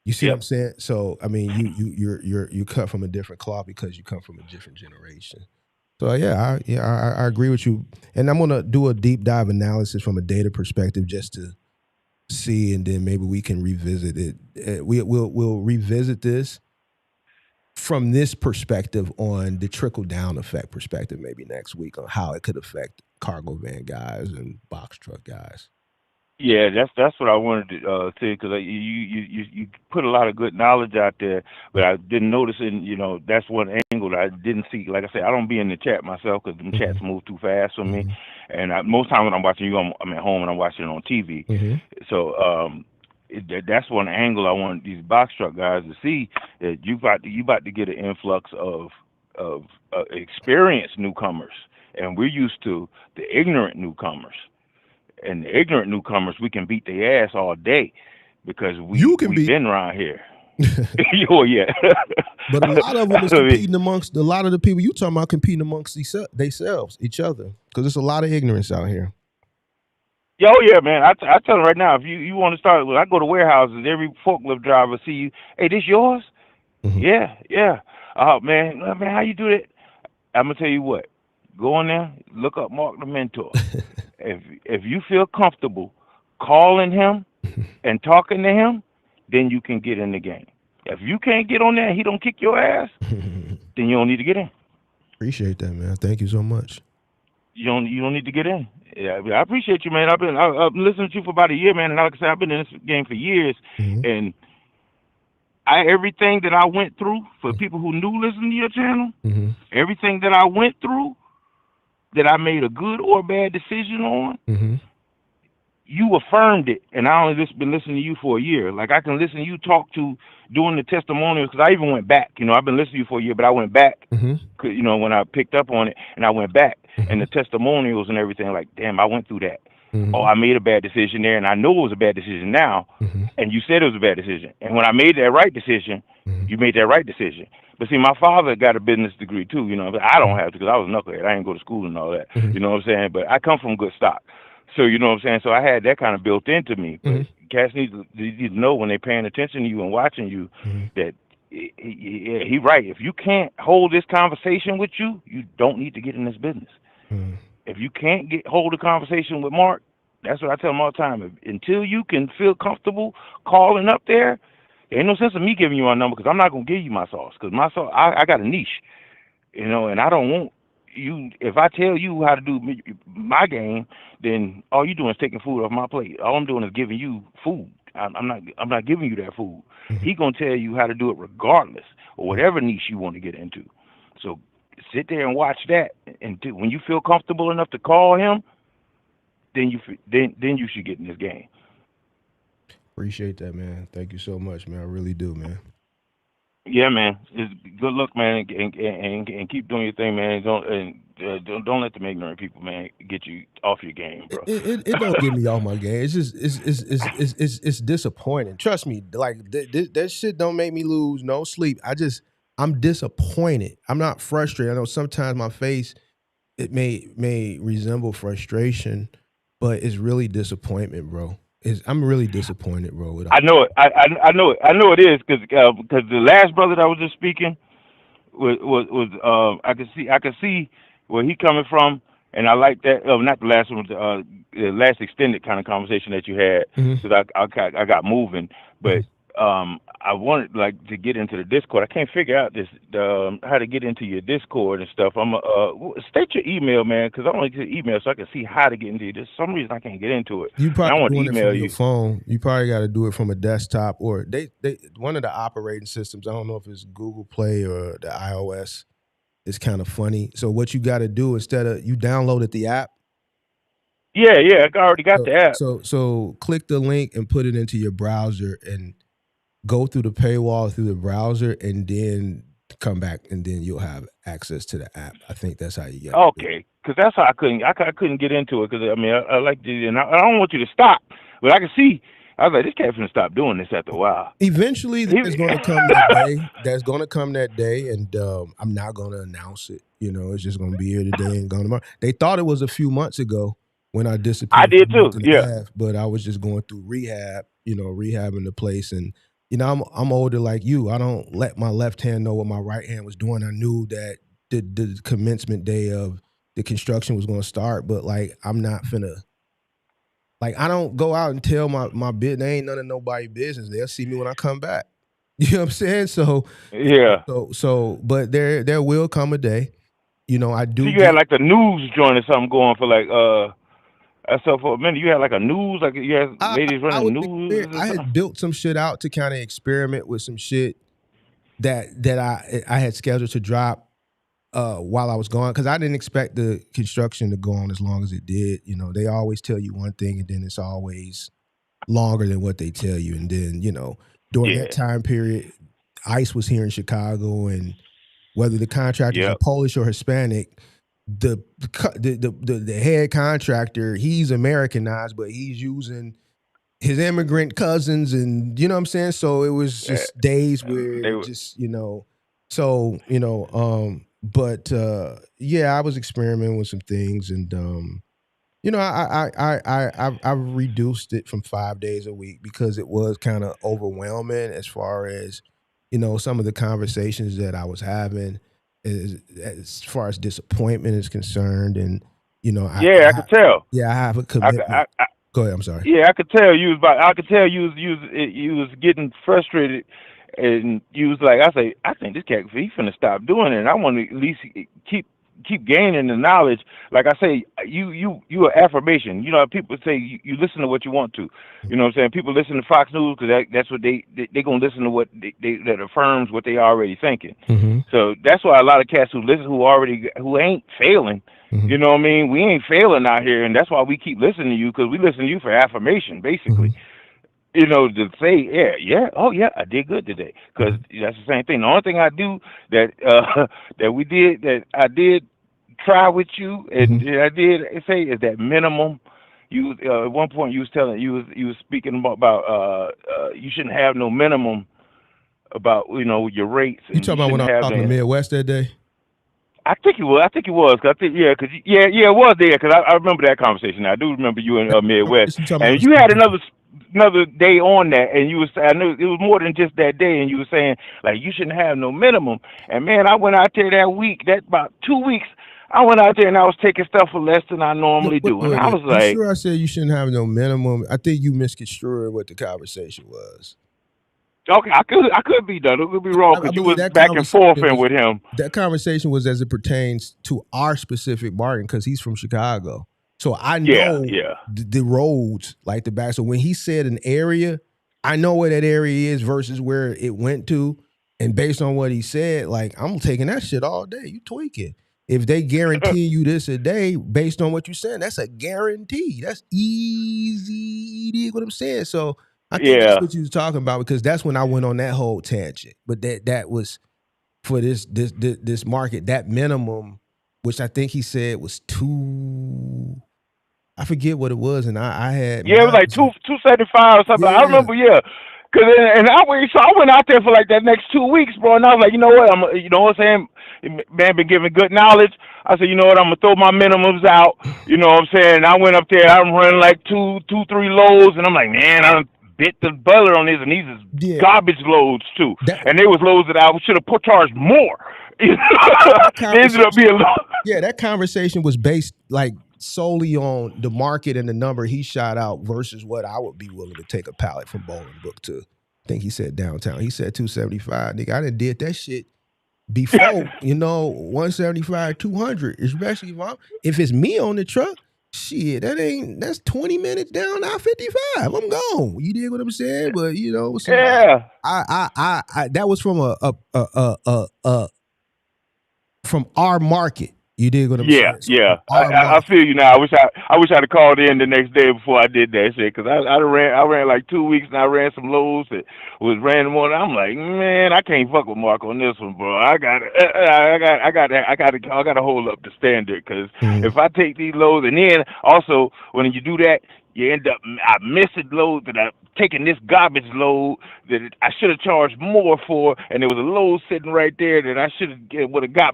You see what I'm saying? So, I mean, you cut from a different cloth because you come from a different generation. So I agree with you, and I'm gonna do a deep dive analysis from a data perspective just to see, and then maybe we can revisit it. We'll revisit this from this perspective on the trickle down effect perspective maybe next week on how it could affect cargo van guys and box truck guys. Yeah, that's what I wanted to say, because you put a lot of good knowledge out there, but I didn't notice that's one angle that I didn't see. Like I said, I don't be in the chat myself because the chats move too fast for me, and most times when I'm watching you, I'm at home and I'm watching it on TV. So that's one angle I want these box truck guys to see, that you about to get an influx of experienced newcomers, and we're used to the ignorant newcomers. And the ignorant newcomers, we can beat their ass all day because we've been around here. Oh yeah. But a lot of them is competing amongst a lot of the people you talking about, competing amongst themselves, each other, because there's a lot of ignorance out here. Oh yeah, man. I tell them right now, if you want to start, when I go to warehouses, every forklift driver see you. Hey, this yours? Yeah. Man, how you do that? I'm gonna tell you what. Go in there, look up Mark the Mentor. If you feel comfortable calling him and talking to him, then you can get in the game. If you can't get on there and he don't kick your ass, then you don't need to get in. Appreciate that, man. Thank you so much. You don't need to get in. Yeah, I appreciate you, man. I've been listening to you for about a year, man, and like I said, I've been in this game for years, and everything that I went through, for people who knew listening to your channel, everything that I went through, that I made a good or bad decision on, you affirmed it, and I only just been listening to you for a year. Like, I can listen to you talk to doing the testimonials, because I even went back. I've been listening to you for a year, but I went back, when I picked up on it, and I went back, and the testimonials and everything, like, damn, I went through that. Oh, I made a bad decision there, and I know it was a bad decision now, and you said it was a bad decision. And when I made that right decision, you made that right decision. But see, my father got a business degree too, but I don't have to, because I was a knucklehead. I didn't go to school and all that, you know what I'm saying? But I come from good stock. So, you know what I'm saying? So I had that kind of built into me. But cats need to know when they're paying attention to you and watching you that he right. If you can't hold this conversation with you, you don't need to get in this business. If you can't hold a conversation with Mark, that's what I tell him all the time. Until you can feel comfortable calling up there ain't no sense of me giving you my number, because I'm not going to give you my sauce, because my sauce, I got a niche, and I don't want you. If I tell you how to do my game, then all you doing is taking food off my plate. All I'm doing is giving you food. I'm not giving you that food. He going to tell you how to do it regardless, or whatever niche you want to get into. So sit there and watch that, and when you feel comfortable enough to call him, then you should get in this game. Appreciate that, man. Thank you so much, man. I really do, man. Yeah, man. It's good luck, man, and keep doing your thing, man. Don't let them ignorant people, man, get you off your game, bro. It don't get me off my game. It's just it's disappointing. Trust me, like that shit don't make me lose no sleep. I'm disappointed. I'm not frustrated. I know sometimes my face, it may resemble frustration, but it's really disappointment, bro. I'm really disappointed, bro. I know it. I know it. I know it is, because the last brother that was just speaking was I could see where he coming from, and I like that. Not the last one, the last extended kind of conversation that you had, because I got moving, but I wanted to get into the Discord. I can't figure out how to get into your Discord and stuff. State your email, man, because I want to get email so I can see how to get into it. For some reason I can't get into it. You probably doing it from your phone. You probably got to do it from a desktop, or they one of the operating systems. I don't know if it's Google Play or the iOS. It's kind of funny. So what you got to do, instead of you downloaded the app. Yeah, I already got the app. So click the link and put it into your browser and go through the paywall through the browser, and then come back, and then you'll have access to the app. I think that's how you get it. Okay, because that's how I couldn't get into it, because I like to, and I don't want you to stop, but I can see. I was like, this cat's gonna stop doing this after a while. Eventually, there's going to come that day. There's going to come that day, and I'm not going to announce it. It's just going to be here today and gone tomorrow. They thought it was a few months ago when I disappeared. I did too. Yeah, but I was just going through rehab. Rehabbing the place, and I'm older like you. I don't let my left hand know what my right hand was doing. I knew that the commencement day of the construction was going to start, but like I'm not finna Like I don't go out and tell my business. They ain't none of nobody's business. They'll see me when I come back. You know what I'm saying? So Yeah. but there will come a day. You know, I So do you had get. like the news joint or something going for like so for a minute you had like a news, like you had I ladies I running was news or I something. had built some shit out to kind of experiment with some shit that I had scheduled to drop while I was gone, because I didn't expect the construction to go on as long as it did. You know, they always tell you one thing and then it's always longer than what they tell you. And then, you know, during Yeah. that time period, ICE was here in Chicago, and whether the contractors are Yep. Polish or Hispanic, the head contractor, he's Americanized, but he's using his immigrant cousins, and you know what I'm saying? So it was just days They where were. just, you know, so, you know, but yeah, I was experimenting with some things, and you know, I've reduced it from 5 days a week because it was kind of overwhelming as far as, you know, some of the conversations that I was having as far as disappointment is concerned, and you know, Yeah, I could tell. I have a I, commitment. I Go ahead. I'm sorry. Yeah, I could tell you was about. I could tell you was getting frustrated, and you was like, I think this cat he finna stop doing it, and I want to at least keep gaining the knowledge. Like I say, you are affirmation. You know, people say you listen to what you want to. You know what I'm saying? People listen to Fox News because that's what they gonna listen to what they that affirms what they already thinking. Mm-hmm. So that's why a lot of cats who listen who ain't failing. Mm-hmm. You know what I mean? We ain't failing out here, and that's why we keep listening to you, because we listen to you for affirmation, basically. Mm-hmm. You know, to say, oh yeah, I did good today, because that's the same thing. The only thing I do that that I did try with you, and I did say is that minimum. You at one point you was speaking about you shouldn't have no minimum about, you know, your rates, You and talking you about when I shouldn't was have talking to the. Midwest that day? I think it was. It was there. Cause I remember that conversation. I do remember you in Midwest, You talking about and was you had another day on that, and you was. I knew it was more than just that day, and you were saying like you shouldn't have no minimum. And man, I went out there that week. That about 2 weeks. I went out there and I was taking stuff for less than I normally do, and I was You like, sure I said you shouldn't have no minimum? I think you misconstrued what the conversation was. okay, I could be done. It could be wrong, I because you believe was that back and forth conversation and with him. that conversation was as it pertains to our specific bargain, because he's from Chicago. So I know Yeah. the roads like the back. So when he said an area, I know where that area is versus where it went to. And based on what he said, like, I'm taking that shit all day. You tweaking. If they guarantee you this a day based on what you're saying, that's a guarantee. That's easy. You dig what I'm saying? So I think that's Yeah. what you was talking about, because that's when I went on that whole tangent. But that was for this market, that minimum, which I think he said was two. I forget what it was, and I had Yeah, it was mine like was 275 or something. I yeah. remember, yeah. Cause and I went out there for like that next 2 weeks, bro. And I was like, you know what? You know what I'm saying? Man, been giving good knowledge. I said, you know what? I'm gonna throw my minimums out. You know what I'm saying? I went up there. I'm running like two, 3 loads, and I'm like, man, I done bit the butter on this, and these is Yeah. garbage loads too. That- And they was loads that I should have charged more. They ended up being low. Yeah, that conversation was based like solely on the market and the number he shot out versus what I would be willing to take a pallet from Bolingbrook to. I think he said downtown. He said 275. Nigga, I done did that shit before, you know, 175, 200, especially if it's me on the truck. Shit, that's 20 minutes down I-55. I'm gone. You dig what I'm saying? But you know, so Yeah. I that was from from our market. You dig what I'm saying? So Yeah. I market. feel you now. I wish I'd have called in the next day before I did that shit, because I ran like 2 weeks, and I ran some lows that was random on. I'm like, man, I can't fuck with Mark on this one, bro. I got to hold up the standard, because if I take these lows, and then also when you do that, you end up missing loads that I'm taking this garbage load that I should have charged more for, and there was a load sitting right there that I would have got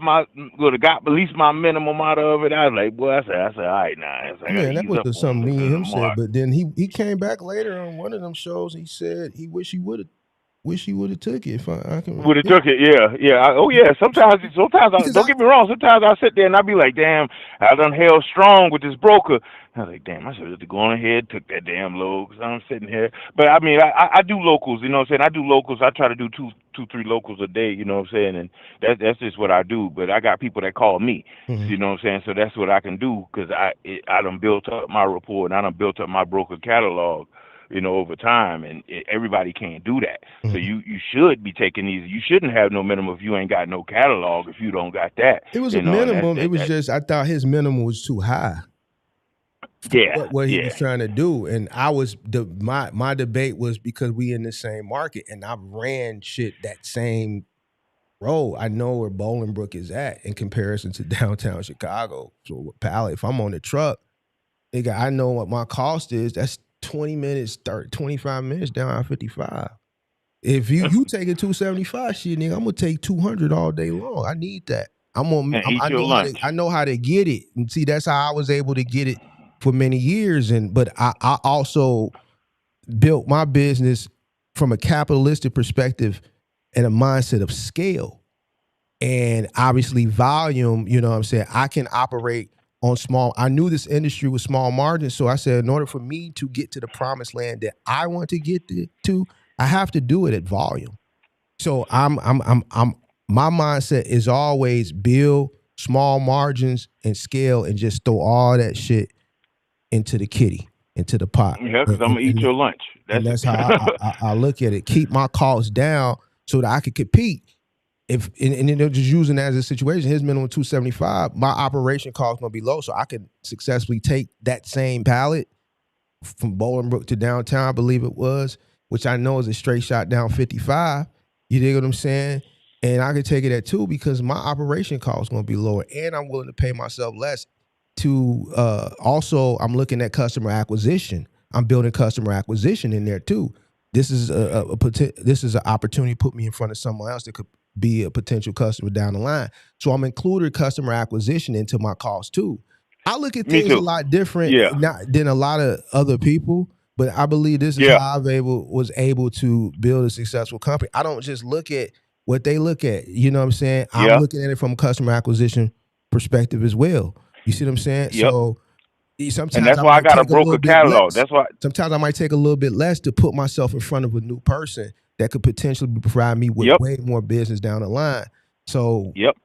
at least my minimum out of it. I was like, boy, I said, all right, now. I Yeah, that was something me and him said. Mark. But then he came back later on one of them shows. He said he wish he would wish he would have took it. If I can, Would have took it, yeah. yeah. Sometimes Because don't get me wrong. Sometimes I sit there and I be like, damn, I done held strong with this broker. I was like, damn, I should have gone ahead, took that damn load. Cause I'm sitting here. But I mean, I do locals. You know what I'm saying? I do locals. I try to do two, 3 locals a day. You know what I'm saying? And that's just what I do. But I got people that call me. Mhm. You know what I'm saying? So that's what I can do because I done built up my rapport and I done built up my broker catalog, over time, and everybody can't do that. So Mhm. you should be taking these. You shouldn't have no minimum if you ain't got no catalog. If you don't got that, It was a and minimum. It was just I thought his minimum was too high. yeah, What he was yeah. trying to do, and I was my debate was because we in the same market, and I ran shit that same road. I know where Bolingbrook is at in comparison to downtown Chicago. So with Pallet, if I'm on the truck, nigga, I know what my cost is. That's 20 minutes, 25 minutes down I-55. If you take it 275, shit, nigga, I'm gonna take 200 all day long. I need that. And eat your lunch. I know how to get it, and see that's how I was able to get it for many years. But I also built my business from a capitalistic perspective and a mindset of scale, and obviously volume. You know what I'm saying? I can operate on small. I knew this industry was small margins, so I said in order for me to get to the promised land that I want to get to, I have to do it at volume. So I'm my mindset is always build small margins and scale and just throw all that shit into the kitty, into the pot. Yeah, because I'm gonna eat your lunch. And That's that's it. how I look at it. Keep my costs down so that I can compete. If and then just using that as a situation, his minimum 275, my operation cost gonna be low, so I can successfully take that same pallet from Bolingbrook to downtown, I believe it was, which I know is a straight shot down 55. You dig what I'm saying? And I could take it at 2 because my operation cost is gonna be lower, and I'm willing to pay myself less. To also, I'm looking at customer acquisition. I'm building customer acquisition in there too. This is this is an opportunity to put me in front of someone else that could be a potential customer down the line. So I'm including customer acquisition into my cost too. I look at Me things a too. lot different Yeah, than a lot of other people, but I believe this is yeah, how I was able to build a successful company. I don't just look at what they look at. You know what I'm saying? I'm yeah, looking at it from a customer acquisition perspective as well. You see what I'm saying? yep. So And sometimes that's I why I might got a take a little broker bit catalog. less. That's why. Sometimes I might take a little bit less to put myself in front of a new person that could potentially provide me with Yep, way more business down the line. So, yep.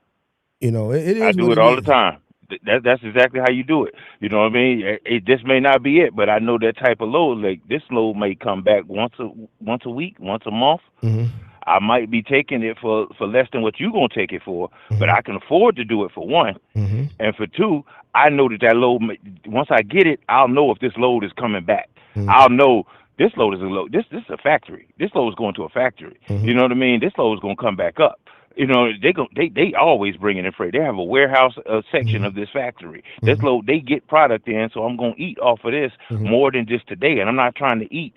it I is do what it it all the is. time. That's exactly how you do it. You know what I mean? This may not be it, but I know that type of load. Like this load may come back once a week, once a month. Mm-hmm. I might be taking it for less than what you gonna take it for, but Mm-hmm. I can afford to do it for one, Mm-hmm. and for two, I know that load. Once I get it, I'll know if this load is coming back. I'll know this load is a load. This is a factory. This load is going to a factory. Mm-hmm. You know what I mean? This load is gonna come back up. They always bring it in freight. They have a warehouse section Mm-hmm. of this factory. This Mm-hmm. load they get product in, so I'm gonna eat off of this Mm-hmm. more than just today. And I'm not trying to eat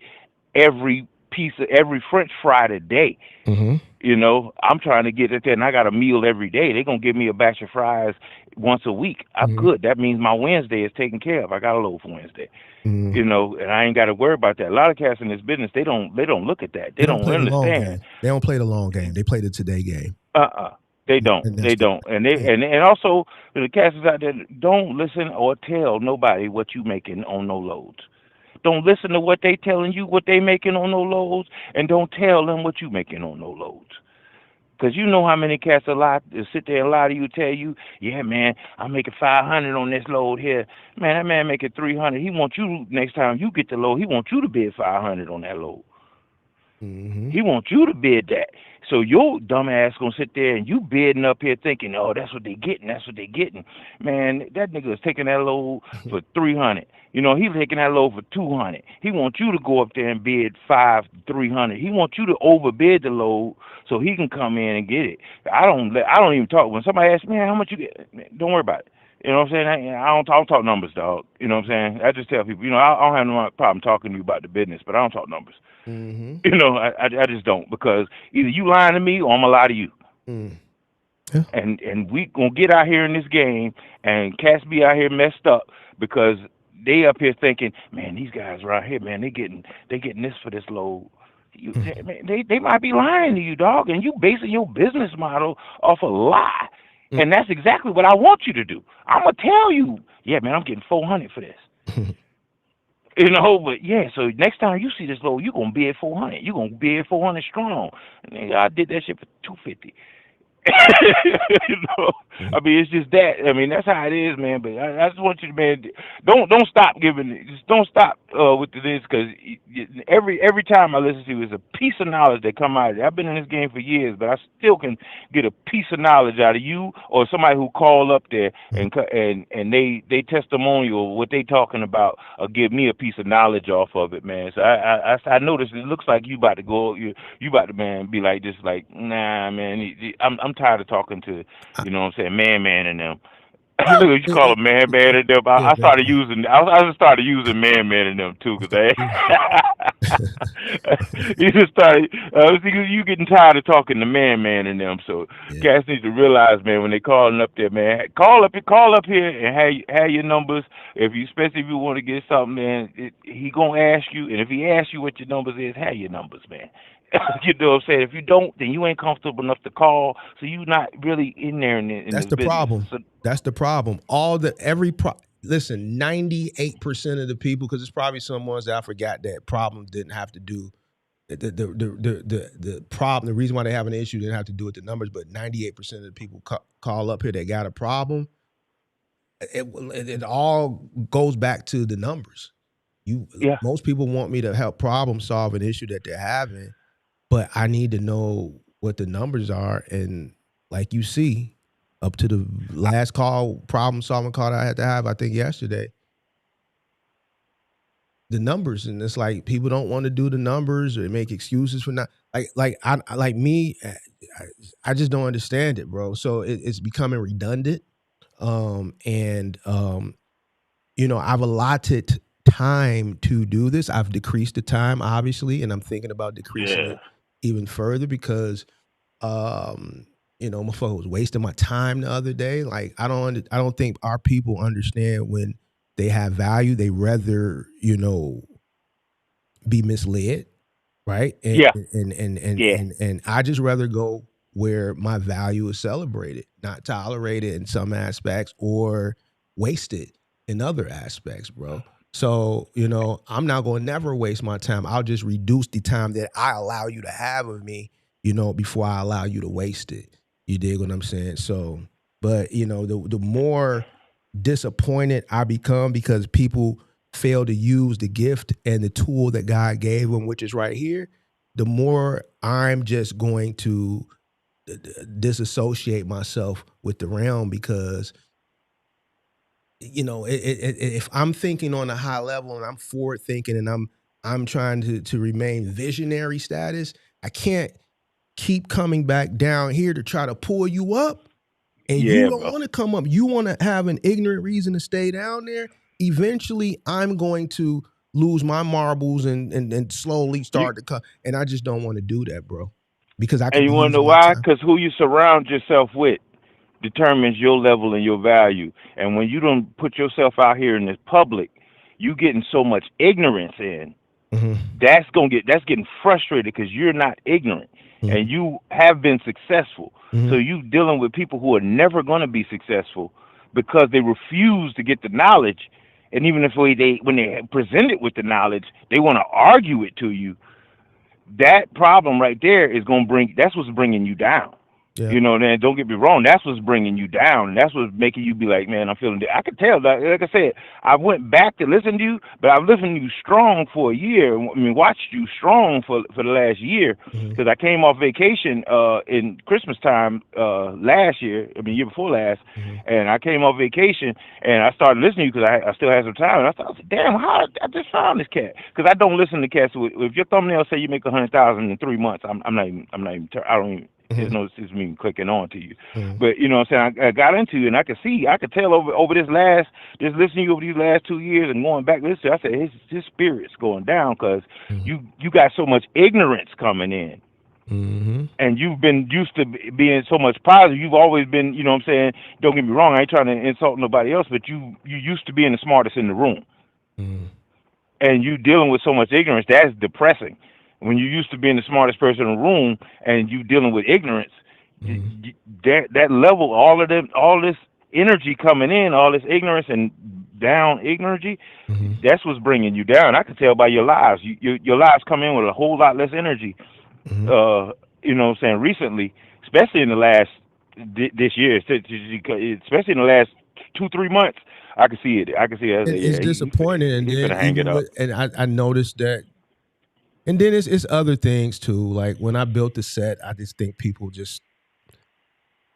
every piece of every French fry today. Mm-hmm. I'm trying to get it there, and I got a meal every day. They're gonna give me a batch of fries once a week. I'm Mm-hmm. good. That means my Wednesday is taken care of. I got a load for Wednesday. Mm-hmm. And I ain't got to worry about that. A lot of cats in this business, they don't look at that. They They don't don't play the long understand. game. They don't play the long game. They play the today game. They don't. And that's They don't. And they yeah. and also the cats is out there. Don't listen or tell nobody what you making on no loads. Don't listen to what they telling you what they making on no loads, and don't tell them what you making on no loads. Cause you know how many cats sit there and lie to you, tell you, yeah, man, I'm making 500 on this load here. Man, that man making 300. He wants you next time you get the load. He wants you to bid 500 on that load. Mm-hmm. He wants you to bid that. So your dumb ass gonna sit there and you bidding up here thinking, oh, that's what they getting. That's what they getting. Man, that nigga is taking that load for 300. He's taking that load for 200. He wants you to go up there and bid 300. He wants you to overbid the load so he can come in and get it. I don't even talk when somebody asks me, man, how much you get? Man, don't worry about it. You know what I'm saying? I don't talk numbers, dog. You know what I'm saying? I just tell people, I don't have no problem talking to you about the business, but I don't talk numbers. Mm-hmm. I just don't, because either you lying to me or I'm gonna lie to you. Mm. Yeah. And we gonna get out here in this game, and cats be out here messed up because they up here thinking, man, these guys right here, man, they getting this for this load. they might be lying to you, dog, and you basing your business model off a lie. And that's exactly what I want you to do. I'm gonna tell you, yeah, man, I'm getting 400 for this. You know, but yeah, so next time you see this low, you're gonna be at 400. You're gonna be at 400 strong. And I did that shit for 250. You know, I mean, it's just that. I mean, that's how it is, man. But I just want you to, man, don't stop giving. Just don't stop with this, because every time I listen to you, is a piece of knowledge that come out of it. I've been in this game for years, but I still can get a piece of knowledge out of you or somebody who call up there and they testimonial what they talking about, or give me a piece of knowledge off of it, man. So I noticed it looks like you about to go. You about to, man, be like this, like, nah, man. I'm tired of talking to, you know what I'm saying, man and them. You call them man and them. I started using. I just started using man and them too, cause you just started. You getting tired of talking to man and them. So cats need to realize, man, when they calling up there, man, call up here and have your numbers. Especially if you want to get something, man, he gonna ask you, and if he asks you what your numbers is, have your numbers, man. You know what I'm saying? If you don't, then you ain't comfortable enough to call, so you not really in there. That's the problem. So, that's the problem. Listen, 98% of the people, because it's probably some ones that I forgot that problem didn't have to do. The problem, the reason why they have an issue didn't have to do with the numbers, but 98% of the people call up here that got a problem. It all goes back to the numbers. Most people want me to help problem solve an issue that they're having, but I need to know what the numbers are. And like you see, up to the last problem solving call that I had to have, I think yesterday, the numbers, and it's like people don't want to do the numbers or make excuses for not I just don't understand it, bro. So it's becoming redundant. You know, I've allotted time to do this. I've decreased the time, obviously, and I'm thinking about decreasing it even further because, you know, motherfucker was wasting my time the other day. Like, I don't think our people understand when they have value. They rather, you know, be misled, right? And I just rather go where my value is celebrated, not tolerated in some aspects or wasted in other aspects, bro. So, you know, I'm not going to never waste my time. I'll just reduce the time that I allow you to have of me, you know, before I allow you to waste it. You dig what I'm saying? So, but, you know, the more disappointed I become because people fail to use the gift and the tool that God gave them, which is right here, the more I'm just going to disassociate myself with the realm because, you know, if I'm thinking on a high level and I'm forward thinking and I'm trying to remain visionary status, I can't keep coming back down here to try to pull you up. And you don't want to come up. You want to have an ignorant reason to stay down there. Eventually, I'm going to lose my marbles and slowly start to come. And I just don't want to do that, bro. Because I can. And you want to know why? Because who you surround yourself with determines your level and your value. And when you don't put yourself out here in the public, you getting so much ignorance in. Mm-hmm. That's getting frustrated because you're not ignorant. Mm-hmm. And you have been successful. Mm-hmm. So you dealing with people who are never going to be successful because they refuse to get the knowledge. And even if when they present it with the knowledge, they want to argue it to you. That problem right there is that's what's bringing you down. Yeah. You know, then don't get me wrong. That's what's bringing you down, and that's what's making you be like, man, I'm feeling. I could tell that. Like I said, I went back to listen to you, but I've listened to you strong for a year. I mean, watched you strong for the last year because I came off vacation in Christmas time last year. I mean, year before last, and I came off vacation and I started listening to you because I still had some time, and I thought, damn, how I just found this cat because I don't listen to cats. If your thumbnail say you make 100,000 in 3 months, I don't even. There's no sense me clicking on to you. But you know what I'm saying, I got into it and I could tell over this listening to you over these last 2 years and going back listening, I said his spirit's going down because you got so much ignorance coming in. And you've been used to being so much positive. You've always been, you know what I'm saying, don't get me wrong, I ain't trying to insult nobody else, but you used to being the smartest in the room. And you dealing with so much ignorance, that's depressing. when you used to being the smartest person in the room and you dealing with ignorance, that level, all this energy coming in, all this ignorance and down energy, that's what's bringing you down. I can tell by your lives. Your lives come in with a whole lot less energy. You know what I'm saying? Recently, especially in the last this year, especially in the last 2-3 months, I can see it. I can see it. It's disappointing, and he's then gonna hang it up. and I noticed that. And then it's other things too. Like when I built the set, I just think people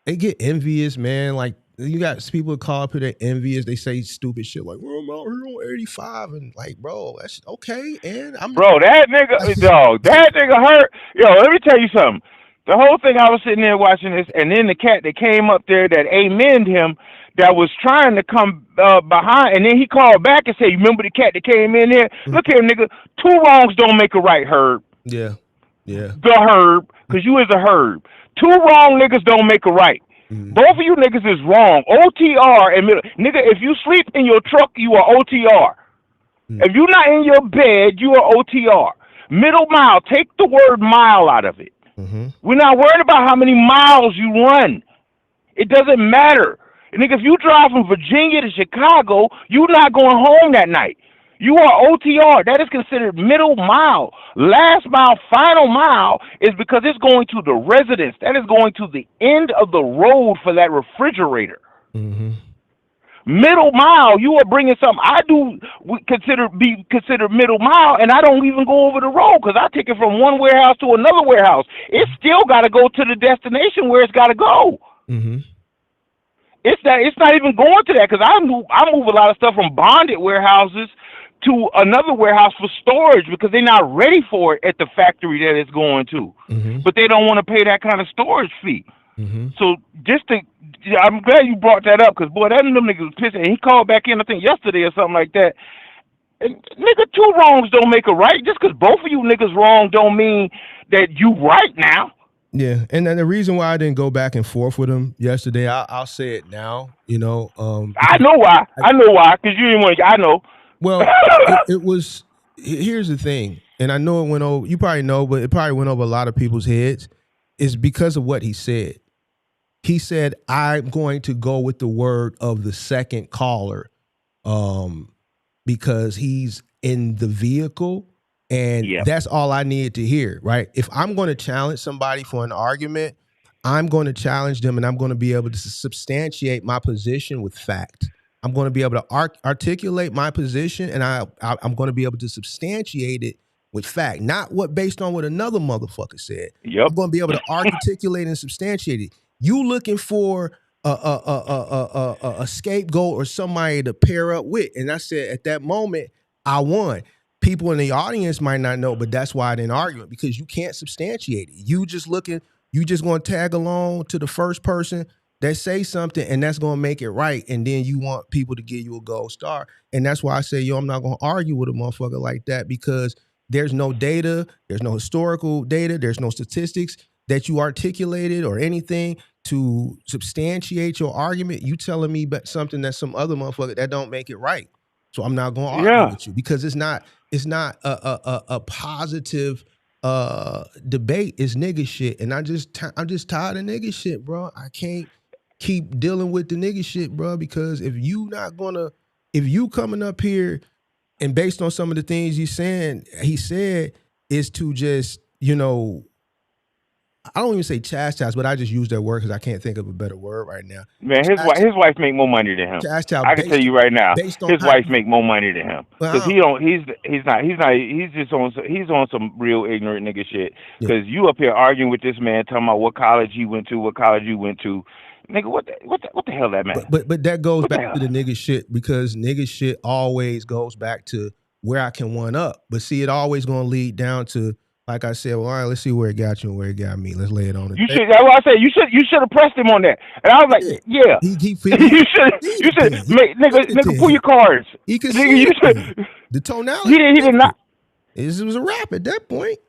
they get envious, man. Like you got people call up here, they're envious. They say stupid shit like, "Well, I'm out here on 85," and like, bro, that's okay. And bro, that nigga, dog, that nigga hurt. Yo, let me tell you something. The whole thing, I was sitting there watching this, and then the cat that came up there that amened him, that was trying to come behind, and then he called back and said, "You remember the cat that came in here? Look here, nigga. 2 wrongs don't make a right, Herb. Yeah. The Herb, because you is a Herb. 2 wrong niggas don't make a right. Both of you niggas is wrong. OTR and middle. Nigga, if you sleep in your truck, you are OTR. If you're not in your bed, you are OTR. Middle mile. Take the word mile out of it. We're not worried about how many miles you run. It doesn't matter. Nigga, if you drive from Virginia to Chicago, you're not going home that night. You are OTR. That is considered middle mile. Last mile, final mile is because it's going to the residence. That is going to the end of the road for that refrigerator. Middle mile, you are bringing something be considered middle mile, and I don't even go over the road because I take it from one warehouse to another warehouse. It's still got to go to the destination where it's got to go. It's not even going to that because I move a lot of stuff from bonded warehouses to another warehouse for storage because they're not ready for it at the factory that it's going to. But they don't want to pay that kind of storage fee. So I'm glad you brought that up because, boy, that them niggas was pissing. And he called back in, I think, yesterday or something like that. And, nigga, 2 wrongs don't make a right. Just because both of you niggas wrong don't mean that you right now. Yeah, and then the reason why I didn't go back and forth with him yesterday, I'll say it now, you know. I know why. Because you didn't want to, I know. Well, it was, here's the thing, and I know it went over, you probably know, but it probably went over a lot of people's heads, is because of what he said. He said, I'm going to go with the word of the second caller because he's in the vehicle, and that's all I needed to hear, right? If I'm going to challenge somebody for an argument, I'm going to challenge them, and I'm going to be able to substantiate my position with fact. I'm going to be able to articulate my position, and I'm going to be able to substantiate it with fact, not based on what another motherfucker said. I'm going to be able to articulate and substantiate it. You looking for a scapegoat or somebody to pair up with, and I said at that moment I won. People in the audience might not know, but that's why I didn't argue it, because you can't substantiate it. You just going to tag along to the first person that say something, and that's going to make it right. And then you want people to give you a gold star. And that's why I say, I'm not going to argue with a motherfucker like that, because there's no data, there's no historical data, there's no statistics that you articulated or anything to substantiate your argument. You telling me about something that some other motherfucker that don't make it right. So I'm not going to argue with you, because it's not a positive debate. It's nigga shit, and I'm just tired of nigga shit, bro. I can't keep dealing with the nigga shit, bro, because if you coming up here and based on some of the things he said is to just, I don't even say chastise, but I just use that word because I can't think of a better word right now. Man, his wife make more money than him. I can tell you right now, his wife make more money than him, because he's on some real ignorant nigga shit. Because you up here arguing with this man, talking about what college he went to, what college you went to. Nigga, what the hell that man? But that goes back to the nigga shit, because nigga shit always goes back to where I can one up. But see, it always gonna lead down to, like I said, well, all right, let's see where it got you and where it got me. Let's lay it on the table. That's what I said. You should have pressed him on that. And I was like, yeah. You should nigga, pull your cards. He could see the tonality. He did not. It was a rap at that point.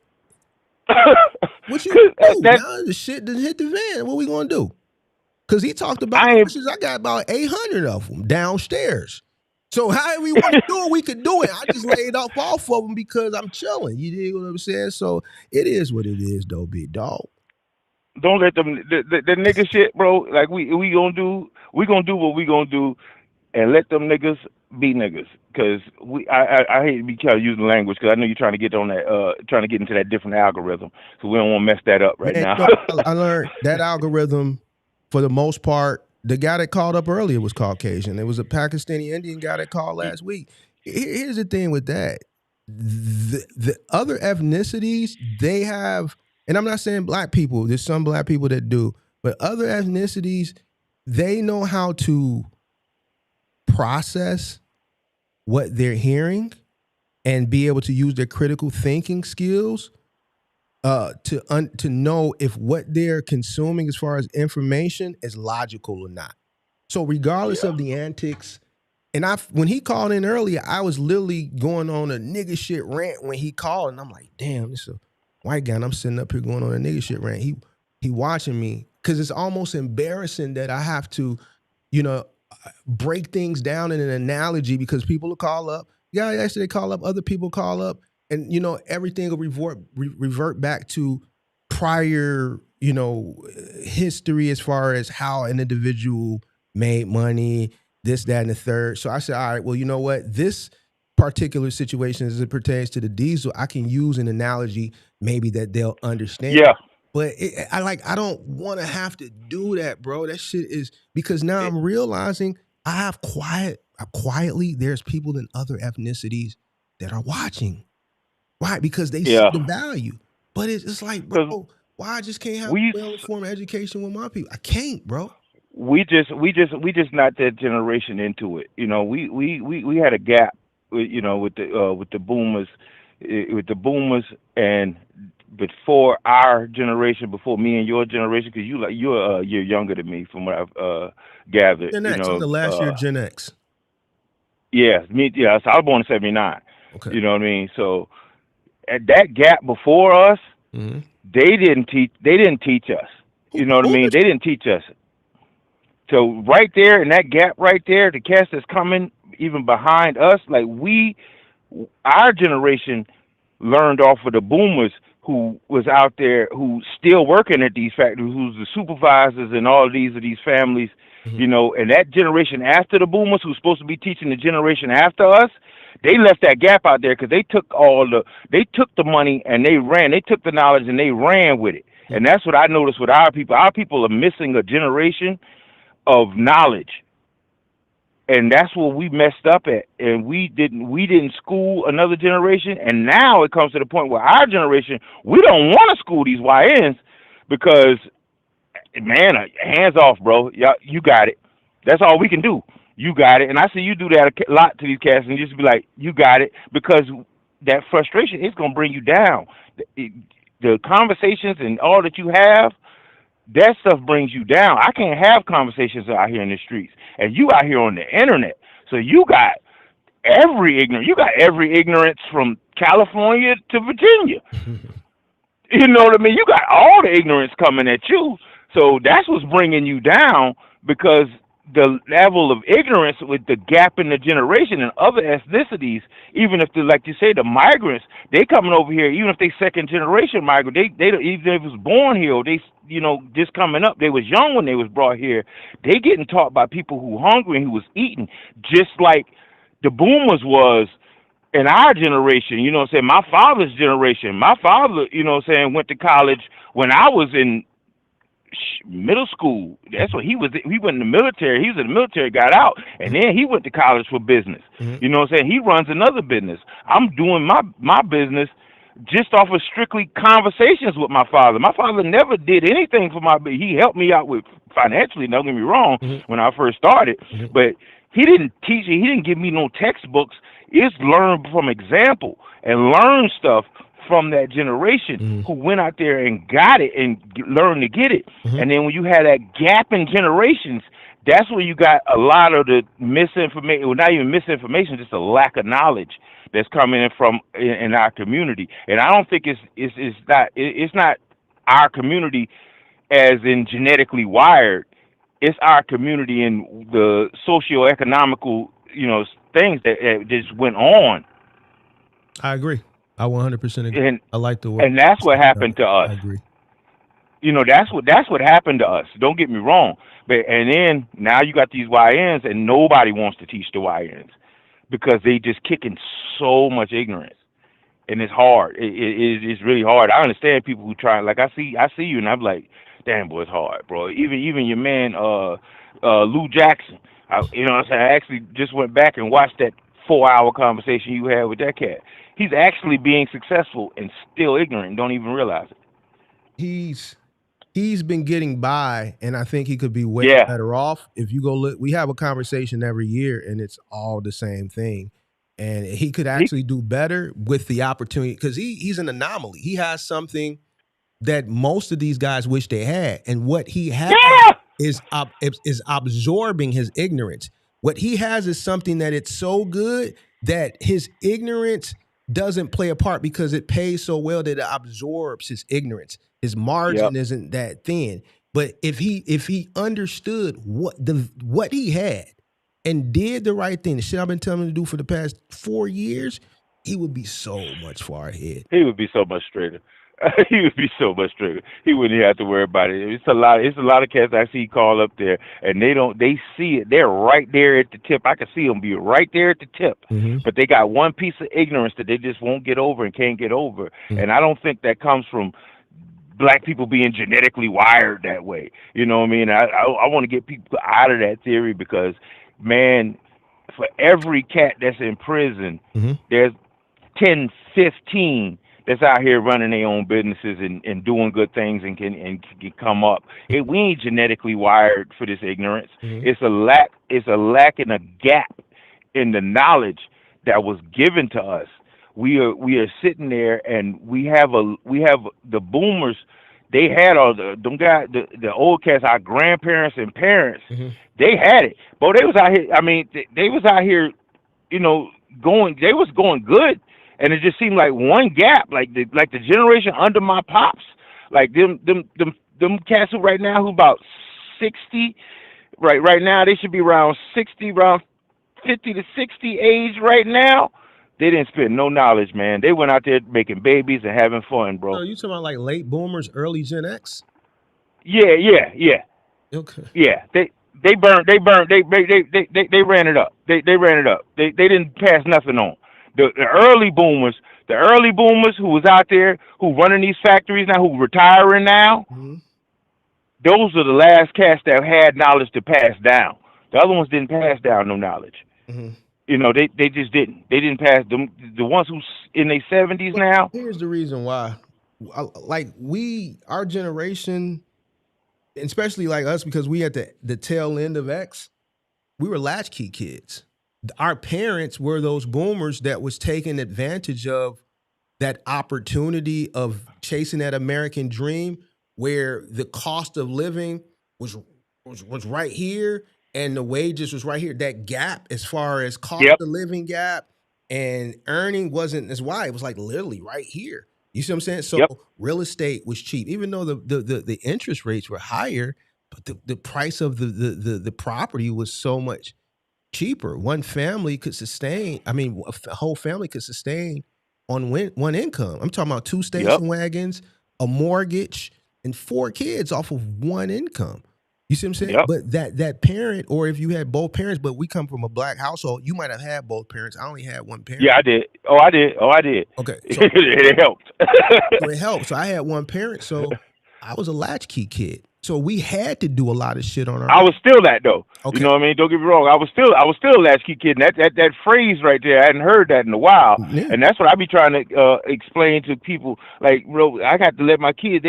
What you do? Now the shit done hit the van. What we gonna do? Because he talked about I got about 800 of them downstairs. So however we want to do it, we could do it. I just laid off of them because I'm chilling. You dig what I'm saying? So it is what it is, though, big dog. Don't let them the nigga shit, bro. Like we gonna do what we gonna do, and let them niggas be niggas. Cause I hate to be kind of using language because I know you're trying to get on that trying to get into that different algorithm. So we don't want to mess that up right now. I learned that algorithm for the most part. The guy that called up earlier was Caucasian. There was a Pakistani Indian guy that called last week. Here's the thing with that. The other ethnicities, they have, and I'm not saying black people, there's some black people that do, but other ethnicities, they know how to process what they're hearing and be able to use their critical thinking skills to know if what they're consuming as far as information is logical or not. So regardless of the antics, and when he called in earlier, I was literally going on a nigga shit rant when he called, and I'm like, damn, this is a white guy, and I'm sitting up here going on a nigga shit rant. He watching me because it's almost embarrassing that I have to, break things down in an analogy because people will call up. Yeah, actually they call up, other people call up. And, everything will revert back to prior, history as far as how an individual made money, this, that, and the third. So I said, all right, well, you know what? This particular situation as it pertains to the diesel, I can use an analogy maybe that they'll understand. Yeah. But I don't want to have to do that, bro. That shit is because now I'm realizing quietly there's people in other ethnicities that are watching. Why? Because they see the value. But it's like, bro, why I just can't have a well-informed education with my people? I can't, bro. We just not that generation into it. We had a gap, with the boomers, and before our generation, before me and your generation, because you're a year younger than me from what I've gathered. Gen X, I'm the last year Gen X. Yeah, me. Yeah, so I was born in '79. Okay. You know what I mean? So at that gap before us, they didn't teach us. You know what I mean? They didn't teach us. So right there in that gap right there, the cast that's coming even behind us, like our generation learned off of the boomers who was out there, who still working at these factories, who's the supervisors and all of these families, and that generation after the boomers who's supposed to be teaching the generation after us, they left that gap out there because they took the money and they took the knowledge and they ran with it. And that's what I noticed with our people. Our people are missing a generation of knowledge. And that's what we messed up at. And we didn't school another generation. And now it comes to the point where our generation, we don't want to school these YNs because, man, hands off, bro. You got it. That's all we can do. You got it. And I see you do that a lot to these cats and just be like, you got it. Because that frustration is going to bring you down. The conversations and all that you have, that stuff brings you down. I can't have conversations out here in the streets. And you out here on the internet. So you got every ignorance from California to Virginia. You know what I mean? You got all the ignorance coming at you. So that's what's bringing you down because the level of ignorance with the gap in the generation and other ethnicities, even if like you say, the migrants, they coming over here, even if they second generation migrant, they even if it was born here, or they, just coming up, they was young when they was brought here, they getting taught by people who hungry and who was eating, just like the boomers was in our generation, my father's generation. My father, went to college when I was in middle school. That's what he went in the military. He was in the military, got out, and then he went to college for business. He runs another business. I'm doing my business just off of strictly conversations with my father. My father never did anything for he helped me out with financially, don't get me wrong, when I first started, but he didn't teach me, he didn't give me no textbooks. It's learn from example and learn stuff from that generation who went out there and got it and learned to get it. And then when you had that gap in generations, that's where you got a lot of the misinformation, well, not even misinformation, just a lack of knowledge that's coming in from in our community. And I don't think it's not our community as in genetically wired. It's our community in the socioeconomical, things that just went on, I agree. I 100% agree. and I like the word. and that's what happened to us. I agree. You know, that's what happened to us. Don't get me wrong, but and then now you got these YNs, and nobody wants to teach the YNs because they just kicking so much ignorance, and it's hard. It's really hard. I understand people who try. Like I see you, and I'm like, damn, boy, it's hard, bro. Even your man, Lou Jackson. You know what I'm saying? I actually just went back and watched that 4-hour conversation you had with that cat. He's actually being successful and still ignorant and don't even realize it. He's been getting by, and I think he could be way Yeah. better off. If you go look, we have a conversation every year, and it's all the same thing. And he could actually do better with the opportunity because he's an anomaly. He has something that most of these guys wish they had, and what he has is absorbing his ignorance. What he has is something that it's so good that his ignorance doesn't play a part because it pays so well that it absorbs his ignorance. His margin isn't that thin. But if he understood what he had and did the right thing, the shit I've been telling him to do for the past 4 years, he would be so much far ahead. He would be so much straighter. He would be so much straighter. He wouldn't have to worry about it. It's a lot of cats I see call up there, and they see it. They're right there at the tip. I can see them be right there at the tip, but they got one piece of ignorance that they just won't get over and can't get over. And I don't think that comes from black people being genetically wired that way. You know what I mean? I want to get people out of that theory because, man, for every cat that's in prison, there's 10, 15 that's out here running their own businesses and doing good things and can come up. We ain't genetically wired for this ignorance. It's a lack and a gap in the knowledge that was given to us. We are sitting there, and we have the boomers. They had all them guys, the old cats, our grandparents and parents. They had it, but they was out here. I mean, they was out here, you know, going. They was going good. And it just seemed like one gap, like the generation under my pops, like them cats who right now who about 60, right now they should be around 60, around 50 to 60 age right now. They didn't spend no knowledge, man. They went out there making babies and having fun, bro. So you talking about like late boomers, early Gen X? Yeah. Okay. Yeah, they ran it up. They ran it up. They didn't pass nothing on. The early boomers who was out there, who running these factories now, who retiring now, those are the last cats that had knowledge to pass down. The other ones didn't pass down no knowledge. You know, they just didn't. They didn't pass them. The ones who's in their 70s now. Here's the reason why. Like our generation, especially like us, because we at the tail end of X, we were latchkey kids. Our parents were those boomers that was taking advantage of that opportunity of chasing that American dream, where the cost of living was right here and the wages was right here. That gap as far as cost of living gap and earning wasn't as wide. It was like literally right here. You see what I'm saying? So real estate was cheap, even though the interest rates were higher, but the price of the property was so much cheaper. One family could sustain, a whole family could sustain on one income. I'm talking about 2 station wagons, a mortgage, and 4 kids off of one income. You see what I'm saying? But that parent, or if you had both parents, but we come from a black household, you might have had both parents. I only had one parent. Yeah, I did. I did. Okay. So, it helped. So it helped. So I had one parent, so I was a latchkey kid. So we had to do a lot of shit on our I was still that though. Okay. You know what I mean? Don't get me wrong. I was still a latchkey kid. And that phrase right there, I hadn't heard that in a while. And that's what I be trying to explain to people. Like, bro, I got to let my kid.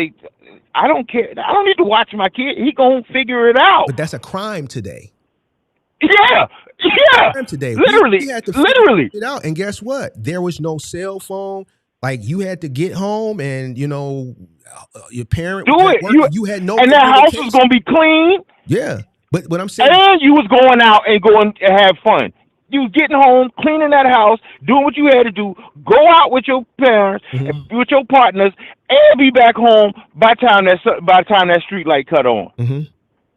I don't care. I don't need to watch my kid. He gonna figure it out. But that's a crime today. Yeah. Crime today. Literally. We had to figure it out. And guess what? There was no cell phone. Like, you had to get home and, you know, your parent do it. You had no. And that house was gonna be clean. Yeah, but what I'm saying, and you was going out and going to have fun. You was getting home, cleaning that house, doing what you had to do. Go out with your parents, and with your partners, and be back home by the time that street light cut on.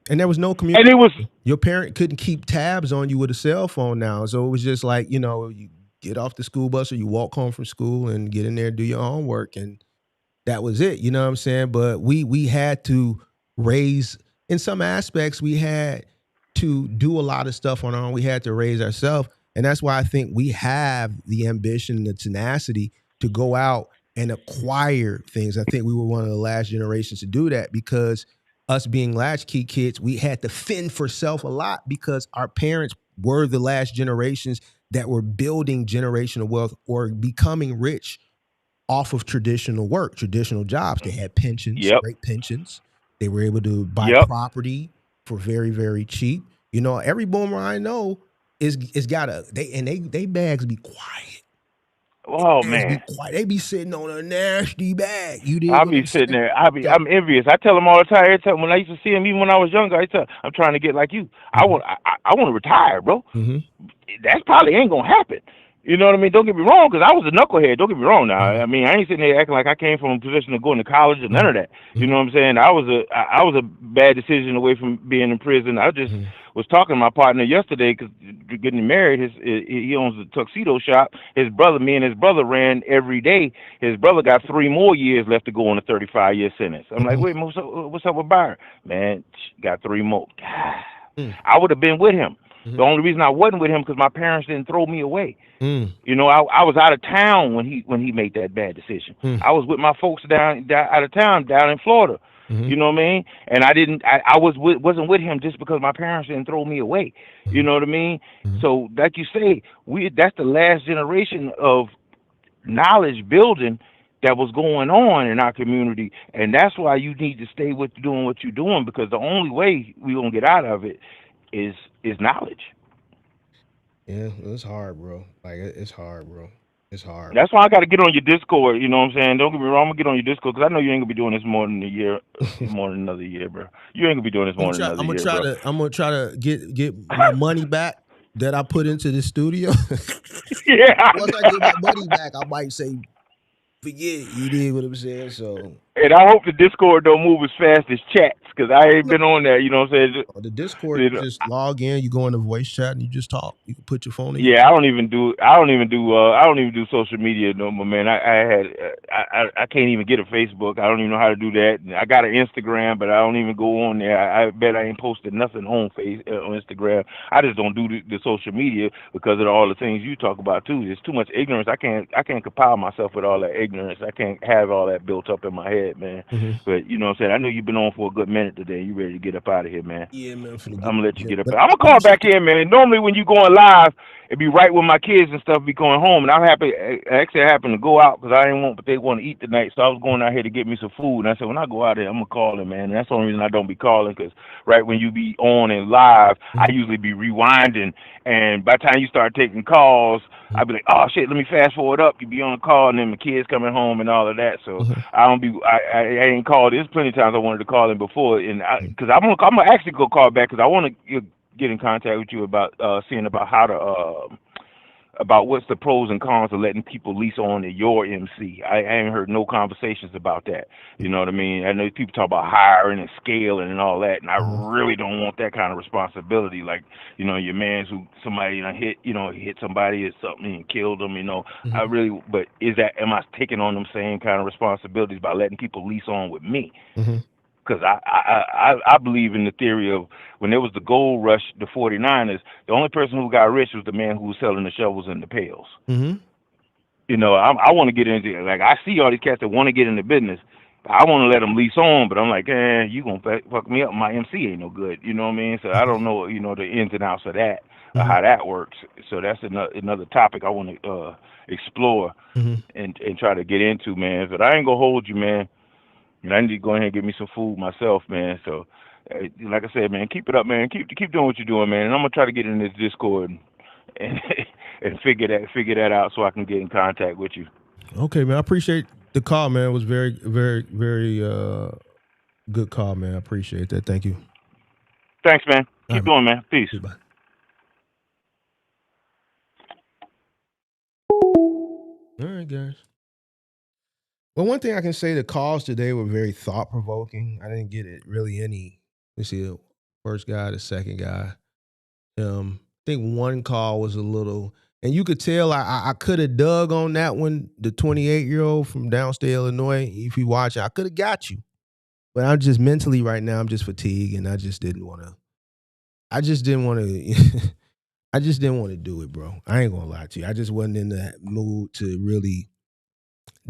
And there was no And community. it was Your parent couldn't keep tabs on you with a cell phone now. So it was just like, you get off the school bus or you walk home from school and get in there and do your homework. And that was it. You know what I'm saying? But we had to raise, in some aspects, we had to do a lot of stuff on our own. We had to raise ourselves. And that's why I think we have the ambition, the tenacity to go out and acquire things. I think we were one of the last generations to do that because us being latchkey kids, we had to fend for self a lot because our parents were the last generations that were building generational wealth or becoming rich off of traditional work, traditional jobs. They had pensions, yep, great pensions. They were able to buy yep. property for very, very cheap. Every boomer I know is got they bags be quiet. Oh Bags be man, quiet. They be sitting on a nasty bag. You dig I'll what be I'm sitting saying? there. So, I'm envious. I tell them all the time. Every time when I used to see them, even when I was younger, I tell I'm trying to get like you. I want to retire, bro. mm-hmm, That's probably ain't gonna happen. You know what I mean? Don't get me wrong, because I was a knucklehead. Don't get me wrong. Now, mm-hmm, I mean, I ain't sitting there acting like I came from a position of going to college or none of that. You mm-hmm, know what I'm saying? I was a bad decision away from being in prison. I just mm-hmm, was talking to my partner yesterday because getting married. He owns a tuxedo shop. Me and his brother ran every day. His brother got 3 more years left to go on a 35-year sentence. I'm like, mm-hmm, wait, what's up with Byron? Man, got 3 more. mm-hmm, I would have been with him. mm-hmm, The only reason I wasn't with him because my parents didn't throw me away. mm-hmm, I was out of town when he made that bad decision. I was with my folks down out of town down in Florida. mm-hmm, You know what I mean? And wasn't with him just because my parents didn't throw me away. You know what I mean? mm-hmm. So like you say, that's the last generation of knowledge building that was going on in our community, and that's why you need to stay with doing what you're doing, because the only way we're gonna get out of it is knowledge. Yeah, it's hard, bro. Like it's hard, bro. It's hard. That's why I got to get on your Discord. You know what I'm saying? Don't get me wrong. I'm gonna get on your Discord because I know you ain't gonna be doing this more than a year, more than another year, bro. You ain't gonna be doing this more than another year, bro. I'm gonna try to get my money back that I put into the studio. Yeah. Once I get my money back, I might say, forget it. You did what I'm saying. So And I hope the Discord don't move as fast as chats, because I ain't been on there. You know what I'm saying? the Discord, You you know, just log in, you go in the voice chat, and you just talk. You can put your phone in your yeah, I don't even do social media no more, man. I can't even get a Facebook. I don't even know how to do that. I got an Instagram, but I don't even go on there. I bet I ain't posted nothing on on Instagram. I just don't do the social media because of all the things you talk about too. There's too much ignorance. I can't compile myself with all that ignorance. I can't have all that built up in my head, man. Mhm. But you know what I'm saying? I know you've been on for a good minute today. You ready to get up out of here, man. Yeah, man. I'm finna I'm get gonna let you get up. but I'm I gonna call appreciate back in, man. Normally when you going live, it be right when my kids and stuff be going home, and I'm happy. Actually, I happened to go out because I didn't want, but they want to eat tonight, so I was going out here to get me some food. And I said, when I go out there, I'm gonna call them, man. And that's the only reason I don't be calling, because right when you be on and live, I usually be rewinding, and by the time you start taking calls, I'd be like, oh shit, let me fast forward up. You be on a call, and then the kids coming home and all of that. So I don't be. I ain't called. There's plenty of times I wanted to call in before, and because I'm gonna actually go call back because I want to get in contact with you about seeing about how to about what's the pros and cons of letting people lease on to your MC. I ain't heard no conversations about that. You know what I mean? I know people talk about hiring and scaling and all that, and I really don't want that kind of responsibility. Like, your man's who somebody hit somebody or something and killed them. I really. But am I taking on them same kind of responsibilities by letting people lease on with me? Because I believe in the theory of when there was the gold rush, the 49ers, the only person who got rich was the man who was selling the shovels and the pails. I want to get into it. Like, I see all these cats that want to get into business. I want to let them lease on, but I'm like, you going to fuck me up. My MC ain't no good. You know what I mean? So I don't know, the ins and outs of that, or how that works. So that's another topic I want to explore and try to get into, man. But I ain't going to hold you, man. And I need to go ahead and get me some food myself, man. So, like I said, man, keep it up, man. Keep doing what you're doing, man. And I'm gonna try to get in this Discord and and figure that out so I can get in contact with you. Okay, man. I appreciate the call, man. It was very, very, very good call, man. I appreciate that. Thank you. Thanks, man. Keep doing, man. Peace. Goodbye. All right, guys. Well, one thing I can say, the calls today were very thought-provoking. I didn't get it really any. Let's see. First guy, the second guy. I think one call was a little, and you could tell I could have dug on that one. The 28-year-old from downstate Illinois. If you watch it, I could have got you, but I'm just mentally right now. I'm just fatigued, and I just didn't want to. I just didn't want to. I just didn't want to do it, bro. I ain't gonna lie to you. I just wasn't in the mood to really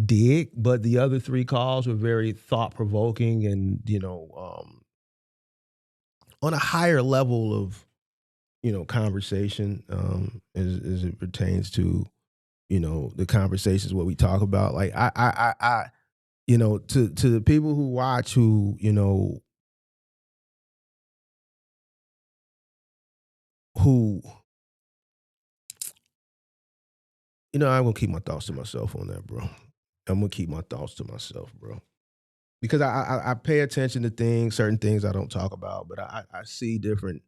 dig. But the other three calls were very thought provoking, and on a higher level of conversation as it pertains to the conversations what we talk about. Like I to the people who watch who I'm gonna keep my thoughts to myself on that, bro. I'm gonna keep my thoughts to myself, bro. Because I pay attention to things, certain things I don't talk about, but I see different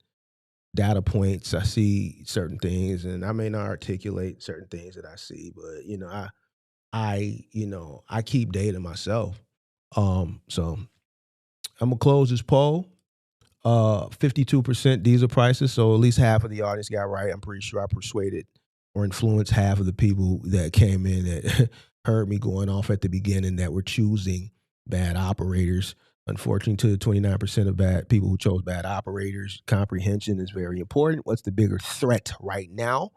data points. I see certain things, and I may not articulate certain things that I see, but I keep data myself. So I'm gonna close this poll. 52% diesel prices, so at least half of the audience got right. I'm pretty sure I persuaded or influenced half of the people that came in that heard me going off at the beginning that were choosing bad operators. Unfortunately, to the 29% of bad people who chose bad operators, comprehension is very important. What's the bigger threat right now?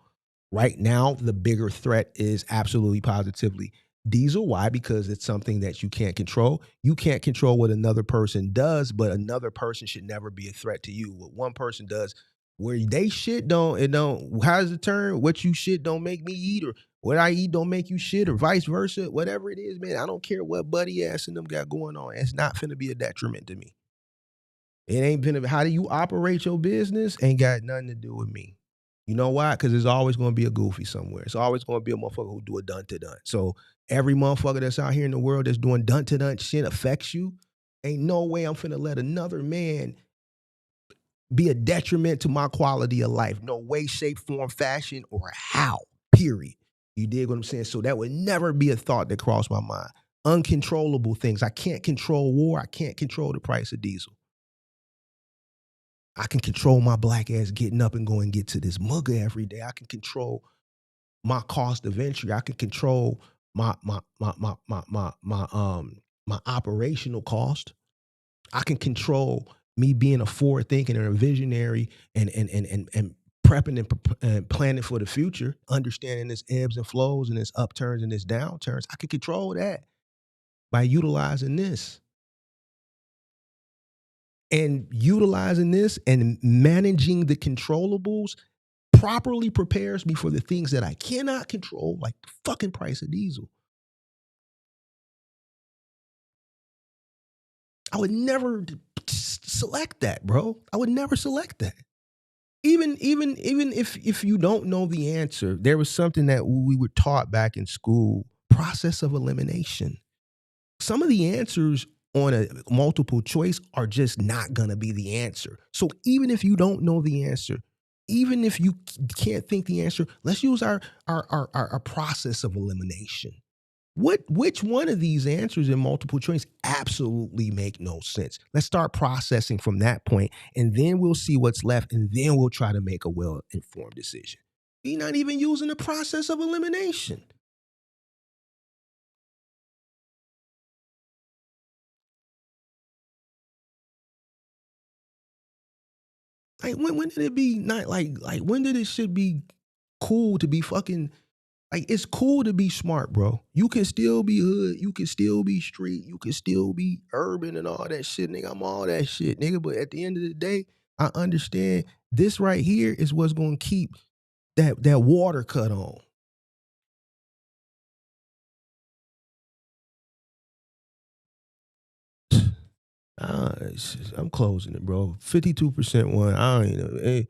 Right now, the bigger threat is absolutely positively diesel. Why? Because it's something that you can't control. You can't control what another person does, but another person should never be a threat to you. What one person does, where they shit how's the term? What you shit don't make me eat, or what I eat don't make you shit, or vice versa. Whatever it is, man, I don't care what buddy ass and them got going on. It's not finna be a detriment to me. It ain't finna. How do you operate your business? Ain't got nothing to do with me. You know why? Because there's always going to be a goofy somewhere. It's always going to be a motherfucker who do a dun-to-dun. So every motherfucker that's out here in the world that's doing dun-to-dun shit affects you. Ain't no way I'm finna let another man be a detriment to my quality of life. No way, shape, form, fashion, or how, period. You dig what I'm saying? So that would never be a thought that crossed my mind. Uncontrollable things. I can't control war. I can't control the price of diesel. I can control my black ass getting up and go and get to this mugger every day. I can control my cost of entry. I can control my operational cost. I can control me being a forward thinking and a visionary and prepping and planning for the future, understanding its ebbs and flows and its upturns and its downturns. I can control that by utilizing this. And utilizing this and managing the controllables properly prepares me for the things that I cannot control, like the fucking price of diesel. I would never select that, bro. I would never select that. Even if you don't know the answer, there was something that we were taught back in school, process of elimination. Some of the answers on a multiple choice are just not going to be the answer. So even if you don't know the answer, even if you can't think the answer, let's use our process of elimination. Which one of these answers in multiple choice absolutely make no sense? Let's start processing from that point, and then we'll see what's left, and then we'll try to make a well-informed decision. You're not even using the process of elimination. Like when did it be not like when did it should be cool to be fucking like it's cool to be smart, bro. You can still be hood, you can still be street, you can still be urban and all that shit, nigga. I'm all that shit, nigga. But at the end of the day, I understand this right here is what's gonna keep that water cut on. I'm closing it, bro. 52% one. I don't know.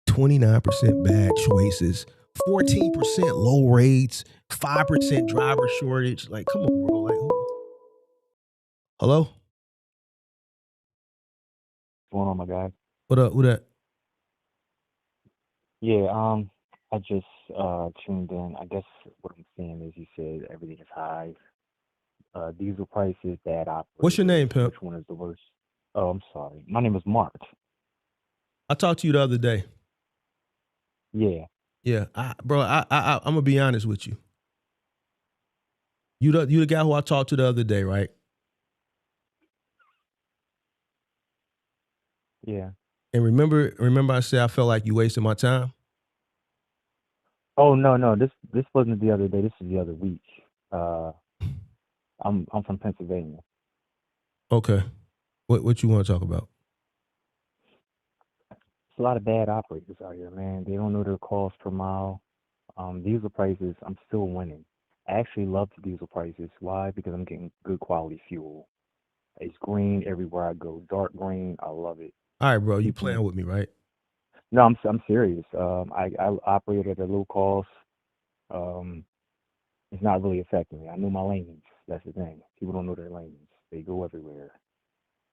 29% bad choices, 14% low rates, 5% driver shortage. Like, come on, bro. Like, hello? What's going on, my guy? What up? Who that? Yeah, I just tuned in. I guess what I'm seeing is you said everything is high. Diesel prices, bad operators. What's your name, pimp? Which one is the worst? Oh, I'm sorry. My name is Mark. I talked to you the other day. Yeah. Yeah, I'm gonna be honest with you. You the guy who I talked to the other day, right? Yeah. And remember I said I felt like you wasted my time? Oh no. This wasn't the other day. This is the other week. Uh, I'm from Pennsylvania. Okay. What you want to talk about? It's a lot of bad operators out here, man. They don't know their cost per mile. Diesel prices, I'm still winning. I actually love the diesel prices. Why? Because I'm getting good quality fuel. It's green everywhere I go. Dark green. I love it. All right, bro, you Keeps me. playing with me, right? No, I'm serious. I operate at a low cost. Um, it's not really affecting me. I know my lanes. That's the thing. People don't know their lanes. They go everywhere.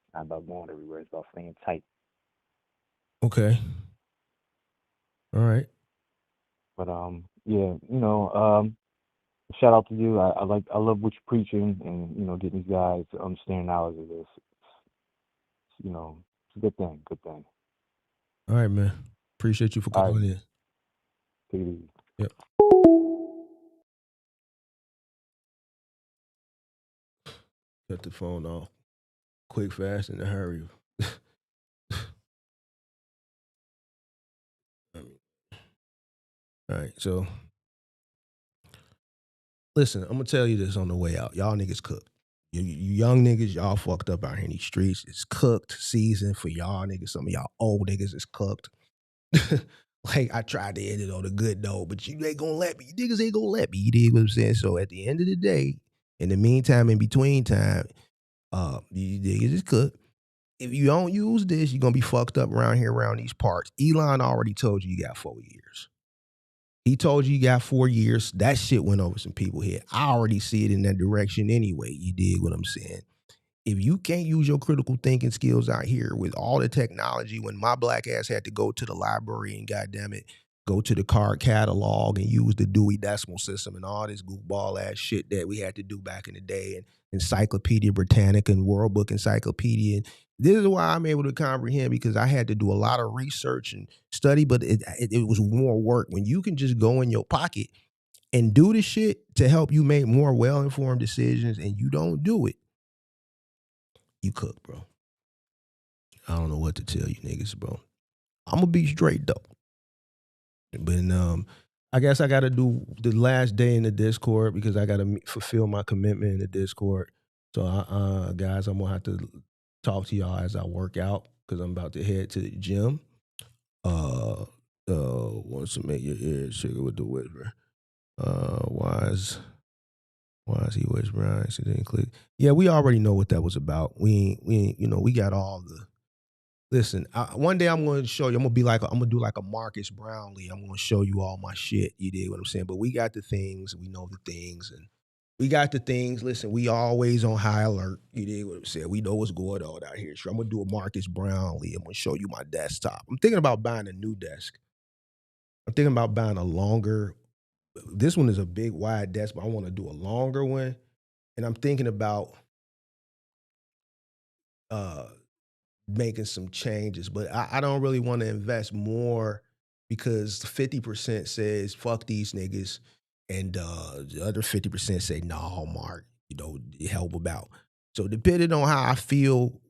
It's not about going everywhere. It's about staying tight. Okay. All right. But yeah, shout out to you. I love what you're preaching, and getting these guys to understand now of this. It's a good thing. Good thing. All right, man. Appreciate you for All right, calling man. in. Take it easy. Yep. Cut the phone off. Quick, fast, in a hurry. All right, so listen, I'm gonna tell you this on the way out. Y'all niggas cooked. You young niggas, y'all fucked up out here in these streets. It's cooked season for y'all niggas. Some of y'all old niggas is cooked. Like, I tried to end it on a good note, but you ain't gonna let me. You niggas ain't gonna let me. You dig what I'm saying? So at the end of the day, in the meantime, in between time, you niggas is cooked. If you don't use this, you're gonna be fucked up around here, around these parts. Elon already told you got 4 years. He told you got 4 years. That shit went over some people's head. I already see it in that direction anyway. You dig what I'm saying? If you can't use your critical thinking skills out here with all the technology, when my black ass had to go to the library and goddamn it, go to the card catalog and use the Dewey Decimal System and all this goofball ass shit that we had to do back in the day, and Encyclopedia Britannica and World Book Encyclopedia. And this is why I'm able to comprehend, because I had to do a lot of research and study, but it was more work. When you can just go in your pocket and do the shit to help you make more well-informed decisions, and you don't do it, you cook, bro. I don't know what to tell you niggas, bro. I'm gonna be straight though. But I guess I gotta do the last day in the Discord, because I gotta fulfill my commitment in the Discord. So guys, I'm gonna have to talk to y'all as I work out, because I'm about to head to the gym. Wants to make your ears sugar with the whisper. Why is he whispering? She didn't click. Yeah, we already know what that was about. We we got all the. Listen, one day I'm going to show you. I'm gonna do like a Marcus Brownlee. I'm going to show you all my shit. You dig what I'm saying? But we got the things. We know the things, and we got the things. Listen, we always on high alert. You dig what I'm saying? We know what's going on out here. So I'm gonna do a Marcus Brownlee. I'm gonna show you my desktop. I'm thinking about buying a new desk. I'm thinking about buying a longer. This one is a big wide desk, but I want to do a longer one. And I'm thinking about making some changes, but I don't really want to invest more, because 50% says fuck these niggas, and the other 50% say no, Mark, help about. So depending on how I feel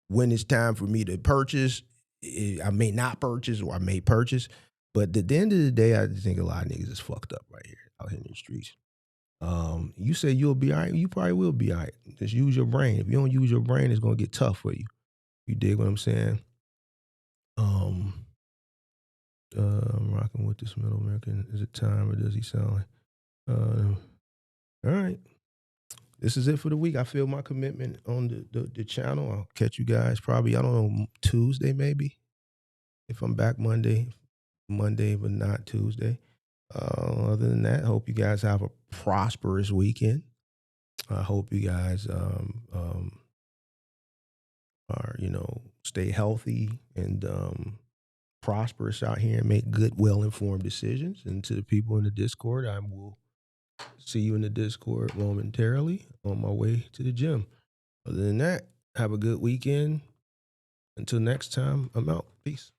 when it's time for me to purchase, I may not purchase, or I may purchase. But at the end of the day, I just think a lot of niggas is fucked up right here out here in the streets. You say you'll be all right, you probably will be all right. Just use your brain. If you don't use your brain, it's gonna get tough for you. You dig what I'm saying? I'm rocking with this Middle American. Is it time, or does he sound like? All right. This is it for the week. I feel my commitment on the channel. I'll catch you guys probably, I don't know, Tuesday maybe. If I'm back Monday, but not Tuesday. Other than that, hope you guys have a prosperous weekend. I hope you guys are, stay healthy and prosperous out here and make good, well-informed decisions. And to the people in the Discord, I will see you in the Discord momentarily on my way to the gym. Other than that, have a good weekend. Until next time, I'm out. Peace.